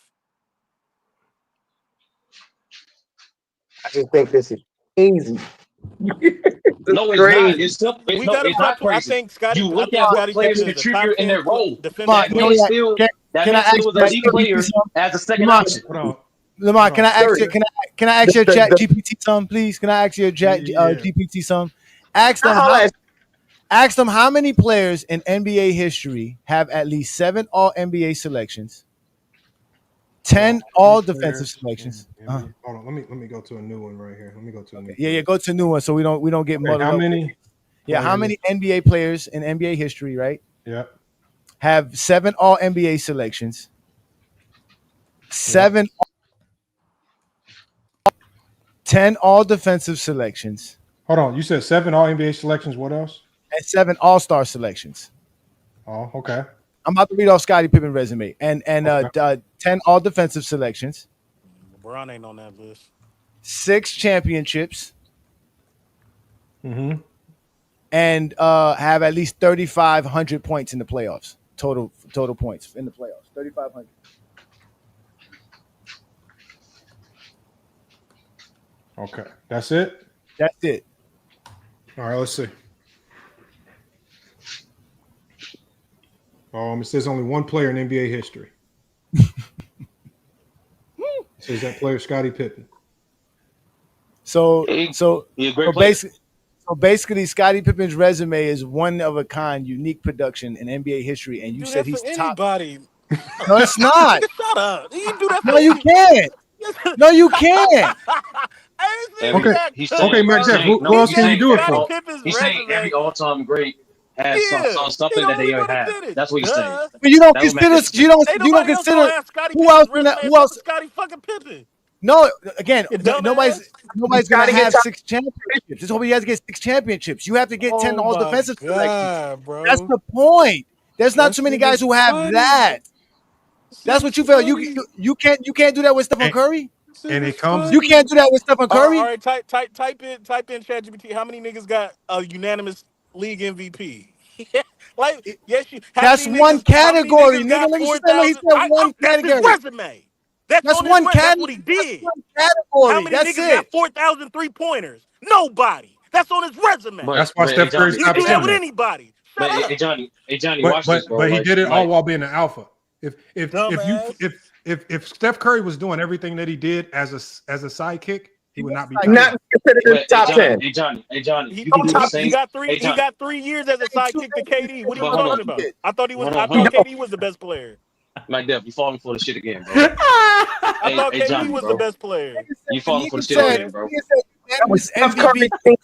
I just think this is easy. No, it's not. It's still it's not crazy. I think Scottie. You I look think at Scottie what players Pippen is a top contribute in 10 their role. defender. That man still was a lead player as a second option. Lamar, can I ask your chat GPT some, please? Can I ask your chat GPT some? Ask them how many players in NBA history have at least 7 All NBA selections, 10 All Defensive selections. Hold on, let me go to a new one right here. Let me go to a new. Yeah, go to a new one so we don't get muddled up. How many? Yeah, how many NBA players in NBA history, right? Yeah. Have 7 All NBA selections, 10 All Defensive selections. Hold on, you said 7 All NBA selections. What else? And 7 All-Star selections. Oh, okay. I'm about to read off Scottie Pippen's resume. And 10 All Defensive selections. LeBron ain't on that list. 6 championships. Mm-hmm. And have at least 3,500 points in the playoffs. Total points in the playoffs. 3,500. Okay. That's it? That's it. All right, let's see. It says only one player in NBA history. It says that player Scottie Pippen. So basically, Scottie Pippen's resume is one of a kind, unique production in NBA history, and you said he's top. Anybody. No, it's not. Shut up. You do that. No, you can't. No, you can't. Okay, Matt Jeff, who else can you do it for? He's saying every all-time great has something that they already have. That's what he's saying. But you don't consider who else? Scottie fucking Pippen. No, again, nobody's gonna have 6 championships. This whole he has to get 6 championships. You have to get 10 All Defensive selections. Bro. That's the point. There's not too many guys who have that. That's what you feel. You can't do that with Stephen Curry. And it comes. You can't do that with Stephen Curry. All right, type in ChatGPT. How many niggas got a unanimous league MVP? Like, yes, you. That's one category, nigga. Like you said, he said one That's his category. resume. That's one category. That's what he did. Category. How many That's niggas it. got 4,000 3-pointers? Nobody. That's on his resume. That's why Steph Curry's He top do that 10. with anybody. But Shut up. hey Johnny, But watch this, bro. he Like, did it all like, while being an alpha. Dumbass. If Steph Curry was doing everything that he did as a sidekick, he would not be not considered in the top 10. Hey Johnny, He you can do the same. got three. Hey, He Johnny. got 3 years as a sidekick to KD. What are you But hold talking on. about? I thought he was. Hold on, I hold thought on. KD was the best player. Like that, you falling for the shit again, bro. I thought KD Johnny, was bro. the best player. You falling for the shit again, bro. That was MVP.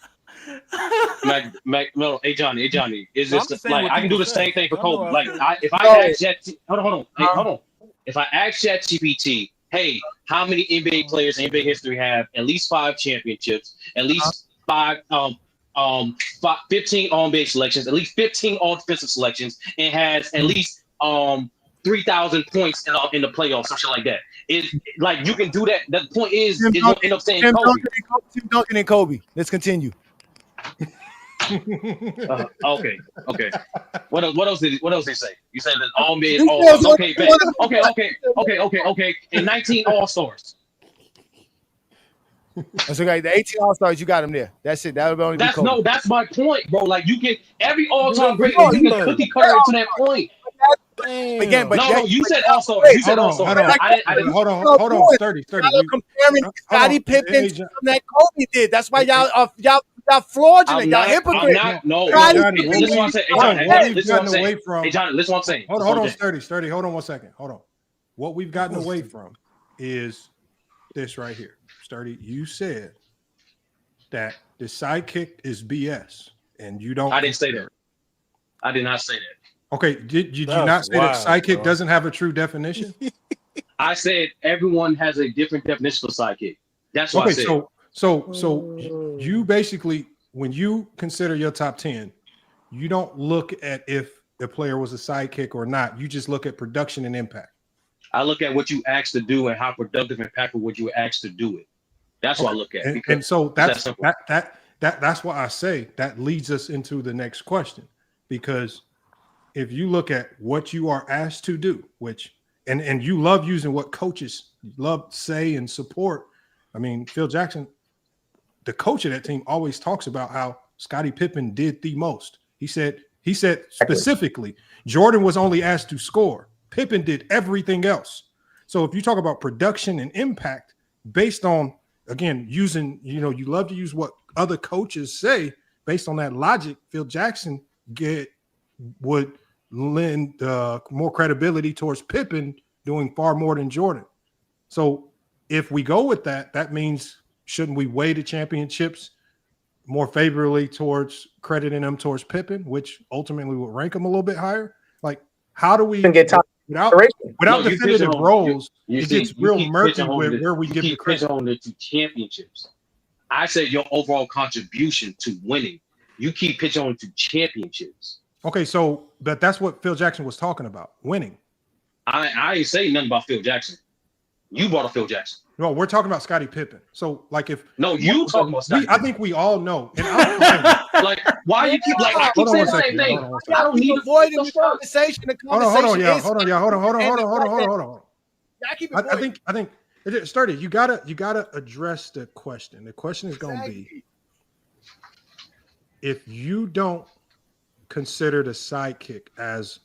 No, hey Johnny, is No, this I'm just saying like what I can do people the same say. thing for I know Kobe? I Like feel. if I ask Chat, hold on. If I ask ChatGPT, hey, how many NBA players in NBA history have at least 5 championships, at least 15 all-NBA selections, at least 15 all-defensive selections, and has at least 3,000 points in the playoffs, something like that. It's like you can do that. The point is, it's gonna end up saying Kobe. Tim Duncan and Kobe. Let's continue. Okay. What else did they say? You said that all made He all says okay, okay. And 19 all-stars. That's okay. The 18 All-Stars, you got them there. That's it. That would only be Kobe. That's my point, bro. Like you can every all-time great, No, you can cookie cutter it to that point. Again, but No, you said all-stars. You said all-stars. Hold on, sturdy. Y'all comparing Scottie Pippen to that Kobe did. That's why y'all fraudulent. Y'all hypocrites. No, Listen what I'm saying. Hey, Johnny, listen what I'm saying. Hold on, sturdy. Hold on 1 second. Hold on. What we've gotten away from is this right here. Sturdy, you said that the sidekick is BS, and you don't. I didn't say that. I did not say that. Okay, did you not say that sidekick doesn't have a true definition? I said everyone has a different definition of sidekick. That's what I said. So you basically, when you consider your top 10, you don't look at if the player was a sidekick or not. You just look at production and impact. I look at what you asked to do and how productive and impactful what you asked to do it. That's what I look at. And so that's why I say that leads us into the next question, because if you look at what you are asked to do, which and you love using what coaches love say and support. I mean, Phil Jackson, the coach of that team, always talks about how Scottie Pippen did the most. He said specifically, Jordan was only asked to score. Pippen did everything else. So if you talk about production and impact based on, again, using, you love to use what other coaches say based on that logic, Phil Jackson would lend more credibility towards Pippen doing far more than Jordan. So if we go with that, that means shouldn't we weigh the championships more favorably towards crediting them towards Pippen, which ultimately would rank them a little bit higher? Like, how do we get without definitive roles? It gets real murky where we give the credit on the 2 championships. I said your overall contribution to winning. You keep pitching on to championships. Okay, but that's what Phil Jackson was talking about, winning. I ain't saying nothing about Phil Jackson. You brought up Phil Jackson. No, we're talking about Scottie Pippen. So, like, if you talking about Scottie, I think we all know. And like, why you keep I keep saying the same thing? I don't need to avoid the conversation. Hold on. I think Sturdy, you gotta address the question. The question is going to be, if you don't consider the sidekick as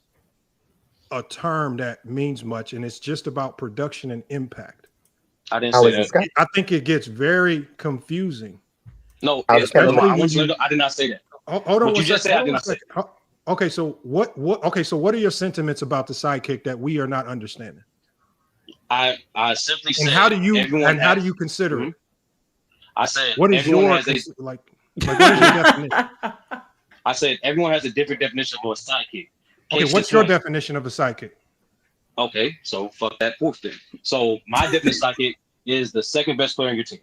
a term that means much, and it's just about production and impact. I didn't say that. I think it gets very confusing. No, I did not say that. Hold on. What you just said, I did not say. Okay, so what? Okay, so what are your sentiments about the sidekick that we are not understanding? I simply said. And how do you consider it? I said. What is your what is your definition? I said everyone has a different definition of a sidekick. Okay, what's your definition of a sidekick? Okay, so fuck that fourth thing. So my definition of sidekick is the second best player on your team.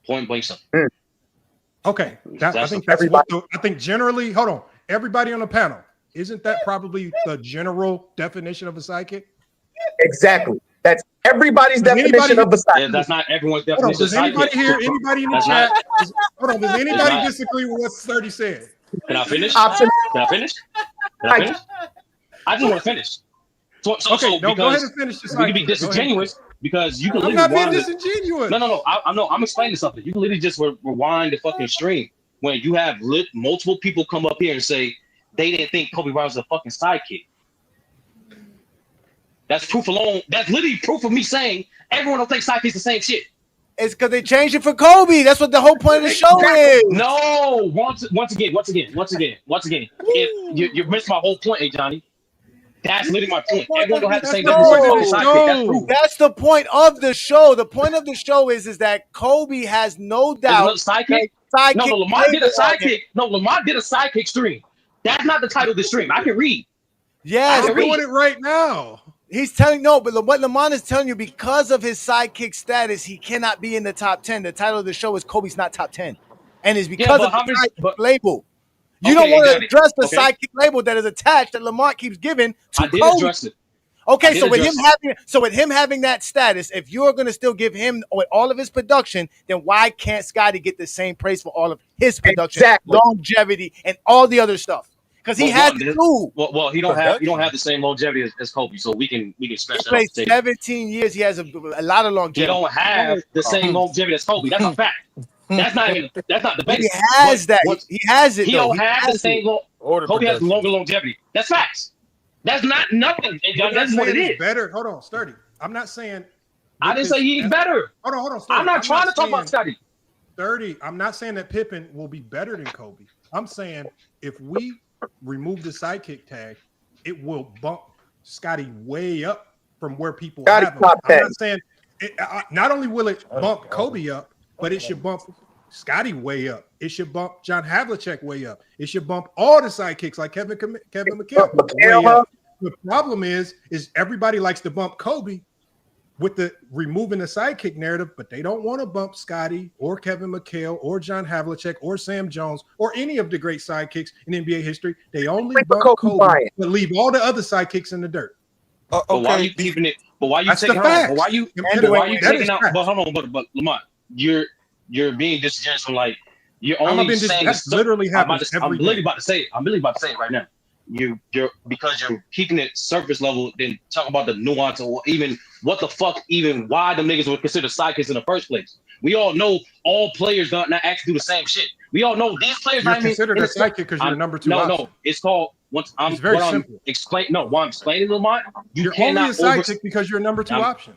Point blank simple. Okay, I think generally, hold on, everybody on the panel, isn't that probably the general definition of a sidekick? Exactly. That's everybody's definition of a sidekick. Yeah, that's not everyone's Hold on, definition of does anybody sidekick. here, anybody in the That's chat, not. hold on, does That's anybody not. disagree with what Sturdy said? Can I finish? Option. Can I finish? Can I finish? I just want to finish. Okay, no, go ahead because and finish the we can be sidekick. Go ahead. disingenuous because you can I'm literally not being rewind it. disingenuous. No. I'm explaining something. You can literally just rewind the fucking stream when you have multiple people come up here and say they didn't think Kobe Bryant was a fucking sidekick. That's proof alone. That's literally proof of me saying everyone don't think sidekick's the same shit. It's because they changed it for Kobe. That's what the whole point of the show is. No, once again. If you missed my whole point, hey Johnny. That's literally my point. Everyone don't have the same definition of fucking sidekick. That's proof. That's the point of the show. The point of the show is that Kobe has no doubt. Sidekick? No, Lamar did a sidekick. No, Lamar did a sidekick stream. That's not the title of the stream. I can read. Yes, I'm doing it right now. He's telling but what Lamont is telling you, because of his sidekick status, he cannot be in the top 10. The title of the show is Kobe's not top 10, and it's because of the sidekick label. You don't want to address the sidekick label that is attached that Lamont keeps giving to Kobe. Address it. Okay, so with him having that status, if you're going to still give him with all of his production, then why can't Scotty get the same praise for all of his production, longevity, and all the other stuff? Because he has it too. Well, he don't have the same longevity as Kobe, so we can smash that off the table. 17 years. He has a lot of longevity. He don't have the same longevity as Kobe. That's a fact. That's not the base. He has that. He has it. He don't have the same. Kobe has longer longevity. That's facts. That's not nothing. That's what it is. Better. Hold on, Sturdy. I'm not saying. I didn't say he's better. Hold on. I'm not trying to talk about Scotty. Sturdy. I'm not saying that Pippen will be better than Kobe. I'm saying if we remove the sidekick tag, it will bump Scotty way up from where people have him. I'm not saying not only will it bump Kobe up, but it should bump Scotty way up. It should bump John Havlicek way up. It should bump all the sidekicks like Kevin McHale way up. The problem is everybody likes to bump Kobe with the removing the sidekick narrative, but they don't want to bump Scotty or Kevin McHale or John Havlicek or Sam Jones or any of the great sidekicks in NBA history. They only bump Kobe, but leave all the other sidekicks in the dirt. But why are you keeping it? But why are you taking out? But why are you taking out? But hold on, but Lamont, you're being disingenuous from like you're only saying that's literally happens. I'm literally about to say it right now. You're because you're keeping it surface level, then talk about the nuance or even what the fuck, even why the niggas were considered sidekicks in the first place. We all know all players don't not actually do the same shit. We all know these players. You're considered a sidekick because you're number two. No, it's called. It's very simple. While I'm explaining, Lamont, you're only a sidekick because you're number two option.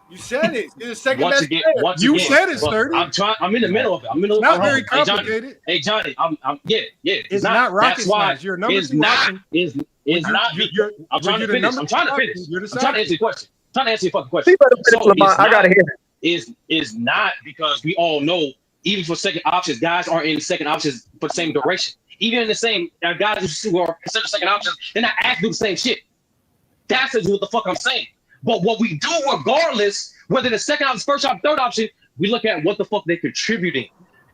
You said it. You're the second once best again, player. You said it, Sturdy. I'm in the middle of it. It's not very complicated. Hey Johnny, I'm It's not rocket science. You're number two option. It's not. I'm trying to finish. I'm trying to answer your question. I'm trying to answer your fucking question. I gotta hear it. Is not because we all know even for second options, guys aren't in second options for the same duration. Even in the same guys who are considered second options, they're not asked to do the same shit. That's what the fuck I'm saying. But what we do, regardless, whether the second option, first option, third option, we look at what the fuck they're contributing.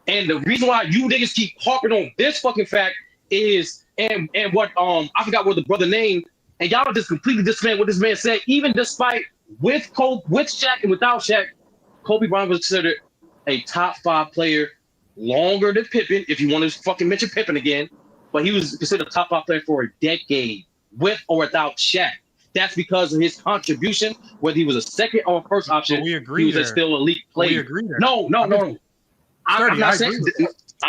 And the reason why you niggas keep harping on this fucking fact is, and what I forgot what the brother named, and y'all just completely dismissed what this man said. Even despite with Shaq and without Shaq, Kobe Bryant was considered a top 5 player longer than Pippen, if you want to fucking mention Pippen again, but he was considered a top 5 player for a decade, with or without Shaq. That's because of his contribution, whether he was a second or first option. We agree. He was a still elite player. We agree there. No. I'm not saying.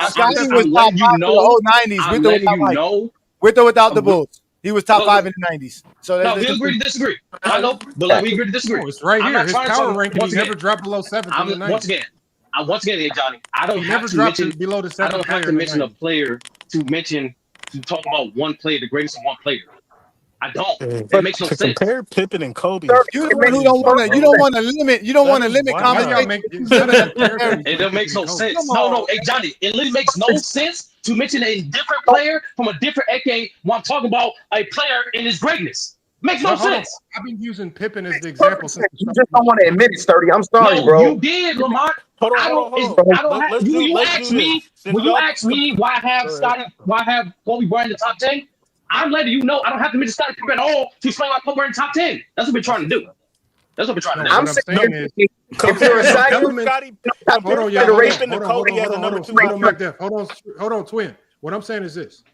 Scotty was top 5 in the whole 90s. With or without the Bulls. He was top 5 in the 90s. So no, we agree to disagree. I know, but we agree to disagree. It's right here. His power ranking, he never dropped below 7th in the 90s. Once again, Johnny, I don't he have never to dropped mention below the 7th. I don't have to mention a player to talk about one player, the greatest of one player. I don't. It makes no sense. Compare Pippen and Kobe. You don't want to limit conversation. It don't make no sense. No. Hey, Johnny, it literally makes no sense to mention a different player from a different decade while I'm talking about a player in his greatness. Makes no sense. I've been using Pippen as the example since you just don't want to admit it, Sturdy. I'm sorry, bro. You did, Lamont. You ask me why I have Kobe Bryant in the top 10. I'm letting you know I don't have to mention Scottie Pippen at all to explain why Kobe Bryant in the top 10. That's what we're trying to do. That's what we're trying to do. What I'm saying is, if you're a sidekick, hold on, y'all. Hold on, twin. What I'm saying is this: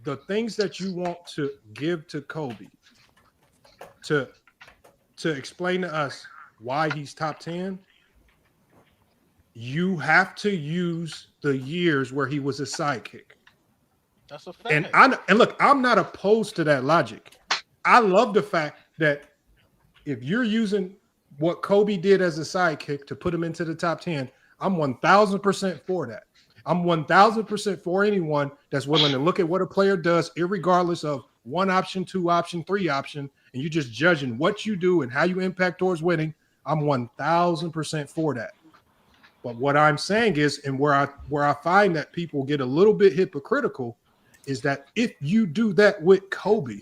the things that you want to give to Kobe to explain to us why he's top 10, you have to use the years where he was a sidekick. That's a fact. And look, I'm not opposed to that logic. I love the fact that if you're using what Kobe did as a sidekick to put him into the top 10, I'm 1,000% for that. I'm 1,000% for anyone that's willing to look at what a player does, irregardless of 1 option, 2 option, 3 option, and you're just judging what you do and how you impact towards winning. I'm 1,000% for that. But what I'm saying is, and where I find that people get a little bit hypocritical, is that if you do that with Kobe,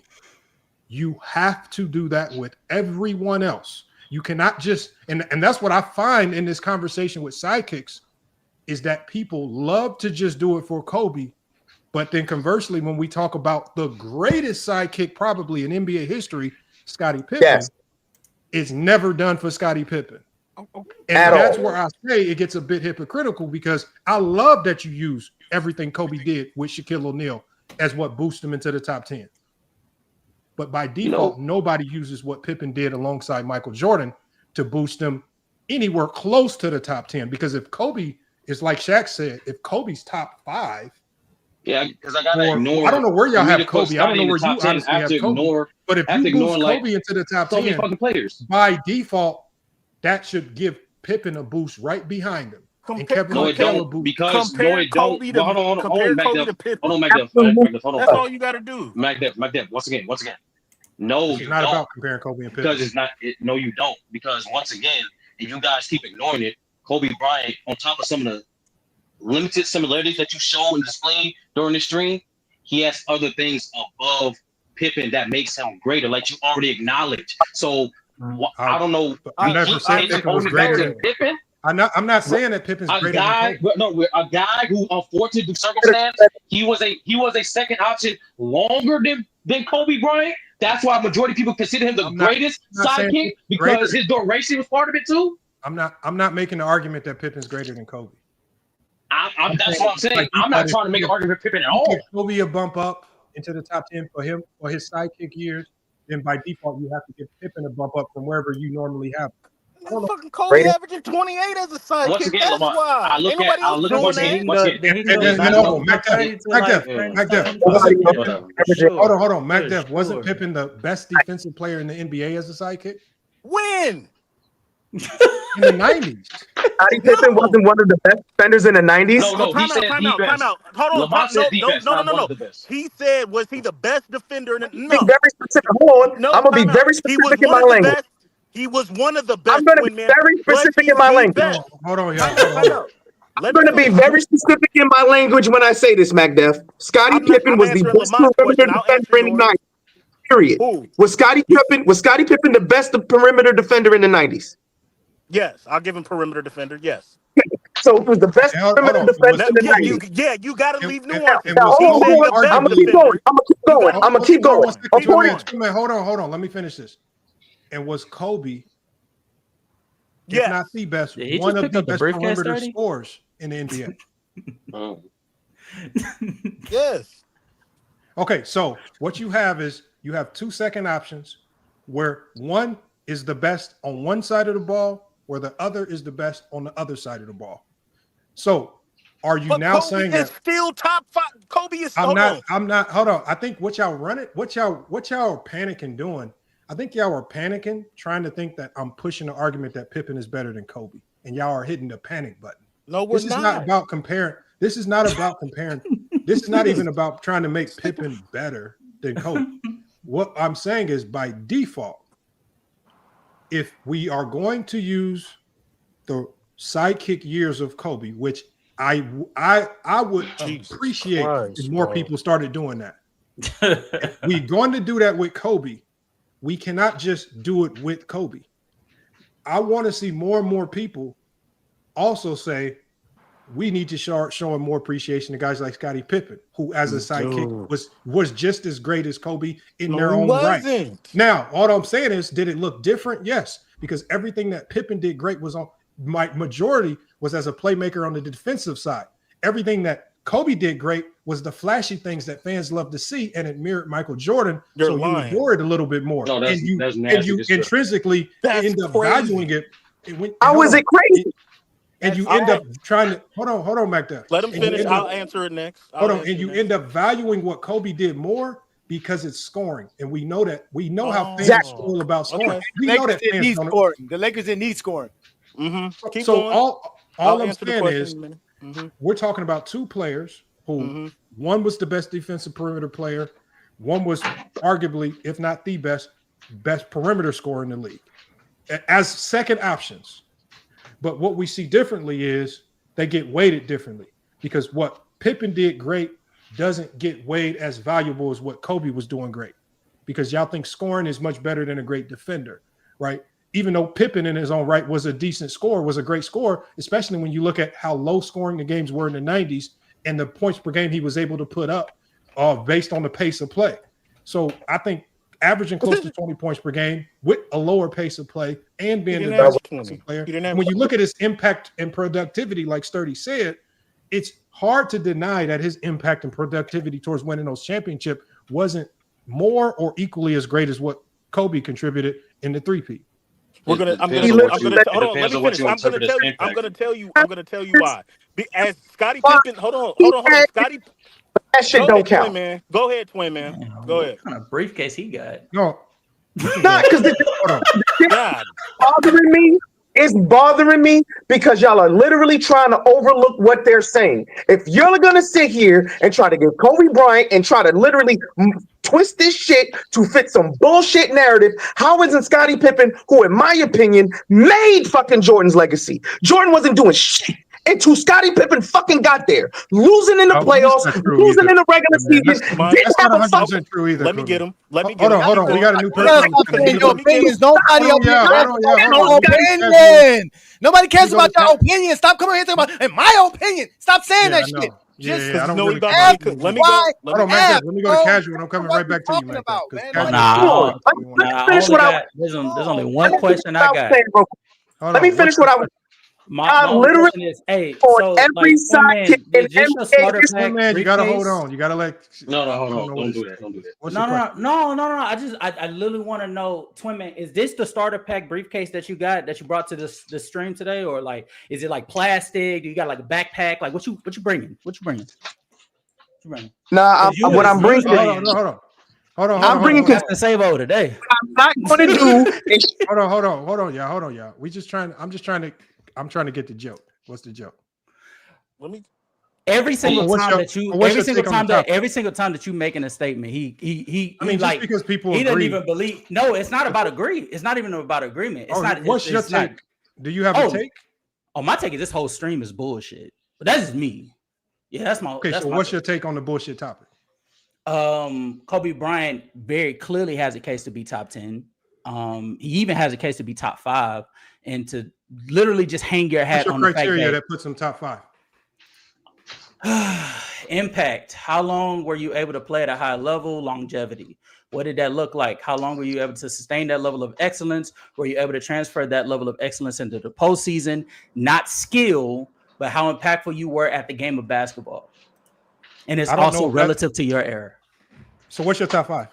you have to do that with everyone else. You cannot just, and that's what I find in this conversation with sidekicks, is that people love to just do it for Kobe. But then conversely, when we talk about the greatest sidekick probably in NBA history, Scottie Pippen, it's never done for Scottie Pippen. And that's where I say it gets a bit hypocritical, because I love that you use everything Kobe did with Shaquille O'Neal as what boosted him into the top 10. But by default, nobody uses what Pippen did alongside Michael Jordan to boost them anywhere close to the top 10. Because if Kobe is, like Shaq said, if Kobe's top 5, because I gotta ignore. I don't know where y'all have Kobe. I don't know where you honestly have Kobe. But if you boost Kobe into the top 10, fucking players, by default, that should give Pippen a boost right behind him. Compare Kobe to Pippen. That's all you got to do. MacDev, once again. No, it's not about comparing Kobe and Pippen. Because it's not. No, you don't. Because once again, if you guys keep ignoring it, Kobe Bryant, on top of some of the limited similarities that you show and display during the stream, he has other things above Pippen that makes him greater, like you already acknowledged. So I don't know. I never said Pippen was greater than Pippen. I'm not saying that Pippen's greater than Kobe. No, a guy who, unfortunately, due circumstance, he was a second option longer than Kobe Bryant. That's why majority of people consider him the greatest sidekick, because his duration was part of it too. I'm not making the argument that Pippen's greater than Kobe. That's what I'm saying. Like, I'm not trying to make an argument for Pippen at all. Kobe a bump up into the top 10 for him or his sidekick years, then by default you have to give Pippen a bump up from wherever you normally have. Fucking Kobe averaging 28 as a sidekick. Once again, that's Lamar, why. I look at Hold on. MacDev, wasn't Pippen the best defensive player in the NBA as a sidekick? When? In the 90s. Scottie Pippen wasn't one of the best defenders in the 90s? No, he said time out. Hold on. No. He said, was he the best defender in the No. Be very specific. Hold on. I'm going to be very specific in my language. He was one of the best. I'm going to be very specific in my language. Hold on, y'all. I'm going to be very specific in my language when I say this, MacDev. Scottie Pippen was the best perimeter defender in the 90s. Period. Was Scottie Pippen the best perimeter defender in the 90s? Yes, I'll give him perimeter defender. Yes. So it was the best perimeter defender in the 90s. You got to leave nuance. I'm going to keep going. Hold on. Let me finish this. And was Kobe, if not the best, one of the best perimeter scorers in the NBA? Yes. Okay, so what you have is you have 2 second options where one is the best on one side of the ball, where the other is the best on the other side of the ball. So are you now Kobe saying is that still top 5? Kobe is I'm not. Hold on. I think what y'all are panicking doing. I think y'all are panicking, trying to think that I'm pushing the argument that Pippen is better than Kobe, and y'all are hitting the panic button. No, we're not. This is not about comparing. This is not about comparing. This is not even about trying to make Pippen better than Kobe. What I'm saying is, by default, if we are going to use the sidekick years of Kobe, which I would appreciate if more people started doing that. If we're going to do that with Kobe, we cannot just do it with Kobe. I want to see more and more people also say, we need to start showing more appreciation to guys like Scottie Pippen, who as a sidekick was just as great as Kobe in their own right. Now, all I'm saying is, did it look different? Yes, because everything that Pippen did great was on my majority was as a playmaker on the defensive side. Everything that Kobe did great was the flashy things that fans love to see, and it mirrored Michael Jordan. You adore it a little bit more, No, and you intrinsically end up valuing it. How is it crazy? And you end up trying to hold on, Mac. Let him finish. I'll answer it next. You end up valuing what Kobe did more because it's scoring, and we know that. We know how fans feel about scoring. Okay. We know that fans don't scoring. The Lakers didn't need scoring. Keep so going. all I'm saying is, Mm-hmm. we're talking about two players who one was the best defensive perimeter player, one was arguably, if not the best perimeter scorer in the league as second options. But what we see differently is they get weighted differently, because what Pippen did great doesn't get weighed as valuable as what Kobe was doing great, because y'all think scoring is much better than a great defender, right? Even though Pippen in his own right was a decent scorer, was a great scorer, especially when you look at how low scoring the games were in the 90s and the points per game he was able to put up based on the pace of play. So I think averaging close to 20 points per game with a lower pace of play and being the best defensive player. When you look at his impact and productivity, like Sturdy said, it's hard to deny that his impact and productivity towards winning those championships wasn't more or equally as great as what Kobe contributed in the three-peat. I'm gonna tell you why. As Scottie Pippen, hold on. Scottie, that shit don't count. Twin man. Go ahead, Twin man. Go ahead. What kind of briefcase he got? No, not because bothering me. It's bothering me because y'all are literally trying to overlook what they're saying. If you're gonna sit here and try to give Kobe Bryant and try to literally twist this shit to fit some bullshit narrative, how isn't Scottie Pippen, who in my opinion made fucking Jordan's legacy? Jordan wasn't doing shit until Scottie Pippen fucking got there, losing in the playoffs, losing in the regular season. That's not 100% true either. Let me get him. Hold on. We got a new person. Your opinions. Nobody opinion. Nobody cares about your opinion. Stop coming here talking about in my opinion. Stop saying that shit. I don't really let me go. Let me go to casual. I'm coming right back to you, man. There's only one question I got. Let me finish what I was. My literally is, hey, on every side man, you gotta hold on. You gotta let. No, hold on. Don't do that. Don't do that. No. I literally want to know, Twin Man, is this the starter pack briefcase that you brought to the stream today, or like, is it like plastic? Do you got like a backpack? Like, what you bringing? Nah, what I'm bringing. Hold on. I'm bringing custom save over today. I'm not going to do. Hold on, y'all. I'm trying to get the joke. What's the joke? Every single time that you making a statement, he like, because people he agree. doesn't even believe. No, it's not about agree. It's not even about agreement. It's not. What's your take? Do you have a take? Oh, my take is this whole stream is bullshit. But that's just me. Yeah, that's my. Okay, so what's your take on the bullshit topic? Kobe Bryant very clearly has a case to be top 10. He even has a case to be top 5, and to literally just hang your hat on the criteria that puts him top 5. Impact. How long were you able to play at a high level? Longevity. What did that look like? How long were you able to sustain that level of excellence? Were you able to transfer that level of excellence into the postseason? Not skill, but how impactful you were at the game of basketball. And it's also relative to your era. So what's your top 5?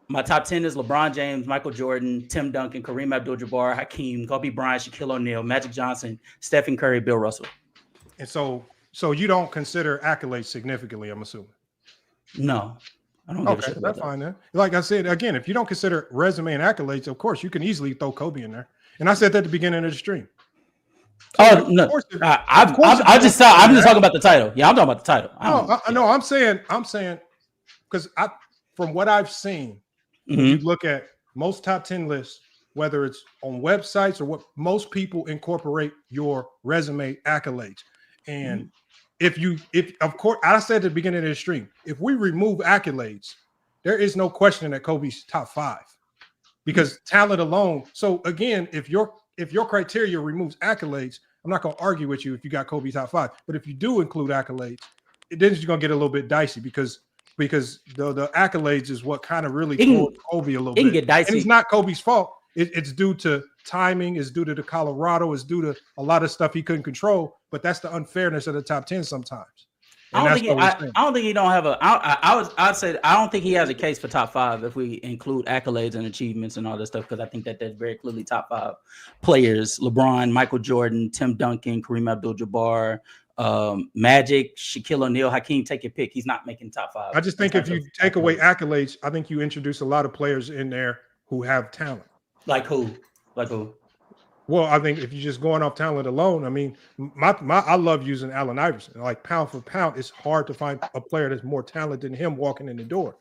My top 10 is LeBron James, Michael Jordan, Tim Duncan, Kareem Abdul-Jabbar, Hakeem, Kobe Bryant, Shaquille O'Neal, Magic Johnson, Stephen Curry, Bill Russell. And so you don't consider accolades significantly, I'm assuming? No, I don't give a shit about that's fine then. Like I said, again, if you don't consider resume and accolades, of course, you can easily throw Kobe in there. And I said that at the beginning of the stream. Oh, no. I'm just talking about the title. Yeah, I'm talking about the title. I'm saying, because from what I've seen, when you look at most top 10 lists, whether it's on websites or what most people incorporate your resume accolades. And if of course, I said at the beginning of the stream, if we remove accolades, there is no question that Kobe's top 5 because talent alone. So again, if your criteria removes accolades, I'm not going to argue with you if you got Kobe top 5. But if you do include accolades, then it's going to get a little bit dicey because the accolades is what kind of really tore Kobe a little bit. Get dicey. And it's not Kobe's fault. It's due to timing. It's due to the Colorado. It's due to a lot of stuff he couldn't control. But that's the unfairness of the top 10 sometimes. I don't think he don't have a. I'd say I don't think he has a case for top 5 if we include accolades and achievements and all this stuff, because I think that there's very clearly top 5 players: LeBron, Michael Jordan, Tim Duncan, Kareem Abdul-Jabbar, Magic, Shaquille O'Neal, Hakeem. Take your pick. He's not making top 5. I just think if you take away accolades, I think you introduce a lot of players in there who have talent. Like who? Like who? Well, I think if you're just going off talent alone, I mean, I love using Allen Iverson. Like pound for pound, it's hard to find a player that's more talented than him walking in the door.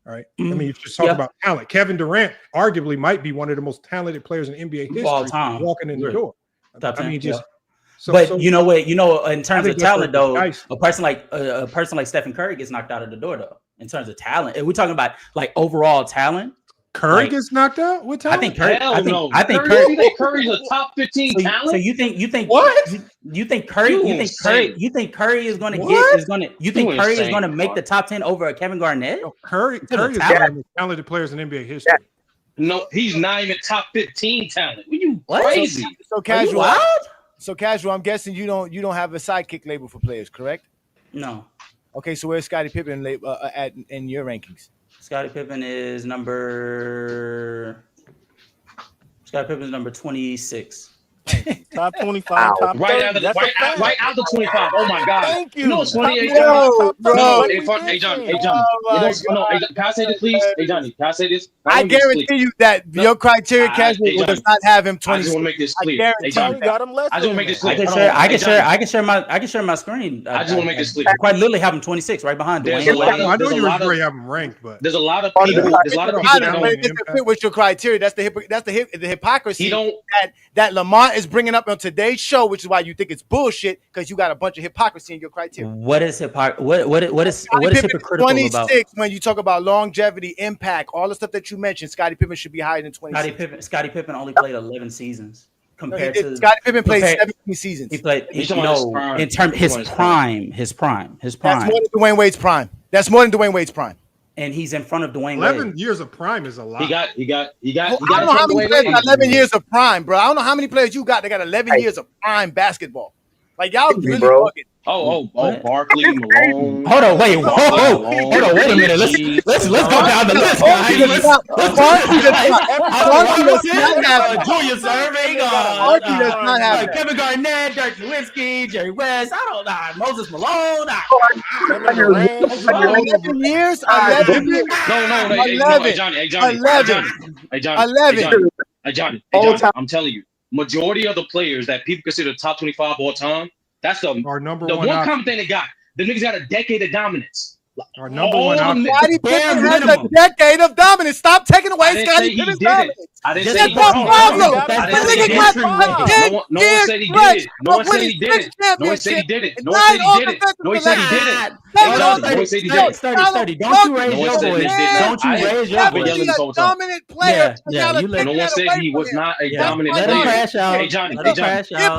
All right. I mean, if you just talk about talent, Kevin Durant arguably might be one of the most talented players in NBA history all time walking in the door. Top 10, I mean, just you know what? In terms of talent, though, a person like Stephen Curry gets knocked out of the door, though. In terms of talent, and we're talking about like overall talent. Curry gets knocked out? What talent? I think Curry. I think Curry. You think Curry's a top 15 talent? So you think what? You think Curry? You think Curry is going to You think Curry is going to make the top 10 over Kevin Garnett? No, Curry is one of the most talented players in NBA history. No, he's not even top 15 talent. Are you crazy? So casual. So casual. I'm guessing you don't have a sidekick label for players, correct? No. Okay, so where's Scottie Pippen in your rankings? Scottie Pippen is number 26. Top 25, top 30. Right out the 25. Oh my God! Thank you. You know what's funny? Hey, Johnny. Hey, Johnny. Can I say this, please? Hey, Johnny. Can I say this? I guarantee you that your criteria casual does not have him 26. I just want to make this clear. I just want to make this clear. I can share my screen. I just want to make this clear. I quite literally have him 26 right behind Dwayne. I know you really have him ranked, but there's a lot of people. There's a lot of people that don't fit with your criteria. That's the hypocrisy that Lamont is bringing up on today's show, which is why you think it's bullshit, because you got a bunch of hypocrisy in your criteria. What is hypocritical 26 about when you talk about longevity, impact, all the stuff that you mentioned? Scottie Pippen should be higher than 26. Scottie Pippen only played 11 seasons compared to Scottie Pippen played 17 seasons. He played in terms his prime. That's more than Dwayne Wade's prime. That's more than Dwayne Wade's prime. And he's in front of Dwayne 11 Wade. years of prime is a lot. He got. I don't know how many players got 11 years of prime, bro. I don't know how many players you got that got 11 years of prime basketball. Like y'all really fucking. Barkley, Malone. Hold on, wait a minute. Let's go down the list, guys. Julius Erving, Kevin Garnett, Dirk Nowitzki, Jerry West. I don't know. Moses Malone. 11 years. 11. I'm telling you, majority of the players that people consider top 25 all time, that's the one common thing they got. The niggas got a decade of dominance. Our number one option. Scottie Pippen has a decade of dominance. Stop taking away Scottie Pippen's dominance. I didn't say he did it. No one said he did it. No one said he did it. No one said he did it. No one said he did it. No one said he did it. No one said he did it. Study. Don't you raise your voice. Don't you raise your voice. Dominant player. No one said he was not a dominant player. Hey, Johnny.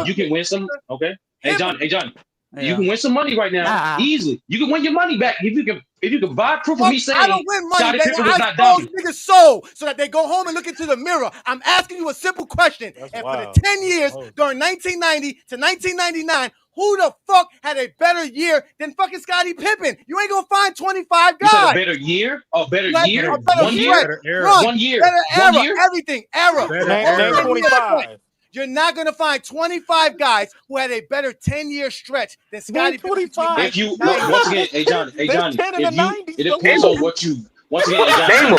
You can win some. Okay. Hey, Johnny. You can win some money right now, easily. You can win your money back if you can provide proof of me saying I don't win money. Scottie Pippen was not dominant. Niggas soul so that they go home and look into the mirror. I'm asking you a simple question. For the 10 years during 1990 to 1999, who the fuck had a better year than fucking Scottie Pippen? You ain't gonna find 25 guys. You said a better year? A better year? 1 year? Run. 1 year? Better era. 1 year? Everything. Era. Name 25. You're not going to find 25 guys who had a better 10-year stretch than Scottie Pippen. If you look, once again, hey Johnny, it depends on what you. Once again, hey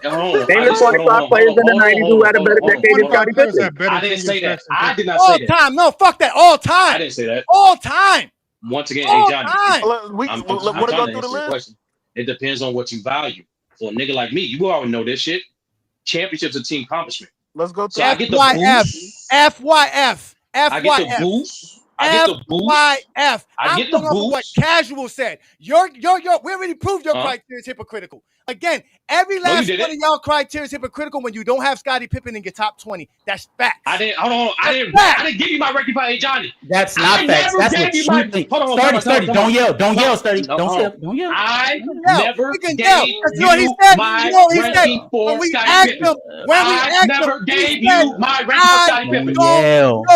Johnny, name the 25 players in the 90s who had a better decade than Scottie Pippen. I didn't say that. I did not say that. All time. No, fuck that. All time. I didn't say that. All time. Once again, hey Johnny, I'm trying to answer the question. It depends on what you value. For a nigga like me, you already know this shit. Championships a team accomplishment. Let's go to I get the boost. FYF. I get the boost. I get the boost. FYF. I get the going over what boost. Casual said. We already proved your criteria is hypocritical. Again, every last one of y'all criteria is hypocritical when you don't have Scottie Pippen in your top 20. That's facts. I didn't give you my ranking by Johnny. That's not facts. That's what you think. Sturdy, don't yell. Don't yell, Sturdy. Don't yell. I yell. never You can gave yell. You know what he said? my You know what he said? ranking for When we Scottie asked Pippen. him, when we I asked never him, gave he said, you my ranking for Scottie Pippen.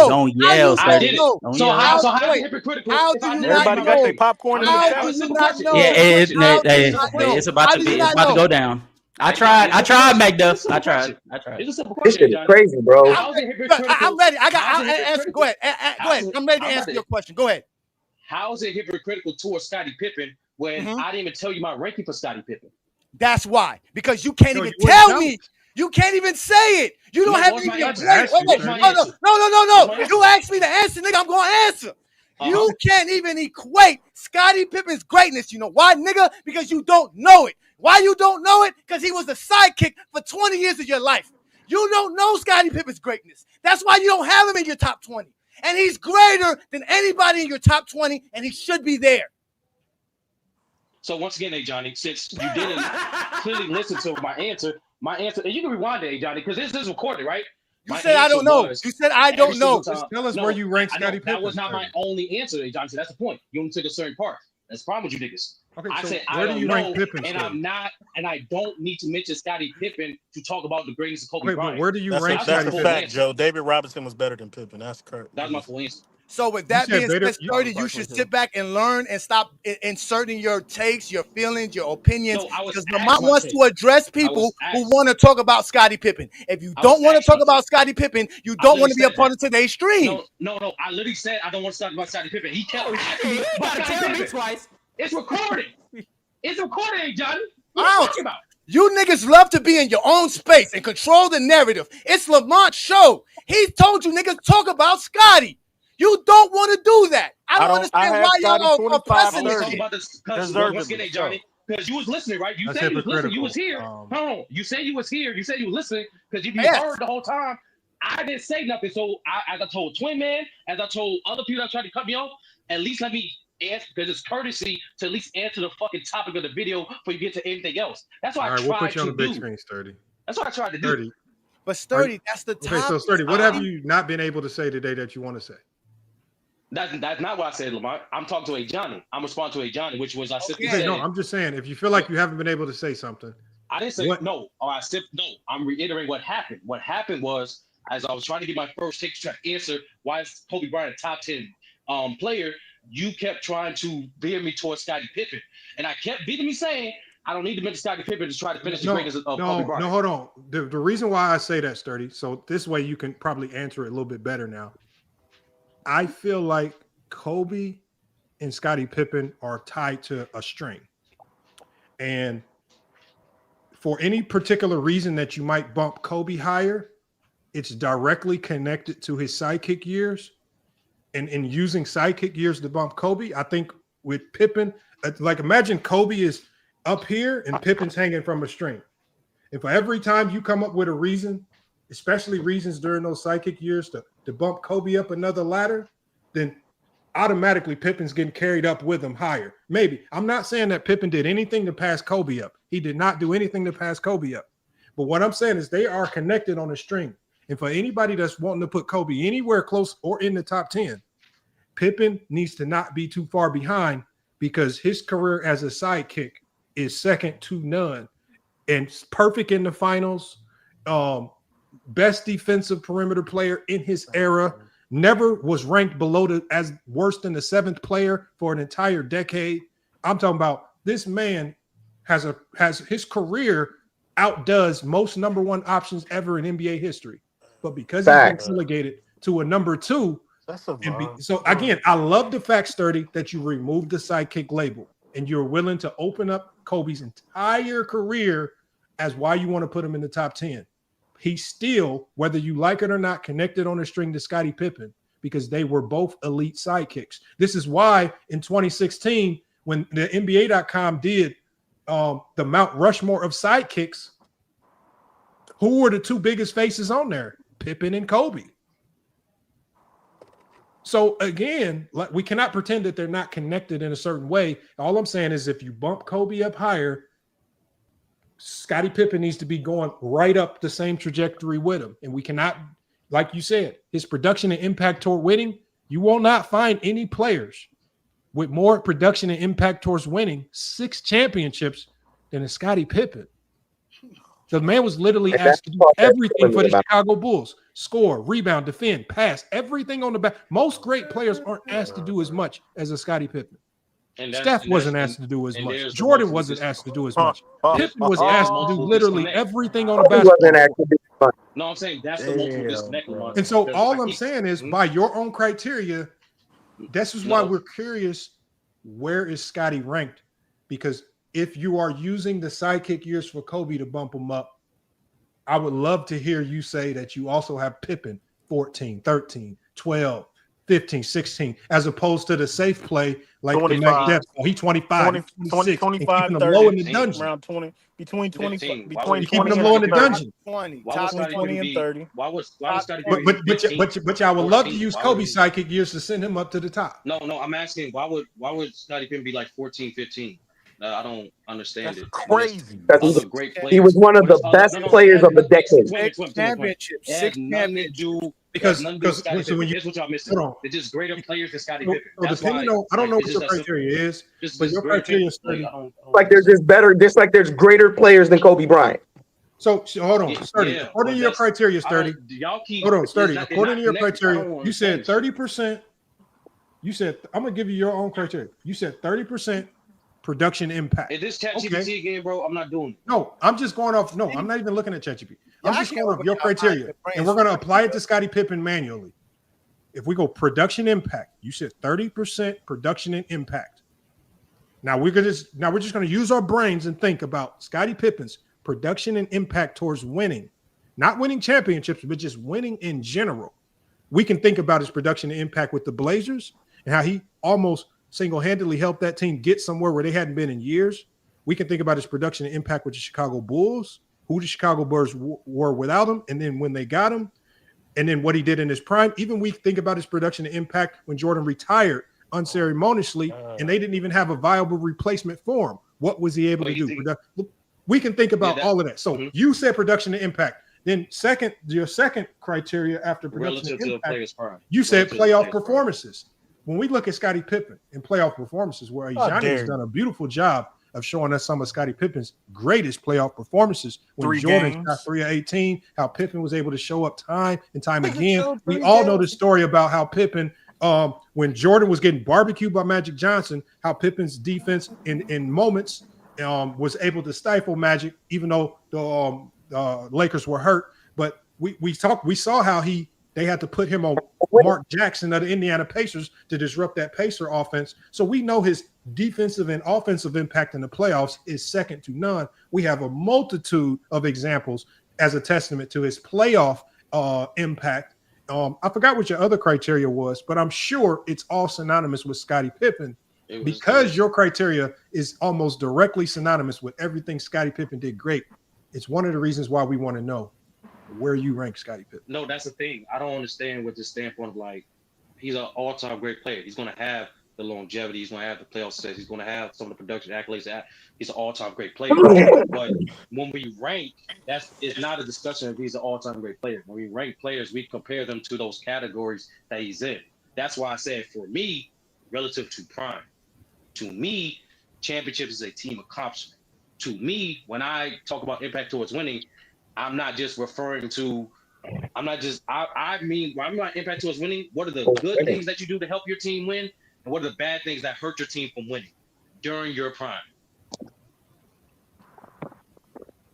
Don't yell, I Sturdy. did it. Don't So yell. how's it wait, hypocritical? how if do I you never not gave Everybody my got their ranking? popcorn in the How chat. do That's a you simple not question. know? Yeah, It's a How do you hey, not hey, know? it's about How to do you be. It's not about to know? go down. I It's tried, a simple McDuff. I question. tried. It's a simple This question, shit is Johnny. crazy, bro. How's it I'm hypocritical? ready. How's I'll it answer. Go hypocritical? ahead. Go ahead. I'm ready to answer your question. Go ahead. How's it hypocritical towards Scottie Pippen when I didn't even tell you my ranking for Scottie Pippen? That's why. Because you can't even you tell wouldn't me. You can't even say it. You don't have what's my even. answer? Wait. What's my answer? No. You asked me to answer, nigga. I'm going to answer. You can't even equate Scottie Pippen's greatness. You know why, nigga? Because you don't know it. Why you don't know it? Because he was a sidekick for 20 years of your life. You don't know Scottie Pippen's greatness. That's why you don't have him in your top 20. And he's greater than anybody in your top 20, and he should be there. So once again, Johnny, since you didn't clearly listen to my answer, and you can rewind it, Johnny, because this is recorded, right? You said I don't know. You said I don't know. Just tell us where you rank Scottie Pippen. That was not my only answer, Johnny. That's the point. You only took a certain part. That's the problem with you niggas. Okay, I so said where I do you don't rank know, Pippen? and I don't need to mention Scottie Pippen to talk about the greatness of Kobe Bryant. But where do you That's rank a Scottie Pippen? fact, Joe. David Robinson was better than Pippen. That's correct. That's my full answer. So with that being said, Sturdy, you should sit back and learn and stop inserting your takes, your feelings, your opinions. Because Lamont wants to address people who want to talk about Scottie Pippen. If you don't want to talk about Scottie Pippen, you don't want to be a part of today's stream. No. I literally said I don't want to talk about Scottie Pippen. He kept asking me about Scottie Pippen twice. It's recorded. It's recorded, Johnny. What are you talking about? You niggas love to be in your own space and control the narrative. It's Lamont's show. He told you niggas talk about Scottie. You don't want to do that. I don't understand why y'all are pressing this shit. Once again, Johnny, because you was listening, right? You said you was listening. You was here. No, you said you was here. You said you was listening because you heard the whole time. I didn't say nothing. So as I told Twin Man, as I told other people that tried to cut me off, at least let me answer, because it's courtesy to at least answer the fucking topic of the video before you get to anything else. That's what I tried to do. We'll put you on the big screen, Sturdy. That's what I tried to do. But Sturdy, that's the topic. Okay, so Sturdy, what have you not been able to say today that you want to say? That's not what I said, Lamont. I'm talking to a Johnny. I'm responding to a Johnny, which was I simply Okay, said. no, I'm just saying, if you feel like you haven't been able to say something. I didn't say no. I'm reiterating what happened. What happened was, as I was trying to get my first take to try to answer why is Kobe Bryant a top 10 player, you kept trying to veer me towards Scottie Pippen. And I kept beating me saying, I don't need to mention Scottie Pippen to try to finish the greatness of Kobe Bryant. No, hold on. The reason why I say that, Sturdy, so this way you can probably answer it a little bit better now. I feel like Kobe and Scottie Pippen are tied to a string. And for any particular reason that you might bump Kobe higher, it's directly connected to his sidekick years. And in using sidekick years to bump Kobe, I think with Pippen, like imagine Kobe is up here and Pippen's hanging from a string. And for every time you come up with a reason, especially reasons during those sidekick years to bump Kobe up another ladder, then automatically Pippen's getting carried up with him higher. Maybe. I'm not saying that Pippen did anything to pass Kobe up. He did not do anything to pass Kobe up. But what I'm saying is they are connected on a string. And for anybody that's wanting to put Kobe anywhere close or in the top 10, Pippen needs to not be too far behind because his career as a sidekick is second to none. And perfect in the finals, best defensive perimeter player in his era, never was ranked below as worse than the 7th player for an entire decade. I'm talking about this man has his career outdoes most number 1 options ever in NBA history. But because he's been relegated to a number 2, so again, I love the fact, Sturdy, that you removed the sidekick label and you're willing to open up Kobe's entire career as why you want to put him in the top 10. He's still, whether you like it or not, connected on a string to Scottie Pippen because they were both elite sidekicks. This is why in 2016, when the NBA.com did the Mount Rushmore of sidekicks, who were the 2 biggest faces on there? Pippen and Kobe. So again, like, we cannot pretend that they're not connected in a certain way. All I'm saying is if you bump Kobe up higher, Scottie Pippen needs to be going right up the same trajectory with him. And we cannot, like you said, his production and impact toward winning, you will not find any players with more production and impact towards winning 6 championships than a Scottie Pippen. The man was literally asked to do everything for the Chicago Bulls. Score, rebound, defend, pass, everything on the back. Most great players aren't asked to do as much as a Scottie Pippen. Steph wasn't asked to do as much. Jordan wasn't asked to do as much. Pippen was asked to do literally everything on the basketball. No, I'm saying that's the multiple disconnect. And so all I'm saying is, by your own criteria, this is why we're curious, where is Scottie ranked? Because if you are using the sidekick years for Kobe to bump him up, I would love to hear you say that you also have Pippen 14, 13, 12, 15, 16, as opposed to the safe play like 25. the Mac Depth. Oh, he 25, 20, 25, 30, low in the dungeon. around 20, between 20, 15. between 20 keeping them and low in the 30. dungeon. 20, Why top would 20 and 30. Why would Scottie Pippen be But 15, I would love to 14? use Why Kobe would- sidekick years to send him up to the top. No, I'm asking why would Scottie Pippen be like 14, 15? I don't understand it. Crazy. Other great players. He was one of the best players of the decade. Championships, 6 championships. Because so when you, here's what y'all missing. hold on. They're just greater players than Scottie So, Pippen. so That's depending why, on, I don't know it's what just your that simple. criteria is, Just but your great criteria is players. 30. Like there's just better, just like there's greater players than Kobe Bryant. So hold on, Sturdy. Yeah, According to but your that's- criteria, I don't- Sturdy. y'all keep- Hold on, it's Sturdy. not- they're According not to your connected. I criteria, don't you said understand 30%. You said, I'm gonna give you your own criteria. You said 30% production impact. Is this ChatGPT again, bro? I'm not doing it. No, I'm just going off. No, I'm not even looking at ChatGPT. I'm Yeah, I just can't going off your open up criteria, my and we're going to apply it to Scottie Pippen manually. If we go production impact, you said 30% production and impact. Now we're just going to use our brains and think about Scottie Pippen's production and impact towards winning, not winning championships, but just winning in general. We can think about his production and impact with the Blazers and how he almost single-handedly helped that team get somewhere where they hadn't been in years. We can think about his production and impact with the Chicago Bulls, who the Chicago Bulls were without him, and then when they got him, and then what he did in his prime. Even we think about his production and impact when Jordan retired unceremoniously, and they didn't even have a viable replacement for him. What was he able to do? We can think about all of that. So you said production and impact. Then your second criteria after production Relative and to the impact, player's prime. you said Relative to the playoff player's prime. performances. When we look at Scottie Pippen in playoff performances, where Johnny has done a beautiful job of showing us some of Scottie Pippen's greatest playoff performances. When 3 Jordan games. got 3 of 18, how Pippen was able to show up time and time again. We all know the story about how Pippen, when Jordan was getting barbecued by Magic Johnson, how Pippen's defense in moments was able to stifle Magic, even though the Lakers were hurt. But we saw how they had to put him on Mark Jackson of the Indiana Pacers to disrupt that Pacer offense. So we know his defensive and offensive impact in the playoffs is second to none. We have a multitude of examples as a testament to his playoff impact. I forgot what your other criteria was, but I'm sure it's all synonymous with Scottie Pippen because your criteria is almost directly synonymous with everything Scottie Pippen did great. It's one of the reasons why we want to know where you rank Scottie Pippen. No, that's the thing. I don't understand with this standpoint of like, he's an all-time great player. He's going to have the longevity. He's going to have the playoff success. He's going to have some of the production accolades. He's an all-time great player. But when we rank, it's not a discussion if he's an all-time great player. When we rank players, we compare them to those categories that he's in. That's why I said, for me, relative to prime, to me, championship is a team accomplishment. To me, when I talk about impact towards winning, I'm not just referring to, I mean, when I'm not impact towards winning, what are the good things that you do to help your team win? And what are the bad things that hurt your team from winning during your prime?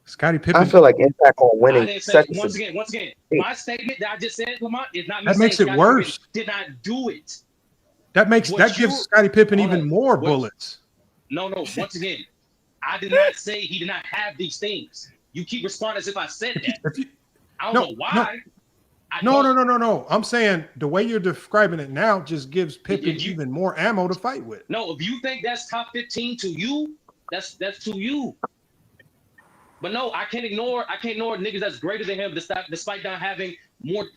Scottie Pippen. I feel like impact on winning. I didn't say, once again, my statement that I just said, Lamont, is not me That saying makes it Scottie worse. Pippen did not do it. That gives Scottie Pippen even more bullets. No, once again, I did not say he did not have these things. You keep responding as if I said that. I don't know why. No. I'm saying the way you're describing it now just gives Pippen even more ammo to fight with. No, if you think that's top 15 to you, that's to you. But no, I can't ignore niggas that's greater than him despite not having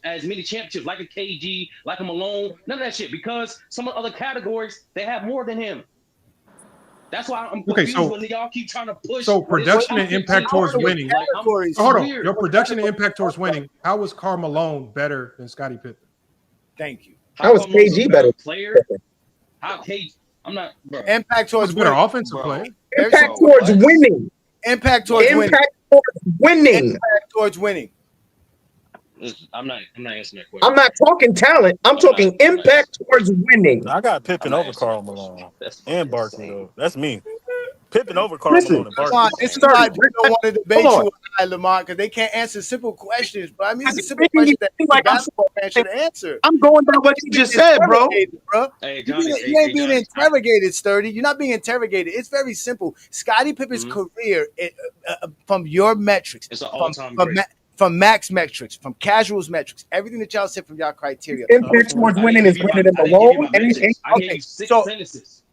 as many championships, like a KG, like a Malone, none of that shit. Because some of the other categories, they have more than him. That's why I'm confused when y'all keep trying to push. So production and impact towards winning. Hold on. Your production and impact towards winning. How was Karl Malone better than Scottie Pippen? Thank you. How was KG better? Player? How KG? I'm not. Bro. Impact towards better winning. offensive player. Impact towards winning. Impact towards winning. Impact towards winning. Impact towards winning. I'm not answering that question. I'm not talking talent. I'm talking impact towards winning. I got Pippen over Karl Malone and Barkley though. That's me. Pippen over Karl Listen, Malone and Barkley. This is why people don't want to debate you with Lamont, because they can't answer simple questions. But I mean, it's a simple question that any basketball fan should answer. I'm going by what you just said, bro. Hey, You ain't being interrogated, Sturdy. You're not being interrogated. It's very simple. Scottie Pippen's career, from your metrics, it's an all-time from max metrics, from casuals metrics, everything that y'all said from y'all criteria. Impact towards winning is winning in Malone. Okay, so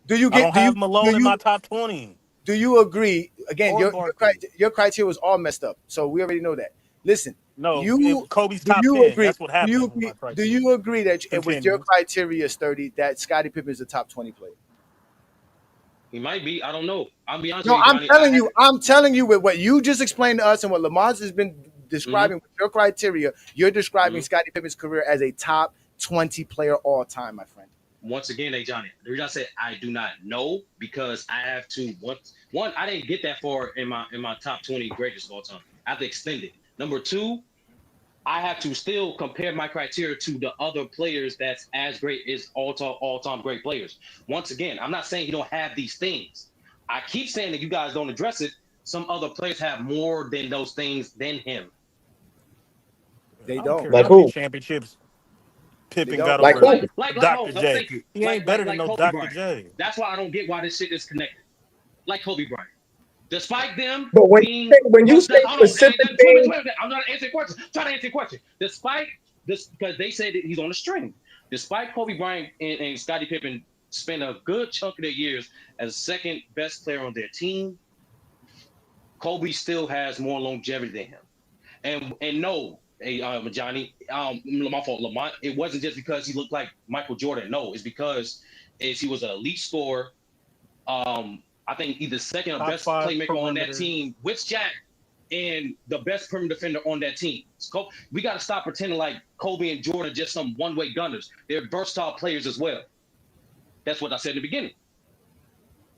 do you get? I don't have Malone in my top 20. Do you agree? Again, your criteria was all messed up, so we already know that. Listen, Kobe's top 10. Agree, that's what happened. Do you agree that with your criteria, Sturdy, that Scottie Pippen is a top 20 player? He might be. I don't know. I'll be honest No, with you, Johnny. I'm telling you with what you just explained to us and what Lamont has been describing with your criteria, you're describing Scottie Pippen's career as a top 20 player all time, my friend. Once again, Johnny, the reason I said I do not know because I have to one, I didn't get that far in my top 20 greatest of all time. I have to extend it. Number two, I have to still compare my criteria to the other players that's as great as all-time great players. Once again, I'm not saying you don't have these things. I keep saying that you guys don't address it. Some other players have more than those things than him. They don't. Like who? Championships. Pippen got like over like Dr. J. Thank you. He ain't better than no Kobe Dr. J. That's why I don't get why this shit is connected. Like Kobe Bryant. Despite them But when you say specific things, I'm not answering questions. I'm trying to answer your question. Despite this, because they said that he's on a string. Despite Kobe Bryant and Scottie Pippen spent a good chunk of their years as second best player on their team, Kobe still has more longevity than him. And no, Johnny, my fault, Lamont. It wasn't just because he looked like Michael Jordan. No, it's because he was an elite scorer. I think either second or best playmaker on that team with Shaq and the best perimeter defender on that team. So we got to stop pretending like Kobe and Jordan are just some one-way gunners. They're versatile players as well. That's what I said in the beginning.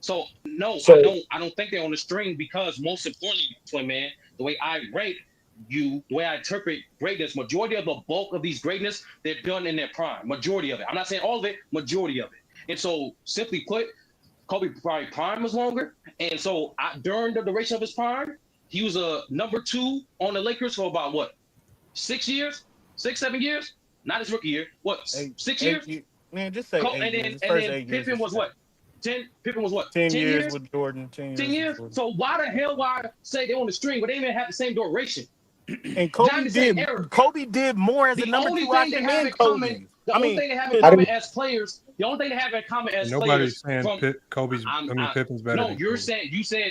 So no, I don't think they're on the string because most importantly, Twin Man, the way I rate you, the way I interpret greatness, majority of the bulk of these greatness, they're done in their prime. Majority of it. I'm not saying all of it, majority of it. And so simply put, Kobe probably prime was longer. And so during the duration of his prime, he was a number 2 on the Lakers for about what? 6 years? 7 years? Not his rookie year. What? 6 years? Man, just say 8 years. And then Pippen was what? 10? Pippen was what? 10 years with Jordan. 10 years? So why the hell why say they're on the string, but they even have the same duration? And Kobe did more as a number 2 option than Kobe. The only thing they have in common as players, nobody's saying Pippen's better. No, you said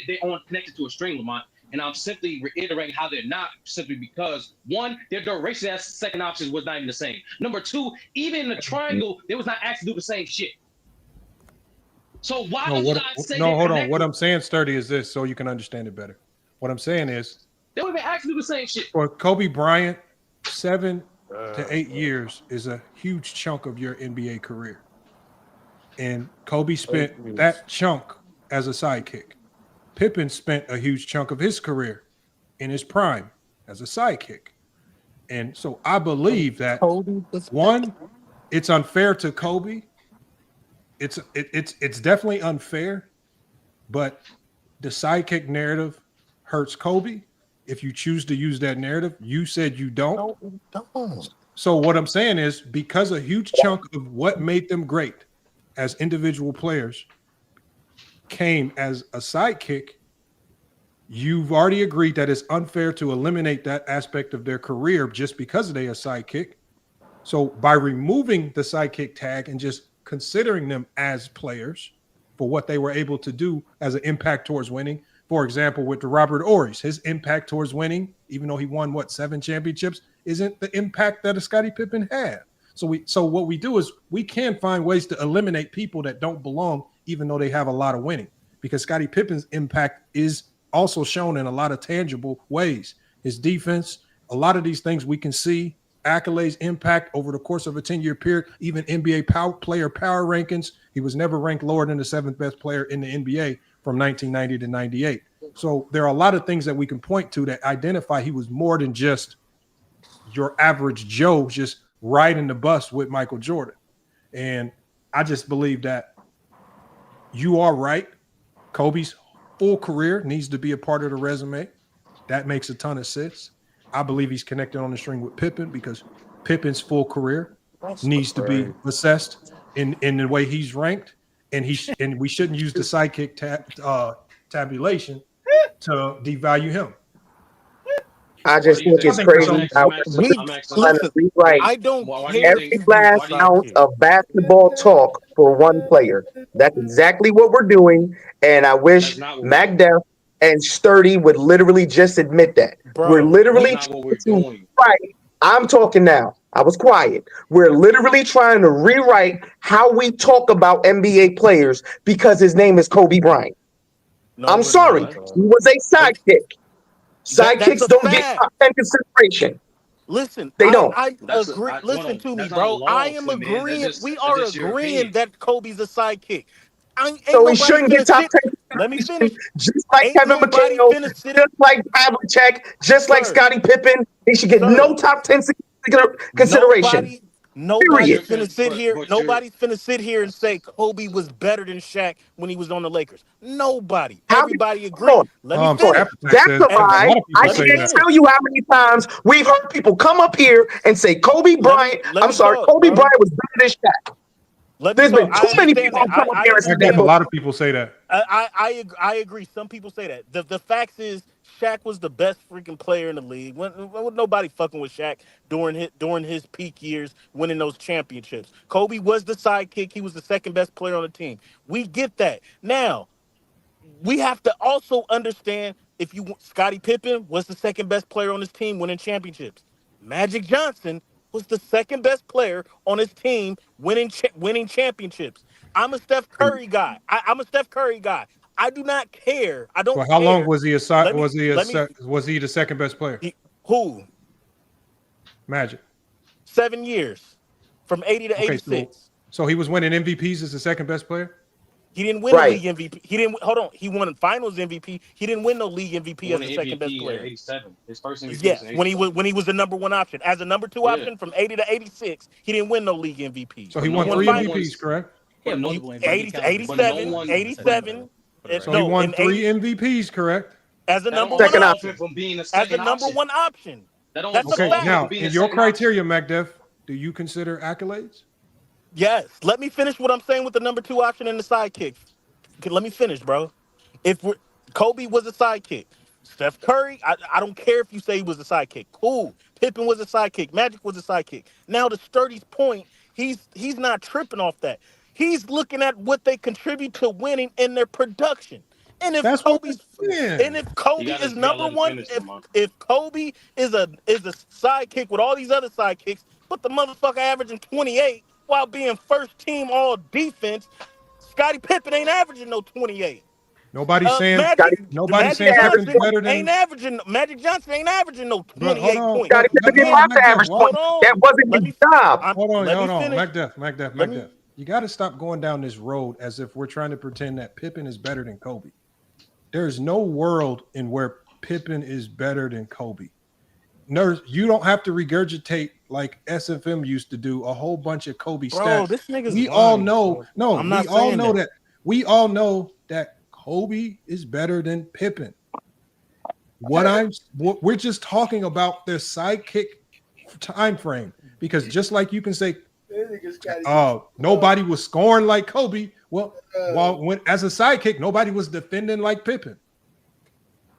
they're on connected to a string, Lamont, and I'm simply reiterating how they're not, simply because one, their duration as second options was not even the same. Number 2, even in the triangle, they was not asked to do the same shit. So why don't you guys say hold on. What I'm saying, Sturdy, is this so you can understand it better. What I'm saying is they would have been asked to do the same shit. For Kobe Bryant, 7 to 8 years is a huge chunk of your NBA career. And Kobe spent that chunk as a sidekick. Pippen spent a huge chunk of his career in his prime as a sidekick. And so I believe that one, it's unfair to Kobe. It's definitely unfair, but the sidekick narrative hurts Kobe. If you choose to use that narrative, you said you don't. So what I'm saying is, because a huge chunk of what made them great as individual players came as a sidekick, you've already agreed that it's unfair to eliminate that aspect of their career just because they are a sidekick. So by removing the sidekick tag and just considering them as players for what they were able to do as an impact towards winning, for example, with the Robert Ory's, his impact towards winning, even though he won 7 championships, isn't the impact that a Scottie Pippen had. So what we do is we can find ways to eliminate people that don't belong, even though they have a lot of winning, because Scottie Pippen's impact is also shown in a lot of tangible ways. His defense, a lot of these things we can see, accolades, impact over the course of a 10-year period, even NBA player power rankings. He was never ranked lower than the 7th best player in the NBA from 1990 to 98. So there are a lot of things that we can point to that identify he was more than just your average Joe just riding the bus with Michael Jordan. And I just believe that you are right. Kobe's full career needs to be a part of the resume. That makes a ton of sense. I believe he's connected on the string with Pippen because Pippen's full career needs to be assessed in the way he's ranked. And we shouldn't use the sidekick tabulation to devalue him. I just think it's crazy how we trying to rewrite every last ounce of basketball talk for one player. That's exactly what we're doing, and I wish MacDef and Sturdy would literally just admit that. We're literally right. I'm talking now. I was quiet. We're literally trying to rewrite how we talk about NBA players because his name is Kobe Bryant. I'm sorry. He was a sidekick. Sidekicks don't get top 10 consideration. Listen, they don't. I agree. Listen to me, bro. I am agreeing. We are agreeing that Kobe's a sidekick. So he shouldn't get top 10. Let me finish. Just like Kevin McHale, just like Havlicek, just like Scottie Pippen, he should get no top 10 consideration. Nobody's finna sit here. Nobody's finna sit here and say Kobe was better than Shaq when he was on the Lakers. Nobody. Everybody agrees. Let me finish. That's a lie. I can't tell you how many times we've heard people come up here and say Kobe Bryant. I'm sorry, Kobe Bryant was better than Shaq. There's been too many people who come up here and say that. A lot of people say that. I agree. Some people say that. The facts is Shaq was the best freaking player in the league. When nobody fucking with Shaq during his peak years, winning those championships. Kobe was the sidekick. He was the second best player on the team. We get that. Now, we have to also understand Scottie Pippen was the second best player on his team, winning championships. Magic Johnson was the second best player on his team, winning championships. I'm a Steph Curry guy. I'm a Steph Curry guy. I do not care. I don't. Well, how long was he was he the second best player? Who? Magic. 7 years, from 80 to 86. So he was winning MVPs as the second best player. He didn't win a league MVP. He didn't. Hold on. He won Finals MVP. He didn't win no league MVP as the second best player. 87. His first MVP. Yes, when he was the number one option as a number two option from 80 to 86. He didn't win no league MVP. So he won 3 MVPs, correct? Yeah, 87. So he won 3 MVPs, correct? As a number one option. From being as a number one option. That's okay. A fact. Now, in your criteria, MacDef, do you consider accolades? Yes. Let me finish what I'm saying with the number 2 option and the sidekick. Let me finish, bro. Kobe was a sidekick. Steph Curry, I don't care if you say he was a sidekick. Cool. Pippen was a sidekick. Magic was a sidekick. Now to Sturdy's point, he's not tripping off that. He's looking at what they contribute to winning in their production. And if Kobe is number one, if Kobe is a sidekick with all these other sidekicks, but the motherfucker averaging 28 while being first team all defense, Scottie Pippen ain't averaging no 28. Nobody's saying Pippen's better than Magic Johnson ain't averaging no 28 points. Scottie Pippen didn't have to average points. That wasn't his job. Hold on. MacDef. You got to stop going down this road as if we're trying to pretend that Pippen is better than Kobe. There's no world in where Pippen is better than Kobe. You don't have to regurgitate like SFM used to do a whole bunch of Kobe stats. This nigga's we all know. No, we all know that. We all know that Kobe is better than Pippen. We're just talking about their sidekick time frame, because just like you can say, nobody was scoring like Kobe. Well, as a sidekick, nobody was defending like Pippen.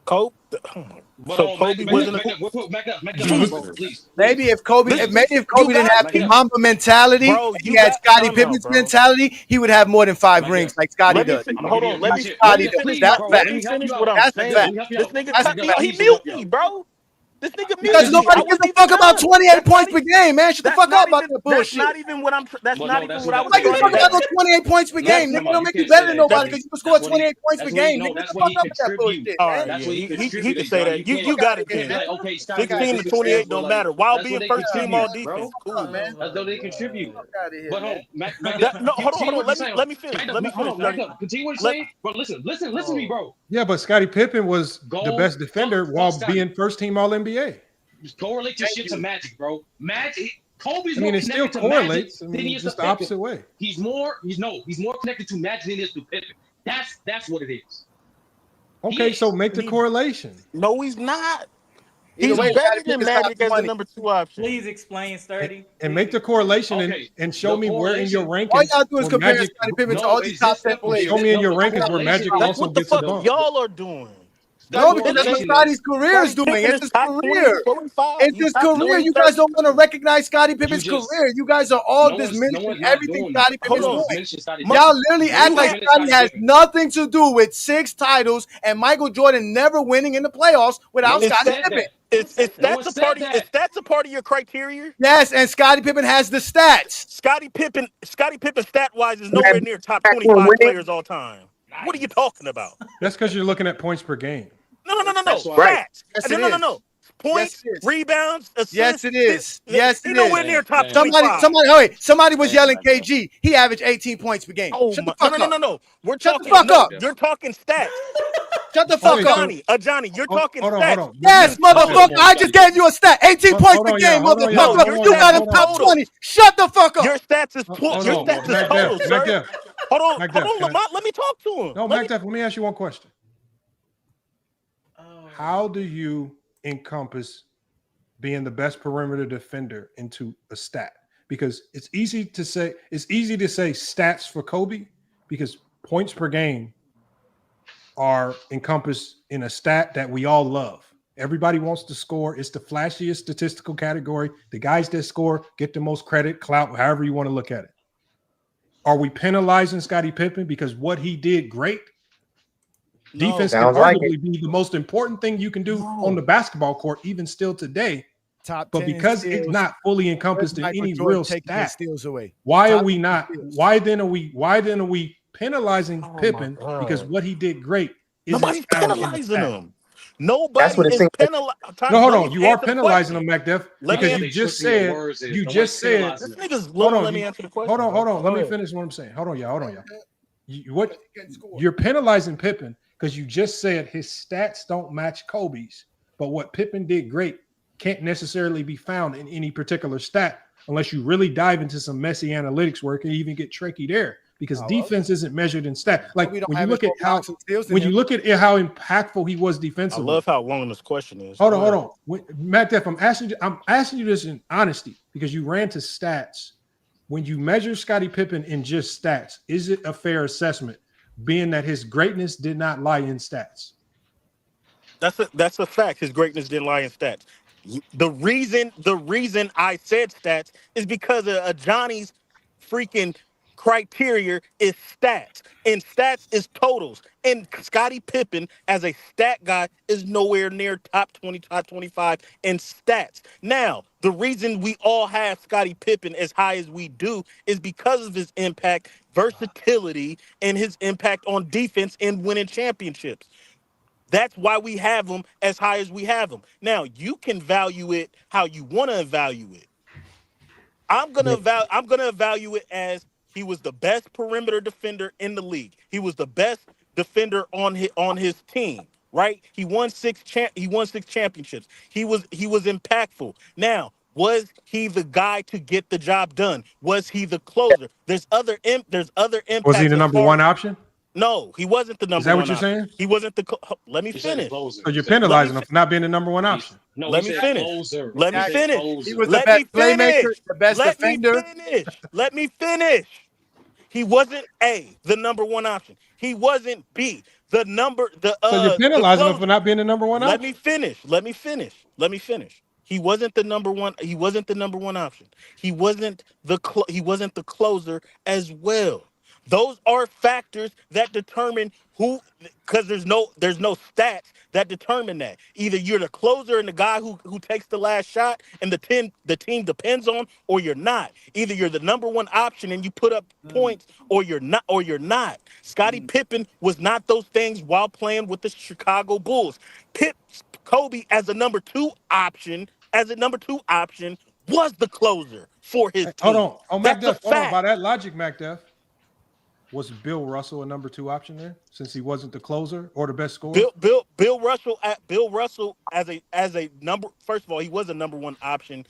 Kobe. So Kobe wasn't. Back up, bro, please. Maybe if Kobe didn't have the keep- Mamba mentality, Bro, he had Scottie Pippen's mentality, he would have more than 5 rings like Scottie does. Hold on. Let me Scottie does. finish. That's Let fact. me finish what I'm That's saying. fact. This nigga That's cut me. fact. He muted me, bro. This nigga muted Because me. nobody gives a fuck about 28 points per game, man. Shut the fuck up about that That's bullshit. not even what I'm. That's not even what I was Like you trying fuck to about say. those 28 points per game. Nigga, don't make you better than nobody because you can score 28 points per game. Nigga, shut the fuck up with that bullshit, All man. right, he can say that. You got it then. 16 to 28 don't matter. While being first team all defense, cool. That's though they contribute. But hold on. Let me finish. Continue what you're saying, bro. Listen to me, bro. Yeah, but Scottie Pippen was the best defender while being first team All NBA. Correlate your shit to Magic, bro. Magic. Kobe's I mean, more it still connected to correlates. Magic than he is just to the Pippen. opposite way. He's more connected to Magic than he is to Pippen. That's what it is. Okay, so make the correlation. No, he's not. Either He's way, better Scottie than Pippen's Magic top as the 20. number 2 option. Please explain, Sturdy. And make the correlation and show me where in your rankings. All y'all do is where compare Magic, Scottie Pippen to all these top 10 players. Show me in your rankings where Magic That's also what the gets a fuck bump. y'all are doing. No, because that's what Scottie's career is doing. It's his career. It's his career. You guys don't want to recognize Scottie Pippen's career. You guys are all diminishing everything Scottie Pippen's doing. Y'all literally act like Scottie has nothing to do with 6 titles and Michael Jordan never winning in the playoffs without Scottie Pippen. Is stats a part of your criteria? Yes, and Scottie Pippen has the stats. Scottie Pippen stat-wise is nowhere near top 25 players all time. What are you talking about? That's because you're looking at points per game. No. Right. Stats. Yes, it No. Points, rebounds, assists. Yes, it is. Yes, it is. Nowhere near top 25. Somebody was yelling KG. He averaged 18 points per game. Oh, Shut the fuck up. No. We're Shut talking, the fuck up. You're talking stats. Shut the fuck up. Johnny, you're talking stats. Yes, motherfucker. I just gave you a stat. 18 points per game, motherfucker. You got him top 20. Shut the fuck up. Your stats is total, sir. Hold on, Lamont. Let me talk to him. No, Mac Def, let me ask you one question. How do you encompass being the best perimeter defender into a stat? Because it's easy to say stats for Kobe because points per game are encompassed in a stat that we all love. Everybody wants to score. It's the flashiest statistical category. The guys that score get the most credit, clout, however you want to look at it. Are we penalizing Scottie Pippen because what he did great? Defense can arguably be the most important thing you can do on the basketball court, even still today. But because it's not fully encompassed in any real stat, why are we not? Why then are we penalizing Pippen because what he did great? Nobody's penalizing him. Nobody is penalizing. No, hold on. You are penalizing him, Mac Def, because you just said. This nigga's low. Let me answer the question. Hold on. Let me finish what I'm saying. Hold on, y'all. You're penalizing Pippen because you just said his stats don't match Kobe's, but what Pippen did great can't necessarily be found in any particular stat unless you really dive into some messy analytics work and even get tricky there. Because defense isn't measured in stat. Like when you look at how impactful he was defensively. I love how long this question is. Hold on. Matt Def, I'm asking you this in honesty because you ran to stats. When you measure Scottie Pippen in just stats, is it a fair assessment, being that his greatness did not lie in stats? That's a fact. His greatness didn't lie in stats. The reason I said stats is because of Johnny's freaking criteria is stats, and stats is totals. And Scottie Pippen, as a stat guy, is nowhere near top 20, top 25 in stats. Now, the reason we all have Scottie Pippen as high as we do is because of his impact, versatility, and his impact on defense and winning championships. That's why we have him as high as we have him. Now, you can value it how you want to value it. I'm gonna evaluate it as he was the best perimeter defender in the league. He was the best defender on his team, right? He won 6 championships. He was impactful. Now, was he the guy to get the job done? Was he the closer? There's other impacts. Was he the number one option? No, he wasn't the number one. Is that what you're saying? He wasn't the. Let me finish. So you're penalizing him for not being the number one option. Let me finish. Let me finish. He was the best playmaker, the best defender. Let me finish. He wasn't A, the number one option. He wasn't B, So you're penalizing him for not being the number one Let option. me finish. He wasn't the number one. He wasn't the number one option. He wasn't the closer as well. Those are factors that determine who, because there's no stats that determine that. Either you're the closer and the guy who takes the last shot and the team depends on, or you're not. Either you're the number one option and you put up points, or you're not. Scottie Pippen was not those things while playing with the Chicago Bulls. Kobe as a number two option, was the closer for his team. Hold on. Oh, That's MacDuff, a hold on. fact. By that logic, MacDuff, was Bill Russell a number two option there since he wasn't the closer or the best scorer? Bill Russell as a number. First of all, he was a number one option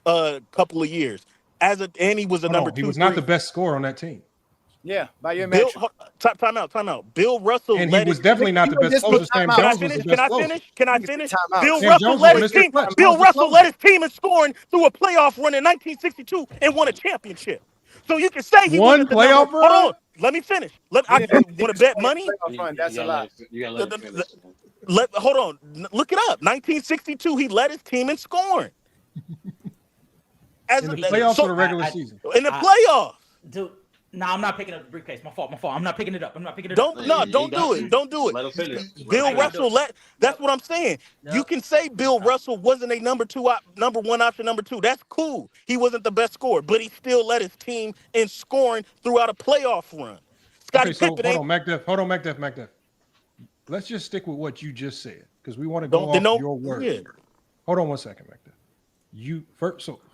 a couple of years. And he was a number two. He was not the best scorer on that team. Yeah, by your Bill, metric. Time out. Bill Russell And he was definitely not the best closer. Sam Jones was the best closer. Can I finish? Bill Russell led his team in scoring through a playoff run in 1962 and won a championship. So you can say he One wasn't the playoff number. run? Hold on, let me finish. Want to bet money? That's a lot. Hold on, look it up. 1962, he led his team in scoring. In the playoffs or the regular season? In the playoffs. Dude, no, I'm not picking up the briefcase. My fault. I'm not picking it up. Don't do it. Don't do Let him it. finish. Bill Russell that's what I'm saying. You can say Bill Russell wasn't a number one option, number two. That's cool. He wasn't the best scorer, but he still led his team in scoring throughout a playoff run. Okay, so hold on, MacDuff. Let's just stick with what you just said because we want to go off your word. Yeah. Hold on one second, MacDuff.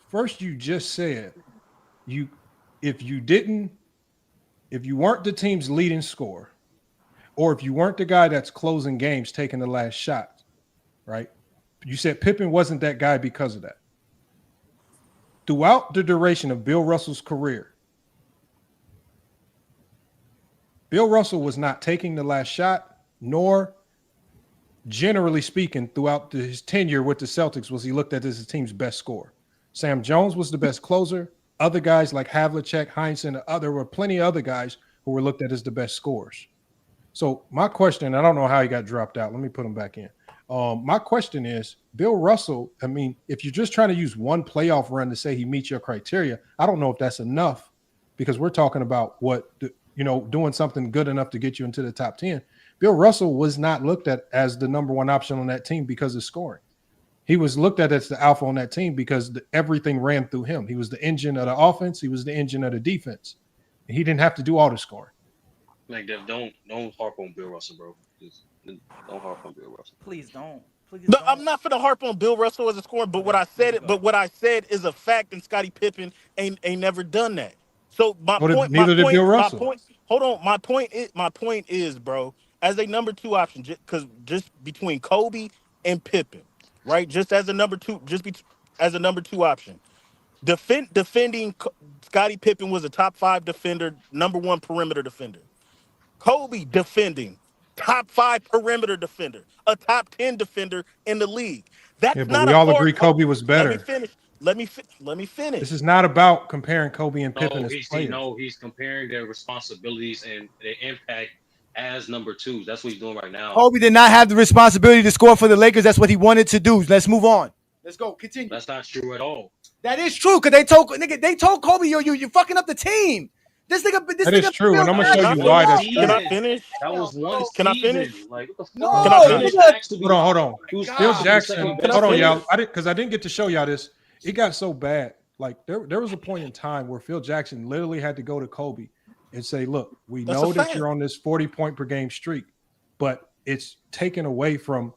First you just said if you weren't the team's leading scorer, or if you weren't the guy that's closing games, taking the last shot, right? You said Pippen wasn't that guy because of that. Throughout the duration of Bill Russell's career, Bill Russell was not taking the last shot, nor generally speaking, throughout his tenure with the Celtics, was he looked at as his team's best scorer. Sam Jones was the best closer. Other guys like Havlicek, Heinsohn, there were plenty of other guys who were looked at as the best scorers. So my question, I don't know how he got dropped out. Let me put him back in. My question is, Bill Russell, I mean, if you're just trying to use one playoff run to say he meets your criteria, I don't know if that's enough because we're talking about doing something good enough to get you into the top 10. Bill Russell was not looked at as the number one option on that team because of scoring. He was looked at as the alpha on that team because everything ran through him. He was the engine of the offense. He was the engine of the defense. And he didn't have to do all the scoring. Like, don't harp on Bill Russell, bro. Just don't harp on Bill Russell. Please don't. No, I'm not gonna harp on Bill Russell as a scorer, but what I said is a fact, and Scottie Pippen ain't never done that. So neither did Bill Russell. My point is, bro, as a number two option, because just between Kobe and Pippen, right? Just as a number two, as a number two option. Defending Scottie Pippen was a top 5 defender, number 1 perimeter defender. Kobe defending, top 5 perimeter defender, a top 10 defender in the league. That's but not we a all hard agree Kobe was better. Let me finish. This is not about comparing Kobe and Pippen as players. He's comparing their responsibilities and their impact as number twos. That's what he's doing right now. Kobe did not have the responsibility to score for the Lakers. That's what he wanted to do. Let's move on. Let's go. Continue. That's not true at all. That is true because they told Kobe, you're fucking up the team. This is true, and I'm gonna show you why that's true. Can I finish? That was one. Can I finish? Like, what the fuck? No. Can I finish? Hold on. Phil Jackson. Hold on, y'all. I didn't get to show y'all this. It got so bad. Like there was a point in time where Phil Jackson literally had to go to Kobe and say, "Look, we know that you're on this 40-point per game streak, but it's taken away from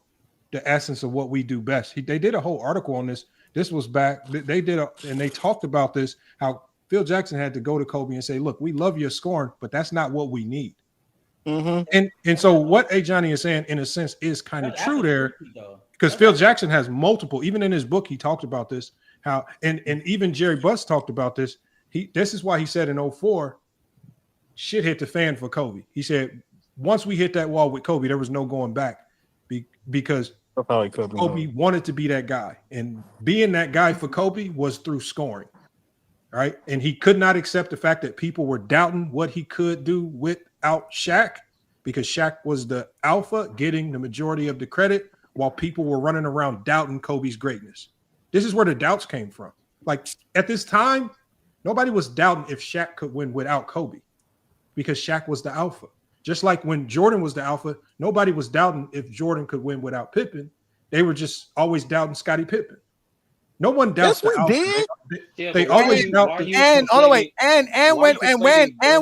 the essence of what we do best." They did a whole article on this. This was back. They talked about this. How Phil Jackson had to go to Kobe and say, "Look, we love your scoring, but that's not what we need." Mm-hmm. And so what A. Johnny is saying, in a sense, is kind of true there, because Phil Jackson has multiple. Even in his book, he talked about this. How and even Jerry Buss talked about this. This is why he said in 2004, shit hit the fan for Kobe. He said once we hit that wall with Kobe, there was no going back because Kobe wanted to be that guy, and being that guy for Kobe was through scoring. right? And he could not accept the fact that people were doubting what he could do without Shaq, because Shaq was the alpha getting the majority of the credit while people were running around doubting Kobe's greatness. This is where the doubts came from. Like at this time, nobody was doubting if Shaq could win without Kobe because Shaq was the alpha. Just like when Jordan was the alpha, nobody was doubting if Jordan could win without Pippen. They were just always doubting Scottie Pippen. No one doubts the alpha. They always doubt the and all the way and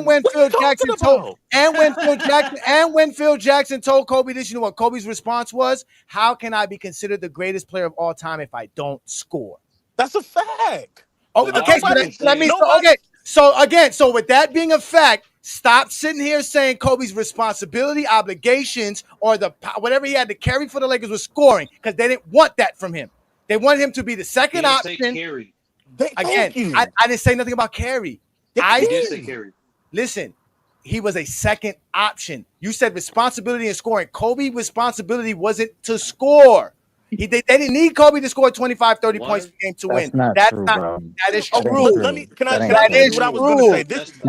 when Phil Jackson told when Phil Jackson told Kobe this, you know what Kobe's response was? How can I be considered the greatest player of all time if I don't score? That's a fact. Oh, okay, so with that being a fact, stop sitting here saying Kobe's responsibility, obligations, or the whatever he had to carry for the Lakers was scoring, because they didn't want that from him. They want him to be the second option. Again, I didn't say nothing about carry. I did say carry. Listen, he was a second option. You said responsibility and scoring. Kobe's responsibility wasn't to score. They didn't need Kobe to score 25, 30 points per game to win. That's not true, bro. That is That true. ain't true. That is true.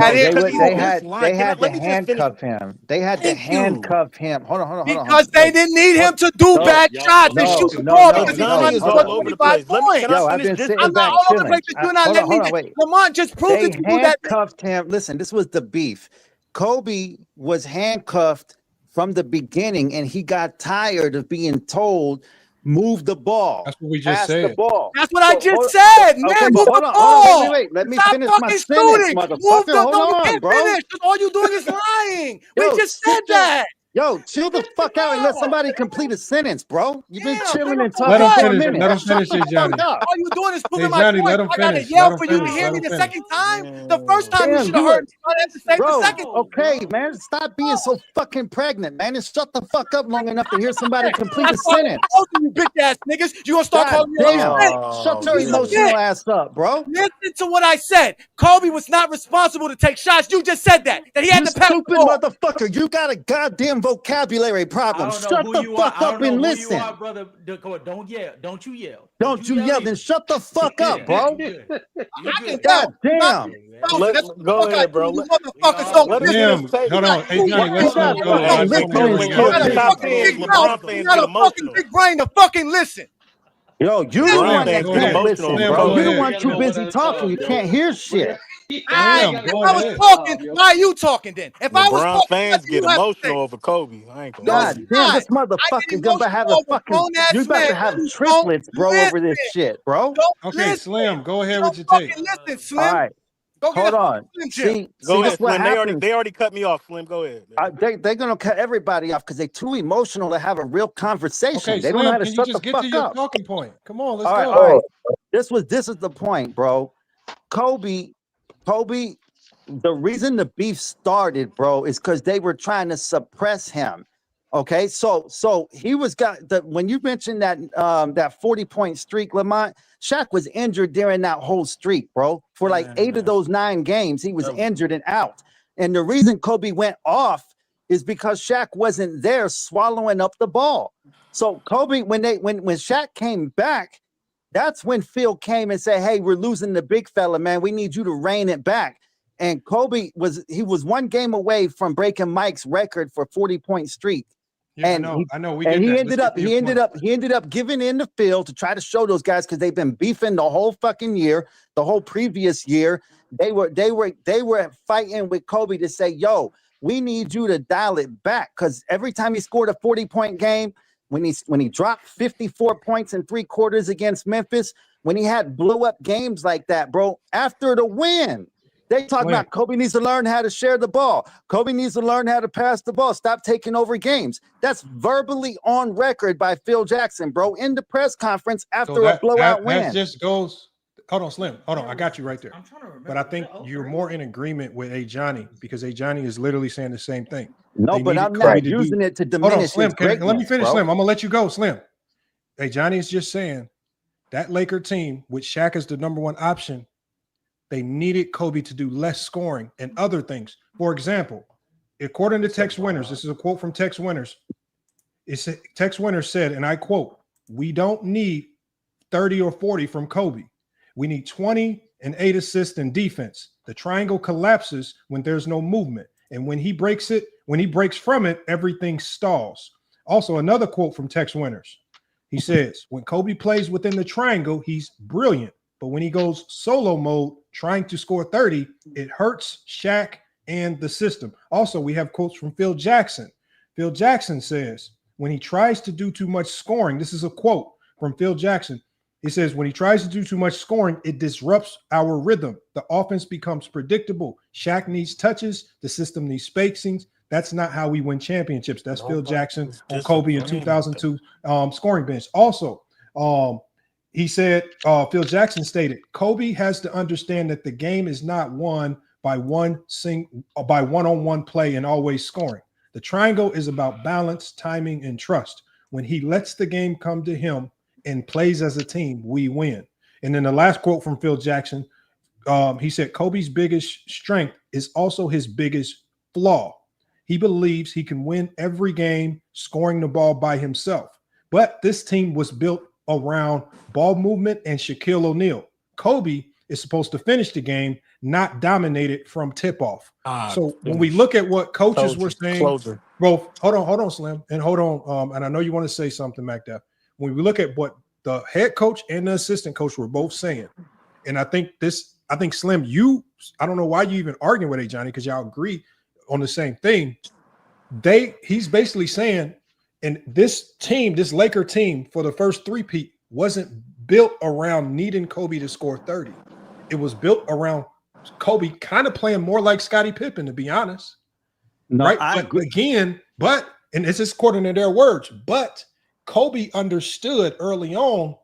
They had to handcuff him. They had to handcuff him. Hold on. Because they didn't need him to do bad shots and shoot the ball because he's trying to score 25 points. I've been sitting back all over the chilling. place. You're not letting me. Lamont just proved that you do that. They handcuffed him. Listen, this was the beef. Kobe was handcuffed from the beginning, and he got tired of being told, move the ball. That's what we just said. The ball. That's what I just said. Man, move the ball. Wait. Let me Stop finish my fucking sentence, shooting. motherfucker. Hold on, bro. Finish. All you doing is lying. We just said that. Yo, chill the fuck out and let somebody complete a sentence, bro. You've been chilling and talking Let him for a finish. minute. Let him finish it, Johnny. All you doing is proving Hey, Johnny, my let point. him I gotta finish. yell Let for him you to finish. hear Let me him the finish. second time. The first time you should have heard me. I have to say the second. Okay, man. Stop being so fucking pregnant, man. And shut the fuck up long enough to hear somebody complete a sentence. You bitch ass niggas. You gonna start calling me Shut your emotional ass up, bro. Listen to what I said. Kobe was not responsible to take shots. You just said that he had You to pass the stupid ball. motherfucker. You got a goddamn vocabulary problem. Shut the fuck up and listen. Brother. Don't yell. Don't you yell. Don't you yell, then shut the fuck up, bro. God damn. Go ahead, bro. Motherfuckers don't Damn. Hold on. Hey, Johnny, let's go. You got a fucking big brain to fucking listen. Yo, you're the one that can't listen, bro. You're the one too busy talking. You can't hear shit. If I was talking, why are you talking then? If I was LeBron talking, fans get emotional over Kobe. I ain't gonna lie. God damn, this motherfucker gonna have a fucking. You about to have triplets, bro, over this shit, bro. Okay, Slim, go ahead with your take. Listen, Slim. All right. Hold on. See, Go ahead, this what Slim. happens. They already cut me off, Slim. Go ahead. They're gonna cut everybody off because they're too emotional to have a real conversation. Okay, they don't know how to can you shut just the get to fuck your up. talking point? Come on, let's All go. right. This is the point, bro. Kobe, the reason the beef started, bro, is because they were trying to suppress him. Okay, so he was when you mentioned that 40-point streak, Lamont, Shaq was injured during that whole streak, bro. For like 8 of those 9 games, he was injured and out. And the reason Kobe went off is because Shaq wasn't there swallowing up the ball. So Kobe, when Shaq came back, that's when Phil came and said, "Hey, we're losing the big fella, man. We need you to rein it back." And Kobe was 1 game away from breaking Mike's record for 40-point streak. Yeah, and I know. He ended up giving in the field to try to show those guys, because they've been beefing the whole fucking year, the whole previous year. They were fighting with Kobe to say, "Yo, we need you to dial it back," because every time he scored a 40-point game, when he dropped 54 points in 3 quarters against Memphis, when he had blow up games like that, bro, after the win. They talk about Kobe needs to learn how to share the ball. Kobe needs to learn how to pass the ball. Stop taking over games. That's verbally on record by Phil Jackson, bro, in the press conference after a blowout win. That just goes. Hold on, Slim. Hold on. I got you right there. But I think you're more in agreement with A. Johnny, because A. Johnny is literally saying the same thing. No, but I'm not using it to diminish his Slim. greatness, Let me finish, bro. Slim. I'm going to let you go, Slim. A. Johnny is just saying that Laker team, with Shaq as the number 1 option, they needed Kobe to do less scoring and other things. For example, according to Tex Winters, this is a quote from Tex Winters. Tex Winters said, and I quote, "We don't need 30 or 40 from Kobe. We need 20 and 8 assists in defense. The triangle collapses when there's no movement. And when he breaks from it, everything stalls. Also, another quote from Tex Winters. He says, when Kobe plays within the triangle, he's brilliant. But when he goes solo mode, trying to score 30, it hurts Shaq and the system. Also, we have quotes from Phil Jackson. Phil Jackson says, when he tries to do too much scoring, this is a quote from Phil Jackson. He says, when he tries to do too much scoring, it disrupts our rhythm. The offense becomes predictable. Shaq needs touches. The system needs spacings. That's not how we win championships. That's Phil Jackson on Kobe in 2002 scoring bench. Also, he said, Phil Jackson stated, Kobe has to understand that the game is not won by one-on-one play and always scoring. The triangle is about balance, timing, and trust. When he lets the game come to him and plays as a team, we win. And then the last quote from Phil Jackson, he said, Kobe's biggest strength is also his biggest flaw. He believes he can win every game scoring the ball by himself. But this team was built around ball movement and Shaquille O'Neal. Kobe is supposed to finish the game, not dominate it from tip-off. So when we look at what coaches were saying, bro, hold on, Slim, and hold on. And I know you want to say something, MacDuff. When we look at what the head coach and the assistant coach were both saying, and I think Slim, I don't know why you even arguing with Johnny, because y'all agree on the same thing. He's basically saying, and this team, this Laker team for the first three-peat wasn't built around needing Kobe to score 30. It was built around Kobe kind of playing more like Scottie Pippen, to be honest. No, right? I agree. Again, and this is according to their words, but Kobe understood early on,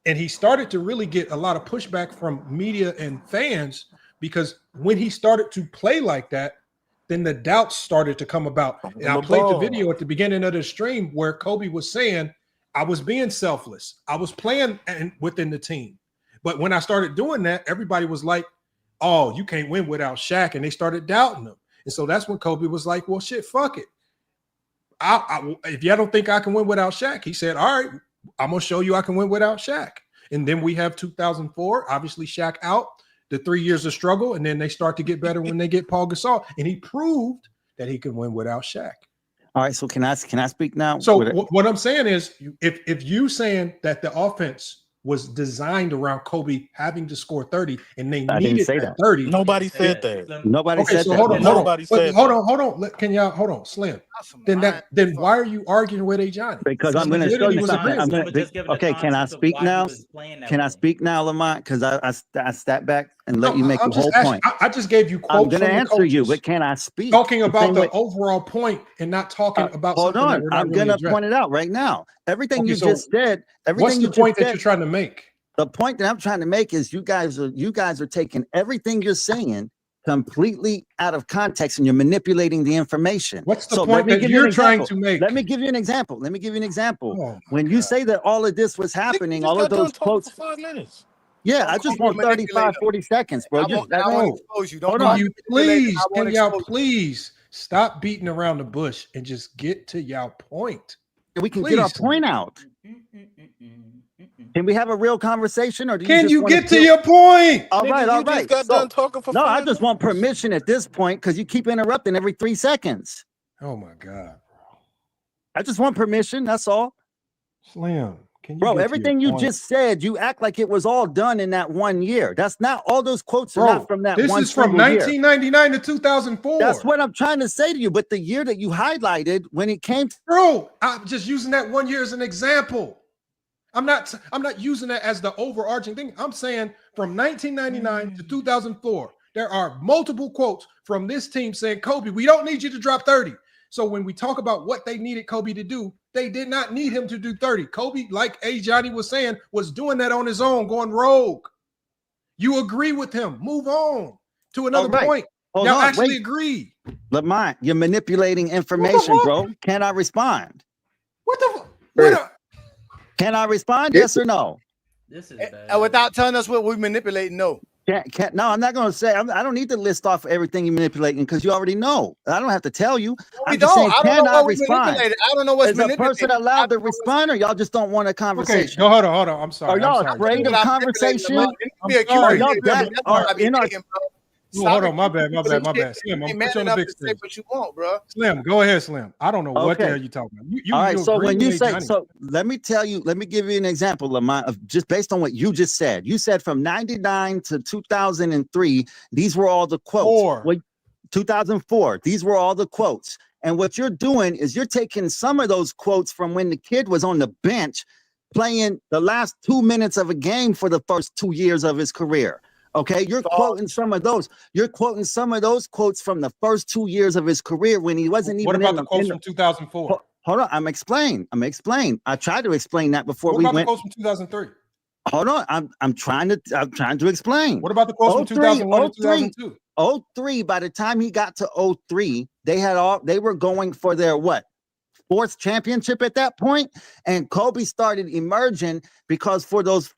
and he started to really get a lot of pushback from media and fans, because when he started to play like that, then the doubts started to come about. And I played the video at the beginning of the stream where Kobe was saying, I was being selfless. I was playing within the team. But when I started doing that, everybody was like, oh, you can't win without Shaq. And they started doubting him. And so that's when Kobe was like, well, shit, fuck it. If y'all don't think I can win without Shaq, he said, all right, I'm going to show you I can win without Shaq. And then we have 2004, obviously Shaq out, the 3 years of struggle, and then they start to get better when they get Paul Gasol. And he proved that he can win without Shaq. All right, so can I speak now? So what I'm saying is, if you saying that the offense was designed around Kobe having to score 30 and they needed that 30. Nobody said that. Nobody said so that. Hold on. Hold on. Can y'all hold on, Slim? Then why are you arguing with Johnny? Because I'm going to show you something. Okay, can I speak now? Can I speak now, Lamont? Because I step back and let you make the whole point. I just gave you quotes. I'm going to answer you, but can I speak? Talking about the overall point and not talking about. Hold on, I'm going to point it out right now. Everything you just said. What's the point that you're trying to make? The point that I'm trying to make is you guys are taking everything you're saying completely out of context and you're manipulating the information. What's the point that you're trying to make? Let me give you an example. When you say that all of this was happening, all of those quotes. For 5 minutes. Yeah, I just want 35, 40 seconds, bro. Can y'all please stop beating around the bush and just get to y'all point? We can get our point out. Can we have a real conversation, or do you can you get to your point? All right. Just got done talking for 5 I just want permission at this point because you keep interrupting every 3 seconds. Oh my god, I just want permission. That's all. Slim, can you? Bro, everything you just said, you act like it was all done in that 1 year. That's not all those quotes are not from that. This is from 1999 to 2004. That's what I'm trying to say to you. But the year that you highlighted when it came, bro, I'm just using that 1 year as an example. I'm not using that as the overarching thing. I'm saying from 1999 to 2004, there are multiple quotes from this team saying, Kobe, we don't need you to drop 30. So when we talk about what they needed Kobe to do, they did not need him to do 30. Kobe, like Johnny was saying, was doing that on his own, going rogue. You agree with him. Move on to another point. Y'all actually agree. Lamont, you're manipulating information, bro. Can I respond? What the? Can I respond? Yes or no? This is bad. Without telling us what we're manipulating, no. No, I'm not going to say. I don't need to list off everything you're manipulating because you already know. I don't have to tell you. We I'm just don't. saying, I don't can know I what we respond? manipulated. I don't know what's Is a manipulated. person allowed to respond, or y'all just don't want a Okay, conversation? go hold on. I'm Are sorry. y'all I'm sorry. afraid of What I'm conversation? manipulating, I'm be a Q&A, sorry. Are y'all that? that's what I be In our thinking, bro. Oh, Stop hold it. on. My bad. Slim, I'm Ain't gonna man put you on the enough big to say stage. what you want, bro. Slim, go ahead, Slim. I don't know what the Okay. hell you talking about. All right. You So when you agreed, say, Johnny. so let me give you an example, Lamont, of just based on what you just said. You said from 99 to 2003, these were all the quotes. 2004, these were all the quotes. And what you're doing is you're taking some of those quotes from when the kid was on the bench playing the last 2 minutes of a game for the first 2 years of his career. Okay, you're quoting some of those. You're quoting some of those quotes from the first 2 years of his career when he wasn't What even about the quotes from 2004? Hold on, I'm explaining. I tried to explain that before What we about went. the quotes from 2003? Hold on, I'm trying to explain. What about the quotes from 2001 and 2002? 03, by the time he got to 03, they were going for their what? Fourth championship at that point, and Kobe started emerging because for those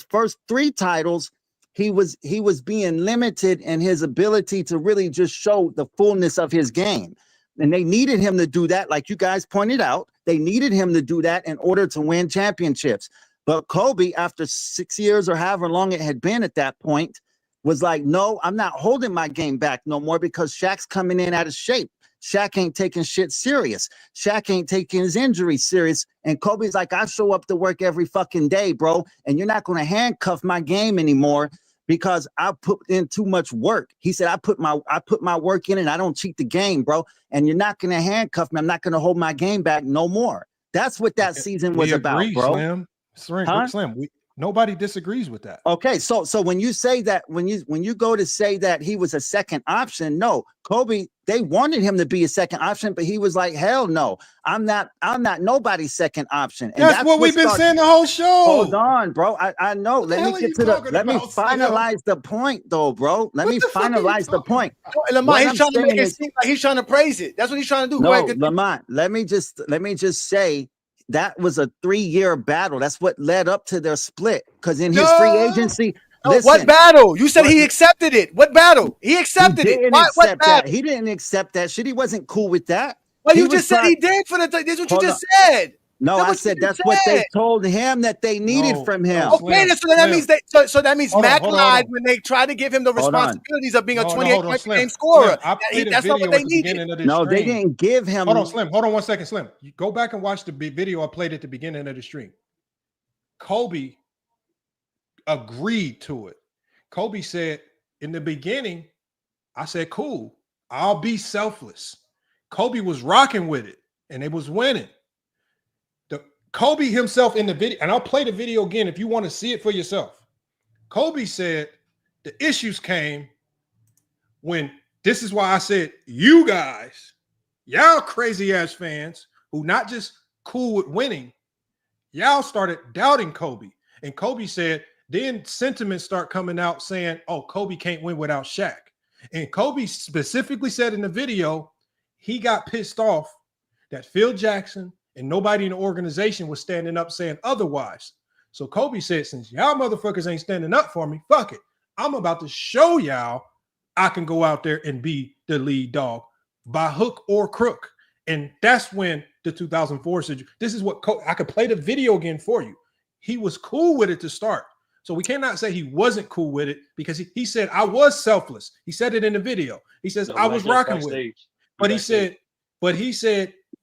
first 3 titles, he was being limited in his ability to really just show the fullness of his game. And they needed him to do that, like you guys pointed out. They needed him to do that in order to win championships. But Kobe, after 6 years or however long it had been at that point, was like, no, I'm not holding my game back no more because Shaq's coming in out of shape. Shaq ain't taking shit serious. Shaq ain't taking his injury serious. And Kobe's like, I show up to work every fucking day, bro. And you're not going to handcuff my game anymore because I put in too much work. He said, I put my work in and I don't cheat the game, bro. And you're not going to handcuff me. I'm not going to hold my game back no more. That's what that season was about, bro. Slim, nobody disagrees with that. Okay, so when you say that, when you go to say that he was a second option, no, Kobe, they wanted him to be a second option, but he was like, hell no, I'm not nobody's second option. And that's what we've been saying the whole show. Hold on, bro. I know. Let me get to the. Let me finalize the point, though, bro. Let me finalize the point. Lamont, he's trying to make it seem like he's trying to praise it. That's what he's trying to do. No, Lamont, let me just say. That was a 3-year battle. That's what led up to their split. Because in his free agency, listen, what battle? You said he accepted it. What battle? He accepted it. What battle? He didn't accept that shit. He wasn't cool with that. Well, you just said he did for the. This is what you just said. No, I said that's what they told him that they needed from him. Okay, so that means so that means Mac lied when they tried to give him the responsibilities of being a 28-point game scorer. That's not what they needed. No, they didn't give him. Hold on, Slim. Hold on 1 second, Slim. You go back and watch the video I played at the beginning of the stream. Kobe agreed to it. Kobe said, in the beginning, I said, cool, I'll be selfless. Kobe was rocking with it, and it was winning. Kobe himself in the video, and I'll play the video again if you want to see it for yourself. Kobe said the issues came when, this is why I said, you guys, y'all crazy ass fans who not just cool with winning, y'all started doubting Kobe. And Kobe said, then sentiments start coming out saying, oh, Kobe can't win without Shaq. And Kobe specifically said in the video, he got pissed off that Phil Jackson and nobody in the organization was standing up saying otherwise. So Kobe said, since y'all motherfuckers ain't standing up for me, fuck it. I'm about to show y'all I can go out there and be the lead dog by hook or crook. And that's when the 2004 said, this is what I could play the video again for you. He was cool with it to start. So we cannot say he wasn't cool with it because he said, I was selfless. He said it in the video. He says, I was rocking with it. But he said,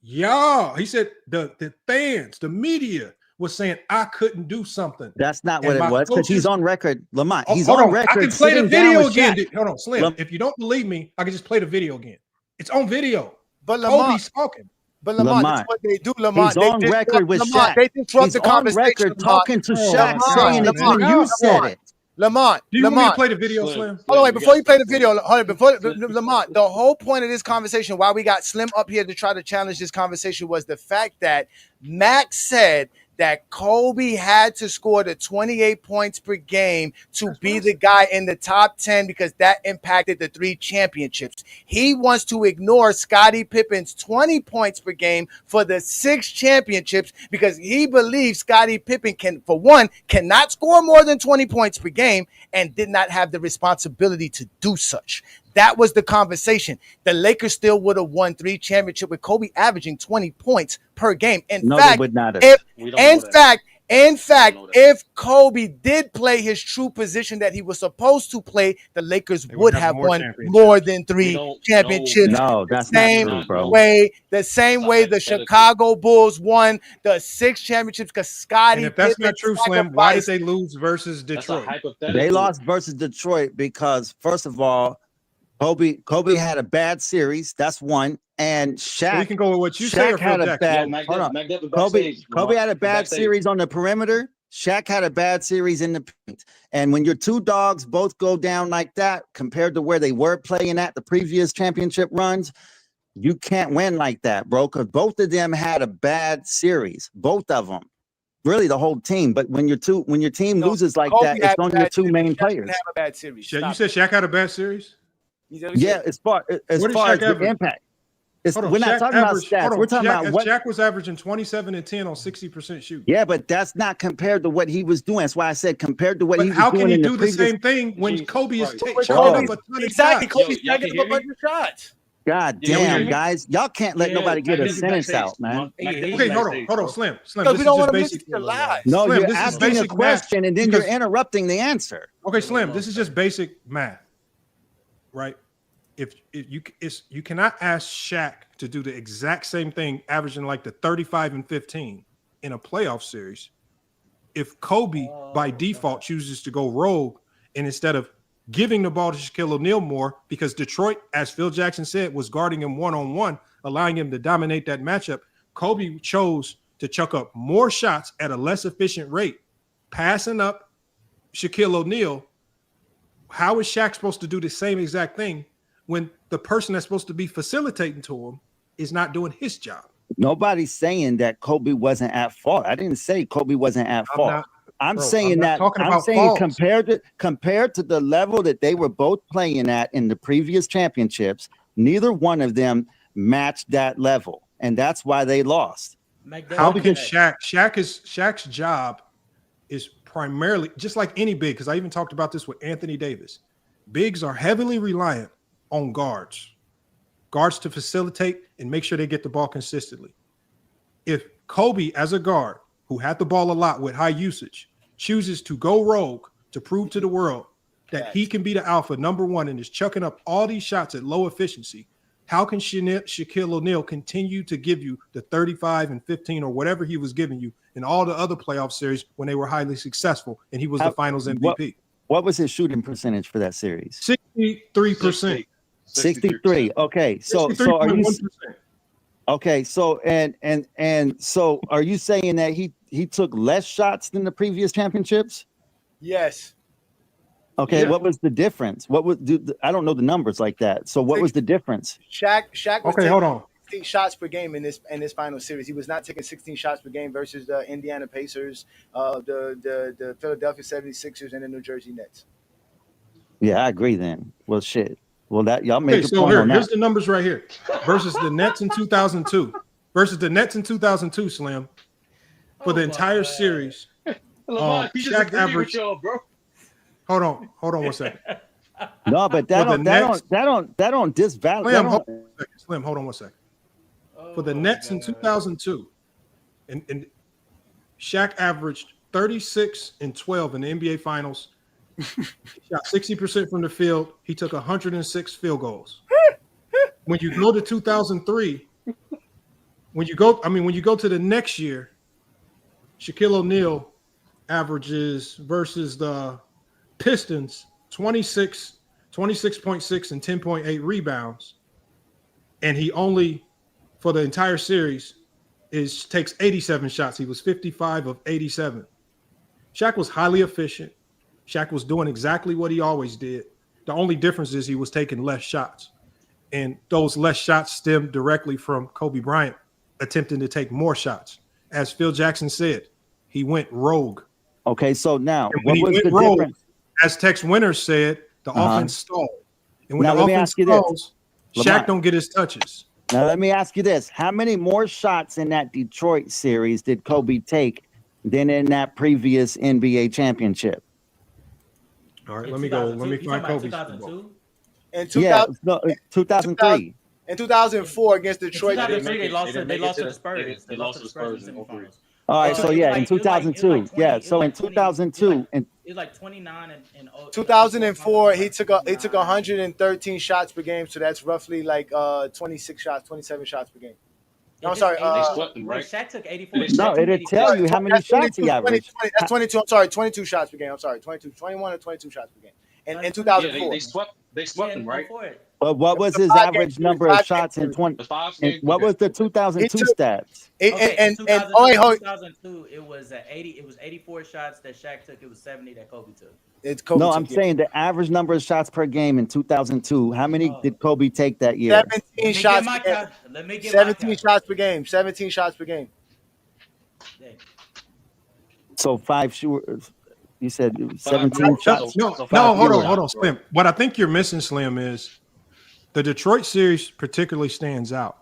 y'all, he said the fans, the media was saying I couldn't do something. That's not what it was, because he's on record, Lamont. He's on record. I can play the video again. Hold on, Slim. Lam- if you don't believe me, I can just play the video again. It's on video. But Lamont, talking. But Lamont, that's what they do, Lamont. He's on record with Shaq. They disrupt He's the on conversation. record talking to Shaq, saying it when you said it. Lamont, do you want me to play the video, Slim? Hold on, wait, before you play the video, Lamont, the whole point of this conversation, why we got Slim up here to try to challenge this conversation, was the fact that Max said that Kobe had to score the 28 points per game to be the guy in the top 10 because that impacted the 3 championships. He wants to ignore Scottie Pippen's 20 points per game for the 6 championships because he believes Scottie Pippen cannot score more than 20 points per game and did not have the responsibility to do such. That was the conversation. The Lakers still would have won 3 championships with Kobe averaging 20 points per game. In fact, if Kobe did play his true position that he was supposed to play, the Lakers would have won more than 3 championships. No, that's not true, bro. The same way the Chicago Bulls won the 6 championships because Scottie. And if that's not true, Slim, why did they lose versus Detroit? They lost versus Detroit because, first of all, Kobe had a bad series. That's one. And Shaq, so we can go with what you say. Shaq had a bad. Kobe had a bad series on the perimeter. Shaq had a bad series in the paint. And when your 2 dogs both go down like that, compared to where they were playing at the previous championship runs, you can't win like that, bro. Because both of them had a bad series. Both of them. Really, the whole team. But when your team loses like Kobe that, it's on your 2 main players. Have a bad series. You said Shaq had a bad series? Yeah, as far as the impact. We're not talking about stats. We're talking about what Shaq was averaging 27 and 10 on 60% shooting. Yeah, but that's not compared to what he was doing. That's why I said compared to what he was doing. How can he do the same thing when Kobe is taking up a ton of Kobe's taking up a bunch of shots. God damn, guys, y'all can't let nobody get a sentence out, man. Okay, hold on, Slim. Because we don't want to miss the lies. No, Slim, you're asking a question and then you're interrupting the answer. Okay, Slim, this is just basic math, right? If you cannot ask Shaq to do the exact same thing, averaging like the 35 and 15 in a playoff series, if Kobe by default chooses to go rogue and instead of giving the ball to Shaquille O'Neal more, because Detroit, as Phil Jackson said, was guarding him one-on-one, allowing him to dominate that matchup, Kobe chose to chuck up more shots at a less efficient rate, passing up Shaquille O'Neal. How is Shaq supposed to do the same exact thing when the person that's supposed to be facilitating to him is not doing his job? Nobody's saying that Kobe wasn't at fault. I didn't say Kobe wasn't at fault. I'm saying compared to the level that they were both playing at in the previous championships, neither one of them matched that level, and that's why they lost. How can Shaq's job is primarily just like any big, because I even talked about this with Anthony Davis. Bigs are heavily reliant on guards to facilitate and make sure they get the ball consistently. If Kobe, as a guard who had the ball a lot with high usage, chooses to go rogue to prove to the world that he can be the alpha number 1 and is chucking up all these shots at low efficiency, how can Shaquille O'Neal continue to give you the 35 and 15 or whatever he was giving you in all the other playoff series when they were highly successful and he was the finals MVP? What was his shooting percentage for that series? 63%. 63. Okay, so are you? Okay, so and so are you saying that he took less shots than the previous championships? Yes. Okay, what was the difference? I don't know the numbers like that. So what was the difference? Shaq was okay, hold on. 16 shots per game in this final series. He was not taking 16 shots per game versus the Indiana Pacers, the Philadelphia 76ers, and the New Jersey Nets. Yeah, I agree then. Well, shit. Well, that y'all made a point. Here's the numbers right here versus the Nets in 2002. Slim, for the entire series. Shaq averaged. Hold on 1 second. No, but that don't disvalue. Slim, hold on 1 second. For the Nets in 2002, and Shaq averaged 36 and 12 in the NBA Finals. He shot 60% from the field. He took 106 field goals. When you go to 2003, when you go to the next year, Shaquille O'Neal averages versus the Pistons 26.6 and 10.8 rebounds. And he only, for the entire series, takes 87 shots. He was 55 of 87. Shaq was highly efficient. Shaq was doing exactly what he always did. The only difference is he was taking less shots. And those less shots stemmed directly from Kobe Bryant attempting to take more shots. As Phil Jackson said, He went rogue. Okay, so now And when what he was went the rogue, difference? as Tex Winter said, the offense stalled. And when Now the let me offense ask you this, stalls, Shaq Lamont. don't get his touches. Now let me ask you this: how many more shots in that Detroit series did Kobe take than in that previous NBA championship? All right, In let me go. 2002, Let me you find talking Kobe's about football. 2002? In Yeah, 2000, no, in 2003. In 2004 against In Detroit, 2003, they lost to the Spurs. They lost to the Spurs in 03. semifinals. All right, so It was yeah, like in it was like 2002, 20. yeah, It was so in like 20. 2002, and It was like 29 and 2004, he took 113 shots per game, so that's roughly like 26 shots, 27 shots per game. No, I'm sorry. They swept them, right? Shaq took 84. no, it'll tell you how many That's shots 22, he 20, averaged. 20, that's 22. I'm sorry, 22 shots per game. I'm sorry, 21 or 22 shots per game. And in Yeah, 2004, they swept them, right? But what it was was a his 5-game average series, number of 5-game shots in series. 20? The 5 And game. what Okay. was the He 2002 took stats? Okay, in 2002, it was 80. It was 84 shots that Shaq took. It was 70 that Kobe took. It's Kobe No, took I'm it. saying the average number of shots per game in 2002. How many did Kobe take that year? 17 shots per game. Let me get 17 shots per game. 17 shots per game. So 5 shooters. You said it was 5 17 shots. shots. No, So no, 5 hold fewer on, shots, bro. Slim. What I think you're missing, Slim, is the Detroit series particularly stands out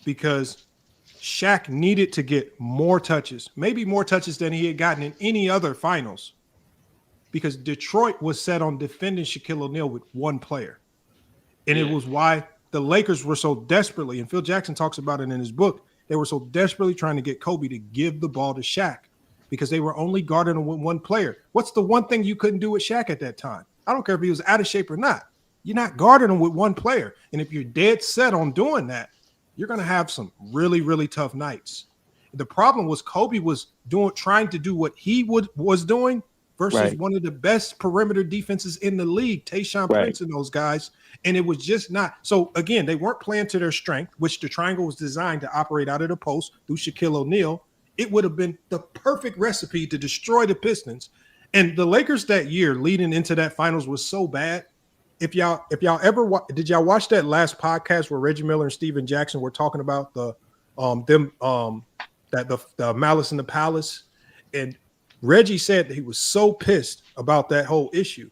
because Shaq needed to get more touches, maybe more touches than he had gotten in any other finals, because Detroit was set on defending Shaquille O'Neal with one player. And it was why the Lakers were so desperately, and Phil Jackson talks about it in his book, they were so desperately trying to get Kobe to give the ball to Shaq because they were only guarding him with one player. What's the one thing you couldn't do with Shaq at that time? I don't care if he was out of shape or not. You're not guarding him with one player. And if you're dead set on doing that, you're going to have some really, really tough nights. The problem was Kobe was trying to do what he was doing versus one of the best perimeter defenses in the league, Tayshaun Prince and those guys. And it was just not. So again, they weren't playing to their strength, which the triangle was designed to operate out of the post through Shaquille O'Neal. It would have been the perfect recipe to destroy the Pistons. And the Lakers that year leading into that finals was so bad. If y'all ever did y'all watch that last podcast where Reggie Miller and Steven Jackson were talking about the Malice in the Palace, and Reggie said that he was so pissed about that whole issue.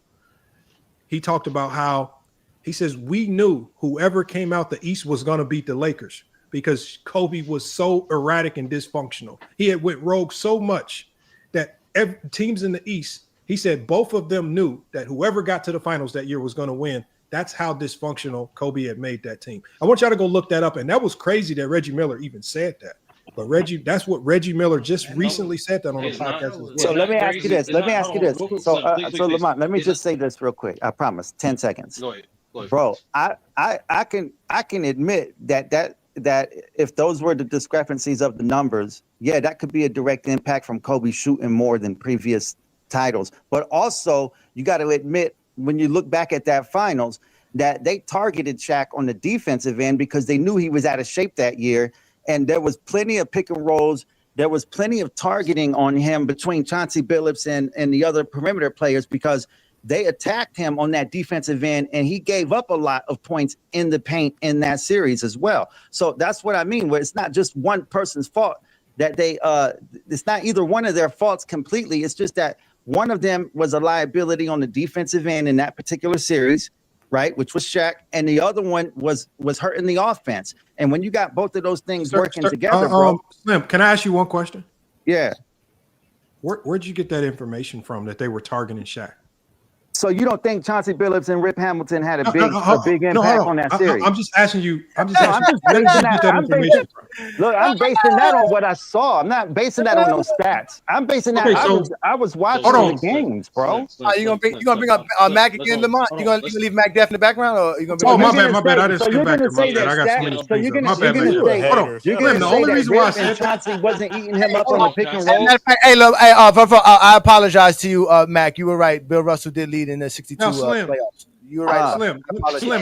He talked about how he says we knew whoever came out the East was going to beat the Lakers because Kobe was so erratic and dysfunctional. He had went rogue so much that teams in the East, he said both of them knew that whoever got to the finals that year was going to win. That's how dysfunctional Kobe had made that team. I want y'all to go look that up. And that was crazy that Reggie Miller even said that. But that's what Reggie Miller just recently said that on the podcast as well. So let me ask you this. So Lamont, let me just say this real quick. I promise. 10 seconds. Go ahead. Bro, I can admit that if those were the discrepancies of the numbers, yeah, that could be a direct impact from Kobe shooting more than previous titles. But also, you got to admit, when you look back at that finals, that they targeted Shaq on the defensive end because they knew he was out of shape that year. And there was plenty of pick and rolls. There was plenty of targeting on him between Chauncey Billups and the other perimeter players because they attacked him on that defensive end, and he gave up a lot of points in the paint in that series as well. So that's what I mean, where it's not just one person's fault that it's not either one of their faults completely. It's just that one of them was a liability on the defensive end in that particular series, right, which was Shaq, and the other one was hurting the offense. And when you got both of those things working together, bro. Slim, can I ask you one question? Yeah. Where'd you get that information from that they were targeting Shaq? So you don't think Chauncey Billups and Rip Hamilton had a big impact on that series? I'm just asking you. I'm basing that on what I saw. I'm not basing that on those stats. I'm basing that. I was watching the games, bro. You gonna bring up Mac again, Lamont? You gonna leave Mac Deaf in the background, or you gonna? My bad. I didn't skip back to my bad. I got so many things up. My bad, man. Hold on. The only reason why I said Chauncey wasn't eating him up on the pick and roll. Hey, look, I apologize to you, Mac. You were right. Bill Russell did lead in the 62 playoffs. You were right. Slim,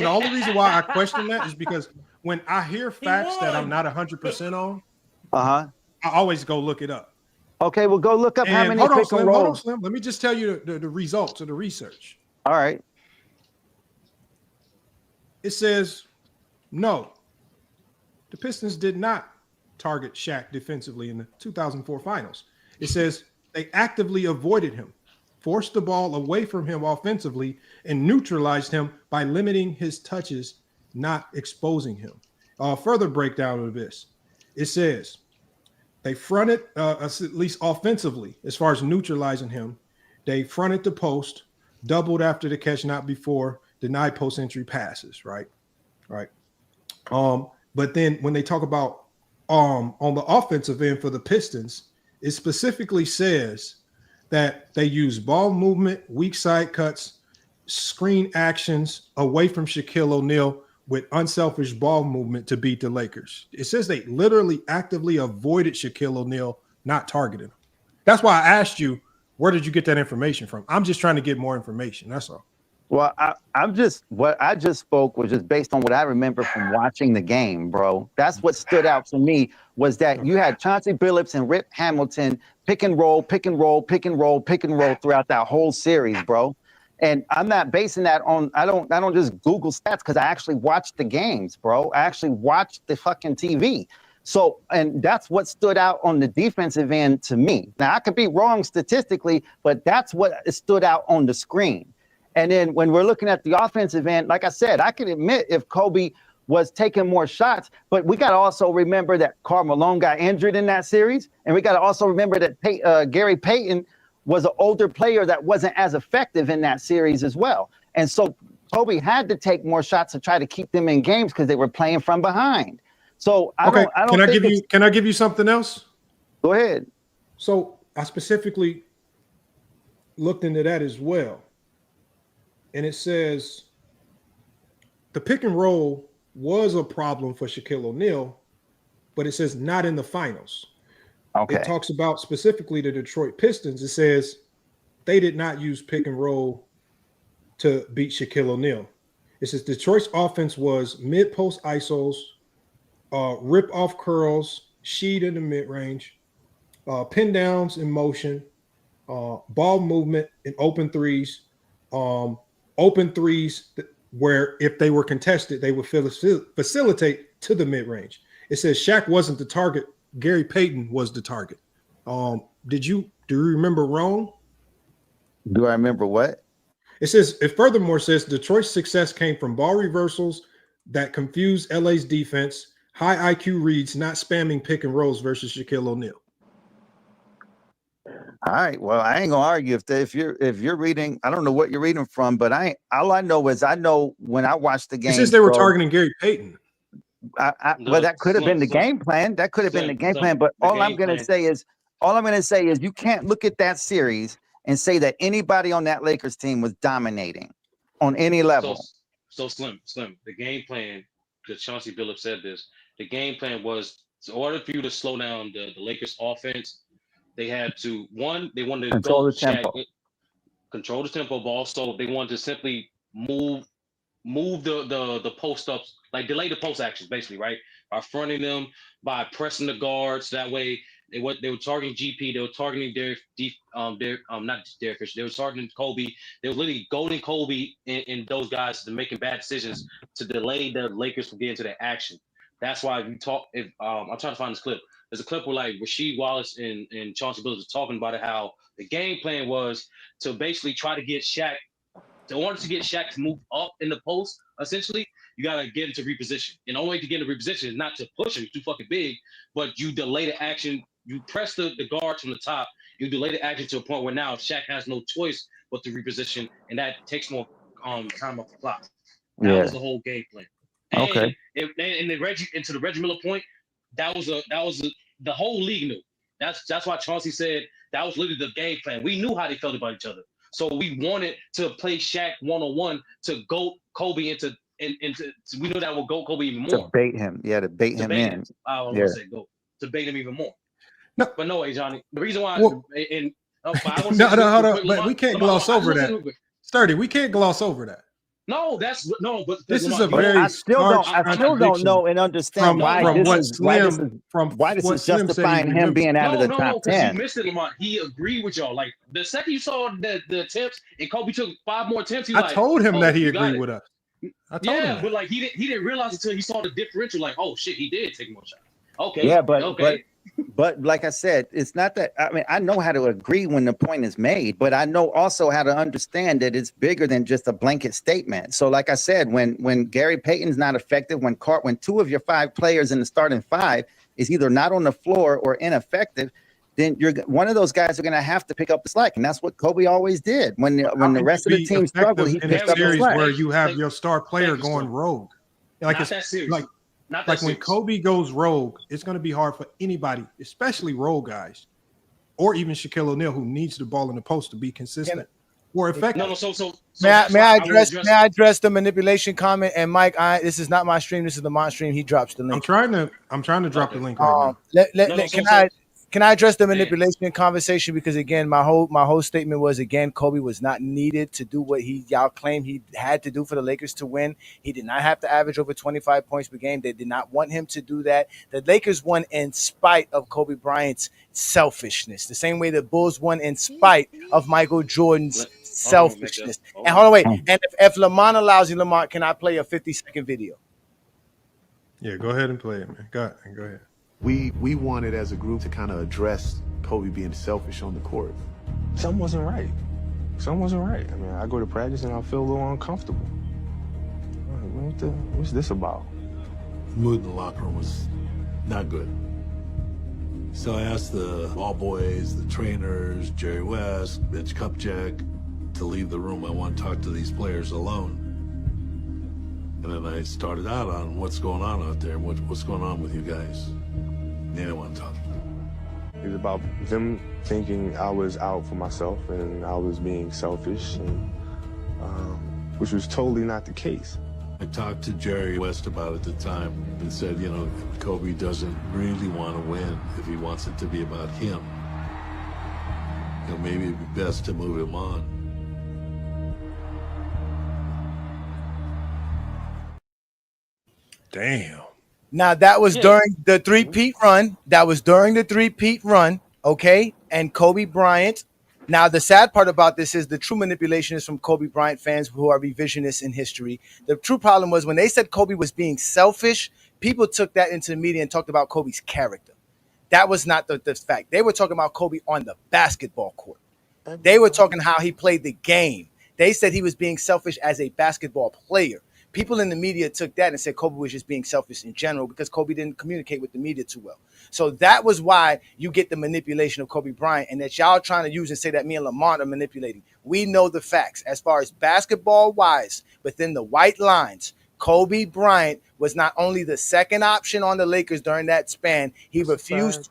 the only reason why I question that is because when I hear facts that I'm not 100% on, I always go look it up. Okay, well, go look up how many pick and rolls. Hold on, Slim. Let me just tell you the results of the research. All right. It says, no, the Pistons did not target Shaq defensively in the 2004 finals. It says they actively avoided him, forced the ball away from him offensively, and neutralized him by limiting his touches, not exposing him. Further breakdown of this, it says they fronted, at least offensively, as far as neutralizing him, they fronted the post, doubled after the catch, not before, denied post entry passes, right? Right. But then when they talk about on the offensive end for the Pistons, it specifically says that they use ball movement, weak side cuts, screen actions away from Shaquille O'Neal with unselfish ball movement to beat the Lakers. It says they literally actively avoided Shaquille O'Neal, not targeting him. That's why I asked you, where did you get that information from? I'm just trying to get more information. That's all. Well, what I just spoke was just based on what I remember from watching the game, bro. That's what stood out to me was that you had Chauncey Billups and Rip Hamilton pick and roll, pick and roll, pick and roll, pick and roll throughout that whole series, bro. And I'm not basing that on, I don't just Google stats because I actually watched the games, bro. I actually watched the fucking TV. So, and that's what stood out on the defensive end to me. Now, I could be wrong statistically, but that's what stood out on the screen. And then when we're looking at the offensive end, like I said, I can admit if Kobe was taking more shots, but we got to also remember that Karl Malone got injured in that series. And we got to also remember that Gary Payton was an older player that wasn't as effective in that series as well. And so Kobe had to take more shots to try to keep them in games because they were playing from behind. So I don't Can I give you something else? Go ahead. So I specifically looked into that as well. And it says the pick and roll was a problem for Shaquille O'Neal, but it says not in the finals. Okay. It talks about specifically the Detroit Pistons. It says they did not use pick and roll to beat Shaquille O'Neal. It says Detroit's offense was mid-post isos, rip off curls, sheet in the mid-range, pin downs in motion, ball movement in open threes, where if they were contested, they would facilitate to the mid-range. It says Shaq wasn't the target. Gary Payton was the target. Do you remember wrong? Do I remember what? It says, it furthermore says Detroit's success came from ball reversals that confused LA's defense, high IQ reads, not spamming pick and rolls versus Shaquille O'Neal. All right. Well, I ain't gonna argue if you're reading. I don't know what you're reading from, but all I know is I know when I watched the game. It says they were targeting Gary Payton. Well, that could have been the game plan. That could have been the game plan. But all I'm gonna say is you can't look at that series and say that anybody on that Lakers team was dominating on any level. So Slim, the game plan, because Chauncey Billups said this, the game plan was in order for you to slow down the Lakers offense, they had to, they wanted to control the tempo. Control the tempo, but also they wanted to simply move the post ups, like delay the post actions, basically, right? By fronting them, by pressing the guards. That way, they were targeting GP, they were targeting not Derek Fisher, they were targeting Kobe. They were literally goading Kobe and those guys to making bad decisions to delay the Lakers from getting to their action. That's why I'm trying to find this clip. There's a clip where like Rasheed Wallace and Chauncey Billups was talking about it, how the game plan was to basically try to get Shaq. In order to get Shaq to move up in the post, essentially, you got to get him to reposition. And the only way to get him to reposition is not to push him too fucking big, but you delay the action. You press the guards from the top. You delay the action to a point where now Shaq has no choice but to reposition, and that takes more time off the clock. That was the whole game plan. Okay. And to the Reggie Miller point, that was the whole league knew. That's why Chauncey said that was literally the game plan. We knew how they felt about each other. So we wanted to play Shaq one-on-one to go Kobe into we knew that would go Kobe even more. To bait him. Yeah, to bait him in. I don't want to say go. To bait him even more. No. But no way, Johnny. The reason why hold on. But we can't gloss over that. Sturdy, we can't gloss over that. No, but this is a very. I still don't know and understand why this is justifying him being out of the top 10. You missed it, Lamont. He agreed with y'all. Like the second you saw the attempts and Kobe took 5 more attempts, I told him that he agreed with us. I told him that. But like he didn't realize until he saw the differential. Like, oh shit, he did take more shots. Okay. Yeah, Okay. but like I said, it's not that. I mean, I know how to agree when the point is made, but I know also how to understand that it's bigger than just a blanket statement. So, like I said, when Gary Payton's not effective, when two of your 5 players in the starting 5 is either not on the floor or ineffective, then one of those guys are going to have to pick up the slack, and that's what Kobe always did. When the rest of the team struggled, he in a picked up the series slack. where you have your star player going rogue. Like Not that serious. like Not that like when serious. Kobe goes rogue, it's going to be hard for anybody, especially role guys, or even Shaquille O'Neal, who needs the ball in the post to be consistent or effective. No. So May that's I why address? May I address the manipulation comment? And Mike, this is not my stream. This is the Mon stream. He drops the link. I'm trying to drop the link right now. Can I address the manipulation conversation? Because again, my whole statement was, again, Kobe was not needed to do what y'all claim he had to do for the Lakers to win. He did not have to average over 25 points per game. They did not want him to do that. The Lakers won in spite of Kobe Bryant's selfishness, the same way the Bulls won in spite of Michael Jordan's selfishness. And hold on, wait. And if Lamont allows you, Lamont, can I play a 50-second video? Yeah, go ahead and play it, man. Go ahead. We wanted as a group to kind of address Kobe being selfish on the court. Something wasn't right. Something wasn't right. I mean, I go to practice and I feel a little uncomfortable. What's this about? The mood in the locker room was not good. So I asked the ball boys, the trainers, Jerry West, Mitch Kupchak, to leave the room. I want to talk to these players alone. And then I started out on what's going on out there, what's going on with you guys. They didn't want to talk. It was about them thinking I was out for myself and I was being selfish, and which was totally not the case. I talked to Jerry West about it at the time and said, Kobe doesn't really want to win if he wants it to be about him. Maybe it'd be best to move him on. Damn. Now that was during the three-peat run. Okay, and Kobe Bryant. Now the sad part about this is the true manipulation is from Kobe Bryant fans who are revisionists in history. The true problem was when they said Kobe was being selfish, people took that into the media and talked about Kobe's character. That was not the fact. They were talking about Kobe on the basketball court. They were talking how he played the game. They said he was being selfish as a basketball player. People in the media took that and said Kobe was just being selfish in general because Kobe didn't communicate with the media too well. So that was why you get the manipulation of Kobe Bryant, and that y'all trying to use and say that me and Lamont are manipulating. We know the facts. As far as basketball-wise, within the white lines, Kobe Bryant was not only the second option on the Lakers during that span, he refused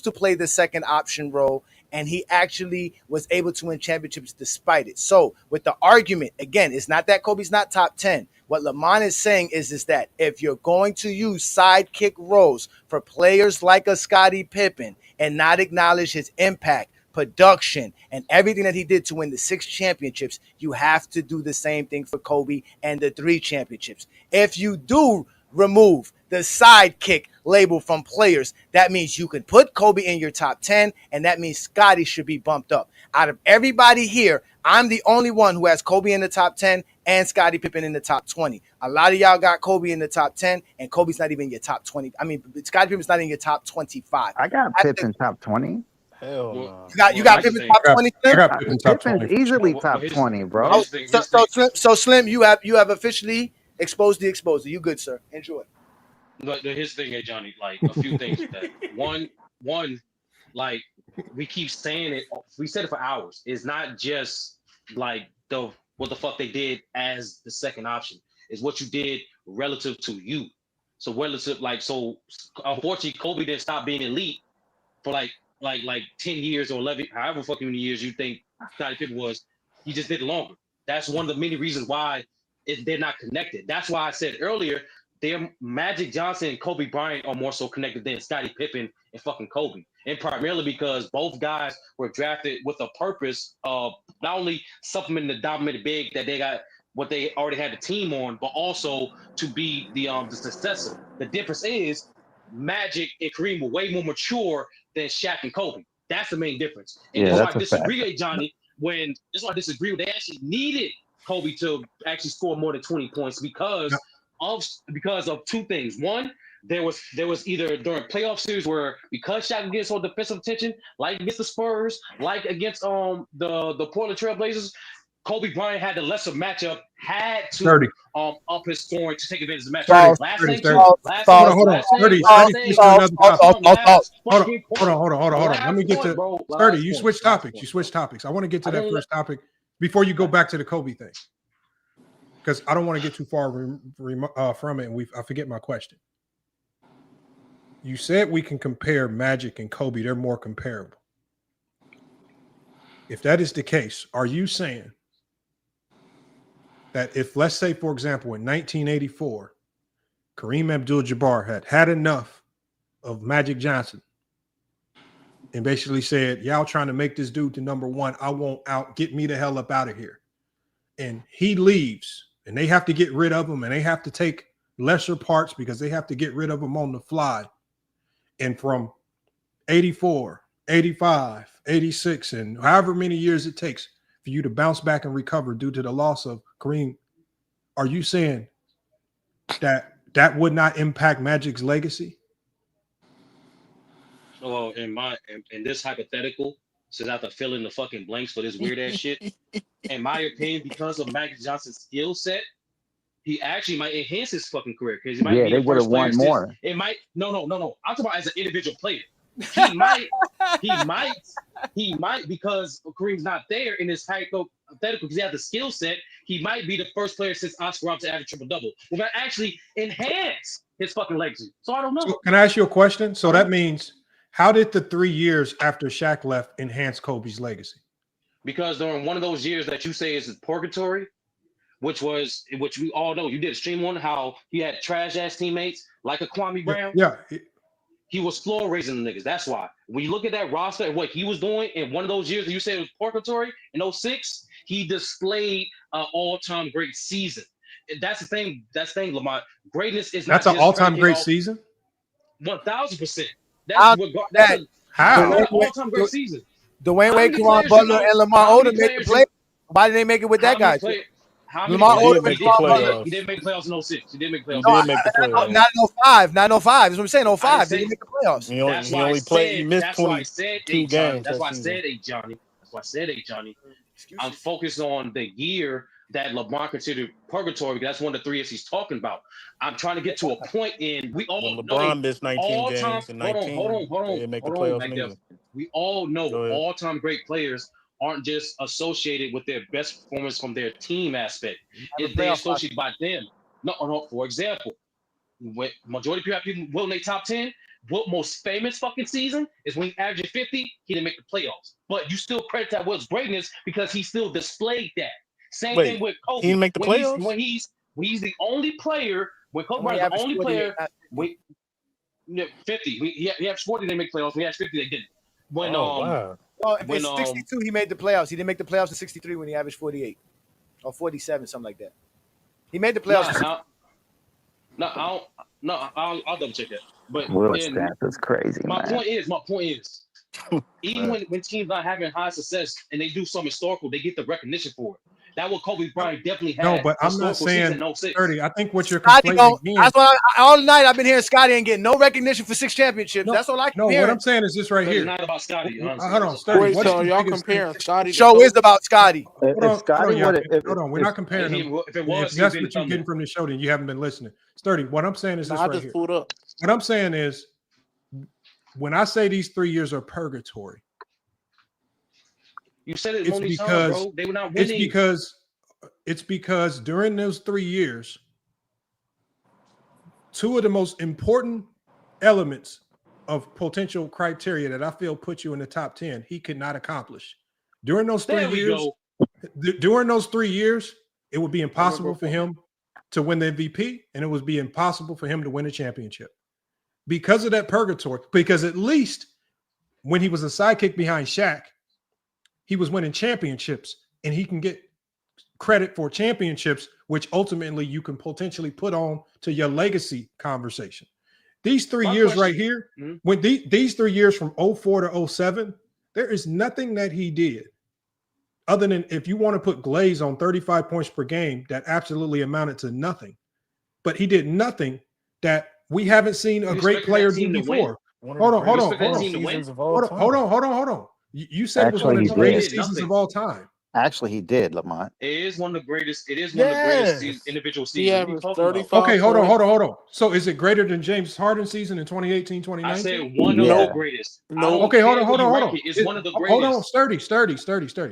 to play the second option role, and he actually was able to win championships despite it. So with the argument, again, it's not that Kobe's not top 10. What Lamont is saying is that if you're going to use sidekick roles for players like a Scottie Pippen and not acknowledge his impact, production, and everything that he did to win the 6 championships, you have to do the same thing for Kobe and the 3 championships. If you do remove the sidekick label from players, that means you can put Kobe in your top 10, and that means Scottie should be bumped up. Out of everybody here, I'm the only one who has Kobe in the top 10 and Scottie Pippen in the top 20. A lot of y'all got Kobe in the top 10, and Kobe's not even in your top 20. I mean, Scottie Pippen's not in your top 25. I got Pippen top 20. Hell no. You got Pippen top 20? Pippen's easily top 20, bro. So Slim, you have officially exposed the exposer. You good, sir? Enjoy. But here's the thing, hey Johnny, like a few things with that. One, like we keep saying it, we said it for hours. It's not just like what the fuck they did as the second option. It's what you did relative to you. So unfortunately Kobe didn't stop being elite for like 10 years or 11, however fucking many years you think Scottie Pippen was. He just did it longer. That's one of the many reasons why they're not connected. That's why I said earlier, Magic Johnson and Kobe Bryant are more so connected than Scottie Pippen and fucking Kobe. And primarily because both guys were drafted with a purpose of not only supplementing the dominant big that they got, what they already had the team on, but also to be the successor. The difference is Magic and Kareem were way more mature than Shaq and Kobe. That's the main difference. And Yeah, that's that's why a I disagree with Johnny they actually needed Kobe to actually score more than 20 points because because of two things. One, there was either during playoff series where because Shaq gets all defensive attention, like against the Spurs, like against the Portland Trail Blazers, Kobe Bryant had the lesser matchup, had to 30. up his scoring to take advantage of the matchup. False. Last 30, thing, 30. too. Last thing, Hold on. last thing, 30, last 30, thing. switch to another topic. Hold Hold on. Last Let me get point, to bro. 30. Last You point. switch Last topics. point, You switch topics. I want to get to I that don't first topic before you go back to the Kobe thing, because I don't want to get too far from it. And I forget my question. You said we can compare Magic and Kobe. They're more comparable. If that is the case, are you saying that if, let's say, for example, in 1984, Kareem Abdul-Jabbar had enough of Magic Johnson and basically said, y'all trying to make this dude to number one, I won't out, get me the hell up out of here. And he leaves and they have to get rid of him and they have to take lesser parts because they have to get rid of him on the fly. And from 84, 85, 86, and however many years it takes for you to bounce back and recover due to the loss of Kareem, are you saying that that would not impact Magic's legacy? Well, in this hypothetical, since I have to fill in the fucking blanks for this weird ass shit, in my opinion, because of Magic Johnson's skill set, he actually might enhance his fucking career because he might be they the would have first player won since more. it might no. I'm talking about as an individual player. He might because Kareem's not there in this hypothetical because he has the skill set. He might be the first player since Oscar Robertson to average triple double. Will that actually enhance his fucking legacy? So I don't know. So can I ask you a question? So that means, how did the 3 years after Shaq left enhance Kobe's legacy? Because during one of those years that you say is purgatory, which we all know, you did a stream on how he had trash ass teammates like a Kwame Brown. Yeah. He was floor raising the niggas. That's why. When you look at that roster and what he was doing in one of those years that you said it was purgatory in 06, he displayed an all-time great season. And that's the thing. That's the thing, Lamont. Greatness is not That's an all-time great season? 1,000%. That's an all-time great season. Dwayne Wade, Karan Butler, and Lamar Odom made the play. Why didn't they make it with that guy? Lamar Odom and Karan Butler. He didn't make the playoffs in 06. He didn't make the playoffs. No, not in 05. Not in 05. That's what I'm saying. 05. They didn't make the playoffs. He missed 22 games. That's why I said, Johnny. I'm focused on the year that LeBron considered purgatory because that's one of the 3 years he's talking about. I'm trying to get to a point in we all when know LeBron missed 19 games in 19. Hold on. They didn't make the playoffs neither. We all know all-time great players aren't just associated with their best performance from their team aspect. If they associated by them. No. For example, when majority of people will in their top 10, Wilt's most famous fucking season is when he averaged 50, he didn't make the playoffs. But you still credit that Wilt's greatness because he still displayed that. Same thing with Kobe. He didn't make the playoffs? When he's the only player, when Kobe Bryant is the only player, 50. He averaged 40, they didn't make playoffs. When he averaged 50, they didn't. When Well, in 62, he made the playoffs. He didn't make the playoffs in 63 when he averaged 48 or 47, something like that. He made the playoffs. I'll double check that. But That's crazy. My point is, even when teams not having high success and they do something historical, they get the recognition for it. That what Kobe Bryant definitely had. No, but I'm not saying 30. I think what you're Scotty conflating. that's why all night I've been hearing Scotty ain't getting no recognition for 6 championships. No, that's all I can No, hear. what I'm saying is this right here. It's not about Scotty. Hold on, Sturdy. Wait, What's so the y'all biggest comparing thing? Scotty? Show is about Scotty. Hold on, Hold we're not comparing them. If it was, If that's what you're getting from the show, then you haven't been listening. Sturdy, what I'm saying is this right here. Pulled up. What I'm saying is, when I say these 3 years are purgatory, you said it it's only because time, bro. They were not winning. It's because during those 3 years, 2 of the most important elements of potential criteria that I feel put you in the top 10, he could not accomplish. During those 3 years, it would be impossible for him to win the MVP, and it would be impossible for him to win a championship. Because of that purgatory, because at least when he was a sidekick behind Shaq, he was winning championships, and he can get credit for championships, which ultimately you can potentially put on to your legacy conversation. These 3 years right here, when these 3 years from 04 to 07, there is nothing that he did other than, if you want to put glaze on 35 points per game, that absolutely amounted to nothing. but he did nothing that we haven't seen a great player do before. Hold on. You said it was one of the greatest seasons of all time. Actually, he did, Lamont. It is one of the greatest. It is one of the greatest individual seasons. He averaged 35. Okay, hold on. So is it greater than James Harden's season in 2018, 2019? I said one of the greatest. Okay, hold on. It's one of the greatest. Hold on, sturdy.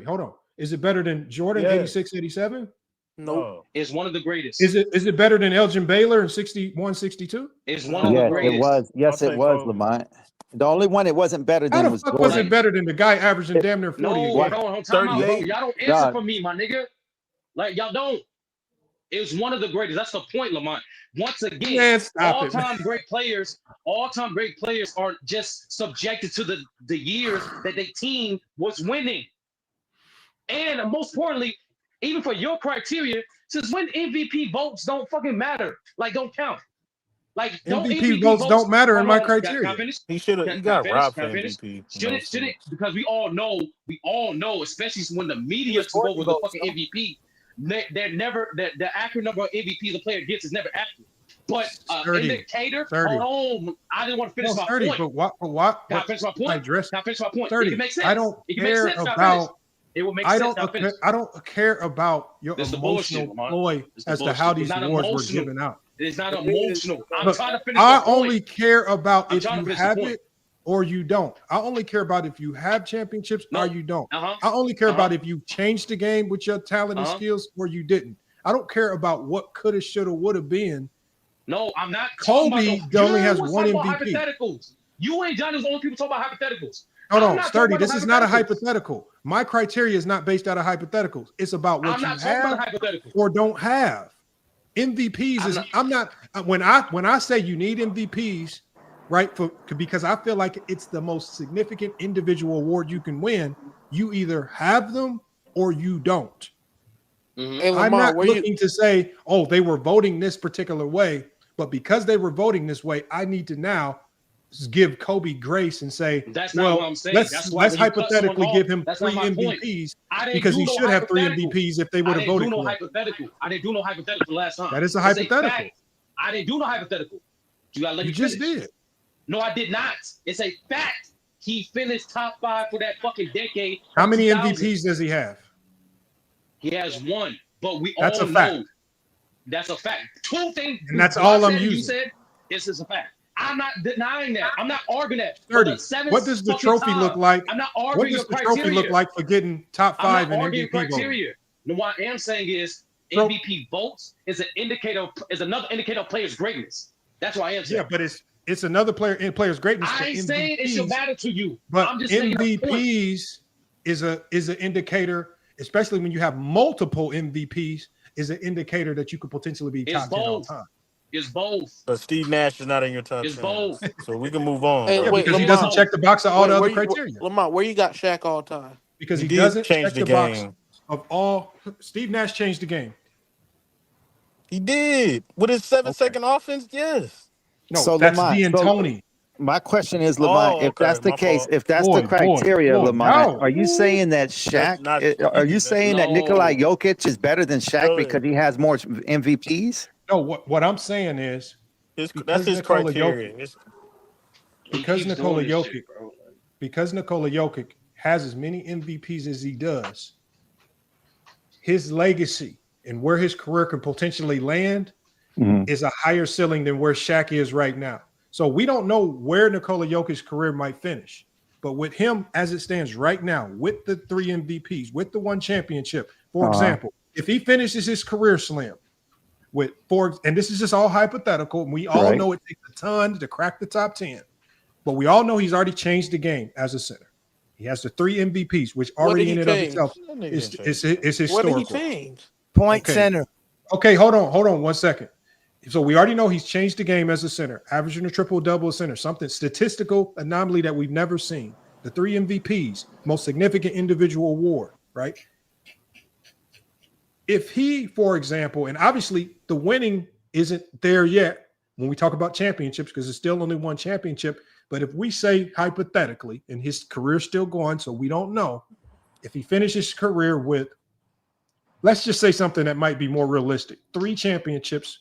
Hold on. Is it better than Jordan 86, 87? No, it's one of the greatest. Is it better than Elgin Baylor in 61, 62? It's one of the greatest. It was. Yes, it was, Lamont. The only one it wasn't better than was Jordan. Was it better than the guy averaging damn near 40? No, y'all don't answer for me, my nigga. Like y'all don't. It was one of the greatest. That's the point, Lamont. Once again, all-time great players aren't just subjected to the years that their team was winning. And most importantly, even for your criteria, since when MVP votes don't fucking matter, like don't count. Like MVP votes don't matter in my criteria. He got robbed for MVP. Shouldn't because we all know, especially when the media vote with the fucking MVP, they're never the accurate number of MVPs a player gets is never accurate. But indicator, hold on, I didn't want to finish my point. But what? Can I finish my point? Can I finish my point? 30. It makes sense. I don't care about. It will make sense. I don't care about your emotional ploy as to how these awards were given out. It's not emotional. I'm trying to finish. I only care about if you have it or you don't. I only care about if you have championships or you don't. I only care about if you changed the game with your talent and skills or you didn't. I don't care about what coulda, shoulda, woulda been. No, I'm not. Kobe only has one MVP. Hypotheticals. You ain't Johnny was the only people talking about hypotheticals. Hold on, Sturdy. This is not a hypothetical. My criteria is not based out of hypotheticals. It's about what you have or don't have. MVPs is I'm not when I say you need MVPs, right? Because I feel like it's the most significant individual award you can win. You either have them or you don't. Mm-hmm. I'm not looking to say, oh, they were voting this particular way, but because they were voting this way, I need to now give Kobe grace and say, that's not what I'm saying. Let's hypothetically give him 3 MVPs because he should have 3 MVPs if they would have voted for it. I didn't do no hypothetical last time. That is a hypothetical. I didn't do no hypothetical. You gotta let me just finish. did. No, I did not. It's a fact. He finished top 5 for that fucking decade. How many MVPs does he have? He has 1, but that's all know. That's a fact. 2 things. And that's all I'm using. You said this is a fact. I'm not denying that. I'm not arguing that. 30. What does the trophy look like? I'm not arguing what does the trophy look like for getting top 5 in MVP criteria? No, what I am saying is MVP votes is an indicator, is another indicator of players' greatness. That's what I am saying. Yeah, but it's another player's greatness. I ain't saying it should matter to you. But I'm just MVPs is an indicator, especially when you have multiple MVPs, is an indicator that you could potentially be top 10 all time. It's both. But Steve Nash is not in your top 10. It's both. So we can move on. Hey, because Lamont, he doesn't check the box of all the other criteria. Lamont, where you got Shaq all time? Because he doesn't check the box of all. Steve Nash changed the game. He did. With his 7-second offense, yes. No, so that's D'Antoni. My question is, Lamont, if that's the case, if that's the criteria, Lamont, are you saying that Shaq, are you saying that Nikola Jokic is better than Shaq because he has more MVPs? No, what I'm saying is that's his criteria. Because Nikola Jokic has as many MVPs as he does, his legacy and where his career could potentially land is a higher ceiling than where Shaq is right now. So we don't know where Nikola Jokic's career might finish, but with him as it stands right now, with the 3 MVPs, with the 1 championship, for example, if he finishes his career slim with 4, and this is just all hypothetical, and we all know it takes a ton to crack the top 10, but we all know he's already changed the game as a center. He has the 3 MVPs, which already in and of itself is historical. What did he change? Point center. Okay, hold on 1 second. So we already know he's changed the game as a center, averaging a triple-double center, something statistical anomaly that we've never seen. The 3 MVPs, most significant individual award, right? If he, for example, and obviously the winning isn't there yet when we talk about championships because it's still only 1 championship, but if we say hypothetically, and his career's still going, so we don't know, if he finishes his career with, let's just say something that might be more realistic, 3 championships,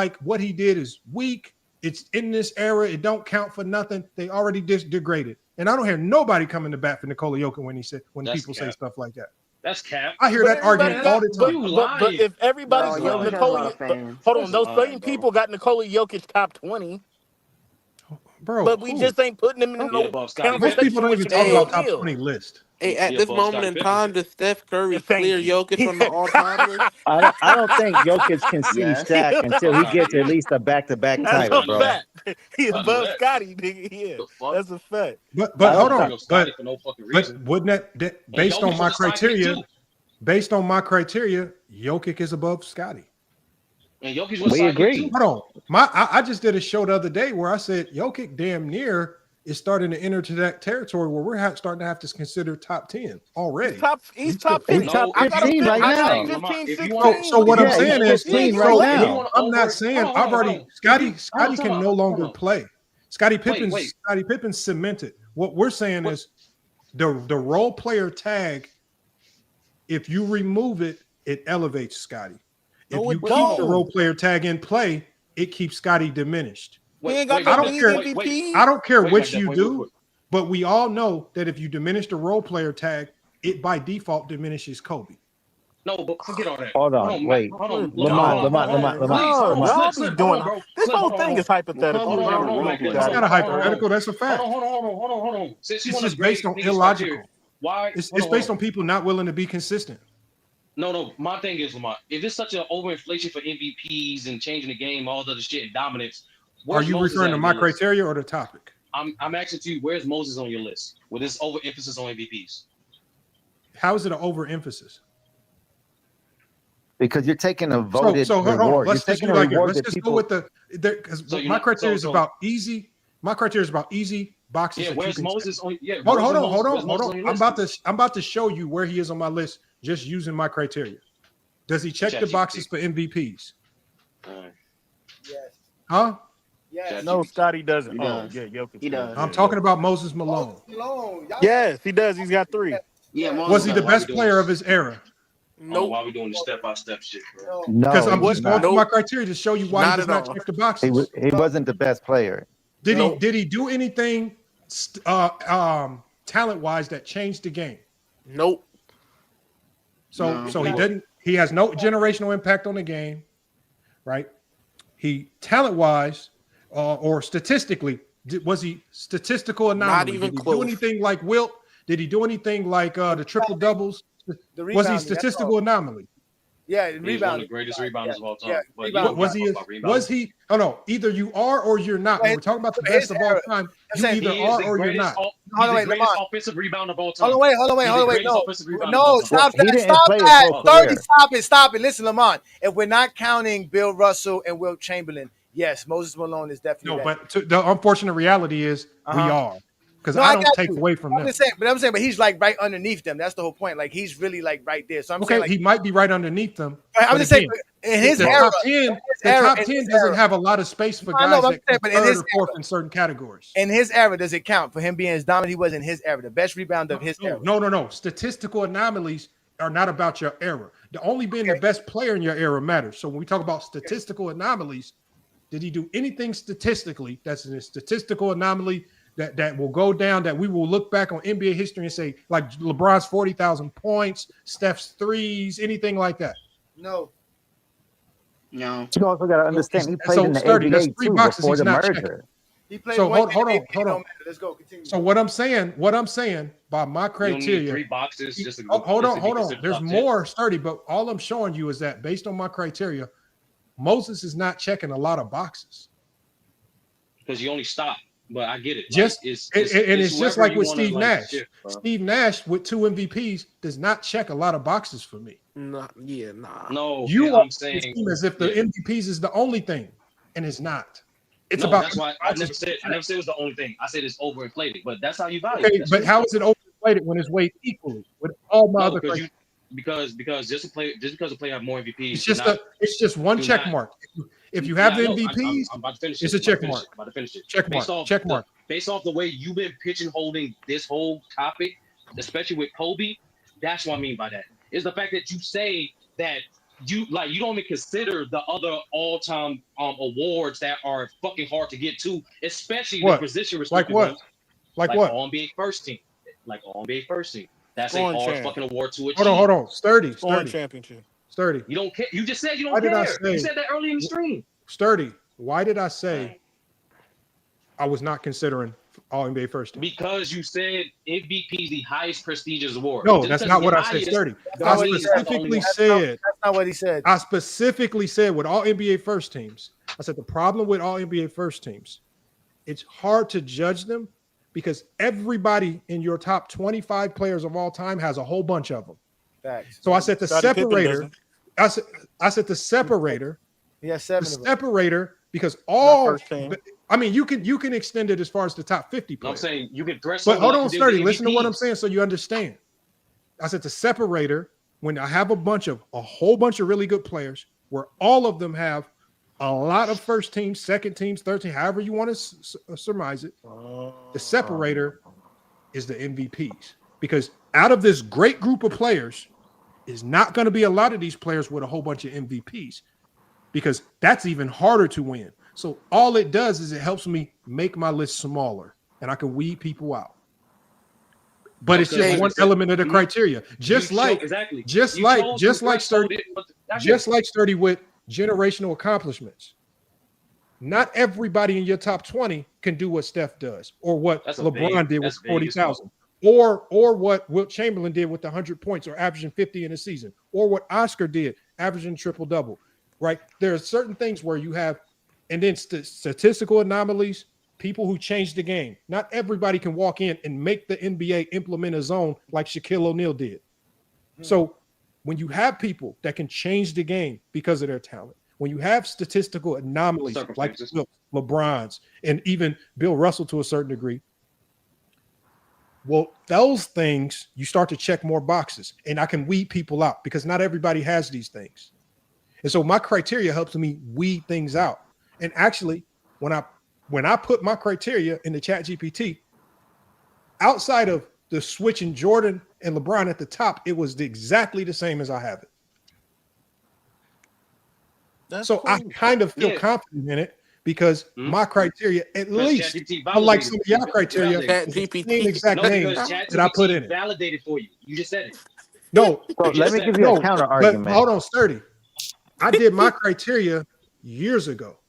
like what he did is weak. It's in this era. It don't count for nothing. They already degraded. And I don't hear nobody coming to bat for Nikola Jokic when That's people say cap. stuff like that. That's cap. I hear that argument all the time. But if everybody's No, got Jokic has a Nikola, lot of fans. hold on, That's those lying, same bro. people got Nikola Jokic top 20. Bro, But we just ain't putting him in He no above Scottie most conversation people don't with even talk Shaquille about top O'Neal. 20 list. Hey, at He this above moment Scottie in Pippen. time, does Steph Curry Thank clear you. Jokic from the all-timers? I don't think Jokic can see Yes. Shaq until he gets at least a back-to-back That's title, a bro. fact. He I know above that. Scotty, nigga. Yeah, The fuck? that's a fact. But I hold don't on. Bring up Scotty for no fucking But reason. wouldn't that And based on Jokic my was a sidekick criteria? too. Based on my criteria, Jokic is above Scotty. And Jokic was We a sidekick agree. too. Hold on. I just did a show the other day where I said Jokic damn near is starting to enter to that territory where we're starting to have to consider top 10 already. He's top He's 50. top I got him 15 right I got him now. 15, If you 16. want So what I'm Yeah, saying he's is, 15 he's right late. now. I'm not saying I've already Scotty can no longer play. Scottie Pippen's cemented. What we're saying is the role player tag. If you remove it, it elevates Scotty. If No, you it keep don't. the role player tag in play, it keeps Scotty diminished. He ain't got I no don't league care. MVP. I don't care Wait, what Mike, you wait, do, wait. but we all know that if you diminish the role player tag, it by default diminishes Kobe. No, but forget all that. Hold on, Mike. wait. Hold on. Lamont. Y'all be doing bro. this Clip, whole hold on, thing hold is on. hypothetical. Hold on, Mike. It's not a hypothetical. That's a fact. Hold on. Since you It's want just to grade based on niggas' illogical. criteria, why? It's based on people not willing to be consistent. No. My thing is, Lamont, if it's such an overinflation for MVPs and changing the game, all the other shit, and dominance, Are where's you Moses referring at to on my your list? criteria or the topic? I'm asking you, where's Moses on your list with this overemphasis on MVPs? How is it an overemphasis? Because you're taking a voted So hold on. reward. Let's You're just taking do a like here. reward Let's that just people. go with the because So my criteria is so- about easy. My criteria is about easy boxes. Yeah, that where's you can Moses on? Yeah, hold where's on. Moses on your I'm list? about to show you where he is on my list just using my criteria. Does he check the boxes for MVPs? Yes. Huh? Yes. No, Scotty doesn't. He Oh, does. yeah, Jokic. He does. I'm talking about Moses Malone. Yes, he does. He's got 3. Yeah, Was he the best player of his era? No. Why we doing the step-by-step shit, bro? Because No, I'm he just was going not. through my criteria to show you why Not he does at not all. check the boxes. He wasn't the best player. Did he do anything talent wise that changed the game? Nope. So he didn't. He has no generational impact on the game, right? He talent wise or statistically, was he statistical anomaly? Not even Did he close. do anything like Wilt? Did he do anything like the triple doubles? Was he rebounding, statistical anomaly? Yeah, He's one of the rebounding. greatest rebounders of all time. Yeah, But you rebounding. don't Was give he? a fuck about rebounding. Was he? Oh no! Either you are or you're not. When we're talking about the His best of all era. time, I'm you saying either He is are the or you're greatest. not. He's on, the wait, greatest Lamont. offensive rebounder of all time. Hold on, wait. He's the greatest No, offensive rebounder of no, all time. stop He that. didn't Stop play a that. full 30, player. stop it. Listen, Lamont, if we're not counting Bill Russell and Wilt Chamberlain, yes, Moses Malone is definitely No, that. but the unfortunate reality is we are because No, I I don't got take you. away from them. I'm saying, but he's like right underneath them. That's the whole point. Like he's really like right there. So I'm Okay, saying, like, he might be right underneath them. I'm but just saying, again, in his the era, top 10, top 10 doesn't have a lot of space for I know, guys but I'm that saying, come but in third his or fourth in certain categories. in his era, does it count for him being as dominant he was in his era? The best rebounder of his era. No. Statistical anomalies are not about your era. The only being the best player in your era matters. So when we talk about statistical anomalies, did he do anything statistically that's a statistical anomaly that will go down, that we will look back on NBA history and say, like LeBron's 40,000 points, Steph's threes, anything like that? No. You also got to understand he played So in the Sturdy, that's ABA 3 too boxes before he's the not merger. checking. He played So one hold game, on. don't matter. Let's go. Continue. So what I'm saying by my You don't criteria, need 3 boxes just to hold just to be on. considered There's top 10. more Sturdy, but all I'm showing you is that based on my criteria, Moses is not checking a lot of boxes. Because you only stop. But I get it. Just like, it's just whoever like you with wanna, Steve like, Nash. shift, bro. Steve Nash with 2 MVPs does not check a lot of boxes for me. Nah. No, You I'm are saying saying as if the MVPs is the only thing, and it's not. It's no, about that's why I never said it was the only thing. I said it's overinflated, but that's how you value okay, it. That's but true. how is it overinflated when it's weighed equally with all my No, other because criteria? because just because a player have more MVPs, It's just one do check not- mark. If you have the no, MVPs, I'm about to finish it's it. a check mark. I'm about to finish it. Check mark. Based off the way you've been pigeonholing this whole topic, especially with Kobe, that's what I mean by that. Is the fact that you say that you don't even consider the other all-time awards that are fucking hard to get to, especially What? the position Like restricted what? ones. Like what? All NBA first team. Like all NBA first team. That's a Scoring hard champ. fucking award to achieve. Hold on. Sturdy. Scoring championship. Sturdy. You don't care. You just said you Why don't did I care. say- You said that early in the stream. Sturdy. Why did I say I was not considering All NBA first team? Because you said MVP is the highest prestigious award. No, Just that's because not it's what the I said, highest, Sturdy. don't I mean it's the only specifically one. said. That's not what he said. I specifically said with All NBA first teams. I said the problem with All NBA first teams, it's hard to judge them because everybody in your top 25 players of all time has a whole bunch of them. Facts. So I said the Scottie Pippen separator. doesn't. I said the separator. He has The 7 of them. separator because all. first team. I mean, you can extend it as far as the top 50 No, I'm players. saying you can dress. But hold on, like Sturdy. the Listen to what I'm MVPs. saying so you understand. I said the separator, when I have a whole bunch of really good players, where all of them have a lot of first teams, second teams, third team, however you want to surmise it. The separator is the MVPs. Because out of this great group of players, is not going to be a lot of these players with a whole bunch of MVPs. Because that's even harder to win. So all it does is it helps me make my list smaller and I can weed people out. But it's just one element of the criteria. Just like Sturdy with generational accomplishments. Not everybody in your top 20 can do what Steph does or what LeBron did with 40,000 or what Wilt Chamberlain did with 100 points or averaging 50 in a season or what Oscar did averaging triple-double. Right? There are certain things where you have, and then statistical anomalies, people who change the game. Not everybody can walk in and make the NBA implement a zone like Shaquille O'Neal did. So when you have people that can change the game because of their talent, when you have statistical anomalies like LeBron's and even Bill Russell to a certain degree, well, those things, you start to check more boxes and I can weed people out because not everybody has these things. And so my criteria helps me weed things out. And actually, when I put my criteria in the Chat GPT, outside of the switching Jordan and LeBron at the top, it was exactly the same as I have it. So I kind of feel confident in it because my criteria, at least, unlike some of y'all criteria, is the same exact names that I put in it. Validated for you. You just said it. No, let me give you a counter argument. But hold on, Sturdy. I did my criteria years ago.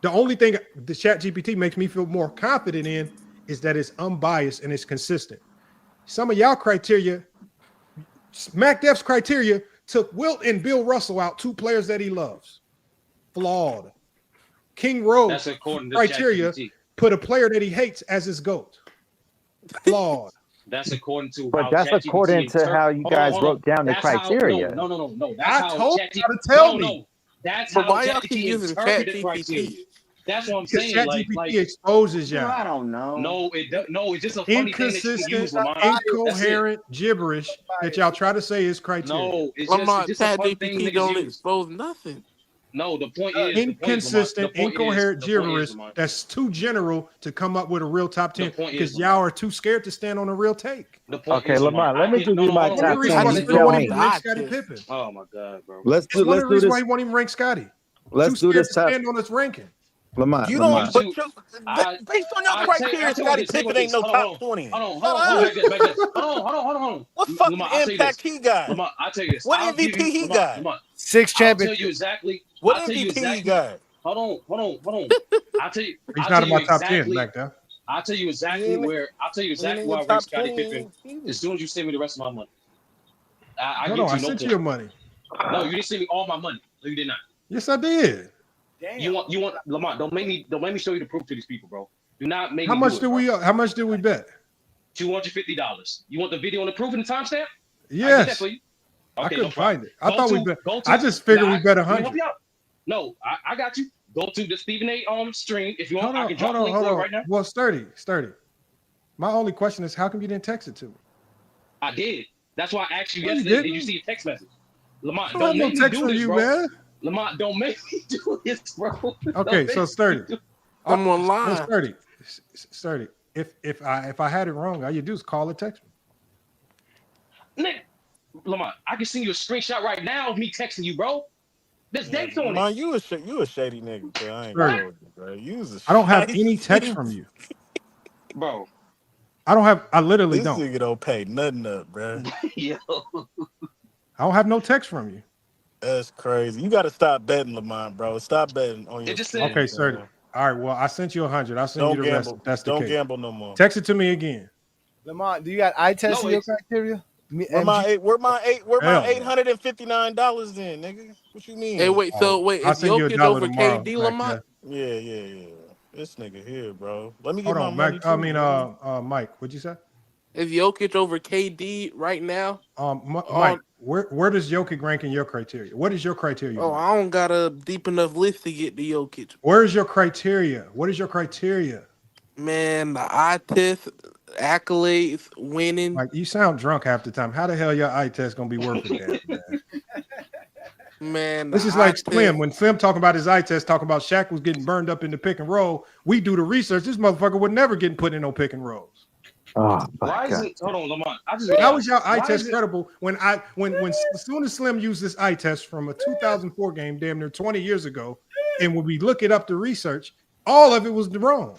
The only thing the Chat GPT makes me feel more confident in is that it's unbiased and it's consistent. Some of y'all criteria, MacDef's criteria took Wilt and Bill Russell out, 2 players that he loves. Flawed. King Rose criteria put a player that he hates as his GOAT. Flawed. That's according to. But that's according to how you guys wrote down the criteria. No. I told you to tell me. That's But how why y'all keep using ChatGPT criteria. That's what I'm saying. ChatGPT exposes y'all. I don't know. No, it's just a funny thing that you can use, Lamont. Incoherent gibberish that y'all try to say is criteria. No, it's Lamont, just a fun thing ChatGPT don't expose nothing. No, the point is inconsistent, incoherent gibberish that's too general to come up with a real top 10 because y'all are too scared to stand on a real take. Okay, Lamont, let me give you my top 10. Oh my God, bro. Let's do one of the this. reasons why he won't even rank Scotty. Let's do this top. Stand on his ranking. Lamont, You Lamont. don't, but based on your criteria, Scottie Pippen ain't no top 20. Hold on. What fucking impact he got? Lamont, I'll tell you this. What MVP he got? 6 champions. I'll tell you exactly. What MVP he got? Hold on. I'll tell you. He's not in my top 10 back there. I'll tell you exactly where I rank Scottie Pippen as soon as you send me the rest of my money. I sent you your money. No, you didn't send me all my money. No, you did not. Yes, I did. Damn. You want Lamont? Don't make me show you the proof to these people, bro. Do not make. How much did we bet? $250. You want the video and the proof and the timestamp? Yes. I couldn't find it. I thought we bet. I just figured we bet 100. No, I got you. Go to the Stephen A. stream if you want. I can drop the link for it right now. Well, sturdy. My only question is, how come you didn't text it to me? I did. That's why I asked you yesterday. Did you see a text message? Lamont, don't make me do this, bro. Man. Lamont, don't make me do this, bro. Okay, so sturdy. I'm online. Sturdy. If I had it wrong, all you do is call or text me. Nick, Lamont, I can send you a screenshot right now of me texting you, bro. There's dates on it. Man, you a shady nigga, bro. I ain't gonna hold you, bro. I don't have any text from you. bro. I literally This don't. nigga don't pay nothing up, bro. Yo. I don't have no text from you. That's crazy. You got to stop betting, Lamont, bro. Stop betting on your team. Okay, sir. All right. Well, I sent you 100. I'll send Don't you the rest. gamble. If that's the Don't case. gamble no more. Text it to me again. Lamont, do you got eye test in your criteria? Where my Hell no. $859 then, nigga? What you mean? Hey, wait. So wait, I'll is send you Jokic $1 over tomorrow, KD, Mac, Lamont? Yeah. This nigga here, bro. Let me get Hold my on, money Mac. too. I mean, Mike. What'd you say? Is Jokic over KD right now? Mike. Where does Jokic rank in your criteria? What is your criteria? Oh, Mike? I don't got a deep enough list to get to Jokic. Where is your criteria? What is your criteria? Man, the eye test, accolades, winning. Like, you sound drunk half the time. How the hell your eye test gonna be worth a damn, man? Man, This is like Slim. When Slim talking about his eye test, talking about Shaq was getting burned up in the pick and roll. We do the research. This motherfucker would never get put in no pick and rolls. Oh, Why is it? Hold on, Lamont. I just How was your eye why test is it- credible when as soon as Slim used this eye test from a 2004 game, damn near 20 years ago, and when we look it up the research, all of it was wrong.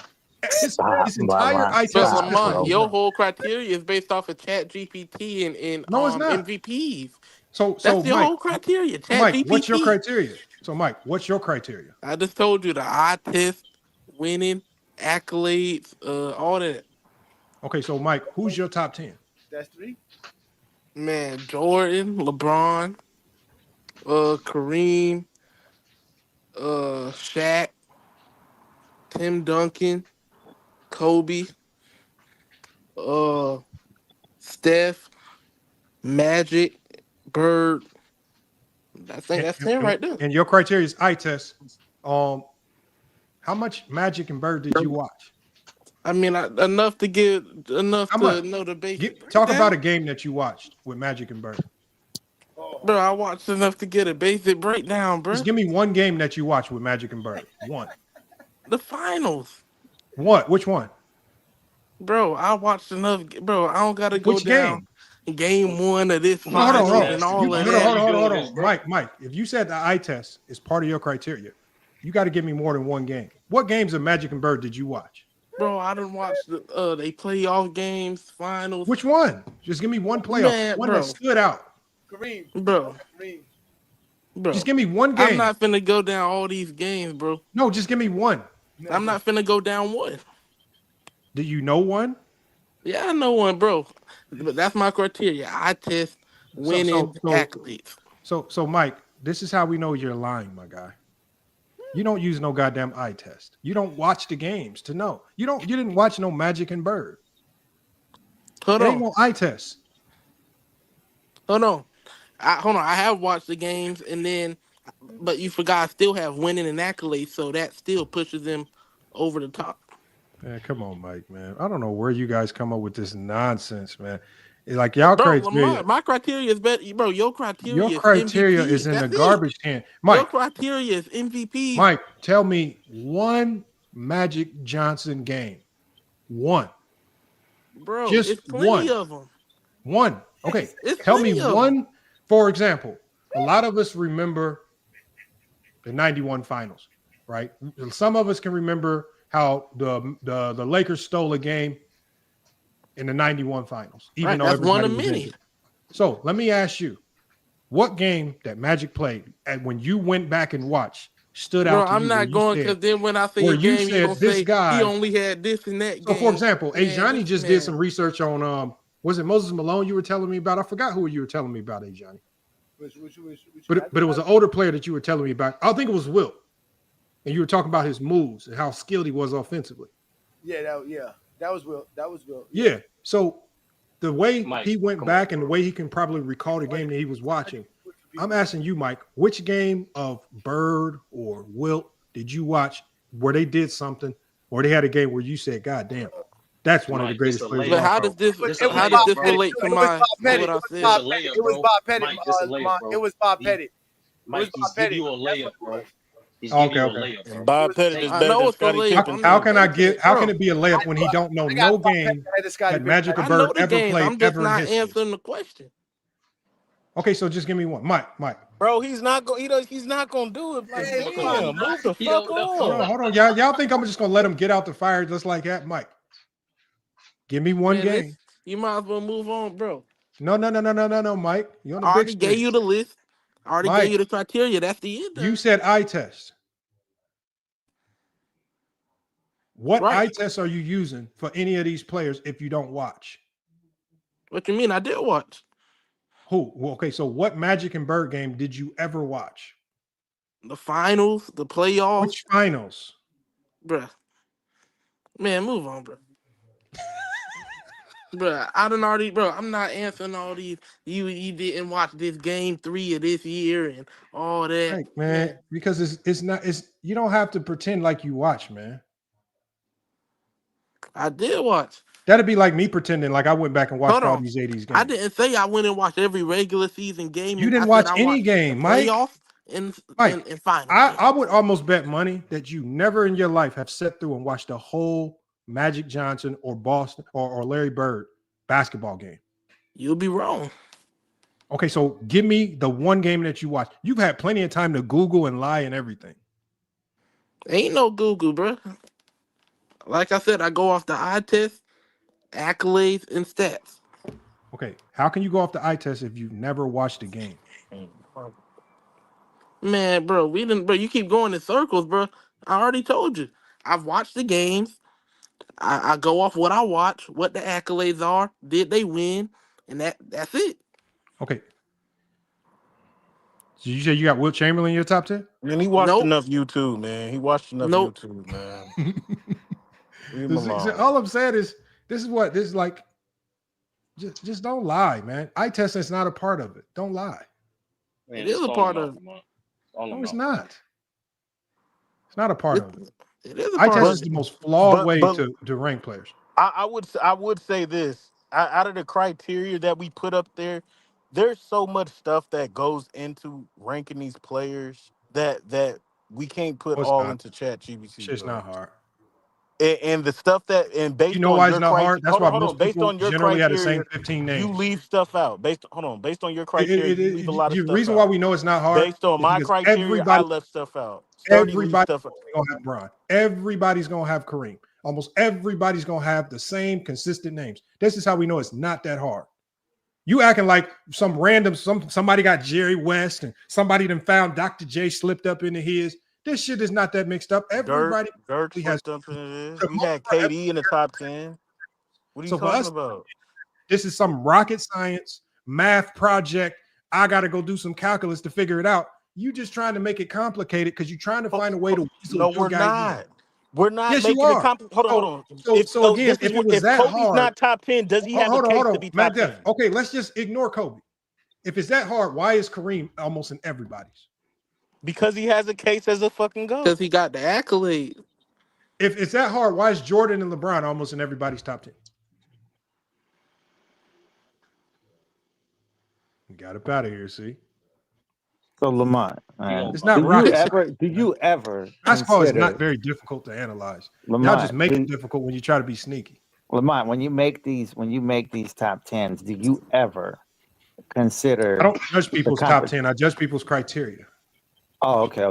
His entire eye test. But is Lamont, wrong. your whole criteria is based off of Chat GPT and No, it's not. MVPs. So That's your Mike, whole criteria. Chat Mike, GPT. what's your criteria? So Mike, what's your criteria? I just told you the eye test, winning, accolades, all that. Okay, so Mike, who's your top 10? That's 3. Man, Jordan, LeBron, Kareem, Shaq, Tim Duncan, Kobe, Steph, Magic, Bird. I think that's 10 right there. And your criteria is eye test. How much Magic and Bird did you watch? I mean, enough to know the basic. Talk about a game that you watched with Magic and Bird. Bro, I watched enough to get a basic breakdown, bro. Just give me one game that you watched with Magic and Bird. One. The finals. What? Which one? Bro, I watched enough. Bro, I don't got to go Which down. Game 1 of this finals and all of that. Hold on. Mike, if you said the eye test is part of your criteria, you got to give me more than one game. What games of Magic and Bird did you watch? Bro, I didn't watch they playoff games, finals. Which one? Just give me one playoff. One that stood out. Kareem. Bro. Just give me one game. I'm not finna go down all these games, bro. No, just give me one. I'm not finna go down one. Do you know one? Yeah, I know one, bro. But that's my criteria. I test winning accolades. So Mike, this is how we know you're lying, my guy. You don't use no goddamn eye test. You don't watch the games to know. You didn't watch no Magic and Bird. Hold on. Ain't no eye test. Hold on. I have watched the games but you forgot I still have winning and accolades, so that still pushes them over the top. Man, come on, Mike, man. I don't know where you guys come up with this nonsense, man. It's like y'all Bro, criteria. Lamar, my criteria is better. Bro, your criteria is in the garbage can. Mike, your criteria is MVP. Mike, tell me one Magic Johnson game. One. Bro, Just it's plenty of them. One. Okay. It's tell me plenty of one. For example, a lot of us remember the 91 finals, right? Some of us can remember how the Lakers stole a game in the 91 finals, even though that's one of everybody was many. injured. So let me ask you, what game that Magic played and when you went back and watched stood out to you? I'm not going because then when I say a game, you're gonna say he only had this and that game. So for example, Ajani just did some research on was it Moses Malone you were telling me about? I forgot who you were telling me about, Ajani. But it was an older player that you were telling me about. I think it was Wilt. And you were talking about his moves and how skilled he was offensively. Yeah, that was Wilt. Yeah. So the way he went back and the way he can probably recall the game that he was watching, I'm asking you, Mike, which game of Bird or Wilt did you watch where they did something or they had a game where you said, God damn, that's one of the greatest players. But how does this relate to what I said? It was Bob Pettit. It was Bob Pettit. Mike, he's giving you a layup, bro. He's Okay. giving you a layup, bro. Bob Pettit is better than Scottie Pippen. How can it be a layup when he don't know no game that Magic or Bird ever played I'm just ever in not history? answering the question. Okay, so just give me one. Mike. Bro, he's not gonna do it. Like, damn, move the fuck on. Hold on. Y'all think I'm just gonna let him get out the fire just like that, Mike? Give me one Man, game. you might as well move on, bro. No, Mike. You're on the I big already gave screen. you the list. I already gave Mike, you the criteria. That's the end. you said eye test. What Right. eye test are you using for any of these players if you don't watch? What you mean? I did watch. Who? Well, okay, so what Magic and Bird game did you ever watch? The finals, the playoffs. Which finals? Bruh. Man, move on, bro. Bruh, I done already, bro. I'm not answering all these. You didn't watch this game 3 of this year and all that. Right, man. Because it's not you don't have to pretend like you watch, man. I did watch. That'd be like me pretending like I went back and watched Hold all on. these 80s games. I didn't say I went and watched every regular season game. You didn't I watch said I any watched game, the Mike. playoffs and finals. I would almost bet money that you never in your life have sat through and watched the whole Magic Johnson or Boston or Larry Bird basketball game. You'll be wrong. Okay, so give me the one game that you watched. You've had plenty of time to Google and lie and everything. Ain't no Google, bro. Like I said, I go off the eye test, accolades, and stats. Okay, how can you go off the eye test if you've never watched a game? Man, bro, bro, you keep going in circles, bro. I already told you. I've watched the games. I go off what I watch, what the accolades are, did they win, and that's it. Okay. So you say you got Wilt Chamberlain in your top 10? Man, he watched enough YouTube, man. He watched enough YouTube, man. Leave him alone. All I'm saying is this is like just don't lie, man. Eye testing is not a part of it. Don't lie. Man, it is a part of it. No, it's not. It's not a part of it. It is a Eye part test of is it. the most flawed way to rank players. I would say this. Out of the criteria that we put up there, there's so much stuff that goes into ranking these players that we can't put No, it's all not. into ChatGPT. Shit's not hard. And the stuff that based You know on why your it's not hard? That's why hold most on, based people on your generally have the criteria, same 15 names. you leave stuff out. Based on your criteria, you leave a lot of The stuff reason out. why we know it's not hard Based on is my because criteria, I left stuff out. Sturdy leaves everybody's stuff out. gonna have Bron. Everybody's gonna have Kareem. Almost everybody's gonna have the same consistent names. This is how we know it's not that hard. You acting like some random somebody got Jerry West and somebody then found Dr. J slipped up into his. This shit is not that mixed up. Everybody Dirk has slipped up in it. We had KD in the top 10. What are you so for talking us, about? this is some rocket science math project. I got to go do some calculus to figure it out. You just trying to make it complicated because you're trying to find a way to weasel No, your we're guy not. in. Again, if Kobe's not top 10, does he have a case to be top 10? Okay, let's just ignore Kobe. If it's that hard, why is Kareem almost in everybody's? Because he has a case as a fucking GOAT. Because he got the accolade. If it's that hard, why is Jordan and LeBron almost in everybody's top 10? We got up out of here, see? So Lamont, it's not rocket science. Did you ever? Basketball is not very difficult to analyze. Y'all just make it difficult when you try to be sneaky. Lamont, when you make these top 10s, do you ever consider? I don't judge people's top 10. I judge people's criteria. Oh, okay.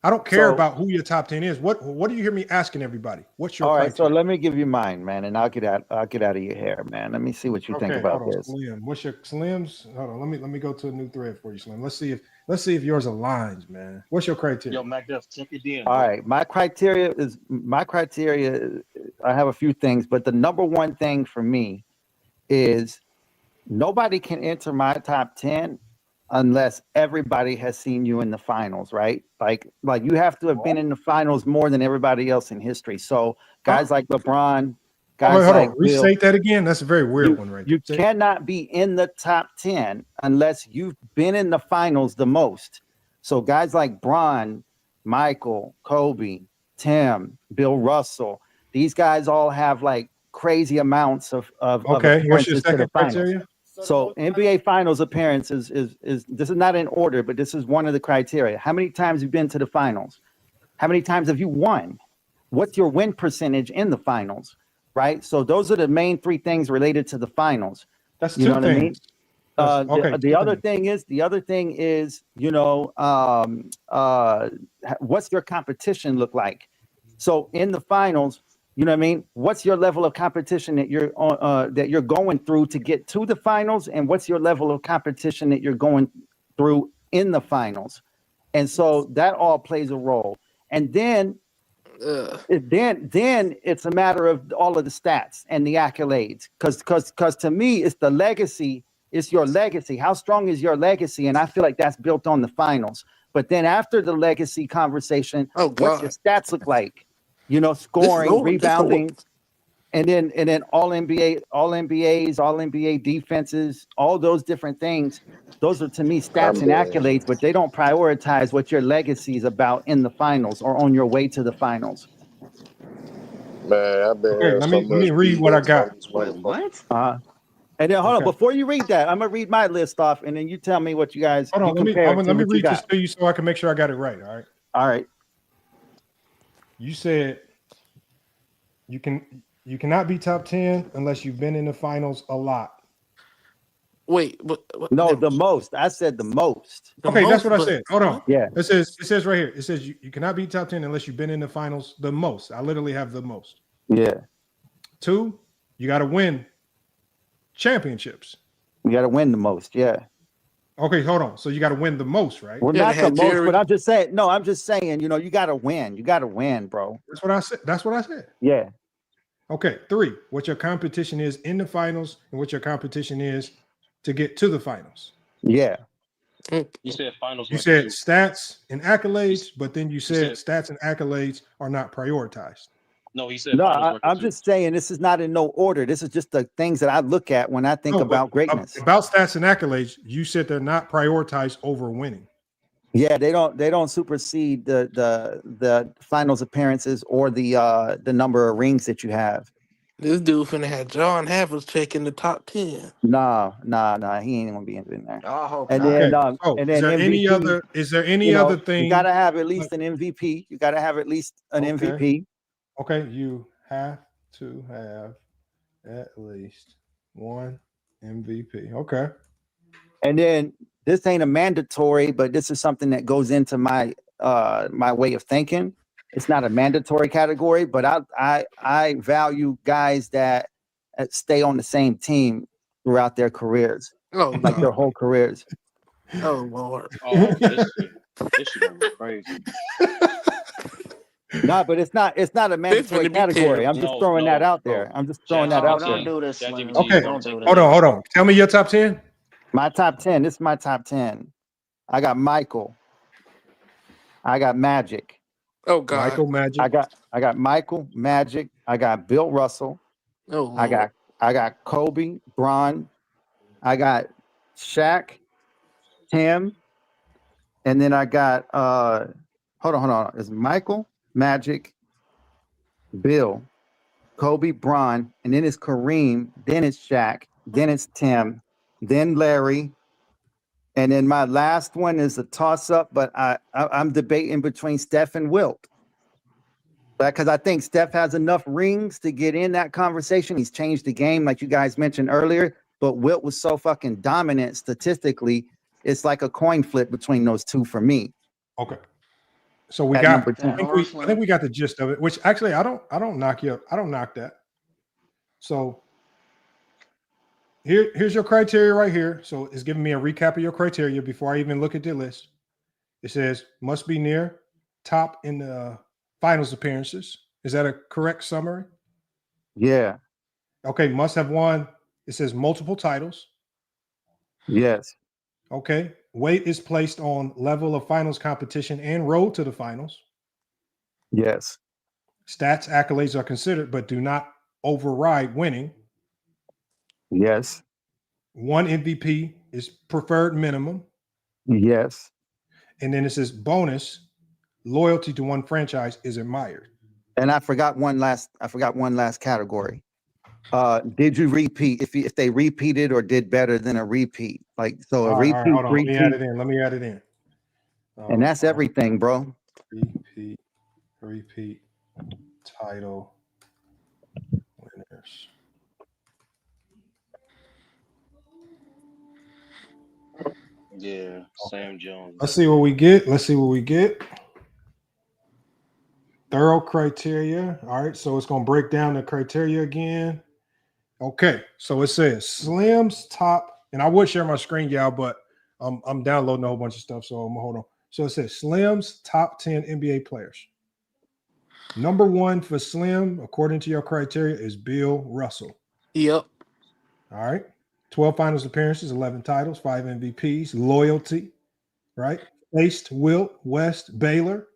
I don't care about who your top 10 is. What do you hear me asking everybody? What's your criteria? So let me give you mine, man, and I'll get out of your hair, man. Let me see what you think about this. Slim. What's your Slims? Hold on. Let me go to a new thread for you, Slim. Let's see if yours aligns, man. What's your criteria? Yo, Mac Duff, check it in. All right. My criteria. I have a few things, but the number one thing for me is nobody can enter my top 10 unless everybody has seen you in the finals, right? Like you have to have been in the finals more than everybody else in history. So guys like LeBron, guys like Bill, restate that again. That's a very weird one, right? You cannot be in the top 10 unless you've been in the finals the most. So guys like Bron, Michael, Kobe, Tim, Bill Russell, these guys all have like crazy amounts of what's your second criteria? So NBA Finals appearance is this is not in order, but this is one of the criteria. How many times have you been to the finals? How many times have you won? What's your win percentage in the finals? Right. So those are the main three things related to the finals. That's two things. The other thing is, what's your competition look like? So in the finals, You know what I mean? What's your level of competition that you're on, that you're going through to get to the finals, and what's your level of competition that you're going through in the finals? And so that all plays a role. And then then it's a matter of all of the stats and the accolades. Because to me, it's the legacy. It's your legacy. How strong is your legacy? And I feel like that's built on the finals. But then after the legacy conversation, what's your stats look like? You know, scoring, rebounding, and then all NBA, all NBAs, all NBA defenses, all those different things. Those are to me stats and accolades, but they don't prioritize what your legacy is about in the finals or on your way to the finals. Man, I've been Okay, hearing let so me much read what I BS got. on this motherfucker. And then hold on, Okay. before you read that, I'm gonna read my list off, and then you tell me what you guys Hold on, compare it to let me what you read this got. to you so I can make sure I got it right. All right. All right. You said you cannot be top 10 unless you've been in the finals a lot. Wait, No, the most. I said the most. Okay, that's what I said. Hold on. Yeah. It says right here. It says you cannot be top 10 unless you've been in the finals the most. I literally have the most. Yeah. 2, you got to win championships. You got to win the most. Yeah. Okay, hold on. So you got to win the most, right? Well, not the most, but I'm just saying. No, I'm just saying. You know, you got to win. You got to win, bro. That's what I said. That's what I said. Yeah. Okay, 3, what your competition is in the finals and what your competition is to get to the finals. Yeah. You said finals. You said stats and accolades, but then you said stats and accolades are not prioritized. No, he said No, finals. I'm just saying this is not in no order. This is just the things that I look at when I think about greatness. About stats and accolades, you said they're not prioritized over winning. Yeah, they don't supersede the finals appearances or the number of rings that you have. This dude finna have John Havlicek in the top 10. Nah, he ain't gonna be in there. I hope And not. then is there MVP, any other? Is there any other thing? You gotta have at least an MVP. You gotta have at least an MVP. Okay, you have to have at least one MVP. Okay. And then this ain't a mandatory, but this is something that goes into my my way of thinking. It's not a mandatory category, but I value guys that stay on the same team throughout their careers, like their whole careers. Oh Lord! Oh, this shit crazy. No, but it's not a mandatory category. I'm just throwing that out there. I'm just throwing that out there. Don't do this. Okay, Don't do this. hold on. Tell me your top 10. My top 10. This is my top 10. I got Michael. I got Magic. Oh God. Michael, Magic. I got Michael, Magic. I got Bill Russell. Oh Lord. I got Kobe, Bron. I got Shaq, Tim, and then I got hold on. It's Michael, Magic, Bill, Kobe, Bron, and then it's Kareem, then it's Shaq, then it's Tim, then Larry. And then my last one is a toss-up, but I'm debating between Steph and Wilt. Because I think Steph has enough rings to get in that conversation. He's changed the game, like you guys mentioned earlier. But Wilt was so fucking dominant statistically. It's like a coin flip between those two for me. Okay. So we At got. number 10. I think we got the gist of it. Which actually, I don't knock you up. I don't knock that. So here's your criteria right here. So it's giving me a recap of your criteria before I even look at the list. It says must be near top in the finals appearances. Is that a correct summary? Yeah. Okay. Must have won. It says multiple titles. Yes. Okay. Weight is placed on level of finals competition and road to the finals. Yes. Stats, accolades are considered, but do not override winning. Yes. One MVP is preferred minimum. Yes. And then it says bonus, loyalty to one franchise is admired. And I forgot one last category. Did you repeat? If they repeated or did better than a repeat, like so a repeat, hold on. repeat. Let me add it in. And that's everything, bro. Repeat title winners. Yeah, Sam Jones. Let's see what we get. Thorough criteria. All right, so it's going to break down the criteria again. Okay, so it says Slim's top, and I would share my screen, y'all, but I'm downloading a whole bunch of stuff, so I'm gonna hold on. So it says Slim's top 10 NBA players. Number 1 for Slim, according to your criteria, is Bill Russell. Yep. All right. 12 finals appearances, 11 titles, 5 MVPs, loyalty, right? Faced Wilt, West, Baylor.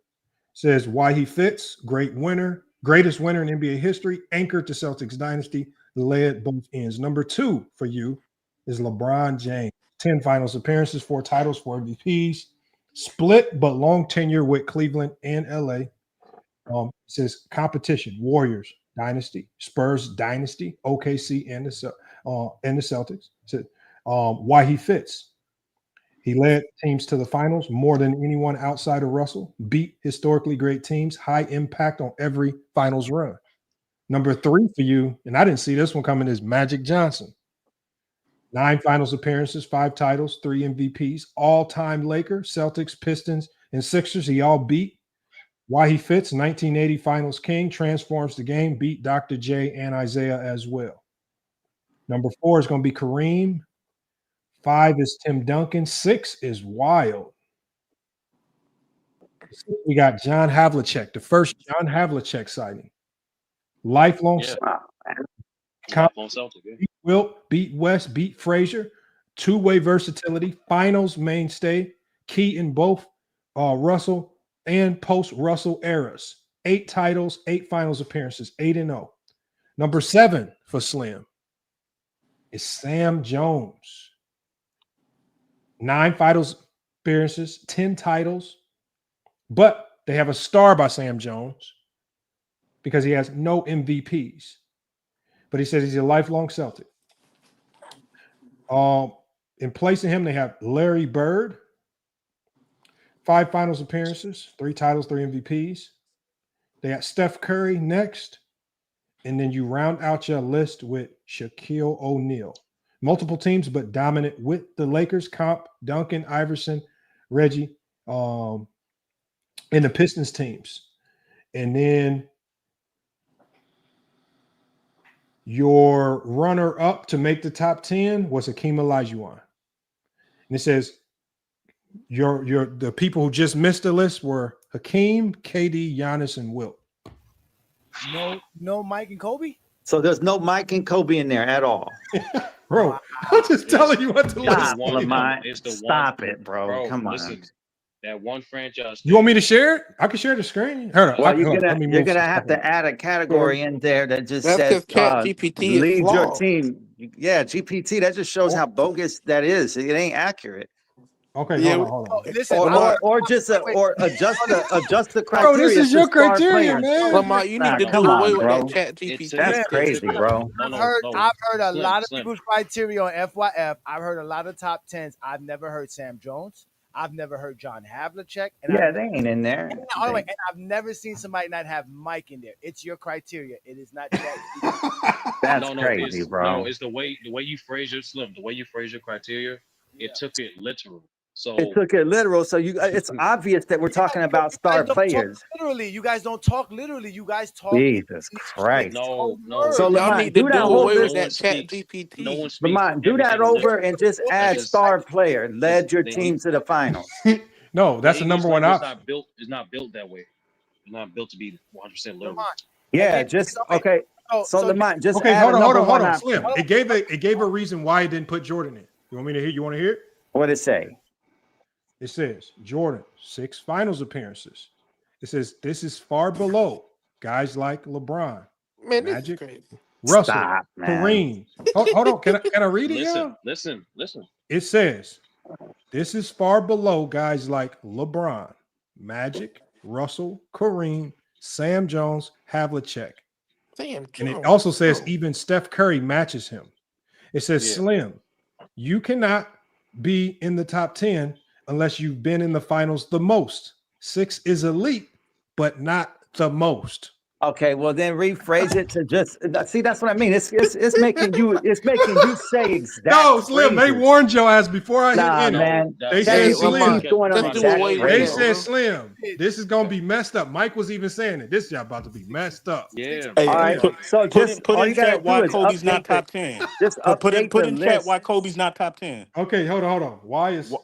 Says why he fits, greatest winner in NBA history, anchored to Celtics dynasty, led both ends. Number 2 for you is LeBron James. 10 finals appearances, 4 titles, 4 MVPs, split but long tenure with Cleveland and LA. Says competition, Warriors dynasty, Spurs dynasty, OKC and the Celtics. Said why he fits. He led teams to the finals more than anyone outside of Russell, beat historically great teams, high impact on every finals run. Number 3 for you, and I didn't see this one coming, is Magic Johnson. 9 finals appearances, 5 titles, 3 MVPs, all-time Laker, Celtics, Pistons, and Sixers. He all beat. Why he fits, 1980 finals king, transforms the game, beat Dr. J and Isaiah as well. Number 4 is going to be Kareem. 5 is Tim Duncan. 6 is Wild. We got John Havlicek, the first John Havlicek sighting. Lifelong Celtic. Beat Wilt, beat West, beat Frazier. Two-way versatility, finals mainstay, key in both Russell and post-Russell eras. 8 titles, 8 finals appearances, 8-0. Number 7 for Slim is Sam Jones. 9 finals appearances, 10 titles, but they have a star by Sam Jones because he has no MVPs. But he says he's a lifelong Celtic. In place of him, they have Larry Bird. 5 finals appearances, 3 titles, 3 MVPs. They got Steph Curry next. And then you round out your list with Shaquille O'Neal. Multiple teams, but dominant with the Lakers, Comp, Duncan, Iverson, Reggie, and the Pistons teams. And then your runner-up to make the top 10 was Hakeem Olajuwon. And it says the people who just missed the list were Hakeem, KD, Giannis, and Wilt. No Mike and Kobe? So there's no Mike and Kobe in there at all. Bro, I'm just telling you what to list. Stop it, bro. Come on. Listen, that one franchise. You want me to share it? I can share the screen. Hold on. Well, you're gonna have to add a category in there that just says ChatGPT lead your flawed. team. Yeah, GPT. That just shows how bogus that is. It ain't accurate. Okay, Yeah, hold on. Listen, Or adjust the criteria. Bro, this is your to star criteria, players. man. Lamar, you need to come do on, away with bro. that ChatGPT. That's crazy, bro. I've heard a lot of people's criteria on FYF. I've heard a lot of top 10s. I've never heard Sam Jones. I've never heard John Havlicek. And Yeah, they ain't in there. and I've never seen somebody not have Mike in there. It's your criteria. It is not That's crazy, bro. No, it's the way you phrase your Slim, the way you phrase your criteria. It took it literal. So It took it literal. So it's obvious that we're talking about star players. Literally, you guys don't talk literally. You guys talk. Jesus Christ. No. So Y'all Lamont, need to do do that whole away with list. that ChatGPT. no one speaks. Lamont, do that over and just add star player. Led your team to the finals. No, that's the number one option. It's not built that way. It's not built to be 100% literal. Yeah, just okay. So Lamont, just Okay, add hold a on. Slim. It gave a reason why it didn't put Jordan in. You want me to hear? You want to hear it? What did it say? It says Jordan, 6 finals appearances. It says this is far below guys like LeBron, Man, this Magic, is crazy. Russell, Stop, man. Kareem. Hold on. Can I read it? Listen. It says this is far below guys like LeBron, Magic, Russell, Kareem, Sam Jones, Havlicek. Sam And it Jones. also says even Steph Curry matches him. It says, Slim, you cannot be in the top 10 unless you've been in the finals the most. 6 is elite, but not the most. Okay, well then rephrase it to just see. That's what I mean. It's making you say exact No, Slim, they phrases. warned your ass before I hit Nah, enter. man. They Hey, said Lamar, Slim. going on Just do away with They that, said bro. Slim. This is gonna be messed up. Mike was even saying it. This y'all about to be messed up. Yeah. Hey, All right, so just put all in you gotta chat do why is Kobe's not update the top 10. just Put update the in chat list. why Kobe's not top 10. Okay, hold on. Why is Let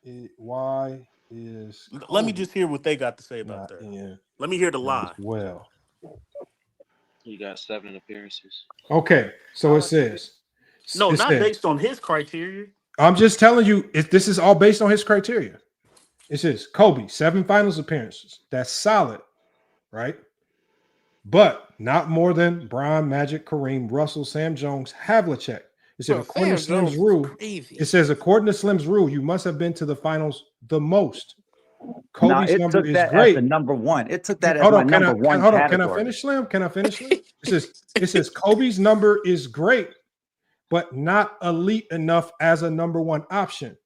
me Kobe just hear what they got to say about not that. in Let me hear the as lie. well? He got 7 appearances. Okay, so it says. No, it not says, based on his criteria. I'm just telling you, this is all based on his criteria. It says Kobe, 7 finals appearances. That's solid, right? But not more than Bron, Magic, Kareem, Russell, Sam Jones, Havlicek. It said, Bro, according to Sam Jones Slim's is rule, crazy. it says, according to Slim's rule, you must have been to the finals the most. Now Kobe's it number took is that as great. the number one. It took that as Hold my on, number one hold on. Can I category. finish, Slim? Can I finish, Slim? It says Kobe's number is great, but not elite enough as a number one option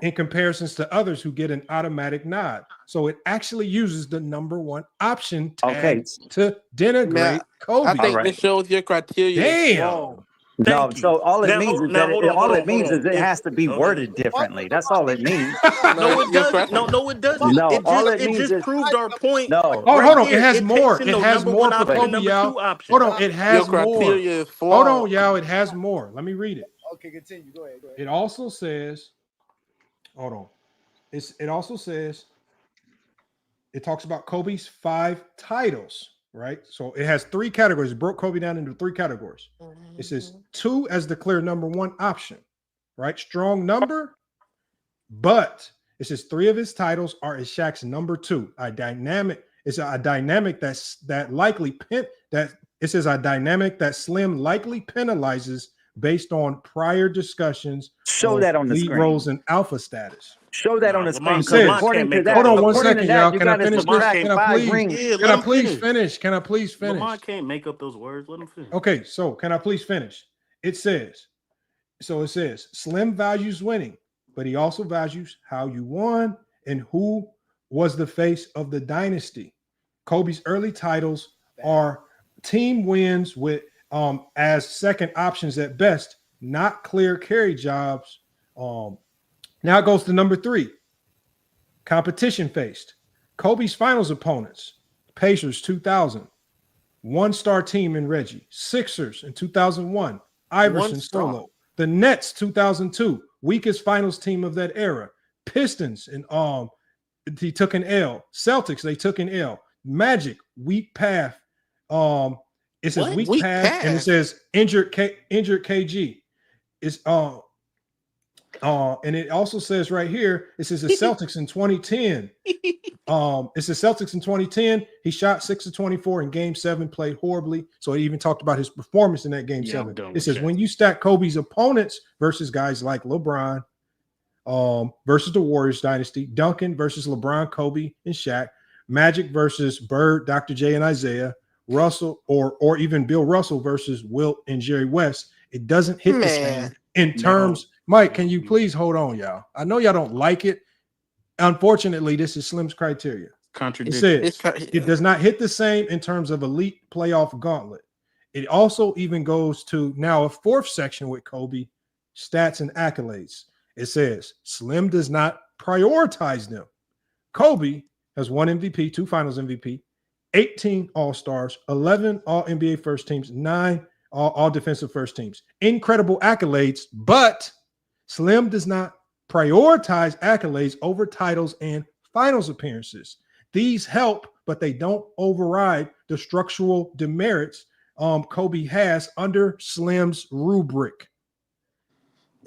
in comparisons to others who get an automatic nod. So it actually uses the number one option tag to denigrate Man, Kobe. I think this shows your criteria is Damn. flawed. No, so all it means is that hold it means on. is it has to be worded differently. That's all it means. No, it doesn't. No, it doesn't. No, all it It means just is proved our point. no. Oh, Right hold on. there. It has It more. takes in It the has number more one for option and Kobe, number y'all. 2 option. Hold on. It Your has more. criteria is Hold flawed. on, y'all. It has more. Let me read it. Okay, continue. Go ahead. It also says, hold on. It also says, it talks about Kobe's 5 titles, right? So it has 3 categories. It broke Kobe down into 3 categories. It says 2 as the clear number one option, right? Strong number, but it says 3 of his titles are as Shaq's number 2. A dynamic. It's a dynamic that Slim likely penalizes based on prior discussions. Show that on the lead screen. roles and alpha status. Show that on the screen. It says, According to that, hold on one according to second, that, y'all. you Can I got to finish this? subtract Can I 5 please? rings. Can I please finish? Can I please finish? Lamar can't make up those words. Let him finish. Okay, so can I please finish? It says, Slim values winning, but he also values how you won and who was the face of the dynasty. Kobe's early titles are team wins with as second options at best, not clear carry jobs. Now it goes to number 3. Competition faced. Kobe's finals opponents, Pacers 2000, 1-star team in Reggie, Sixers in 2001, Iverson solo, the Nets 2002, weakest finals team of that era, Pistons and he took an L, Celtics they took an L, Magic weak path, it says weak path and it says injured KG. It's and it also says right here, it says the Celtics in 2010. It says Celtics in 2010. He shot 6 of 24 in Game 7, played horribly. So he even talked about his performance in that Game 7. It says when you stack Kobe's opponents versus guys like LeBron, versus the Warriors dynasty, Duncan versus LeBron, Kobe, and Shaq, Magic versus Bird, Dr. J, and Isaiah, Russell, or even Bill Russell versus Wilt and Jerry West, it doesn't hit the same in terms. Mike, can you please hold on, y'all? I know y'all don't like it. Unfortunately, this is Slim's criteria. It says it does not hit the same in terms of elite playoff gauntlet. It also even goes to now a 4th section with Kobe, stats and accolades. It says Slim does not prioritize them. Kobe has 1 MVP, 2 finals MVP, 18 All-Stars, 11 All-NBA first teams, 9 all defensive first teams. Incredible accolades, but Slim does not prioritize accolades over titles and finals appearances. These help, but they don't override the structural demerits Kobe has under Slim's rubric.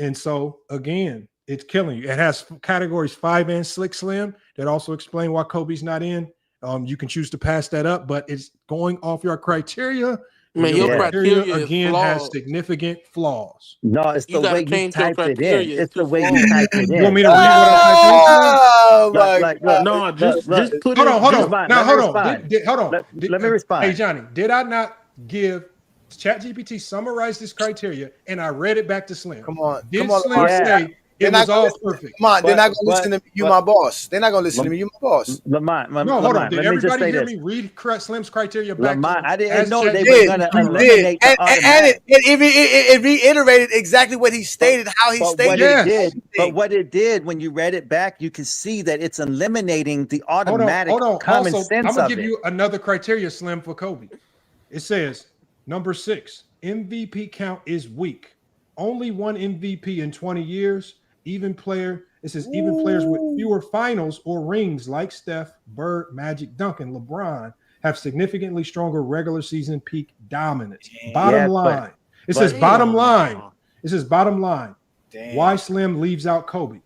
And so, again, it's killing you. It has categories 5 and 6, Slim, that also explain why Kobe's not in. You can choose to pass that up, but it's going off your criteria. Man, your criteria again is has significant flaws. No, it's the way you typed it in. It's the way you typed it in. You want me to read what I typed in? No, just put hold it. on. Now, hold on. Let me respond. Hey, Johnny, did I not give ChatGPT summarize this criteria and I read it back to Slim? Come on. Did Slim say It was all perfect. Lamont, they're not going to listen to you, my boss. They're not going to listen to me. You, my boss. Lamont, No, hold on. Did let me just everybody say hear this. me read Slim's criteria back? Lamont, I didn't as know Chat they GPT? were going to eliminate the automatic. And it reiterated exactly what he stated, how he But stated. what it did, when you read it back, you can see that it's eliminating the automatic Hold on. common Also, sense I'm gonna of give it. you another criteria, Slim, for Kobe. It says number 6, MVP count is weak. Only one MVP in 20 years. Even player. It says even players with fewer finals or rings like Steph, Bird, Magic, Duncan, LeBron have significantly stronger regular season peak dominance. Bottom line. It says bottom line. It says bottom line. Why Slim leaves out Kobe.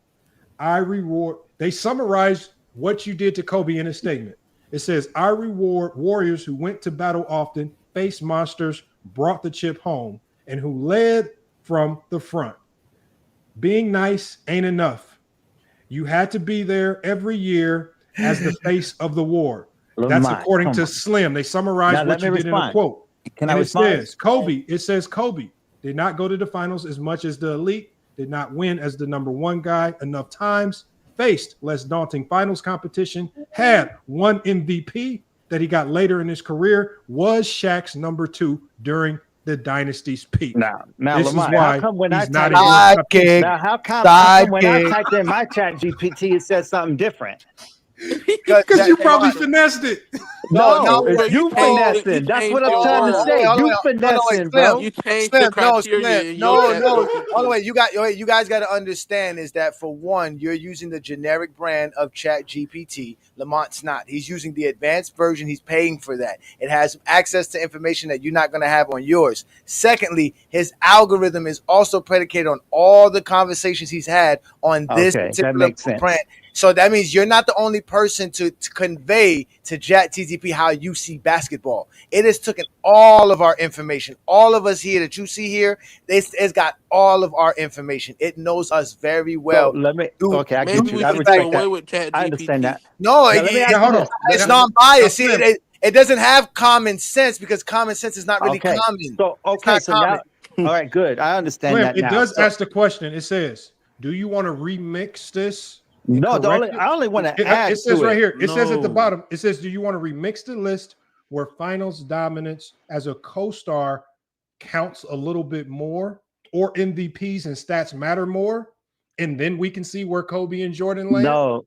They summarize what you did to Kobe in a statement. It says, I reward warriors who went to battle often, faced monsters, brought the chip home, and who led from the front. Being nice ain't enough. You had to be there every year as the face of the war. That's according to Slim. They summarize what you did in a quote. Can and I respond? It says Kobe did not go to the finals as much as the elite, did not win as the number 1 guy enough times, faced less daunting finals competition, had one MVP that he got later in his career, was Shaq's number 2 during the dynasty's peak. Now, this Lamont, is why how come when I he's not typed in how come when I typed in my Chat GPT, it says something different? Because you probably finessed it. No, you changed finessing. it. That's You what I'm changed trying to your- say. hold You on, finessing, bro. You changed Slim, the criteria. no. By the way, you guys got to understand is that for one, you're using the generic brand of Chat GPT. Lamont's not. He's using the advanced version. He's paying for that. It has access to information that you're not going to have on yours. Secondly, his algorithm is also predicated on all the conversations he's had on this particular brand. So that means you're not the only person to convey to ChatGPT how you see basketball. It has taken all of our information. All of us here that you see here, it's got all of our information. It knows us very well. So let me. Okay, I get Maybe you. we I should respect do away that. with ChatGPT. I understand that. No, Now, let me ask you this. it's non-biased. See, it doesn't have common sense because common sense is not really Okay. common. So now, all right, good. I understand Slim, that it now. does ask the question. It says, do you want to remix this? No, I only want to add. It says to right it. here. It says at the bottom. It says, "Do you want to remix the list where finals dominance as a co-star counts a little bit more, or MVPs and stats matter more, and then we can see where Kobe and Jordan land?" No.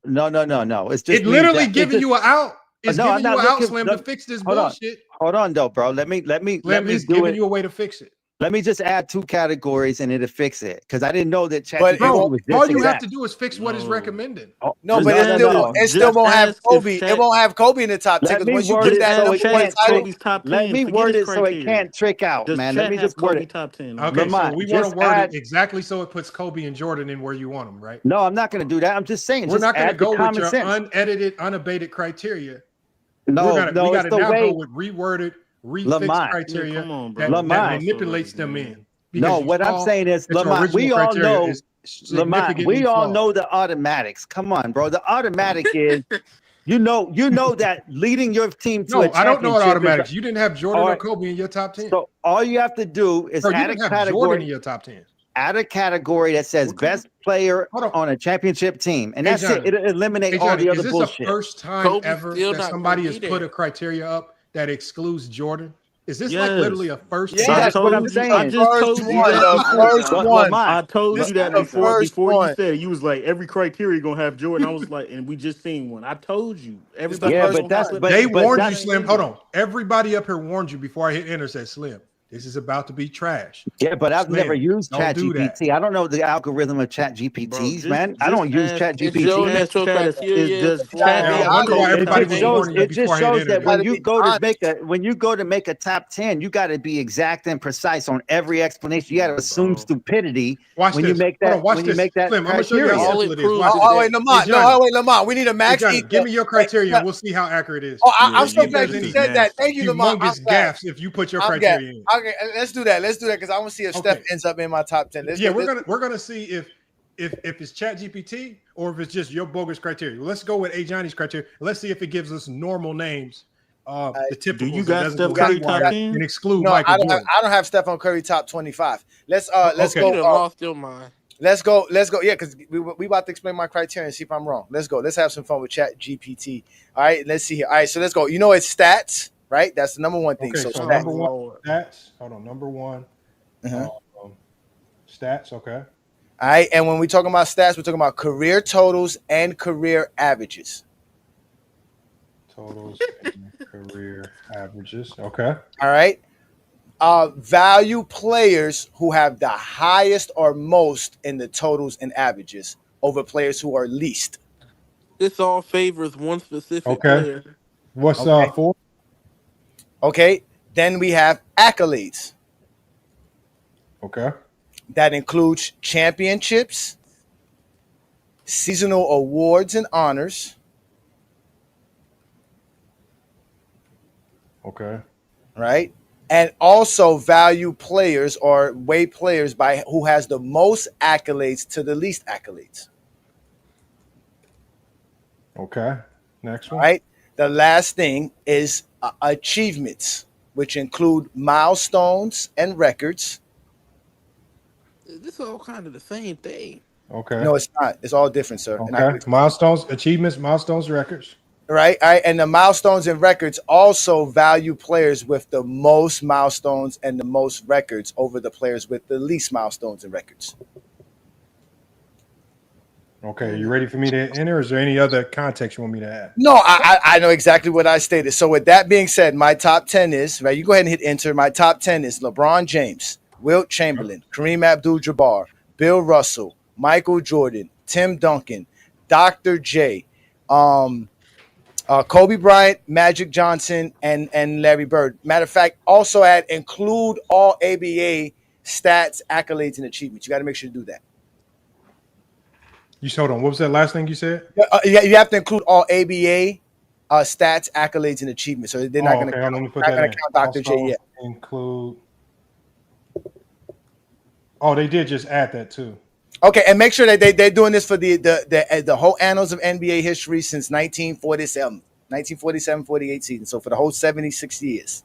It's just literally giving you an out. It's giving you an out, Slim, to fix this bullshit. Hold on, though, bro. Let me Slim is giving you a way to fix it. Let me just add 2 categories and it'll fix it because I didn't know that But was this all you exact. have to do is fix what is recommended. No, but it still won't have Kobe. It won't have Kobe in the top 10 because once you put that number 1 title, let me word it so it can't trick out, man. Let me just word it. Top 10. Okay, so we want to word it exactly so it puts Kobe and Jordan in where you want them, right? No, I'm not going to do that. I'm just saying. We're not going to go with your sense. unedited, unabated criteria. No, we got to now go with reworded, refixed criteria that manipulates them in. No, what I'm saying is, Lamont, we all know, we all know the automatics. Come on, bro. The automatic is, you know that leading your team to a championship. No, I don't know what automatics. You didn't have Jordan or Kobe in your top 10. So all you have to do is add a category. Jordan in your top 10. Add a category that says best player on a championship team, and that's it. It'll eliminate all the other bullshit. Is this the first time ever that somebody has put a criteria up that excludes Jordan? Is this like literally a first time? That's what I'm saying. I just told you one. I told you that before you said it. You was like, every criteria gonna have Jordan. I was like, and we just seen one. I told you. Everybody they warned you, Slim. Hold on. Everybody up here warned you before I hit enter said, Slim, this is about to be trash. Yeah, but I've never used ChatGPT. I don't know the algorithm of ChatGPTs, man. I don't use ChatGPT. It just shows that when you go to make a top 10, you got to be exact and precise on every explanation. You got to assume stupidity when you make that. When you make that criteria. Wait, Lamont. We need a max. Give me your criteria, and we'll see how accurate it is. I'm so glad you said that. Thank you, Lamont. Humongous gaffes if you put your criteria in. Okay, let's do that because I want to see if Steph ends up in my top 10. We're gonna see if it's ChatGPT or if it's just your bogus criteria. Let's go with Johnny's criteria. Let's see if it gives us normal names. The typical. Do you got Steph Curry top 10 and exclude no, Michael Jordan? I don't have Steph on Curry top 25. Let's go. You lost your mind. Let's go. Yeah, because we about to explain my criteria and see if I'm wrong. Let's go. Let's have some fun with Chat GPT. All right, let's see here. All right, so let's go. You know, it's stats, right? That's the number one thing. Okay, So so stats. number one stats. Hold on, number one. Uh-huh. Stats. Okay. All right, and when we're talking about stats, we're talking about career totals and career averages. Totals and career averages. Okay. All right. Value players who have the highest or most in the totals and averages over players who are least. This all favors one specific Okay. player. What's Okay. 4? Okay. Then we have accolades. Okay. That includes championships, seasonal awards and honors. Okay. Right. And also value players or weigh players by who has the most accolades to the least accolades. Okay. Next one. Right. The last thing is achievements, which include milestones and records. This is all kind of the same thing. Okay. No, it's not. It's all different, sir. Okay. Milestones, achievements, milestones, records. Right. All right. And the milestones and records also value players with the most milestones and the most records over the players with the least milestones and records. Okay. Are you ready for me to enter? Or is there any other context you want me to add? No, I know exactly what I stated. So with that being said, my top 10 is, right, you go ahead and hit enter. My top 10 is LeBron James, Wilt Chamberlain, Kareem Abdul-Jabbar, Bill Russell, Michael Jordan, Tim Duncan, Dr. J, Kobe Bryant, Magic Johnson, and Larry Bird. Matter of fact, also include all ABA stats, accolades, and achievements. You got to make sure to do that. You hold on. What was that last thing you said? You have to include all ABA stats, accolades, and achievements. So they're not going to count Dr. J yet. Include. Oh, they did just add that too. Okay, and make sure that they're doing this for the whole annals of NBA history since 1947, 48 season. So for the whole 76 years.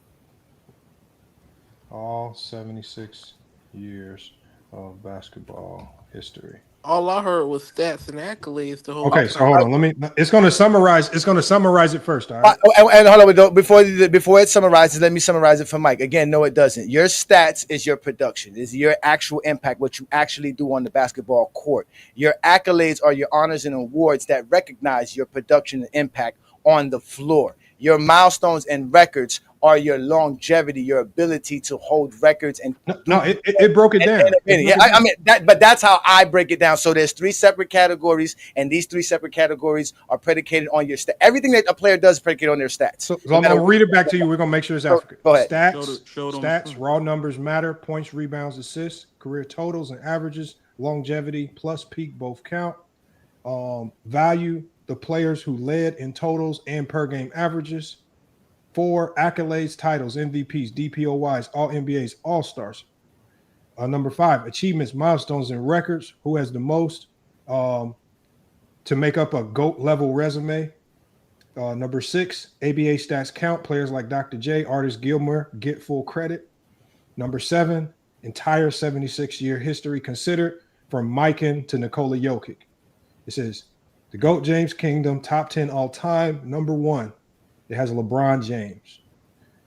All 76 years of basketball history. All I heard was stats and accolades the whole Okay, time. so hold on. It's going to summarize. It's going to summarize it first. All right. And hold on, before it summarizes, let me summarize it for Mike. Again, no, it doesn't. Your stats is your production, is your actual impact, what you actually do on the basketball court. Your accolades are your honors and awards that recognize your production and impact on the floor. Your milestones and records are your longevity, your ability to hold records. And it broke it down. But that's how I break it down. So there's 3 separate categories, and these 3 separate categories are predicated on your stat. Everything that a player does is predicated on their stats. So I'm going to read it back to you. We're going to make sure it's accurate. Go ahead. Stats, raw numbers matter. Points, rebounds, assists, career totals and averages, longevity plus peak both count. Value the players who led in totals and per game averages. 4 accolades, titles, MVPs, DPOYs, all NBAs, all stars. Number 5, achievements, milestones, and records. Who has the most to make up a GOAT level resume? Number 6, ABA stats count. Players like Dr. J, Artis Gilmore get full credit. Number 7, entire 76-year history considered from Mikan to Nikola Jokic. It says the GOAT James Kingdom, top 10 all time. Number 1, it has LeBron James.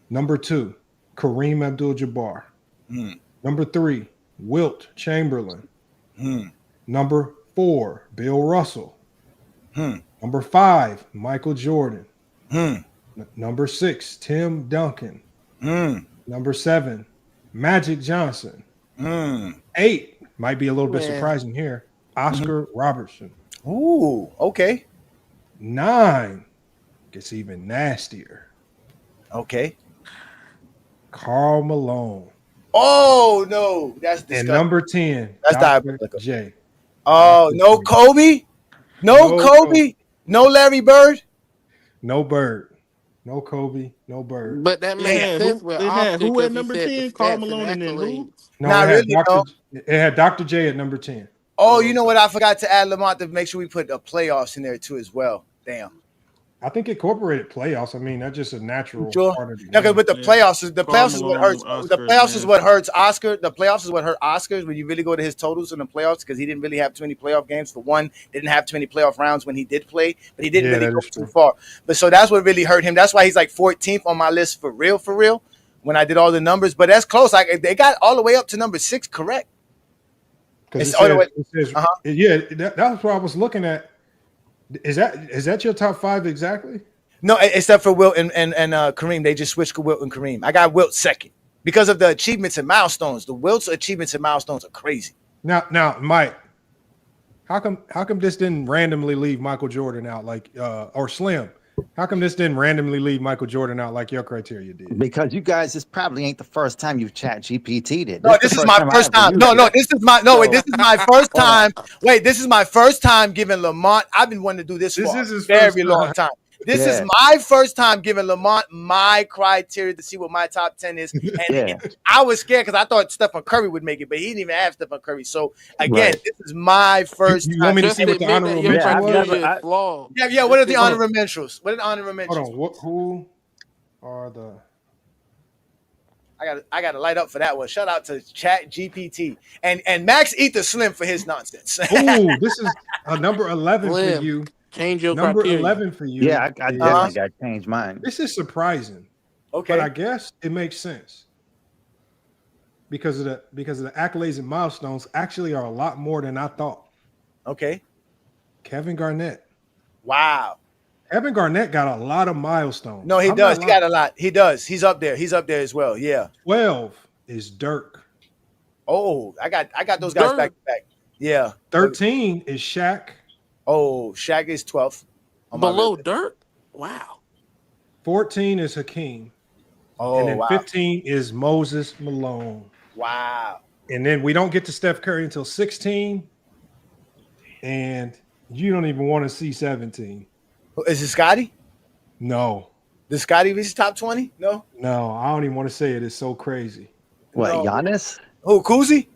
Number 2, Kareem Abdul-Jabbar. Number 3, Wilt Chamberlain. Number 4, Bill Russell. Number 5, Michael Jordan. Number 6, Tim Duncan. Number 7, Magic Johnson. 8, might be a little bit surprising here, Oscar Robertson. Ooh, okay. 9 gets even nastier. Okay. Karl Malone. Oh no, that's disgusting. And number 10, that's Dr. diabolical. J. Oh, no Kobe? No Kobe? No Larry Bird? No Bird. No Kobe. No Bird. But that makes sense with Oscar. Who at number 10? Karl Malone and then who? No, Not really, it had Dr. J at number 10. Oh, you know what? I forgot to add Lamont to make sure we put the playoffs in there too as well. Damn. I think incorporated playoffs. I mean, that's just a natural Sure. part of the Yeah, because game. with the playoffs, the playoffs is what hurts. Malone, The Oscars, playoffs is man. what hurts Oscar. The playoffs is what hurt Oscars when you really go to his totals in the playoffs because he didn't really have too many playoff games. For one, didn't have too many playoff rounds when he did play, but he didn't Yeah, really that go is too true. far. But so that's what really hurt him. That's why he's like 14th on my list for real. When I did all the numbers, but that's close. Like they got all the way up to number 6, correct? Because It's all the way. it says Uh-huh. yeah, that's what I was looking at. Is that your top 5 exactly? No, except for Wilt and Kareem. They just switched to Wilt and Kareem. I got Wilt second because of the achievements and milestones. The Wilt's achievements and milestones are crazy. Now, Mike, how come this didn't randomly leave Michael Jordan out like or Slim? How come this didn't randomly leave Michael Jordan out like your criteria did? Because you guys, this probably ain't the first time you've chat GPT'd it. No, this is my first time. No, this is my this is my first time. Wait, this is my first time giving Lamont. I've been wanting to do this for a very long time. This is my first time giving Lamont my criteria to see what my top 10 is. And I was scared because I thought Stephen Curry would make it, but he didn't even have Stephen Curry. So again, this is my first time. You want me to see what the honorable mention was? Yeah. What are the honorable mentions? What are the honorable mentions? Hold on. Who are the? I got to light up for that one. Shout out to Chat GPT and Max Eat the Slim for his nonsense. Oh, this is a number 11 Slim. for you. Change your number criteria. 11 for you. Yeah, I definitely got to change mine. This is surprising. Okay, but I guess it makes sense because of the accolades and milestones actually are a lot more than I thought. Okay, Kevin Garnett. Wow. Kevin Garnett got a lot of milestones. No, he does. He got a lot. He does. He's up there. He's up there as well. Yeah. 12 is Dirk. Oh, I got those guys back to back. Yeah. 13 is Shaq. Oh, Shaq is 12th. Below Dirk? Wow. 14 is Hakeem. Oh, and then wow. 15 is Moses Malone. Wow. And then we don't get to Steph Curry until 16. And you don't even want to see 17. Is it Scotty? No. Does Scotty reach top 20? No. No, I don't even want to say it. It's so crazy. What, Giannis? Who, Kuzi?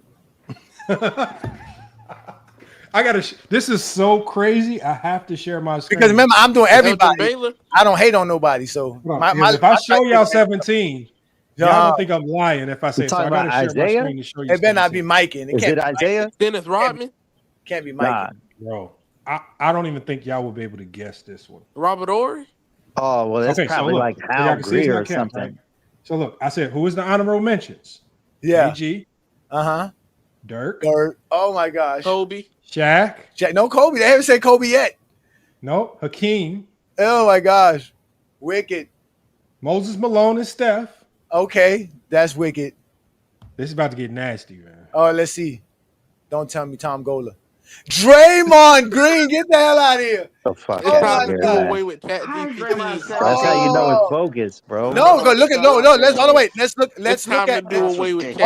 This is so crazy. I have to share my screen. Because remember, I'm doing everybody. I don't hate on nobody. So if I show y'all 17, y'all don't think I'm lying if I say so. I gotta share my screen to show you. It better not be Mike in. Is it Isaiah? Dennis Rodman? Can't be Mike. Bro. I don't even think y'all will be able to guess this one. Robert Ory? Oh, well, that's probably like Hal Greer or something. Right? So look, I said, who is the honorable mentions? Yeah. AG. Uh-huh. Dirk. Oh my gosh. Kobe. Shaq. No Kobe. They haven't said Kobe yet. No. Hakeem. Oh my gosh. Wicked. Moses Malone and Steph. Okay. That's wicked. This is about to get nasty, man. Oh, let's see. Don't tell me Tom Gola. Draymond Green, get the hell out of here. The fuck It's time to do away with ChatGPT. That's how you know it's bogus, bro. No, go look at let's all the way. Let's look at do away with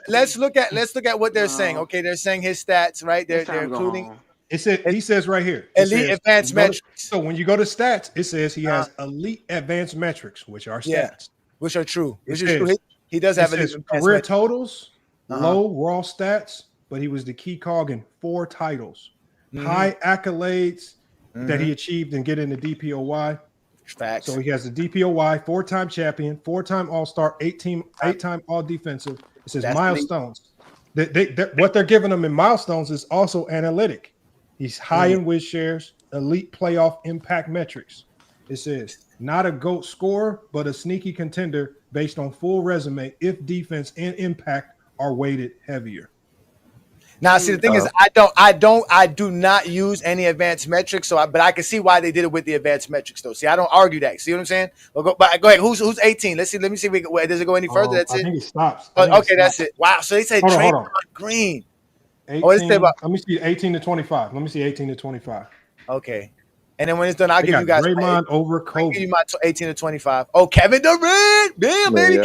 let's look at what they're saying. Okay, they're saying his stats, right? They're including he says right here. Elite advanced metrics. So when you go to stats, it says he has elite advanced metrics, which are stats. Yeah, which are true. Which is true. He does have elite career totals, low raw stats, but he was the key cog in 4 titles. High accolades that he achieved and get in the DPOY. Facts. So he has the DPOY, 4-time champion, 4-time All-Star, 8-time All-Defensive. It says milestones. What they're giving him in milestones is also analytic. He's high in win shares, elite playoff impact metrics. It says not a GOAT scorer, but a sneaky contender based on full resume if defense and impact are weighted heavier. Now, see, the thing is, I do not use any advanced metrics. But I can see why they did it with the advanced metrics, though. See, I don't argue that. See what I'm saying? Go ahead. Who's 18? Let me see. Does it go any further? That's I it. think it stops. Okay, that's it. Wow. So they said Draymond Green. 18, let me see 18 to 25. Let me see 18 to 25. Okay. And then when it's done, I'll give you guys Draymond over Kobe. I'll give you my 18 to 25. Oh, Kevin Durant. Damn, baby.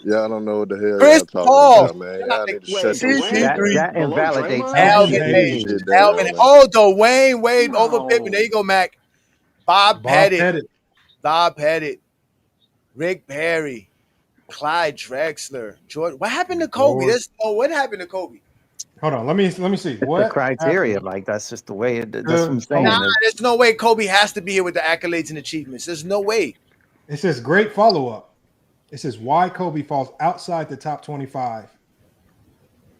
Y'all don't know what the hell Chris y'all Paul. talking about, man. Y'all need to shut this That invalidates Alvin. Oh, Dwayne Wade over Pippen. There you go, Mac. Bob Pettit. Rick Perry. Clyde Drexler. Jordan. What happened to Kobe? What happened to Kobe? Hold on. Let me see. It's the What criteria. happened Like that's just the way. That's what to I'm saying. Nah, Kobe? there's no way Kobe has to be here with the accolades and achievements. There's no way. It says great follow-up. It says why Kobe falls outside the top 25.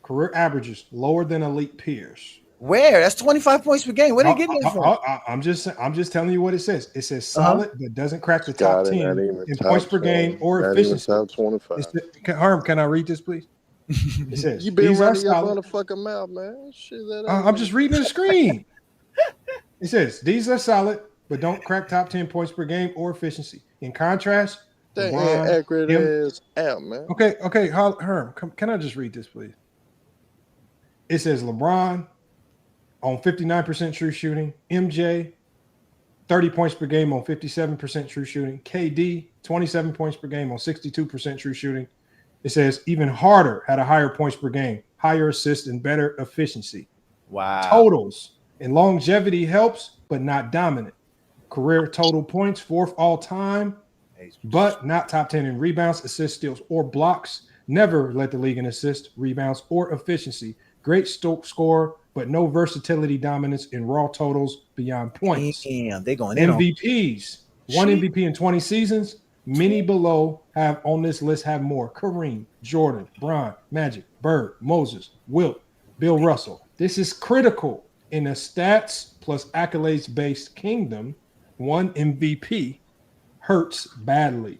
Career averages lower than elite peers. Where? That's 25 points per game. Where they getting that from? I'm just telling you what it says. It says Uh-huh. solid, but doesn't crack the top Scotty, 10 not even in top points per 20, game or not even efficiency. top 25. Herm, can I read this, please? It says You been these are running your solid. motherfucking mouth, man. Shit, that ain't I'm just reading the screen. It says these are solid, but don't crack top 10 points per game or efficiency. In contrast, that LeBron, ain't accurate him. as out, man. Okay, Herm, can I just read this, please? It says LeBron on 59% true shooting, MJ 30 points per game on 57% true shooting, KD 27 points per game on 62% true shooting. It says even Harder had a higher points per game, higher assists, and better efficiency. Wow. Totals and longevity helps, but not dominant. Career total points, fourth all time, but not top 10 in rebounds, assists, steals, or blocks. Never led the league in assists, rebounds, or efficiency. Great scorer, but no versatility, dominance in raw totals beyond points. Damn, they going in on MVPs, one MVP in 20 seasons. Many below have on this list have more. Kareem, Jordan, Bron, Magic, Bird, Moses, Wilt, Bill Russell. This is critical in a stats plus accolades-based kingdom. One MVP hurts badly.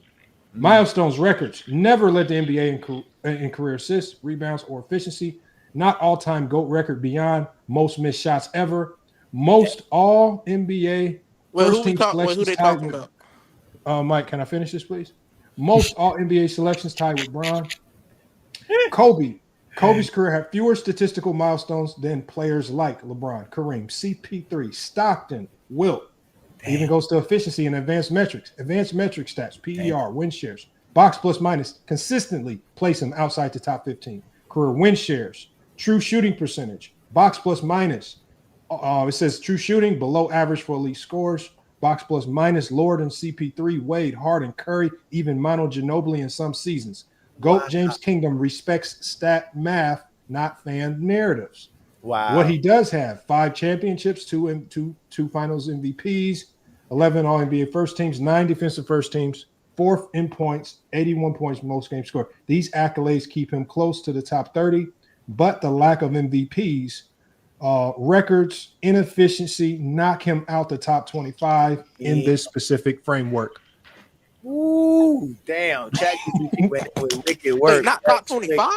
Milestones records never led the NBA in career assists, rebounds, or efficiency. Not all-time GOAT record beyond most missed shots ever. Most all NBA first team Who selections they tied talking with. about? Mike, can I finish this, please? Most all NBA selections tied with Bron. Kobe's career had fewer statistical milestones than players like LeBron, Kareem, CP3, Stockton, Wilt. It even goes to efficiency and advanced metrics stats, PER, win shares, box plus minus, consistently place him outside the top 15. Career win shares, true shooting percentage, box plus minus. It says true shooting below average for elite scores, box plus minus lower than CP3, Wade, Harden, Curry, even Manu Ginobili in some seasons. GOAT James Kingdom respects stat math, not fan narratives. Wow. What he does have: 5 championships, two finals MVPs, 11 all NBA first teams, 9 defensive first teams, 4th in points, 81 points most games scored. These accolades keep him close to the top 30, but the lack of MVPs, records, inefficiency knock him out the top 25 in this specific framework. Ooh, damn. ChatGPT went with wicked work. Wait, not top 25?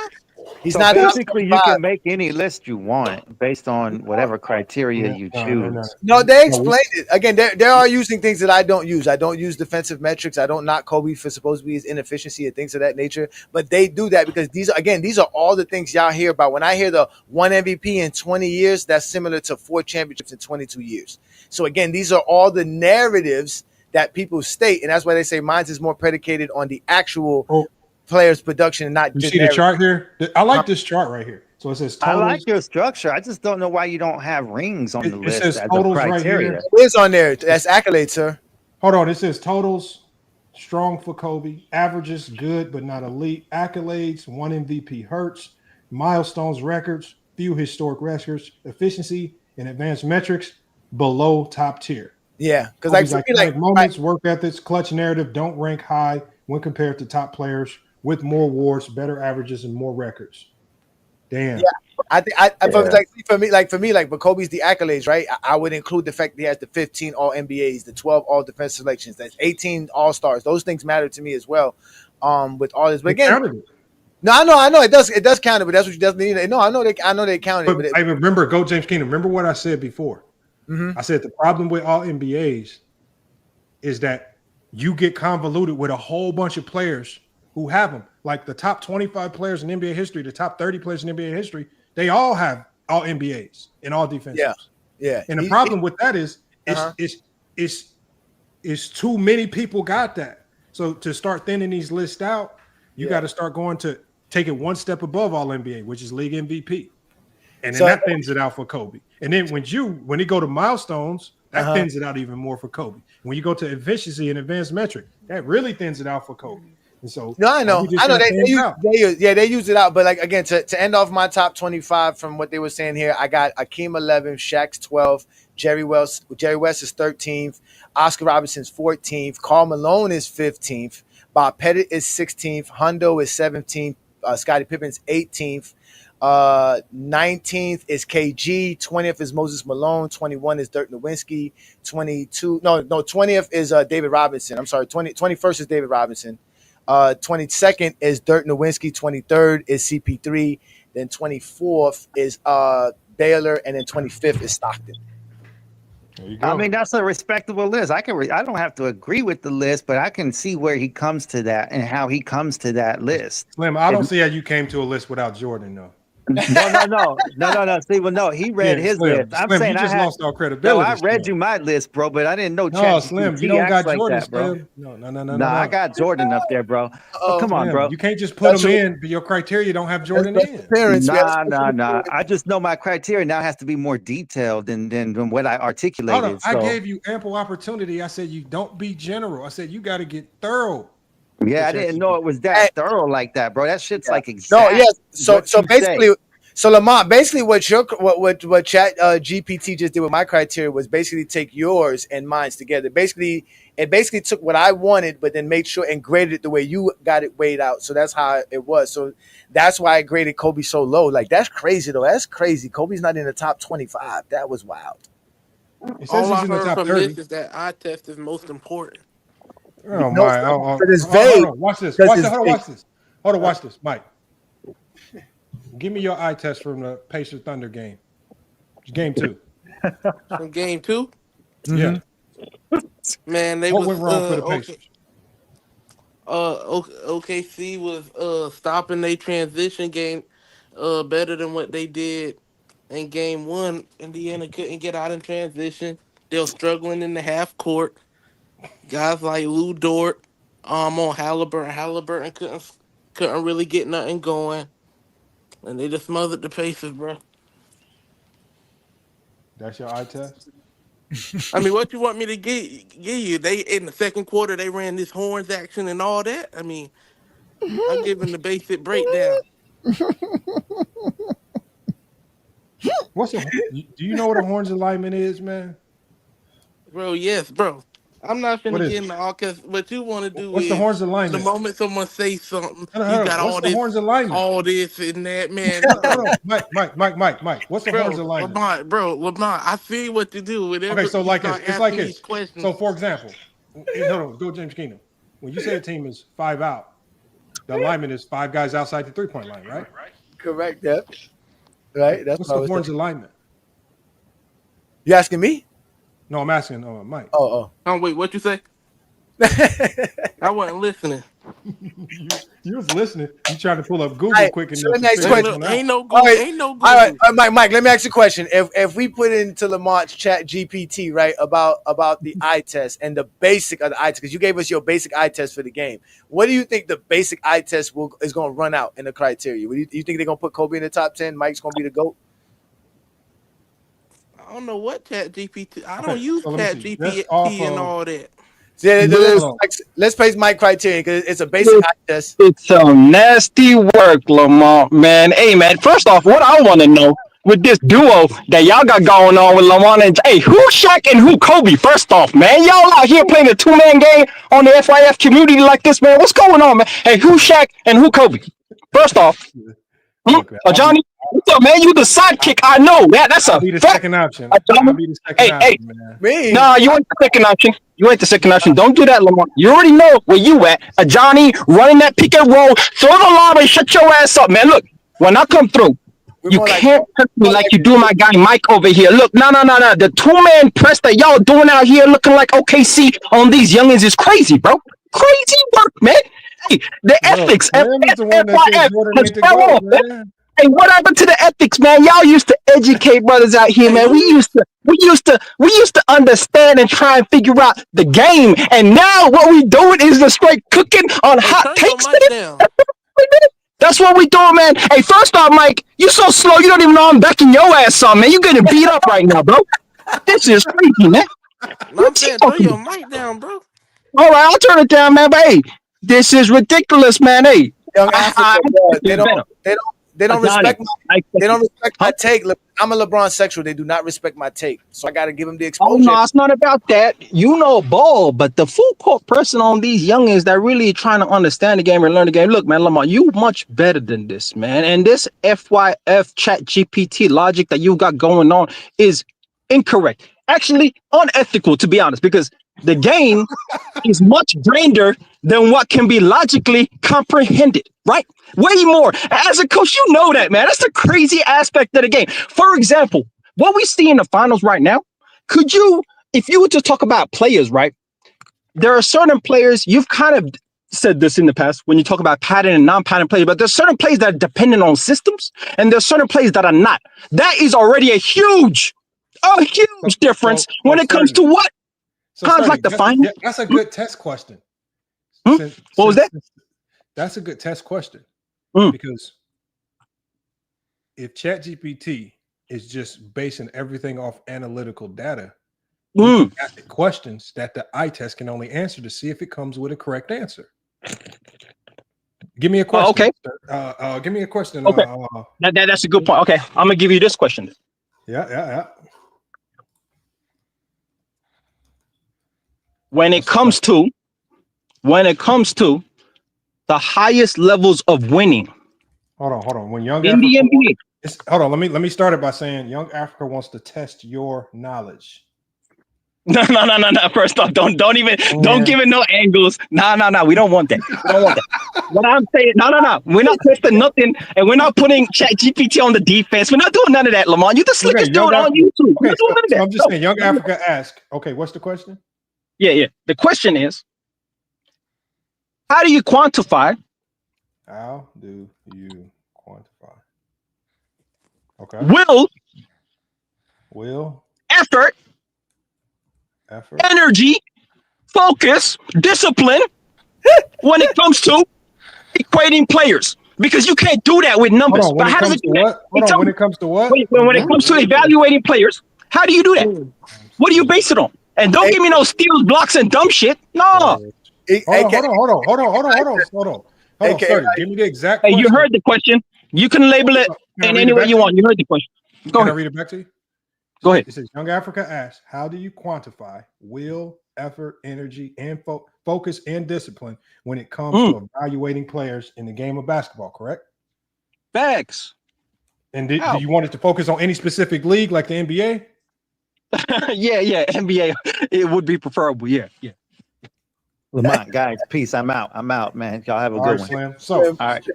He's not basically you can make any list you want based on whatever criteria you choose. No, they explained it. Again, they are using things that I don't use. I don't use defensive metrics. I don't knock Kobe for supposed to be his inefficiency and things of that nature. But they do that because these are all the things y'all hear about. When I hear the 1 MVP in 20 years, that's similar to 4 championships in 22 years. So again, these are all the narratives that people state, and that's why they say mine is more predicated on the actual players' production and not You just see the chart here? I like this chart right here. So it says totals. I like your structure. I just don't know why you don't have rings on the list says as a totals right criteria. here. It is on there. That's accolades, sir. Hold on. It says totals, strong for Kobe. Averages, good, but not elite. Accolades, 1 MVP hurts. Milestones, records, few historic records. Efficiency and advanced metrics, below top tier. Yeah, because like moments, work ethics, clutch narrative don't rank high when compared to top players with more awards, better averages, and more records. Damn. Yeah, I think for me, but Kobe's the accolades, right? I would include the fact that he has the 15 All NBAs, the 12 All Defense selections, that's 18 All Stars. Those things matter to me as well. With all this, but again, no, I know, it does count it, but that's what you definitely need. No, I know they count it. But I remember GOAT James Kingdom. Remember what I said before. Mm-hmm. I said the problem with all NBAs is that you get convoluted with a whole bunch of players who have them. Like the top 25 players in NBA history, the top 30 players in NBA history, they all have all NBAs in all defenses. Yeah. And the problem with that is too many people got that. So to start thinning these lists out, you got to start going to take it one step above all NBA, which is league MVP. And then that thins it out for Kobe. And then when you go to milestones, that thins it out even more for Kobe. When you go to efficiency and advanced metric, that really thins it out for Kobe. And so No, I are we know. just I know gonna stand out? they use it out. But like again, to end off my top 25 from what they were saying here, I got Akeem 11, Shaq's 12, Jerry West is 13th, Oscar Robinson's 14th, Karl Malone is 15th, Bob Pettit is 16th, Hundo is 17th, Scottie Pippen's 18th. 19th is KG, 20th is Moses Malone, 21 is Dirk Nowitzki, 20th is David Robinson. I'm sorry, 21st is David Robinson. 22nd is Dirk Nowitzki, 23rd is CP3, then 24th is Baylor, and then 25th is Stockton. There you go. I mean, that's a respectable list. I don't have to agree with the list, but I can see where he comes to that and how he comes to that list. Slim, I don't see how you came to a list without Jordan, though. No. See, well, no, he read his Slim, list. I'm Slim, saying you just lost all No, credibility. I read you my list, bro, but I didn't know. No, Slim, you don't got like Jordan, that, bro. Slim. No. I got Jordan up there, bro. Come on, Slim, bro. You can't just put him in, but your criteria don't have Jordan in. Nah. I just know my criteria now has to be more detailed than what I articulated. Hold on. I gave you ample opportunity. I said you don't be general. I said you got to get thorough. Yeah, I didn't know it was that thorough like that, bro. That shit's like exact. No, yes. So basically. So Lamont, basically what Chat GPT just did with my criteria was basically take yours and mine's together. Basically, it basically took what I wanted, but then made sure and graded it the way you got it weighed out. So that's how it was. So that's why I graded Kobe so low. Like that's crazy though. That's crazy. Kobe's not in the top 25. That was wild. It says All he's I in the heard top from 30. this is that eye test is most important. Oh my! But it's Hold vague. on. Watch this. Because it's Watch this. Hold on. Watch this, Mike. Give me your eye test from the Pacers Thunder game. Game 2. From game 2? Yeah. Man, what went wrong for the Pacers? OKC was stopping their transition game better than what they did in game 1. Indiana couldn't get out in transition. They were struggling in the half court. Guys like Lou Dort on Halliburton. Halliburton couldn't really get nothing going. And they just smothered the Pacers, bro. That's your eye test? I mean, what you want me to give you? They in the second quarter they ran this horns action and all that. I mean, I'm giving the basic breakdown. Do you know what a horns alignment is, man? Bro, yes, bro. I'm not finna get into all because what you want to do What's is the horns alignment? the moment someone says something, you Hold on. got What's the horns alignment? all this and that, man. Hold on. Mike. What's the horns alignment? LeBron, I see what you do. Whenever Okay, so like it's like this. Questions. So for example, hold on, go James Keenum. When you say a team is 5 out, the alignment is 5 guys outside the 3-point line, right? Correct. Yep. Right. That's what's the horns alignment. You asking me? No, I'm asking Mike. Oh, wait, what you say? I wasn't listening. you was listening. You trying to pull up Google quick enough. So next question. Ain't no Google. Ain't no Google. All right, Mike. Let me ask you a question. If we put into Lamont's Chat GPT, right, about the eye test and the basic of the eye test, because you gave us your basic eye test for the game. What do you think the basic eye test is going to run out in the criteria? Do you think they're going to put Kobe in the top 10? Mike's going to be the GOAT? I don't know what Chat GPT. I don't use Chat GPT and all that. Yeah, let's place Mike criteria because it's a basic eye test. It's some nasty work, Lamont, man. Hey, man, first off, what I want to know with this duo that y'all got going on with Lamont and hey, who Shaq and who Kobe? First off, man, y'all out here playing a 2-man game on the FYF community like this, man. What's going on, man? Hey, who Shaq and who Kobe? First off, Johnny, what's up, man? You the sidekick. I know that's a be the second option. I'll be the second option, man. Nah, you ain't the second option. You ain't the second option. Don't do that, Lamar. You already know where you at. Johnny running that pick and roll. Throw the lob and shut your ass up, man. Look, when I come through, you can't touch me like you do my guy Mike over here. Look, no. The 2-man press that y'all doing out here looking like OKC on these youngins is crazy, bro. Crazy work, man. Hey, the ethics. FYF fell off, man. Hey, what happened to the ethics, man? Y'all used to educate brothers out here, man. We used to understand and try and figure out the game. And now what we doing is the straight cooking on hot takes. That's what we doing, man. Hey, first off, Mike, you so slow, you don't even know I'm backing your ass on, man. You getting beat up right now, bro. This is crazy, man. I'm saying, throw your mic down, bro. All right, I'll turn it down, man. But hey, This is ridiculous, man. Hey, Young Africa, bro, they don't Johnny, respect my take. I'm a LeBron sexual. They do not respect my take, so I got to give them the Oh exposure. no, it's not about that. You know ball, but the full court person on these youngins that really trying to understand the game and learn the game. Look, man, Lamar, you much better than this, man. And this FYF chat GPT logic that you got going on is incorrect. Actually, unethical, to be honest, because the game is much grander than what can be logically comprehended, right? Way more. As a coach, you know that, man. That's the crazy aspect of the game. For example, what we see in the finals right now, could you, if you were to talk about players, right? There are certain players, you've kind of said this in the past when you talk about pattern and non-pattern players, but there's certain plays that are dependent on systems, and there's certain plays that are not. That is already a huge difference when it comes to what? Times like the final. That's a good test question. What was that? That's a good test question because if ChatGPT is just basing everything off analytical data, we can ask it questions that the eye test can only answer to see if it comes with a correct answer. Give me a question. Okay. Give me a question. Okay. That's a good point. Okay, I'm gonna give you this question. Yeah. When it comes to the highest levels of winning. Hold on. When Young in Africa, the NBA. Hold on. Let me start it by saying Young Africa wants to test your knowledge. No. First off, don't give it no angles. No. We don't want that. What I'm saying, no. We're not testing nothing, and we're not putting ChatGPT on the defense. We're not doing none of that, Lamar. You the slickest dude on YouTube. We're not doing none of that. I'm just saying, Young Africa asked. Okay, what's the question? Yeah. The question is, how do you quantify? How do you quantify? Okay. Will. Effort. Energy. Focus. Discipline. When it comes to equating players, because you can't do that with numbers. Hold on, but how does it do that? When it comes to what? When it comes to evaluating players, how do you do that? What do you base it on? And don't give me no steals, blocks, and dumb shit. No. Hold on. Sorry, give me the exact question. Hey, you heard the question. You can label it in any way you want. You heard the question. Go ahead. Can I read it back to you? Go ahead. It says, Young Africa asks, how do you quantify will, effort, energy, and focus and discipline when it comes to evaluating players in the game of basketball, correct? Facts. And do you want it to focus on any specific league like the NBA? Yeah. NBA. It would be preferable. Yeah. Lamont, guys, peace. I'm out, man. Y'all have a good one. Slam. So, all right.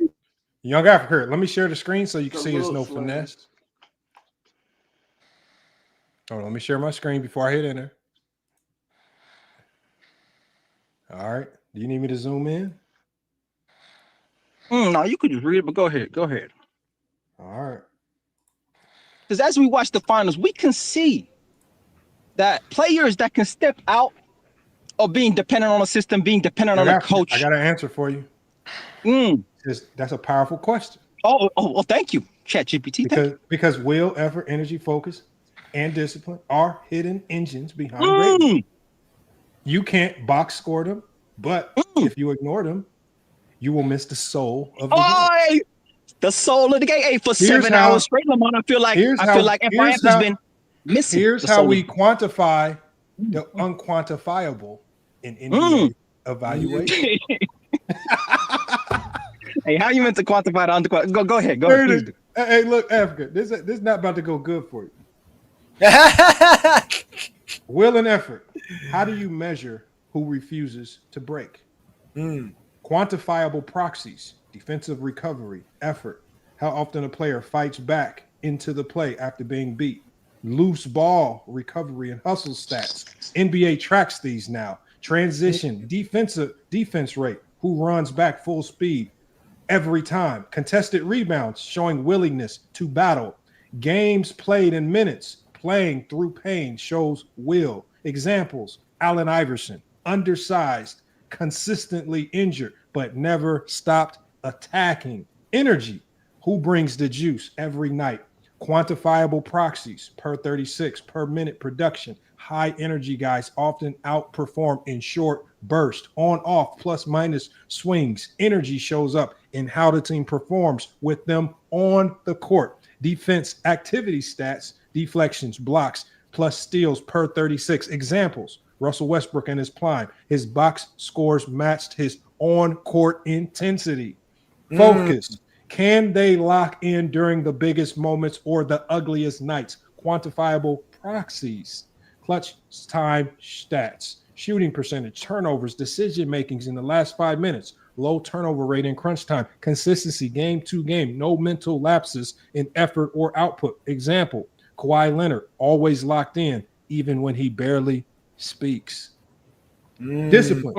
Young Africa, let me share the screen so you can see there's no finesse. Hold on, let me share my screen before I hit enter. All right. Do you need me to zoom in? No, you could just read it, but go ahead. All right. Because as we watch the finals, we can see that players that can step out of being dependent on a system, being dependent on a coach. I got an answer for you. That's a powerful question. Oh, thank you, ChatGPT. Because will, effort, energy, focus, and discipline are hidden engines behind greatness. You can't box score them, but if you ignore them, you will miss the soul of the game. The soul of the game. Hey, for 7 hours straight, Lamont, I feel like FIF has been missing. Here's how we quantify the unquantifiable in NBA evaluation. Hey, how you meant to quantify the unquantifiable? Go ahead. Hey, look, Africa, this is not about to go good for you. Will and effort. How do you measure who refuses to break? Quantifiable proxies, defensive recovery, effort. How often a player fights back into the play after being beat. Loose ball recovery and hustle stats. NBA tracks these now. Transition, defense rate. Who runs back full speed every time. Contested rebounds showing willingness to battle. Games played in minutes. Playing through pain shows will. Examples, Allen Iverson, undersized, consistently injured, but never stopped attacking. Energy, who brings the juice every night. Quantifiable proxies, per 36, per minute production, high energy guys often outperform in short burst, on off, plus minus swings. Energy shows up in how the team performs with them on the court. Defense activity stats, deflections, blocks, plus steals per 36. Examples: Russell Westbrook in his prime. His box scores matched his on-court intensity. Focus. Can they lock in during the biggest moments or the ugliest nights? Quantifiable proxies. Clutch time stats. Shooting percentage, turnovers, decision makings in the last 5 minutes, low turnover rate in crunch time, consistency game to game, no mental lapses in effort or output. Example: Kawhi Leonard, always locked in, even when he barely speaks. Discipline.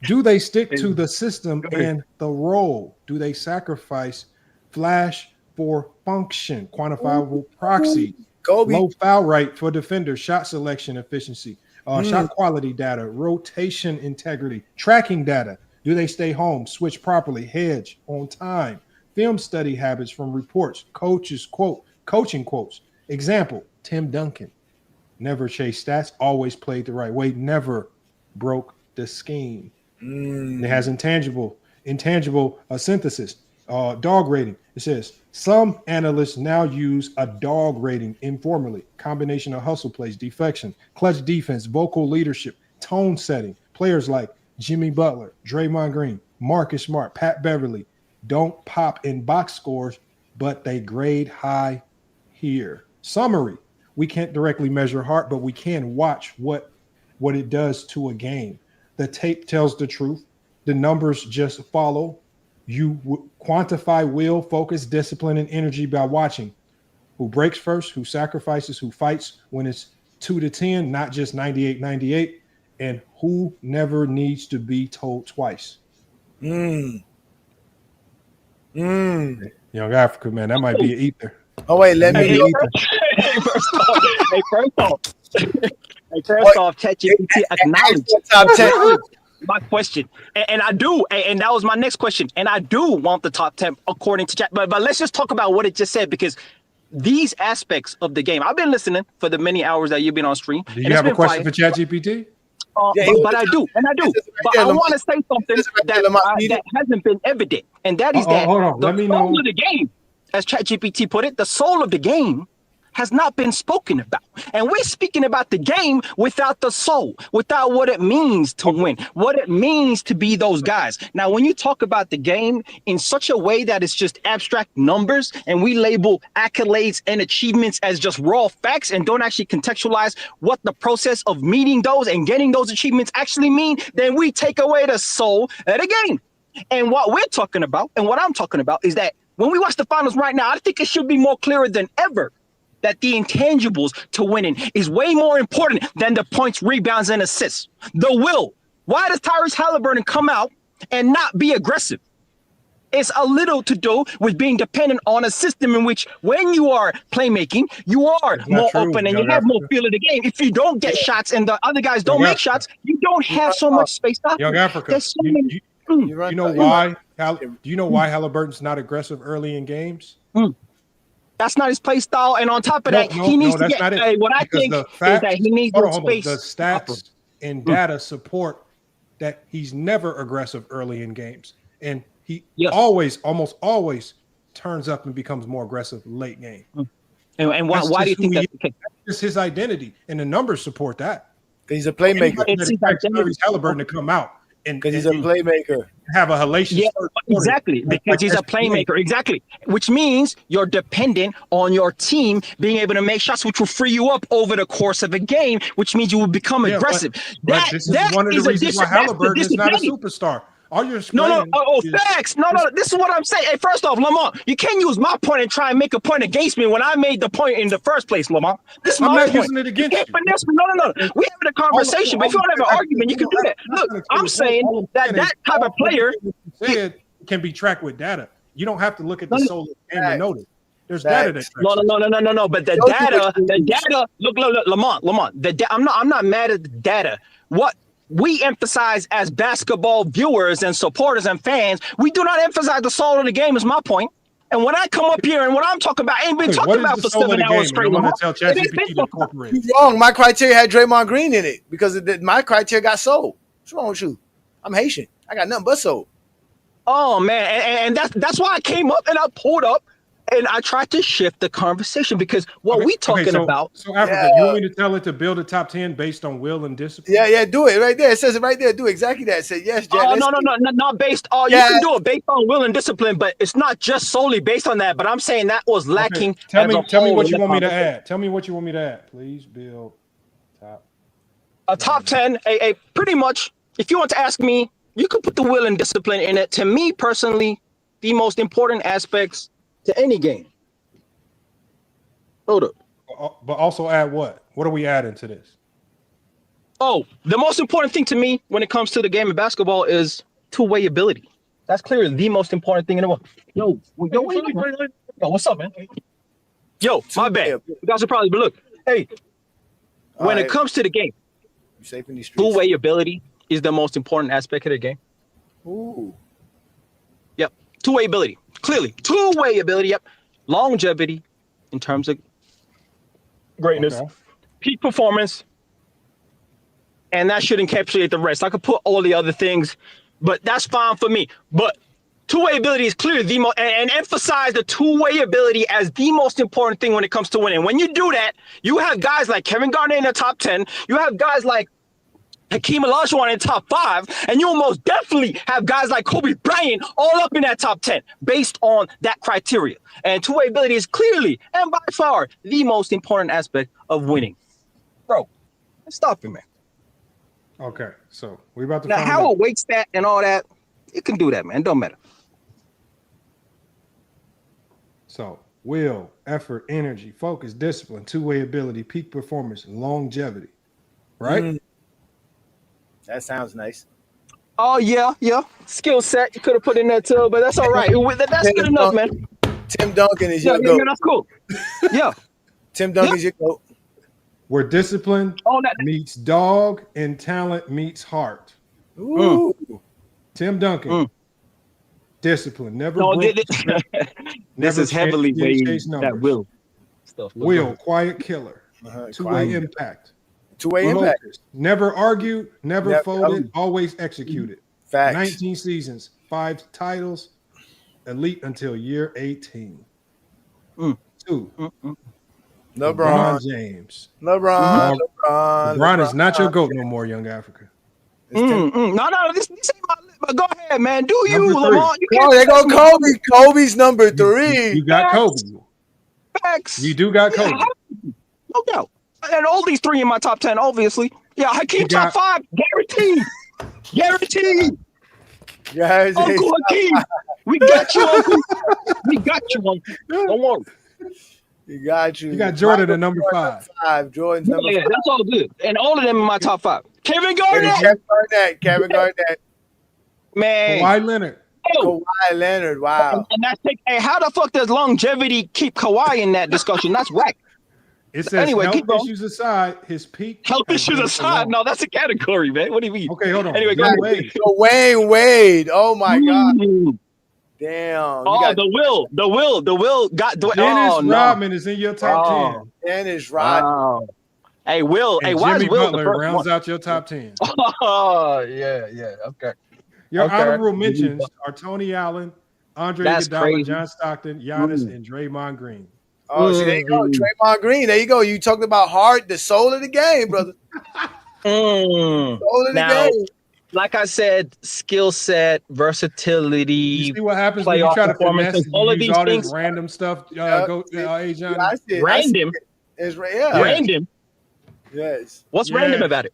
Do they stick to the system and the role? Do they sacrifice flash for function? Quantifiable proxy. Low foul rate for defenders, shot selection efficiency, shot quality data, rotation integrity, tracking data. Do they stay home, switch properly, hedge on time? Film study habits from reports, coaches quote, coaching quotes. Example: Tim Duncan, never chased stats, always played the right way, never broke the scheme. It has intangible synthesis, dog rating. It says some analysts now use a dog rating informally, combination of hustle plays, deflection, clutch defense, vocal leadership, tone setting. Players like Jimmy Butler, Draymond Green, Marcus Smart, Pat Beverly don't pop in box scores, but they grade high here. Summary: we can't directly measure heart, but we can watch what it does to a game. The tape tells the truth. The numbers just follow. You quantify will, focus, discipline, and energy by watching who breaks first, who sacrifices, who fights when it's 2 to 10, not just 98-98, and who never needs to be told twice. Mm. Young Africa, man, that might be an ether. Oh, wait, let me. First off, ChatGPT acknowledged my question, and I do, and that was my next question, and I do want the top 10 according to Chat. But let's just talk about what it just said, because these aspects of the game, I've been listening for the many hours that you've been on stream. Do you have a question for ChatGPT? But I do. But I want to say something that hasn't been evident, and that is that the soul of the game, as ChatGPT put it, the soul of the game has not been spoken about. And we're speaking about the game without the soul, without what it means to win, what it means to be those guys. Now, when you talk about the game in such a way that it's just abstract numbers, and we label accolades and achievements as just raw facts and don't actually contextualize what the process of meeting those and getting those achievements actually mean, then we take away the soul of the game. And what we're talking about, and what I'm talking about, is that when we watch the finals right now, I think it should be more clearer than ever that the intangibles to winning is way more important than the points, rebounds, and assists. The will. Why does Tyrese Halliburton come out and not be aggressive? It's a little to do with being dependent on a system in which when you are playmaking, you are more open and you have more feel of the game. If you don't get shots and the other guys don't make shots, you don't have so much space. Young Africa, you know why? Do you know why Halliburton's not aggressive early in games? That's not his play style, and on top of that, he needs to get. What I think is that he needs more space. The stats and data support that he's never aggressive early in games, and he almost always turns up and becomes more aggressive late game. And why do you think that's the case? It's his identity, and the numbers support that. He's a playmaker. It's his identity. Halliburton to come out because he's a playmaker. Have a hellacious. Yeah, exactly. Because he's a playmaker. Exactly. Which means you're dependent on your team being able to make shots, which will free you up over the course of a game, which means you will become aggressive. But this is one of the reasons why Halliburton is not a superstar. All you're facts. No, this is what I'm saying. Hey, first off, Lamont, you can't use my point and try and make a point against me when I made the point in the first place, Lamont. This is my point. Using it against you. No. We're having a conversation, but if you want to have an argument, you can do that. Look, I'm saying that type of player can be tracked with data. You don't have to look at the soul of the game to know it. There's data that No. But the data. Look, Lamont. I'm not mad at the data. What we emphasize as basketball viewers and supporters and fans, we do not emphasize the soul of the game, is my point. And when I come up here and what I'm talking about ain't been talking about for 7 hours straight. I'm going to tell It ain't been ChatGPT to talking about. incorporate. You're wrong. My criteria had Draymond Green in it because my criteria got sold. What's wrong with you? I'm Haitian. I got nothing but sold. Oh man, and that's why I came up and I pulled up and I tried to shift the conversation because what we talking about. So Africa, you want me to tell it to build a top 10 based on will and discipline? Yeah, do it right there. It says it right there. Do exactly that. It said yes, Jack. Oh no, not based. Oh, you can do it based on will and discipline, but it's not just solely based on that. But I'm saying that was lacking. Okay. Tell me what you want me to add. Tell me what you want me to add. Please build a top 10. A pretty much. If you want to ask me, you could put the will and discipline in it. To me personally, the most important aspects to any game. Hold up. But also add what? What are we adding to this? Oh, the most important thing to me when it comes to the game of basketball is two-way ability. That's clearly the most important thing in the world. Yo, what's up, man? Yo, my bad. You guys will probably, but look, hey, when it comes to the game, two-way ability is the most important aspect of the game. Ooh. Yep. Two-way ability. Clearly. Two-way ability. Yep. Longevity in terms of greatness. Okay. Peak performance. And that should encapsulate the rest. I could put all the other things, but that's fine for me. But two-way ability is clearly the most, and emphasize the two-way ability as the most important thing when it comes to winning. When you do that, you have guys like Kevin Garnett in the top 10. You have guys like Hakeem Olajuwon in top 5, and you'll most definitely have guys like Kobe Bryant all up in that top 10 based on that criteria. And two-way ability is clearly and by far the most important aspect of winning. Bro, stop it, man. Okay, so we're about to now how it weights that and all that, you can do that, man. It don't matter. So will, effort, energy, focus, discipline, two-way ability, peak performance, longevity. Right? Mm. That sounds nice. Oh yeah. Skill set you could have put in there too, but that's all right. That's good enough, man. Tim Duncan is your GOAT. Yeah, that's cool. Yeah. Tim Duncan's your GOAT. Where discipline meets dog and talent meets heart. Ooh. Tim Duncan. Discipline. Never. This is heavily weighted that will stuff. Will, quiet killer. Two-way impact. Two-way impact. Never argued, never folded, always executed. Facts. 19 seasons, 5 titles, elite until year 18. 2. LeBron James. LeBron is not your GOAT no more, young Africa. No, this ain't my list, but go ahead, man. Do you, Lamar? Oh, there go Kobe. Kobe's number 3. You got Kobe. Facts. You do got Kobe. No doubt. And all these 3 in my top 10, obviously. Yeah, Hakeem top 5, guaranteed. Guaranteed. Guys, Uncle Hakeem, we got you, Uncle. We got you, Uncle. Don't worry. You got you. You got Jordan at number 5. Jordan's number 5. That's all good. And all of them in my top 5. Kevin Garnett. Kevin Garnett. Man. Kawhi Leonard. Kawhi Leonard. Wow. And that's hey, how the fuck does longevity keep Kawhi in that discussion? That's whack. It says health issues aside, his peak. Health issues aside. No, that's a category, man. What do you mean? Okay, hold on. Anyway, go ahead. Wayne Wade. Oh my God. Damn. Oh, the will got Dennis Rodman is in your top 10. Dennis Rodman. Hey, Will. And why Jimmy is Will Butler rounds out your top 10. Oh, yeah. Okay. Your honorable mentions are Tony Allen, Andre Iguodala, John Stockton, Giannis, and Draymond Green. Oh, see, there you go. Draymond Green. There you go. You talked about heart, the soul of the game, brother. Soul of the game. Like I said, skill set, versatility. You see what happens when you try to finesse all of these things. This random stuff. Random. Random. Yes. What's random about it?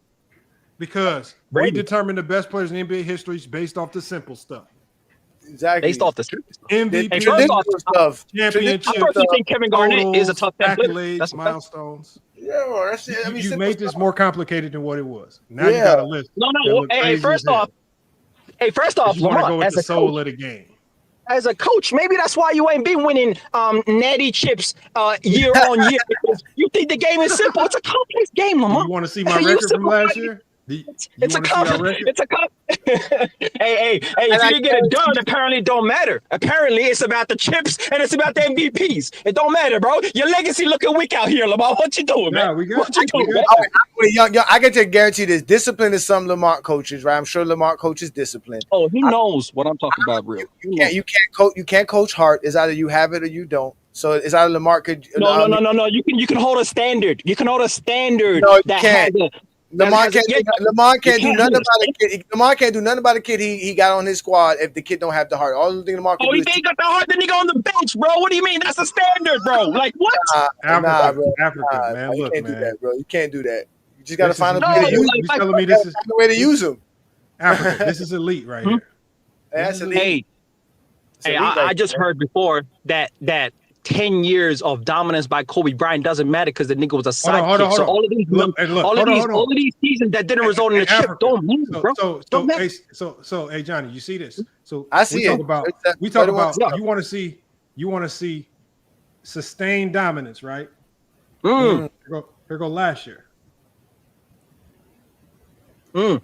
Because we determine the best players in NBA history based off the simple stuff. Exactly. Based off the MVP stuff. Championship. I personally think Kevin Garnett is a top 10 player. Accolades, milestones. Yeah, that's it. I mean, you made this more complicated than what it was. Now you got a list. No. Hey, first off, Lamar, go with the soul of the game. As a coach, maybe that's why you ain't been winning natty chips year on year. Because you think the game is simple. It's a complex game, Lamar. You want to see my record from last year? It's a compliment. It's a compliment. hey, if you didn't get it done, apparently it don't matter. Apparently it's about the chips and it's about the MVPs. It don't matter, bro. Your legacy looking weak out here, Lamar. What you doing, man? What you doing, man? I can just guarantee this. Discipline is some Lamar coaches, right? I'm sure Lamar coaches discipline. Oh, he knows what I'm talking about, bro. You can't coach heart. It's either you have it or you don't. So it's either Lamar could. No. You can hold a standard. You can hold a standard. No, you can't. Lamar can't do nothing about a kid. Lamar can't do nothing about a kid he got on his squad if the kid don't have the heart. All the thing Lamar can do he ain't got the heart, then he go on the bench, bro. What do you mean? That's a standard, bro. Like what? Nah, bro. Africa, man. You Look, can't man. do that, bro. You can't do that. You just got to This find is- a way to use you them. telling me this is Find a way to use them. Africa? This is elite right here. That's elite. Hey, I just heard before that 10 years of dominance by Kobe Bryant doesn't matter because the nigga was a sidekick. So all of these seasons that didn't result in a chip don't matter, bro. Don't matter. So, hey, Johnny, you see this? So I see we talk it. about We talk about you want to see sustained dominance, right? Mm. Here go last year. Oh,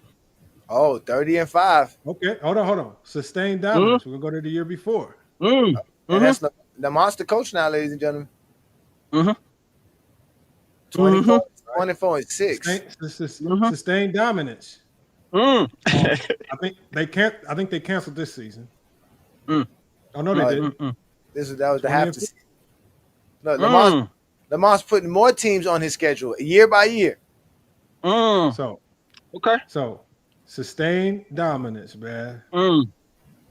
30-5. Okay, hold on. Sustained dominance. We're gonna go to the year before. And that's the monster coach now, ladies and gentlemen. 24 and 6. Sustained dominance. I think they canceled this season. Oh no, they didn't. That was the half the season. No, Lamar's putting more teams on his schedule year by year. So okay. So sustained dominance, man.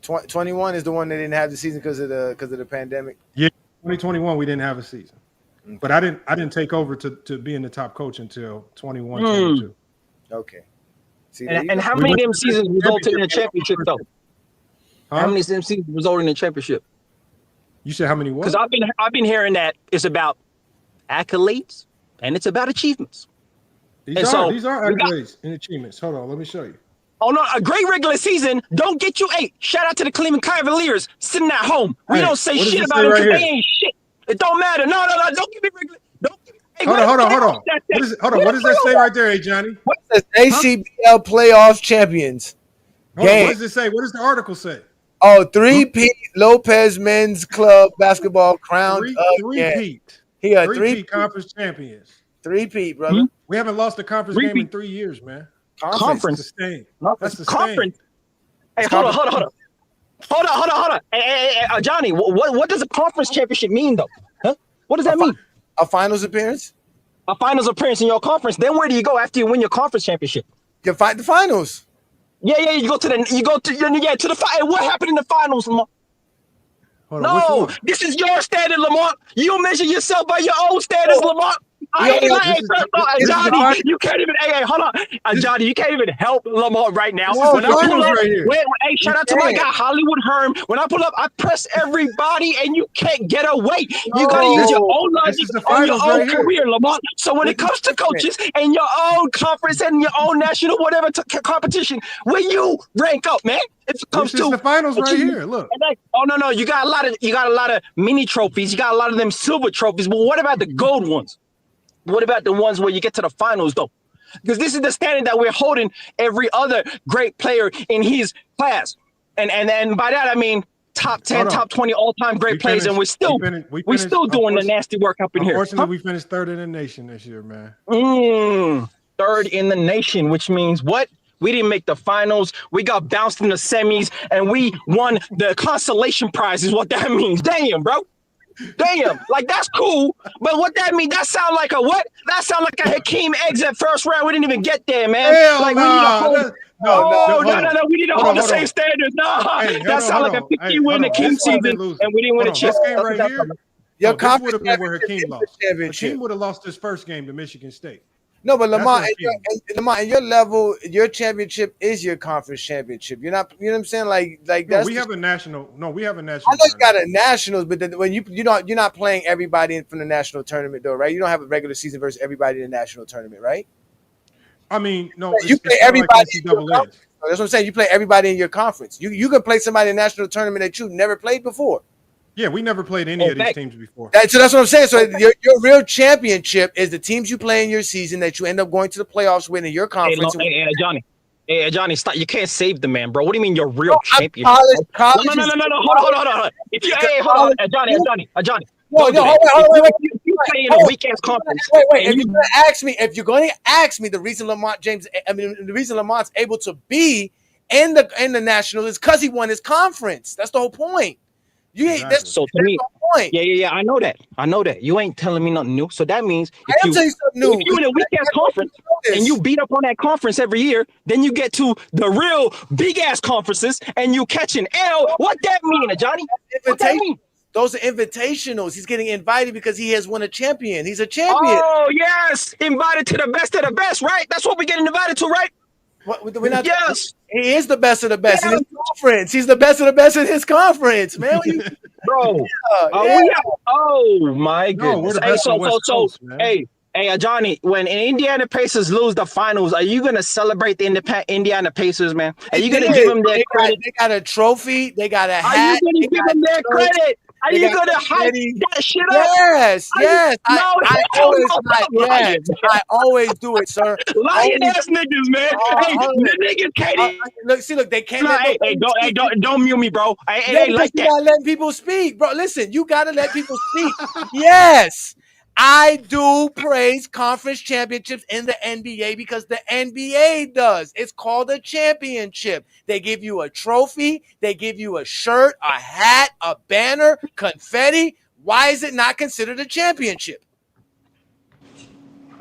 21 is the one that didn't have the season because of the pandemic. Yeah, 2021 we didn't have a season, but I didn't take over to being the top coach until 21, 22. Okay. See, and how many of them seasons resulted in a championship though? How many of them seasons resulted in a championship? You said how many? What? Because I've been hearing that it's about accolades and it's about achievements. These are accolades and achievements. Hold on, let me show you. Oh no, a great regular season don't get you 8. Shout out to the Cleveland Cavaliers sitting at home. We don't say shit about them because they ain't shit. It don't matter. No, don't give me regular. Hold on. What does that say right there, hey Johnny? What says ACBL playoff champions? What does it say? What does the article say? Oh, 3-peat Lopez Men's Club basketball crowned Three-peat. He a 3-peat conference champions. 3-peat, brother. We haven't lost a conference game in 3 years, man. Conference. Sustained. That's sustained. Conference. Hey, hold on. Hey, Johnny, what does a conference championship mean, though? Huh? What does that mean? A finals appearance? A finals appearance in your conference. Then where do you go after you win your conference championship? You fight the finals. Yeah, you go to the final. What happened in the finals, Lamar? No, this is your standard, Lamar. You measure yourself by your own standards, Lamar. Johnny, you can't even. Hey, hold on, Johnny, you can't even help Lamar right now. When I pull up, hey, shout out to my guy Hollywood Herm. When I pull up, I press everybody, and you can't get away. You gotta use your own logic on your own career, Lamar. So when it comes to coaches and your own conference and your own national whatever competition, where you rank up, man. It comes to the finals right here. Look. Oh no, you got a lot of mini trophies. You got a lot of them silver trophies. But what about the gold ones? What about the ones where you get to the finals, though? Because this is the standard that we're holding every other great player in his class. And by that, I mean top 10, top 20 all-time great players. And we're still doing the nasty work up in here. Unfortunately, we finished third in the nation this year, man. Third in the nation, which means what? We didn't make the finals. We got bounced in the semis, and we won the consolation prize is what that means. Damn, bro. Damn, like that's cool, but what that mean? That sound like a what? That sound like a Hakeem exit first round. We didn't even get there, man. We need to hold. No. We need to hold the same standards. That sound like a 50-win Hakeem season, and we didn't win a chip. This game right here. Your this would have been where Hakeem lost. Hakeem would have lost his first game to Michigan State. No, but Lamar, at your level, your championship is your conference championship. You're not, you know what I'm saying? Like that's. We have a national. No, we have a national. I know you got a nationals, but then when you're not playing everybody from the national tournament though, right? You don't have a regular season versus everybody in the national tournament, right? I mean, no, you play everybody. That's what I'm saying. You play everybody in your conference. You can play somebody in the national tournament that you never played before. Yeah, we never played any of these teams before. So that's what I'm saying. So your real championship is the teams you play in your season that you end up going to the playoffs with in your conference. Hey, Johnny. Hey, Johnny, stop. You can't save the man, bro. What do you mean your real championship? College No. Hold on. If you, hold on, Johnny. No, hold on, wait. You play in a weak ass conference. Wait. If you're going to ask me, the reason the reason Lamont's able to be in the National is because he won his conference. That's the whole point. So to me, point. Yeah. I know that. You ain't telling me nothing new. So that means if you in a weak ass conference and you beat up on that conference every year, then you get to the real big ass conferences and you catch an L. What that mean, Johnny? What that mean? Those are invitationals. He's getting invited because he has won a champion. He's a champion. Oh, yes. Invited to the best of the best, right? That's what we're getting invited to, right? We're not, yes. He is the best of the best in his conference. He's the best of the best in his conference, man. Bro. Oh, my goodness. Hey, Johnny, when Indiana Pacers lose the finals, are you going to celebrate the Indiana Pacers, man? Are you going to give them their credit? They got a trophy. They got a hat. Are you going to give them their credit? Are you going to hype that shit up? Yes. I always do it, sir. Lying ass niggas, man. Hey, the niggas can't. Look, they can't. Don't mute me, bro. It ain't like that. You gotta let people speak, bro. Listen, you gotta let people speak. Yes. I do praise conference championships in the NBA because the NBA does. It's called a championship. They give you a trophy. They give you a shirt, a hat, a banner, confetti. Why is it not considered a championship?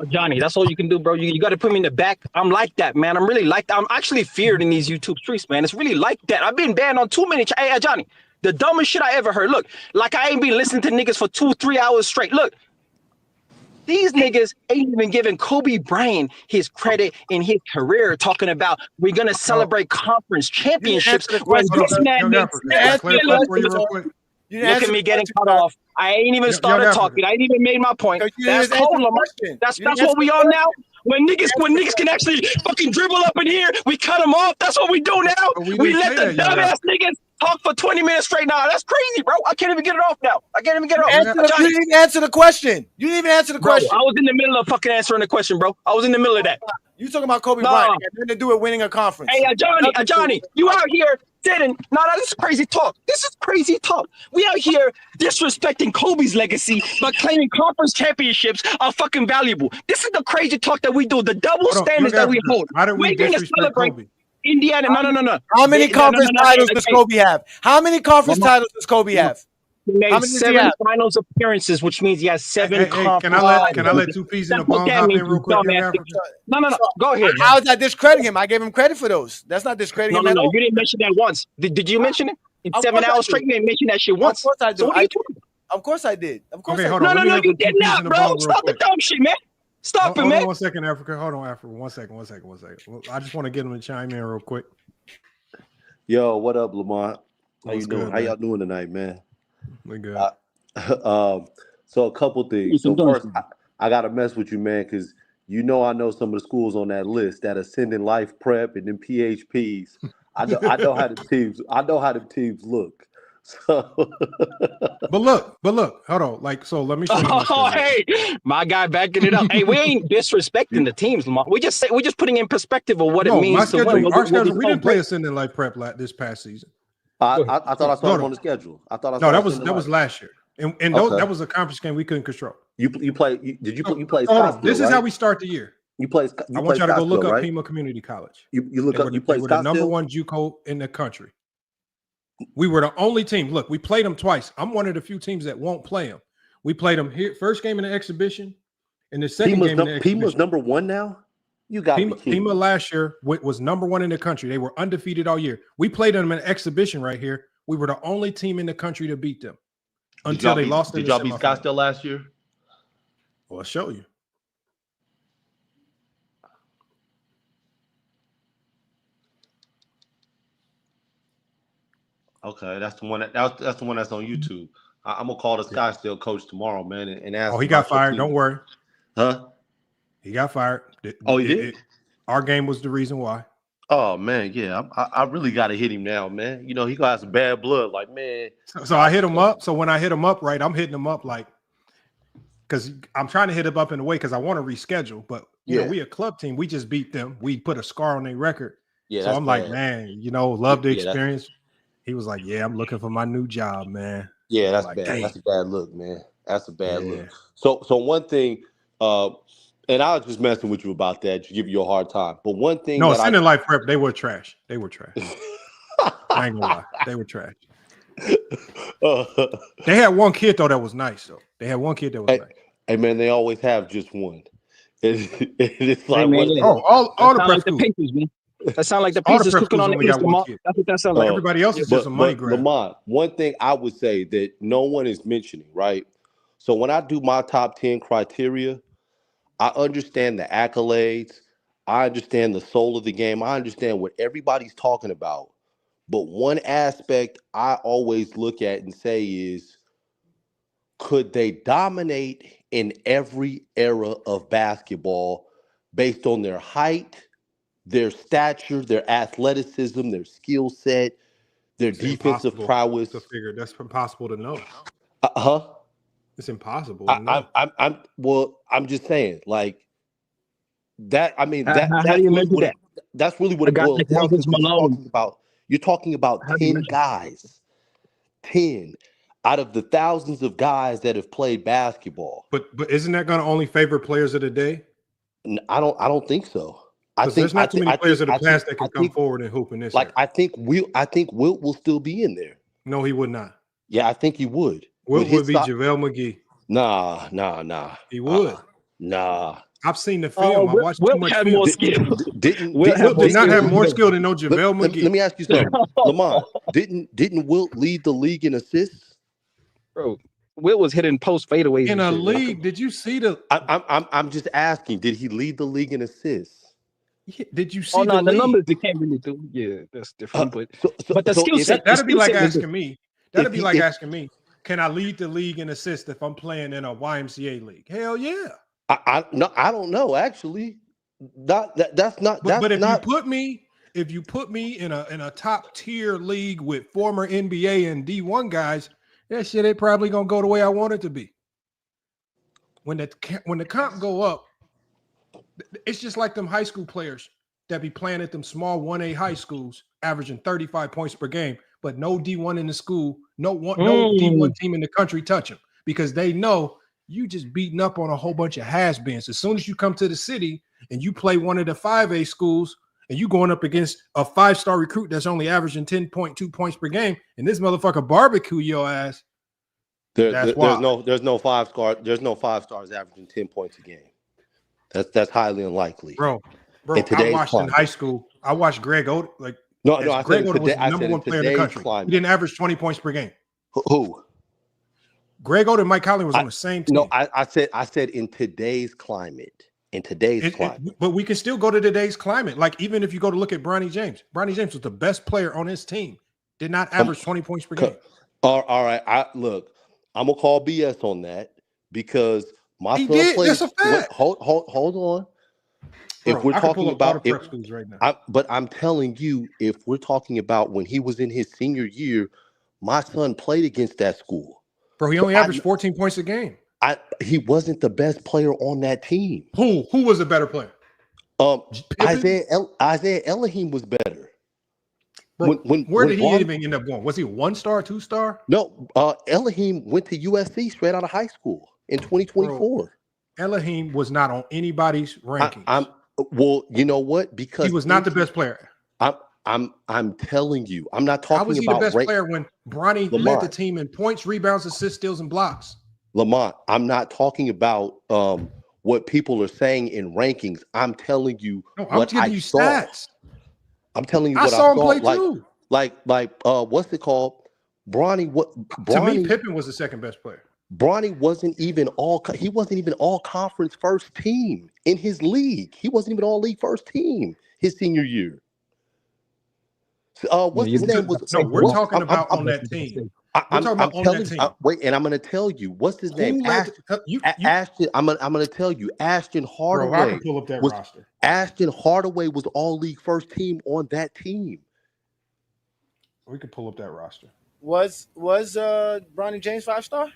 Johnny, that's all you can do, bro. You got to put me in the back. I'm like that, man. I'm really like that. I'm actually feared in these YouTube streets, man. It's really like that. I've been banned on too many. Hey, Johnny, the dumbest shit I ever heard. Look, like I ain't been listening to niggas for 2-3 hours straight. Look. These niggas ain't even giving Kobe Bryant his credit in his career, talking about we're gonna celebrate conference championships. When this man makes look at me getting cut off. I ain't even started talking. I ain't even made my point. That's cold, Lamar. That's what we on now. When niggas can actually fucking dribble up in here, we cut them off. That's what we do now. We let the dumbass niggas talk for 20 minutes straight now. That's crazy, bro. I can't even get it off now. I can't even get it off. You didn't even answer the question. I was in the middle of fucking answering the question, bro. I was in the middle of that. You talking about Kobe Bryant? It had nothing to do with winning a conference. Hey, Johnny, you out here sitting? No, this is crazy talk. We out here disrespecting Kobe's legacy, but claiming conference championships are fucking valuable. This is the crazy talk that we do. The double standards that we hold. How do we disrespect Kobe? Indiana, no. How many conference titles does Kobe have? How many conference titles does Kobe have? He made 7 finals appearances, which means he has 7 conference. Can I let 2 P's in the bomb hop in real quick? No. Go ahead. How is that discrediting him? I gave him credit for those. That's not discrediting him. No. You didn't mention that once. Did you mention it? In 7 hours straight, you didn't mention that shit once. Of course I do. So what are you talking about? Of course I did. No, you did not, bro. Stop the dumb shit, man. Stop it, man. Hold on 1 second, Africa. Hold on, Africa. 1 second. Well, I just want to get him to chime in real quick. Yo, what up, Lamont? How you doing? How y'all doing tonight, man? We good. So a couple things. So first, I gotta mess with you, man, because I know some of the schools on that list that are sending life prep and then PHPs. I know how the teams look. So but look, hold on. Let me show you. Oh, hey, my guy backing it up. Hey, we ain't disrespecting the teams, Lamont. We're just putting in perspective of what it means. Our schedule, we didn't play a sending life prep this past season. I thought I saw it on the schedule. That was last year. And that was a conference game we couldn't control. You play? Did you play? This is how we start the year. You play. I want y'all to go look up Pima Community College. You look up. You play. We're the number 1 JUCO in the country. We were the only team. Look, we played them twice. I'm one of the few teams that won't play them. We played them here. First game in the exhibition, and the second game in the exhibition. Pima's number 1 now. You got Pima last year was number 1 in the country. They were undefeated all year. We played them in an exhibition right here. We were the only team in the country to beat them until they lost. Did y'all beat Scottsdale last year? Well, I'll show you. Okay, that's the one that's the one that's on YouTube. I'm gonna call the Scottsdale coach tomorrow, man, and ask. Oh, he got fired. Don't worry. Huh? He got fired. He did. Our game was the reason why. Oh man, yeah, I really got to hit him now, man. You know he got some bad blood, like man. So I hit him up. So when I hit him up, right, I'm hitting him up like, because I'm trying to hit him up in a way because I want to reschedule. But you know, we a club team. We just beat them. We put a scar on their record. Yeah, so I'm bad. like, man, you know, love the experience. He was like, yeah, I'm looking for my new job, man. Yeah, that's like, bad. dang. That's a bad look, man. That's a bad look. So one thing, and I was just messing with you about that to give you a hard time. But one thing No, that Sending Life Prep, they were trash. They were trash. I ain't gonna lie. They were trash. They had one kid though that was nice though. They had one kid that was nice. Hey man, they always have just one. It's like all the prep schools. Papers, man. That sound like the pizzas cooking on the East. That's what that sounds like. Everybody else is just a money grab. Lamont, one thing I would say that no one is mentioning, right? So when I do my top 10 criteria, I understand the accolades. I understand the soul of the game. I understand what everybody's talking about. But one aspect I always look at and say is, could they dominate in every era of basketball based on their height, their stature, their athleticism, their skill set, their defensive prowess? To figure that's impossible to know. It's impossible. I'm just saying, like that. I mean, how do you measure that? That's really what it boils down to. You're talking about 10 guys, 10 out of the thousands of guys that have played basketball. But isn't that going to only favor players of the day? I don't think so. There's not too many players of the past that can come forward and hoop in this. Like I think Wilt will still be in there. No, he would not. Yeah, I think he would. Wilt would be JaVale McGee. Nah. He would. Nah. I've seen the film. I watched too much film. More skill. Wilt did not have more skill than no JaVale McGee. Let me ask you something, Lamont. Didn't Wilt lead the league in assists? Bro, Wilt was hitting post fadeaways in a league. Did you see the? I'm just asking. Did he lead the league in assists? Yeah, did you see the numbers? They can't really do. Yeah, that's different. But the skill set. That'd be like asking me. That'd be like asking me. Can I lead the league in assists if I'm playing in a YMCA league? Hell yeah. I don't know actually. But if you put me in a top tier league with former NBA and D1 guys, that shit ain't probably gonna go the way I want it to be. When the comp go up, it's just like them high school players that be playing at them small 1A high schools, averaging 35 points per game, but no D1 in the school, no D1 team in the country touch them because they know you just beating up on a whole bunch of has-beens. As soon as you come to the city and you play one of the 5A schools and you going up against a 5-star recruit that's only averaging 10.2 points per game, and this motherfucker barbecue your ass. There's no 5 stars averaging 10 points a game. That's highly unlikely. Bro, I watched in high school. I watched Greg Oden. Greg Oden was the number one player in the country. He didn't average 20 points per game. Who? Greg Oden and Mike Conley was on the same team. No, I said in today's climate. But we can still go to today's climate. Like even if you go to look at Bronny James was the best player on his team. Did not average 20 points per game. All right. I'm gonna call BS on that because my son played. That's a fact. Hold on. Bro, if we're talking about right now. But I'm telling you, if we're talking about when he was in his senior year, my son played against that school. Bro, he only averaged 14 points a game. He wasn't the best player on that team. Who was the better player? Isaiah Elohim was better. Bro, where did he even end up going? Was he 1-star, 2-star? No, Elohim went to USC straight out of high school in 2024. Bro, Elohim was not on anybody's rankings. Well, you know what? Because he was not the best player. I'm telling you, I'm not talking about. How was he the best player when Bronny led the team in points, rebounds, assists, steals, and blocks? Lamont, I'm not talking about what people are saying in rankings. I'm telling you what I saw. Stats. I'm telling you what I saw. Him play too. Like what's it called? Bronny. To me, Pippen was the second best player. Bronny wasn't even all conference first team in his league. He wasn't even all league first team his senior year. What's his name? We're talking about on that team. We're talking about on that team. Wait, and I'm going to tell you what's his name. Ashton. I'm going to tell you. Ashton Hardaway. Bro, I can pull up that roster. Ashton Hardaway was all league first team on that team. We could pull up that roster. Was Bronny James 5-star?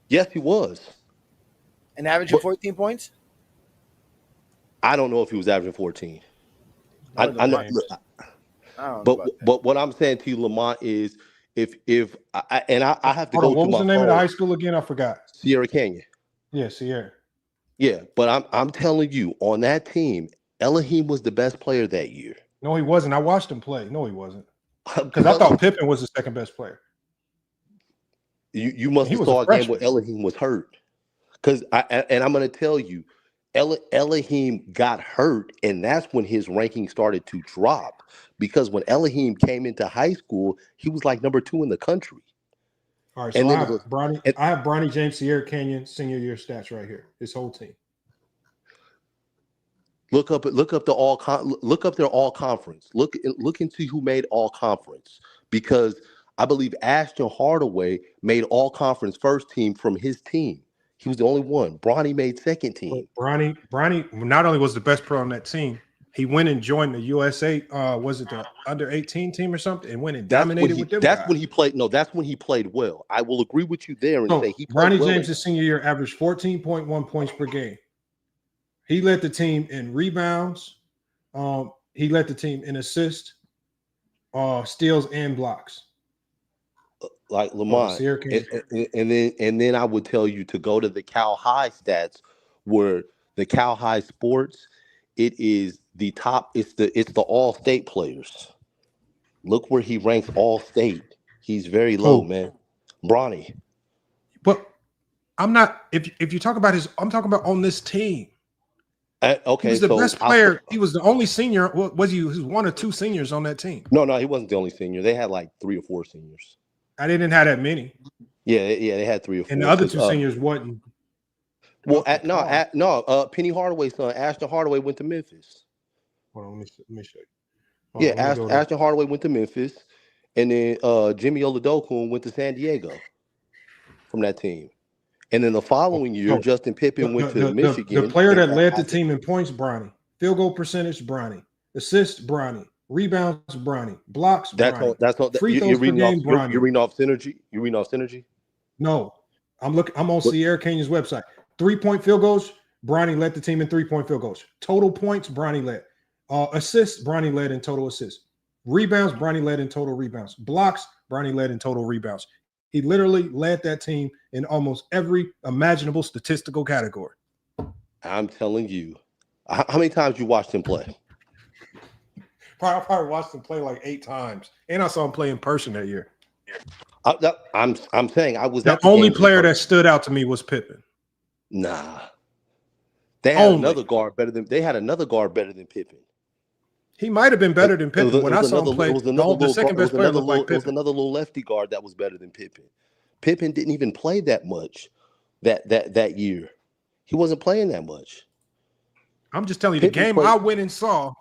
Yes, he was. And averaging 14 points? I don't know if he was averaging 14. I know. But what I'm saying to you, Lamont, is if I have to go to my phone. What was the name of the high school again? I forgot. Sierra Canyon. Yeah, Sierra. Yeah, but I'm telling you, on that team, Elohim was the best player that year. No, he wasn't. I watched him play. No, he wasn't. Because I thought Pippen was the second best player. You must have saw a game where Elohim was hurt. Because I'm going to tell you, Elohim got hurt, and that's when his ranking started to drop. Because when Elohim came into high school, he was like number 2 in the country. All right, so I have Bronny James, Sierra Canyon senior year stats right here. His whole team. Look up their all conference. Look into who made all conference, because I believe Ashton Hardaway made all conference first team from his team. He was the only one. Bronny made second team. Bronny not only was the best player on that team, he went and joined the USA. Was it the under 18 team or something? And went and dominated with them. That's when he played. No, that's when he played well. I will agree with you there and say he played Bronny well. James' senior year averaged 14.1 points per game. He led the team in rebounds. He led the team in assists, steals, and blocks. Like Lamont, and then I would tell you to go to the Cal High stats, where the Cal High sports, it is the top. It's the all state players. Look where he ranks all state. He's very low, man. Bronny. But I'm not. If you talk about I'm talking about on this team. Okay, he was the best player. He was the only senior. Was he was one or two seniors on that team? No, he wasn't the only senior. They had like 3 or 4 seniors. I didn't have that many. Yeah, they had 3 or 4. And the other 2 seniors wasn't. Well, Penny Hardaway's son, Ashton Hardaway, went to Memphis. Hold on, let me show you. Ashton Hardaway went to Memphis, and then Jimmy Oladipo went to San Diego from that team. And then the following year, Justin Pippen went to Michigan. The player that led the team in points, Bronny. Field goal percentage, Bronny. Assists, Bronny. Rebounds, Bronny. Blocks, Bronny. That's all. Free throws per game, Bronny. You're reading off synergy. You're reading off synergy. No, I'm on Sierra Canyon's website. 3-point field goals, Bronny led the team in 3-point field goals. Total points, Bronny led. Assists, Bronny led in total assists. Rebounds, Bronny led in total rebounds. Blocks, Bronny led in total rebounds. He literally led that team in almost every imaginable statistical category. I'm telling you. How many times you watched him play? I probably watched him play like 8 times. And I saw him play in person that year. I'm saying I was the only player that stood out to me was Pippen. Nah. They had another guard better than Pippen. He might have been better than Pippen. When I saw him play, the second best player looked like Pippen. There was another little lefty guard that was better than Pippen. Pippen didn't even play that much that year. He wasn't playing that much. I'm just telling you, the game I went and saw,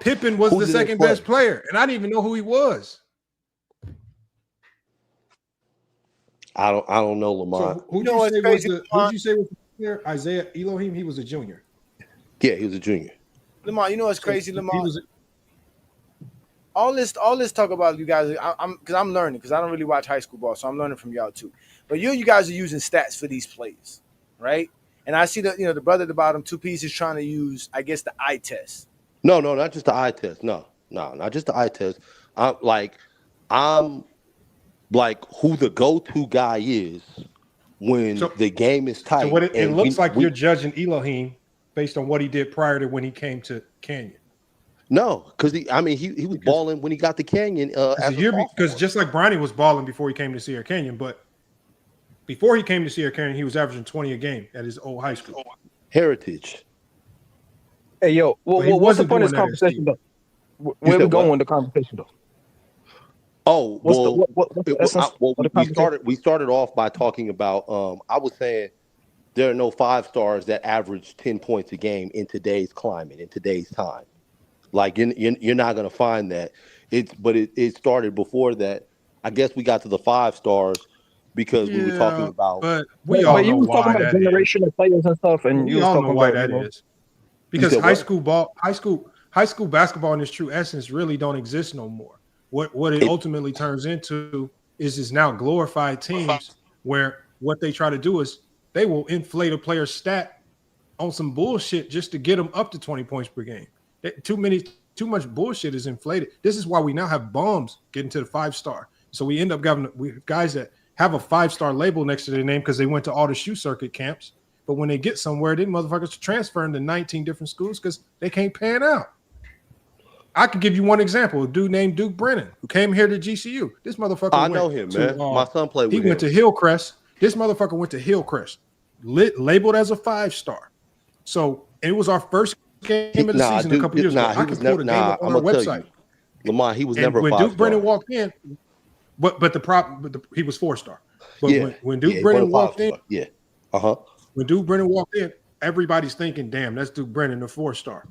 Pippen was the second best player, and I didn't even know who he was. I don't know, Lamont. So who'd you say was the player? Isaiah Elohim? He was a junior. Yeah, he was a junior. Lamont, you know what's crazy, Lamont? All this talk about you guys, I'm learning, because I don't really watch high school ball, so I'm learning from y'all too. But you guys are using stats for these plays, right? And I see that the brother at the bottom, 2 pieces, trying to use, I guess, the eye test. No, not just the eye test. No, not just the eye test. I'm like who the go-to guy is when the game is tight. So it looks like you're judging Elohim based on what he did prior to when he came to Canyon. No, because he was balling when he got to Canyon. Because just like Bronny was balling before he came to Sierra Canyon, but before he came to Sierra Canyon, he was averaging 20 a game at his old high school. Heritage. Hey, yo, what's the point of this conversation, though? Where we going with the conversation, though? Oh, we started off by talking about, I was saying there are no 5 stars that average 10 points a game in today's climate, in today's time. Like, you're not going to find that. It started before that. I guess we got to the 5 stars because we were talking about. But we all know you was talking why about that is. generational players and stuff, and you We was all know talking why about, that is. You Because said what? high school basketball in its true essence really don't exist no more. What it ultimately turns into is now glorified teams where what they try to do is they will inflate a player's stat on some bullshit just to get them up to 20 points per game. Too much bullshit is inflated. This is why we now have bums getting to the 5-star. So we end up having guys that have a 5-star label next to their name because they went to all the shoe circuit camps. But when they get somewhere, then motherfuckers transferring to 19 different schools because they can't pan out. I could give you one example. A dude named Duke Brennan who came here to GCU. This motherfucker I know him, man. My son played with him. He went to Hillcrest. This motherfucker went to Hillcrest, labeled as a 5-star. So it was our first game of the season a couple years ago. I can pull the game up on our website. Lamont, he was never a 5-star. When Duke Brennan walked in, but he was 4-star. But when Duke Brennan walked in, when Duke Brennan walked in, everybody's thinking, "Damn, that's Duke Brennan, the 4-star."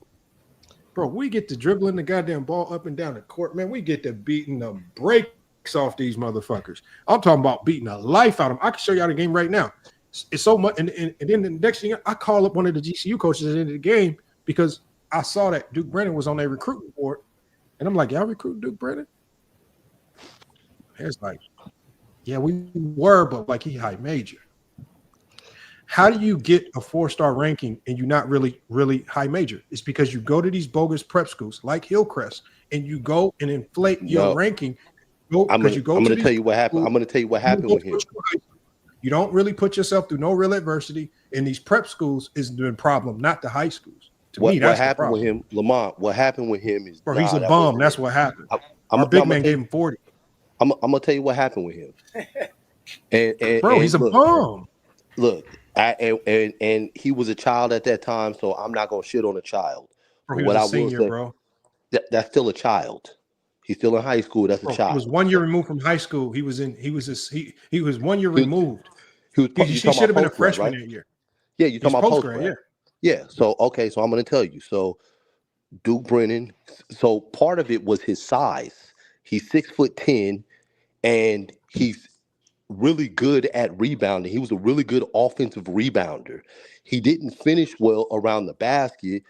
Bro, we get to dribbling the goddamn ball up and down the court, man. We get to beating the brakes off these motherfuckers. I'm talking about beating the life out of them. I can show y'all the game right now. It's so much, and then the next thing I call up one of the GCU coaches at the end of the game because I saw that Duke Brennan was on their recruiting board, and I'm like, "Y'all recruit Duke Brennan?" It's like, "Yeah, we were, but like he high major." How do you get a 4-star ranking and you're not really, really high major? It's because you go to these bogus prep schools like Hillcrest and you go and inflate your ranking. I'm going to tell you what happened. I'm going to tell you what happened with him. You don't really put yourself through no real adversity. And these prep schools is the problem, not the high schools. What happened with him, Lamont? What happened with him is he's a bum. That's what happened. Our big man gave him 40. I'm gonna tell you what happened with him. He's a bum. Look, and he was a child at that time, so I'm not gonna shit on a child. Bro, he was a senior, bro. That's still a child. He's still in high school. That's a child. He was 1 year removed from high school. He was 1 year removed. He should have been a freshman that year. Yeah, you're talking about post-grad. Yeah. So I'm gonna tell you. So Duke Brennan. So part of it was his size. He's 6'10", and he's really good at rebounding. He was a really good offensive rebounder. He didn't finish well around the basket,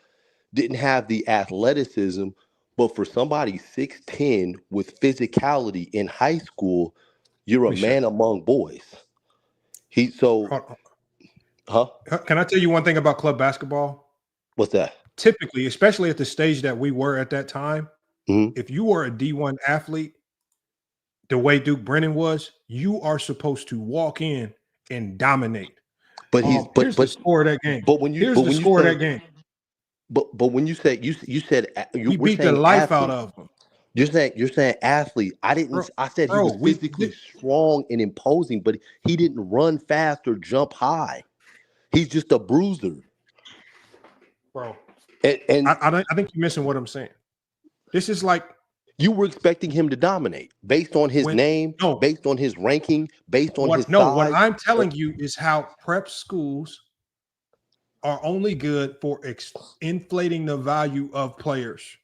didn't have the athleticism, but for somebody 6'10" with physicality in high school, you're a man among boys. Can I tell you one thing about club basketball? What's that? Typically, especially at the stage that we were at that time, if you were a D1 athlete, the way Duke Brennan was, you are supposed to walk in and dominate. But here's the score of that game. But when you But when you said you beat the life out of him. You're saying athlete. I said he was physically strong and imposing, but he didn't run fast or jump high. He's just a bruiser. Bro. And I think you're missing what I'm saying. This is like you were expecting him to dominate based on his name, based on his ranking, based on his size. No, what I'm telling you is how prep schools are only good for inflating the value of players.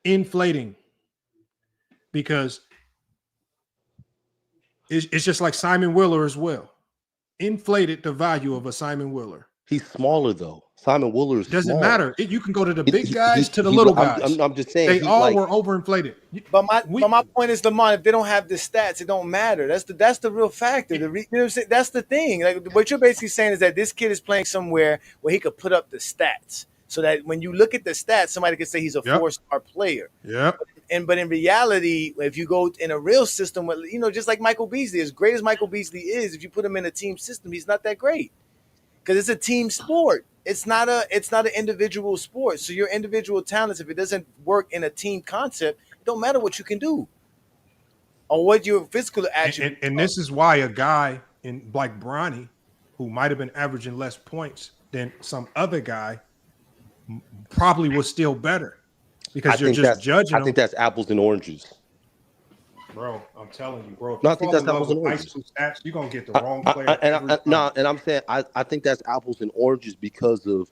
Inflating. Because it's just like Simon Willer as well. Inflated the value of a Simon Willer. He's smaller though. Simon Willer is doesn't matter. You can go to the big guys to the little guys. I'm just saying they all were overinflated. But my point is, Lamont, if they don't have the stats, it don't matter. That's the real factor. You know what I'm saying? That's the thing. Like what you're basically saying is that this kid is playing somewhere where he could put up the stats, so that when you look at the stats, somebody could say he's a 4-star player. Yeah. But in reality, if you go in a real system, just like Michael Beasley, as great as Michael Beasley is, if you put him in a team system, he's not that great because it's a team sport. It's not an individual sport. So your individual talents, if it doesn't work in a team concept, it don't matter what you can do or what your physical action. And this is why a guy in like Bronny, who might have been averaging less points than some other guy, probably was still better because you're just judging. I think that's apples and oranges. Bro, I'm telling you, bro. No, I think that's apples and oranges. Stats, you're gonna get the wrong player. And I'm saying I think that's apples and oranges because of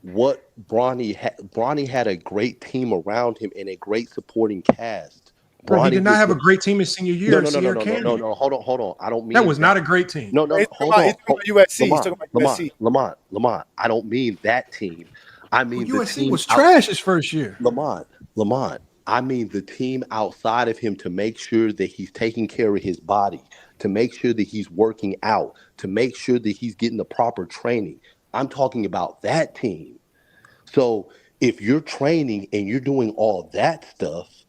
what Bronny had. Bronny had a great team around him and a great supporting cast. Bro, he Bronny did not was have a great team his senior year. No. Hold on. I don't mean That was not a great team. No. He's Hold talking on. about USC. He's talking about USC. Lamont. I don't mean that team. I mean the USC team was trash his first year. Lamont. I mean the team outside of him to make sure that he's taking care of his body, to make sure that he's working out, to make sure that he's getting the proper training. I'm talking about that team. So if you're training and you're doing all that stuff,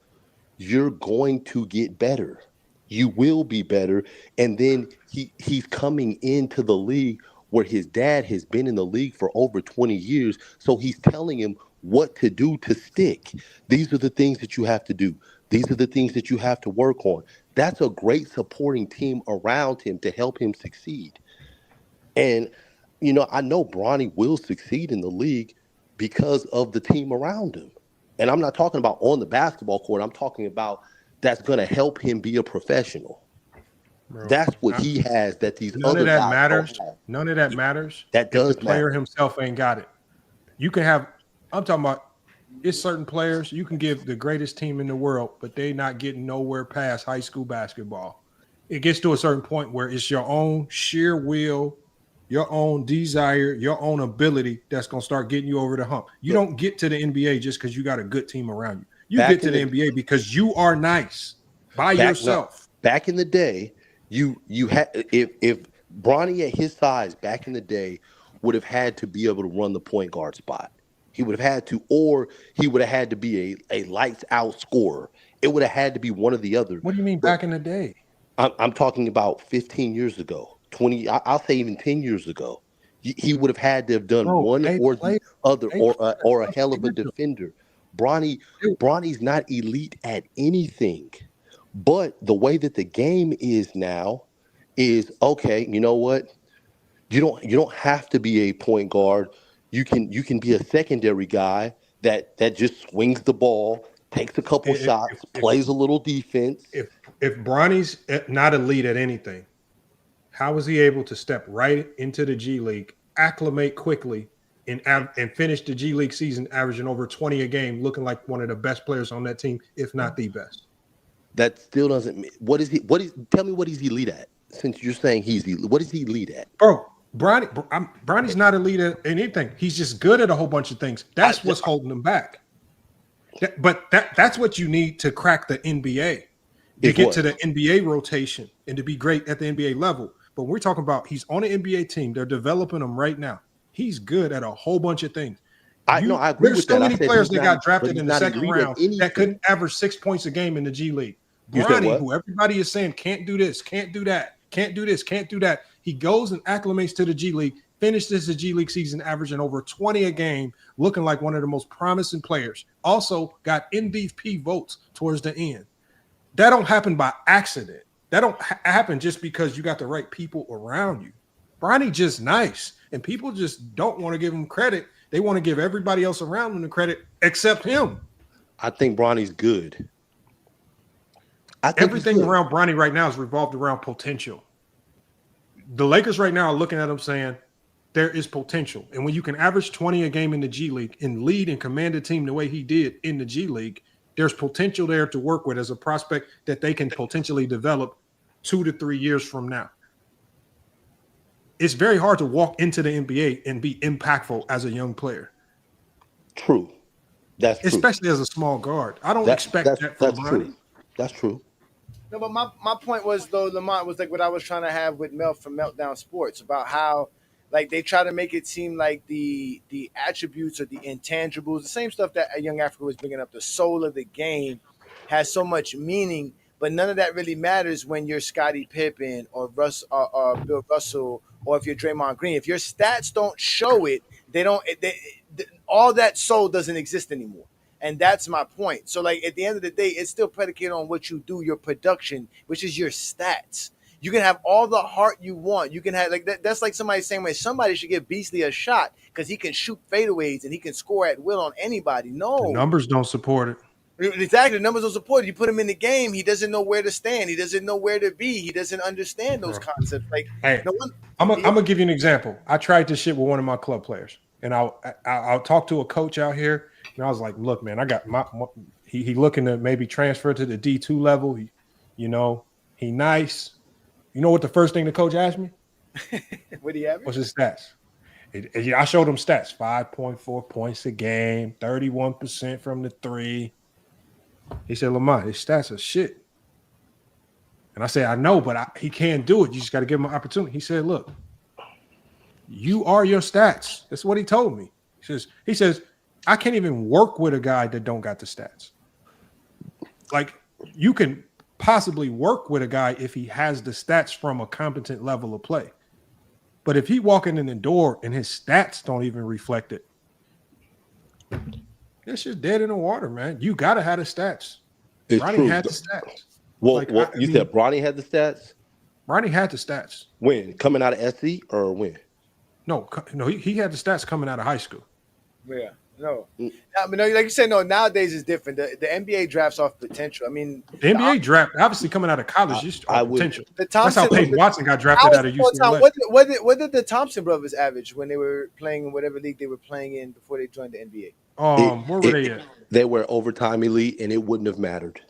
you're going to get better. You will be better. And then he's coming into the league where his dad has been in the league for over 20 years. So he's telling him what to do to stick. These are the things that you have to do. These are the things that you have to work on. That's a great supporting team around him to help him succeed. And, I know Bronny will succeed in the league because of the team around him. And I'm not talking about on the basketball court. I'm talking about that's going to help him be a professional. Bro, that's what he has that these other guys matters. don't have. None of that matters. That does the player matter. himself ain't got it. You can have, I'm talking about, it's certain players, you can give the greatest team in the world, but they not getting nowhere past high school basketball. It gets to a certain point where it's your own sheer will, your own desire, your own ability that's going to start getting you over the hump. You don't get to the NBA just because you got a good team around you. You get to the NBA because you are nice by yourself. Back in the day, you had if Bronny at his size back in the day would have had to be able to run the point guard spot. He would have had to, or he would have had to be a lights out scorer. It would have had to be one or the other. What do you mean back in the day? I'm talking about 15 years ago, 20. I'll say even 10 years ago. He would have had to have done one or the other, or a hell of a defender. Bronny's not elite at anything, but the way that the game is now is okay. You know what? You don't have to be a point guard. You can be a secondary guy that just swings the ball, takes a couple shots, plays a little defense. If Bronny's not elite at anything, how was he able to step right into the G League, acclimate quickly, and finish the G League season averaging over 20 a game, looking like one of the best players on that team, if not the best? That still doesn't mean tell me what he's elite at, since you're saying he's elite. What is he elite at? Bro, Bronny's not elite at anything. He's just good at a whole bunch of things. That's what's holding him back. But that's what you need to crack the NBA, to get to the NBA rotation and to be great at the NBA level. But we're talking about he's on an NBA team. They're developing him right now. He's good at a whole bunch of things. I agree with that. There's so many players that got drafted in the second round that couldn't average 6 points a game in the G League. Bronny, who everybody is saying can't do this, can't do that, can't do this, can't do that. He goes and acclimates to the G League, finishes the G League season averaging over 20 a game, looking like one of the most promising players. Also got MVP votes towards the end. That don't happen by accident. That don't happen just because you got the right people around you. Bronny just nice, and people just don't want to give him credit. They want to give everybody else around him the credit except him. I think Bronny's good. Everything around Bronny right now is revolved around potential. The Lakers right now are looking at him saying there is potential. And when you can average 20 a game in the G League and lead and command a team the way he did in the G League, there's potential there to work with as a prospect that they can potentially develop 2 to 3 years from now. It's very hard to walk into the NBA and be impactful as a young player. True. That's true. Especially as a small guard. I don't expect that from Bronny. True. That's true. No, but my point was, though, Lamont, was like what I was trying to have with Mel from Meltdown Sports about how, like, they try to make it seem like the attributes or the intangibles, the same stuff that Young Africa was bringing up, the soul of the game has so much meaning, but none of that really matters when you're Scottie Pippen or Bill Russell, or if you're Draymond Green. If your stats don't show it, all that soul doesn't exist anymore. And that's my point. So, like, at the end of the day, it's still predicated on what you do, your production, which is your stats. You can have all the heart you want. You can have, like, that's like somebody saying, well, somebody should give Beasley a shot because he can shoot fadeaways and he can score at will on anybody. No. The numbers don't support it. Exactly. The numbers don't support it. You put him in the game, he doesn't know where to stand. He doesn't know where to be. He doesn't understand those concepts. Like, hey, I'm gonna give you an example. I tried this shit with one of my club players, and I'll talk to a coach out here, and I was like, "Look, man, I got he looking to maybe transfer to the D2 level. He nice. You know what the first thing the coach asked me? What do you have? What's his stats? I showed him stats: 5.4 points a game, 31% from the three. He said, "Lamont, his stats are shit." And I said, "I know, but he can't do it. You just got to give him an opportunity." He said, "Look, you are your stats." That's what he told me. He says, "I can't even work with a guy that don't got the stats. Like, you can possibly work with a guy if he has the stats from a competent level of play. But if he walking in the door and his stats don't even reflect it, it's just dead in the water, man. You got to have the stats." It's Bronny true. had the stats. Well, you said Bronny had the stats? Bronny had the stats. When? Coming out of SC or when? No, he had the stats coming out of high school. Yeah. No. I mean, like you said, no, nowadays is different. The NBA drafts off potential. I mean, the NBA draft, obviously coming out of college, potential. That's how Peyton Watson got drafted out of UCLA. What did the Thompson brothers average when they were playing in whatever league they were playing in before they joined the NBA? Where were they at? They were overtime elite, and it wouldn't have mattered.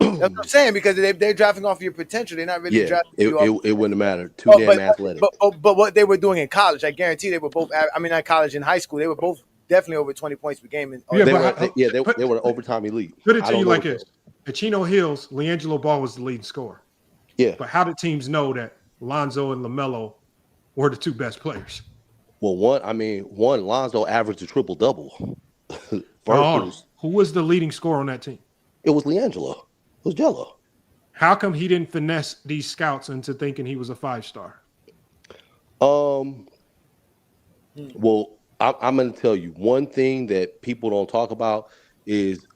That's what I'm saying, because they're drafting off your potential. They're not really drafting you off. It wouldn't have mattered. Too damn athletic. But what they were doing in college, I guarantee they were both. I mean, not college, in high school, they were both definitely over 20 points per game. They were overtime elite. Put it to you like this: at Chino Hills, LiAngelo Ball was the leading scorer. Yeah. But how did teams know that Lonzo and LaMelo were the two best players? Well, Lonzo averaged a triple-double. Who was the leading scorer on that team? It was LiAngelo. It was Jello. How come he didn't finesse these scouts into thinking he was a 5-star? Well, I'm going to tell you one thing that people don't talk about is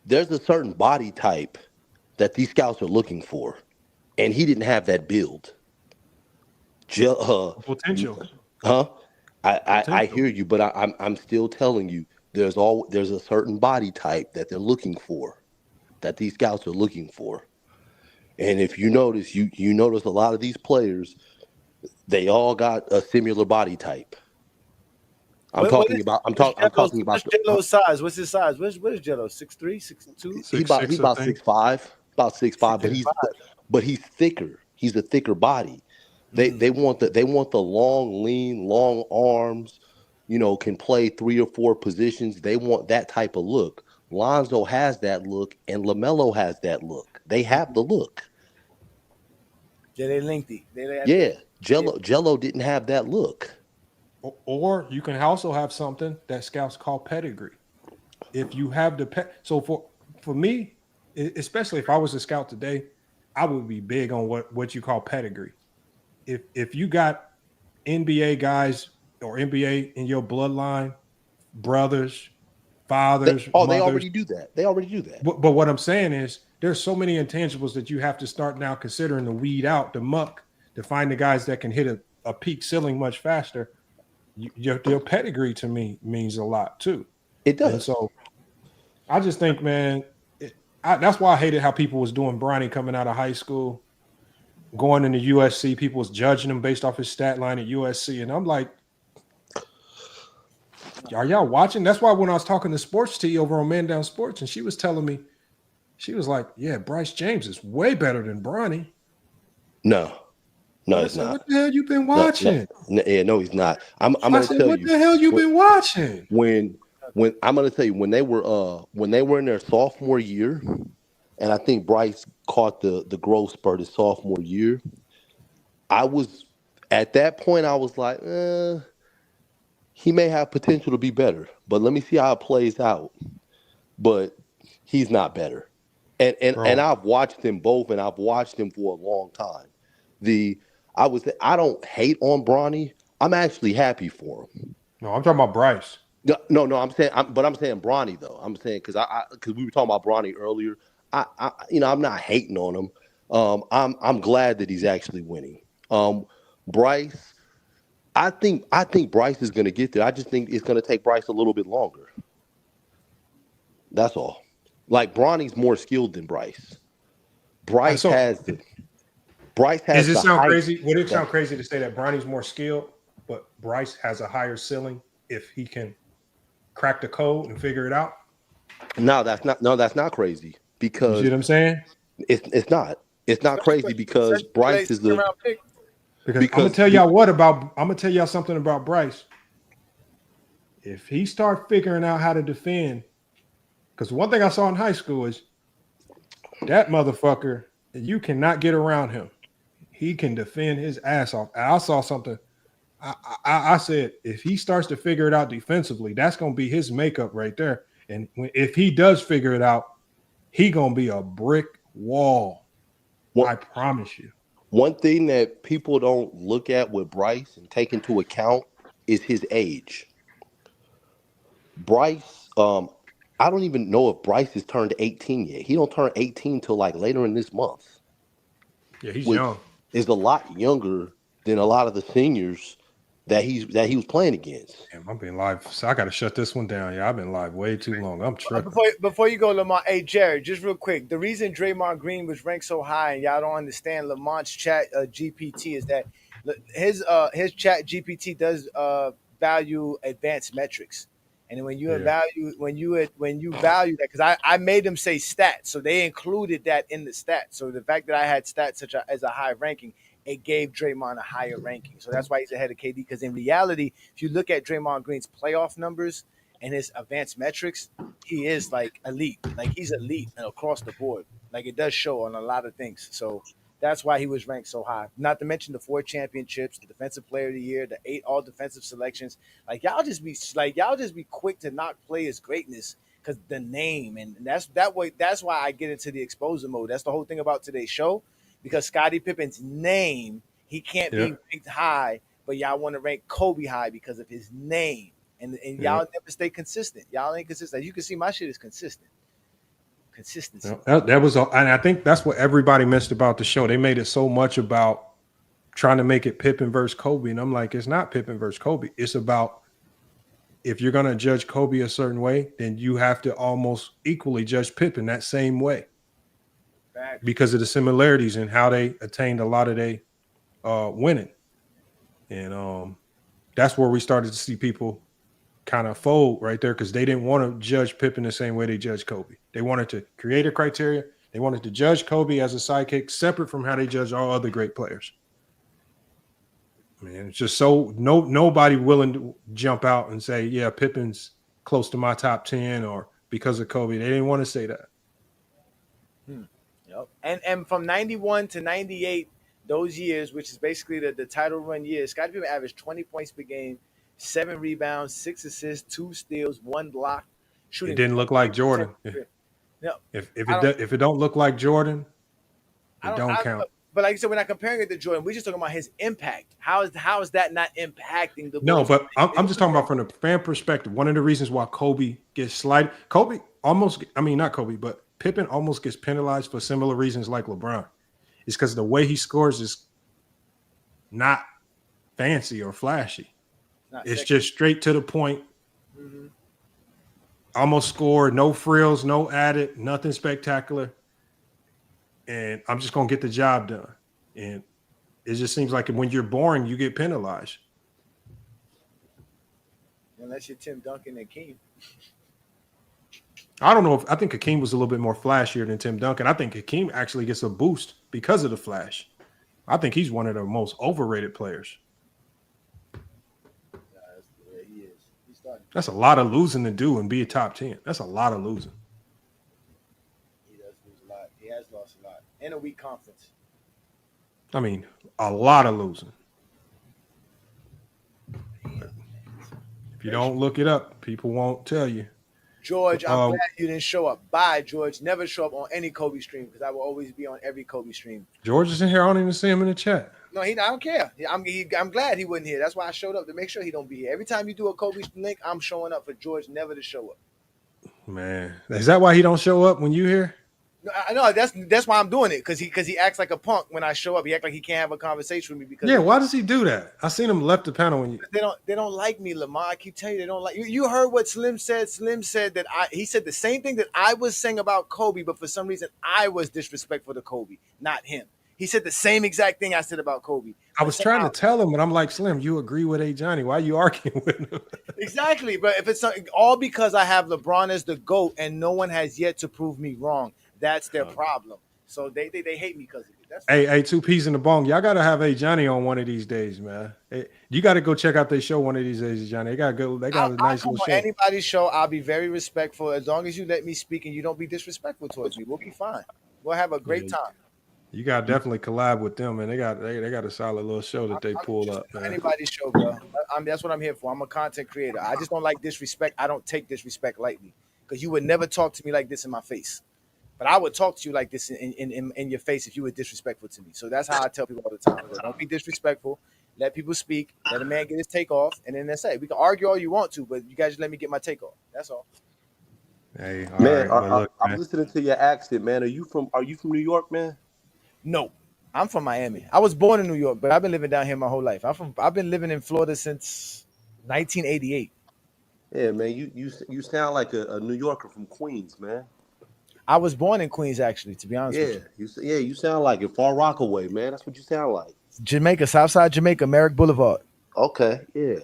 there's a certain body type that these scouts are looking for, and he didn't have that build. Potential. Huh? I hear you, but I'm still telling you there's a certain body type that they're looking for, that these scouts are looking for. And if you notice, you notice a lot of these players, they all got a similar body type. I'm talking about. What's Jello's size? What's his size? What is Jello? 6'3", 6'2"? He's about 6'5", about 6'5", but he's thicker. He's a thicker body. They want the long, lean, long arms. Can play 3 or 4 positions. They want that type of look. Lonzo has that look, and LaMelo has that look. They have the look. Yeah, they lengthy. Jello didn't have that look. Or you can also have something that scouts call pedigree. If you have so for me, especially if I was a scout today, I would be big on what you call pedigree. If you got NBA guys or NBA in your bloodline, brothers, fathers, mothers, they already do that. But what I'm saying is there's so many intangibles that you have to start now considering to weed out the muck to find the guys that can hit a peak ceiling much faster. Your pedigree to me means a lot too. It does. And so I just think, man, that's why I hated how people was doing Bronny coming out of high school, going into USC. People was judging him based off his stat line at USC, and I'm like, are y'all watching? That's why when I was talking to Sports T over on Man Down Sports, and she was telling me, she was like, "Yeah, Bryce James is way better than Bronny." No, it's not. What the hell you been watching? No, he's not. I'm going to tell you. What the hell you been watching? When I'm going to tell you when they were in their sophomore year, and I think Bryce caught the growth spurt his sophomore year. At that point I was like, he may have potential to be better, but let me see how it plays out. But he's not better. And I've watched them both, and I've watched him for a long time. I don't hate on Bronny. I'm actually happy for him. No, I'm talking about Bryce. No, I'm saying Bronny though. I'm saying because we were talking about Bronny earlier. I'm not hating on him. I'm glad that he's actually winning. Bryce, I think Bryce is going to get there. I just think it's going to take Bryce a little bit longer. That's all. Like Bronny's more skilled than Bryce. Bryce has. Does it sound crazy? Would it sound crazy to say that Bronny's more skilled, but Bryce has a higher ceiling if he can crack the code and figure it out? No, that's not crazy You see because what I'm saying? it's not. It's not crazy because Bryce is the Because I'm gonna tell y'all something about Bryce. If he start figuring out how to defend, because one thing I saw in high school is that motherfucker, you cannot get around him. He can defend his ass off. And I saw something. I said, if he starts to figure it out defensively, that's going to be his makeup right there. And if he does figure it out, he going to be a brick wall. I promise you. One thing that people don't look at with Bryce and take into account is his age. Bryce, I don't even know if Bryce has turned 18 yet. He don't turn 18 till like later in this month. Yeah, he's which young. is a lot younger than a lot of the seniors that he was playing against. Damn, I'm being live, so I got to shut this one down. Yeah, I've been live way too long. I'm tripping. Before you go, Lamont, hey Jared, just real quick, the reason Draymond Green was ranked so high, and y'all don't understand Lamont's chat GPT, is that his chat GPT does value advanced metrics, and when you value that, because I made them say stats, so they included that in the stats. So the fact that I had stats as a high ranking, it gave Draymond a higher ranking. So that's why he's ahead of KD. Because in reality, if you look at Draymond Green's playoff numbers and his advanced metrics, he is like elite. Like he's elite across the board. Like it does show on a lot of things. So that's why he was ranked so high. Not to mention the 4 championships, the defensive player of the year, the 8 all defensive selections. Like y'all just be quick to knock players' greatness because the name, and that's why I get into the exposure mode. That's the whole thing about today's show. Because Scottie Pippen's name, he can't be ranked high, but y'all want to rank Kobe high because of his name. And y'all never stay consistent. Y'all ain't consistent. You can see my shit is consistent. Consistency. That was, and I think that's what everybody missed about the show. They made it so much about trying to make it Pippen versus Kobe. And I'm like, it's not Pippen versus Kobe. It's about, if you're going to judge Kobe a certain way, then you have to almost equally judge Pippen that same way. Because of the similarities in how they attained a lot of their winning. And that's where we started to see people kind of fold right there, because they didn't want to judge Pippen the same way they judged Kobe. They wanted to create a criteria. They wanted to judge Kobe as a sidekick separate from how they judge all other great players. I mean, it's just so nobody willing to jump out and say, yeah, Pippen's close to my top 10 or because of Kobe. They didn't want to say that. Yep. And from 91 to 98, those years, which is basically the title run years, Scottie Pippen averaged 20 points per game, 7 rebounds, 6 assists, 2 steals, 1 block. Shooting. It didn't look like Jordan. No, if it don't look like Jordan, it don't count. But like you said, we're not comparing it to Jordan. We're just talking about his impact. How is that not impacting the? No, but I'm just talking about from the fan perspective. One of the reasons why Kobe gets slighted, but Pippen almost gets penalized for similar reasons like LeBron. It's because the way he scores is not fancy or flashy. It's just straight to the point. Mm-hmm. Almost scored, no frills, no added, nothing spectacular. And I'm just going to get the job done. And it just seems like when you're boring, you get penalized. Unless you're Tim Duncan and Keem. I don't know I think Hakeem was a little bit more flashier than Tim Duncan. I think Hakeem actually gets a boost because of the flash. I think he's one of the most overrated players. He is. That's a lot of losing to do and be a top 10. That's a lot of losing. He does lose a lot. He has lost a lot. In a weak conference. I mean, a lot of losing. If you don't look it up, people won't tell you. George, I'm glad you didn't show up. Bye, George. Never show up on any Kobe stream because I will always be on every Kobe stream. George is in here. I don't even see him in the chat. No, I don't care. I'm glad he wasn't here. That's why I showed up, to make sure he don't be here. Every time you do a Kobe link, I'm showing up for George never to show up. Man, is that why he don't show up when you here? No, I know that's why I'm doing it, because he acts like a punk when I show up. He acts like he can't have a conversation with me because why does he do that? I seen him left the panel when you. They don't like me, Lamar. I keep telling you they don't like you. You heard what Slim said. Slim said that he said the same thing that I was saying about Kobe, but for some reason I was disrespectful to Kobe, not him. He said the same exact thing I said about Kobe, I was trying to tell him, but I'm like, Slim, you agree with A. Johnny. Why are you arguing with him? Exactly. But if it's something, all because I have LeBron as the GOAT and no one has yet to prove me wrong, that's their problem. So they hate me because of it. That's hey, two peas in the bone. Y'all got to have A. Johnny on one of these days, man. Hey, you got to go check out their show one of these days, Johnny. They got a nice little on show. Anybody's show, I'll be very respectful as long as you let me speak and you don't be disrespectful towards me. We'll be fine. We'll have a great time. You got to definitely collab with them, and they got a solid little show that they pull up. Man. Anybody's show, bro. That's what I'm here for. I'm a content creator. I just don't like disrespect. I don't take disrespect lightly because you would never talk to me like this in my face. But I would talk to you like this in your face if you were disrespectful to me. So that's how I tell people all the time. Bro. Don't be disrespectful. Let people speak. Let a man get his take off, and then that's it. We can argue all you want to, but you guys just let me get my take off. That's all. Hey, all man, right, I'm listening to your accent, man. Are you from New York, man? No, I'm from Miami. I was born in New York, but I've been living down here my whole life. I've been living in Florida since 1988. Yeah, man. You sound like a New Yorker from Queens, man. I was born in Queens, actually, to be honest with you. You sound like it. Far Rockaway, man. That's what you sound like. Jamaica, Southside Jamaica, Merrick Boulevard. Okay, yeah.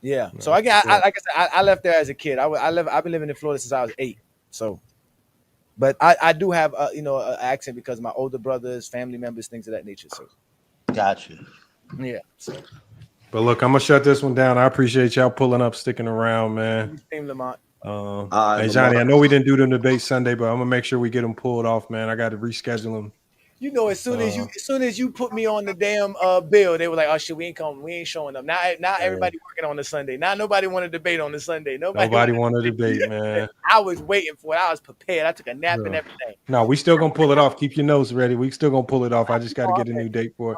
Yeah. So like I said, I left there as a kid. I've been living in Florida since I was 8. So, but I do have an accent because of my older brothers, family members, things of that nature. So, gotcha. Yeah. So. But look, I'm gonna shut this one down. I appreciate y'all pulling up, sticking around, man. Team Lamont. Hey Johnny, I know we didn't do the debate Sunday, but I'm gonna make sure we get them pulled off, man. I got to reschedule them. You know, as soon as you put me on the damn bill, they were like, "Oh shit, we ain't showing up." Now everybody working on the Sunday. Now nobody want to debate on the Sunday. Nobody want to debate, man. I was waiting for it. I was prepared. I took a nap and everything. No, we still gonna pull it off. Keep your notes ready. We still gonna pull it off. I just got to get a new date for it.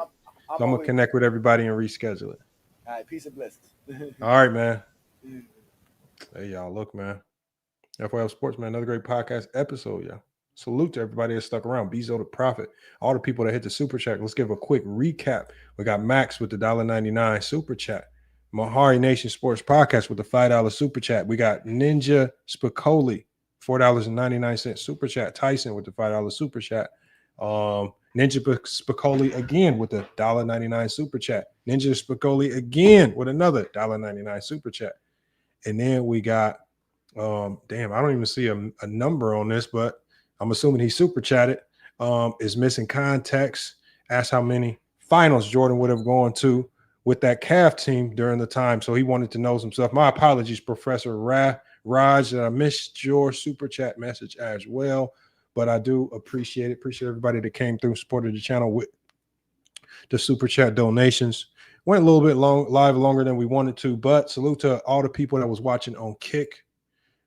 So I'm gonna connect with everybody and reschedule it. All right, peace and blessings. All right, man. Hey, y'all, look, man. FYL Sports, man, another great podcast episode, y'all. Salute to everybody that stuck around. Bezo the Prophet, all the people that hit the super chat. Let's give a quick recap. We got Max with the $1.99 super chat. Mahari Nation Sports Podcast with the $5 super chat. We got Ninja Spicoli, $4.99 super chat. Tyson with the $5 super chat. Ninja Spicoli again with the $1.99 super chat. Ninja Spicoli again with another $1.99 super chat. And then we got damn, I don't even see a number on this, but I'm assuming he super chatted. Is missing context. Asked how many finals Jordan would have gone to with that calf team during the time. So he wanted to know some stuff. My apologies, Professor Raj, that I missed your super chat message as well. But I do appreciate it. Appreciate everybody that came through, supported the channel with the super chat donations. Went a little bit live longer than we wanted to, but salute to all the people that was watching on Kick.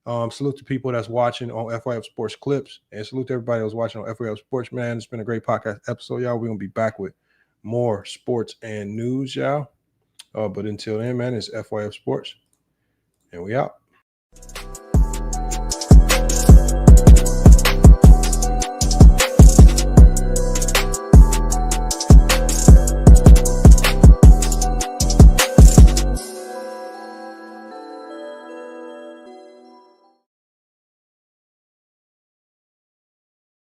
Salute to people that's watching on FYF Sports Clips, and salute to everybody that was watching on FYF Sports, man. It's been a great podcast episode, y'all. We're going to be back with more sports and news, y'all. But until then, man, it's FYF Sports, and we out.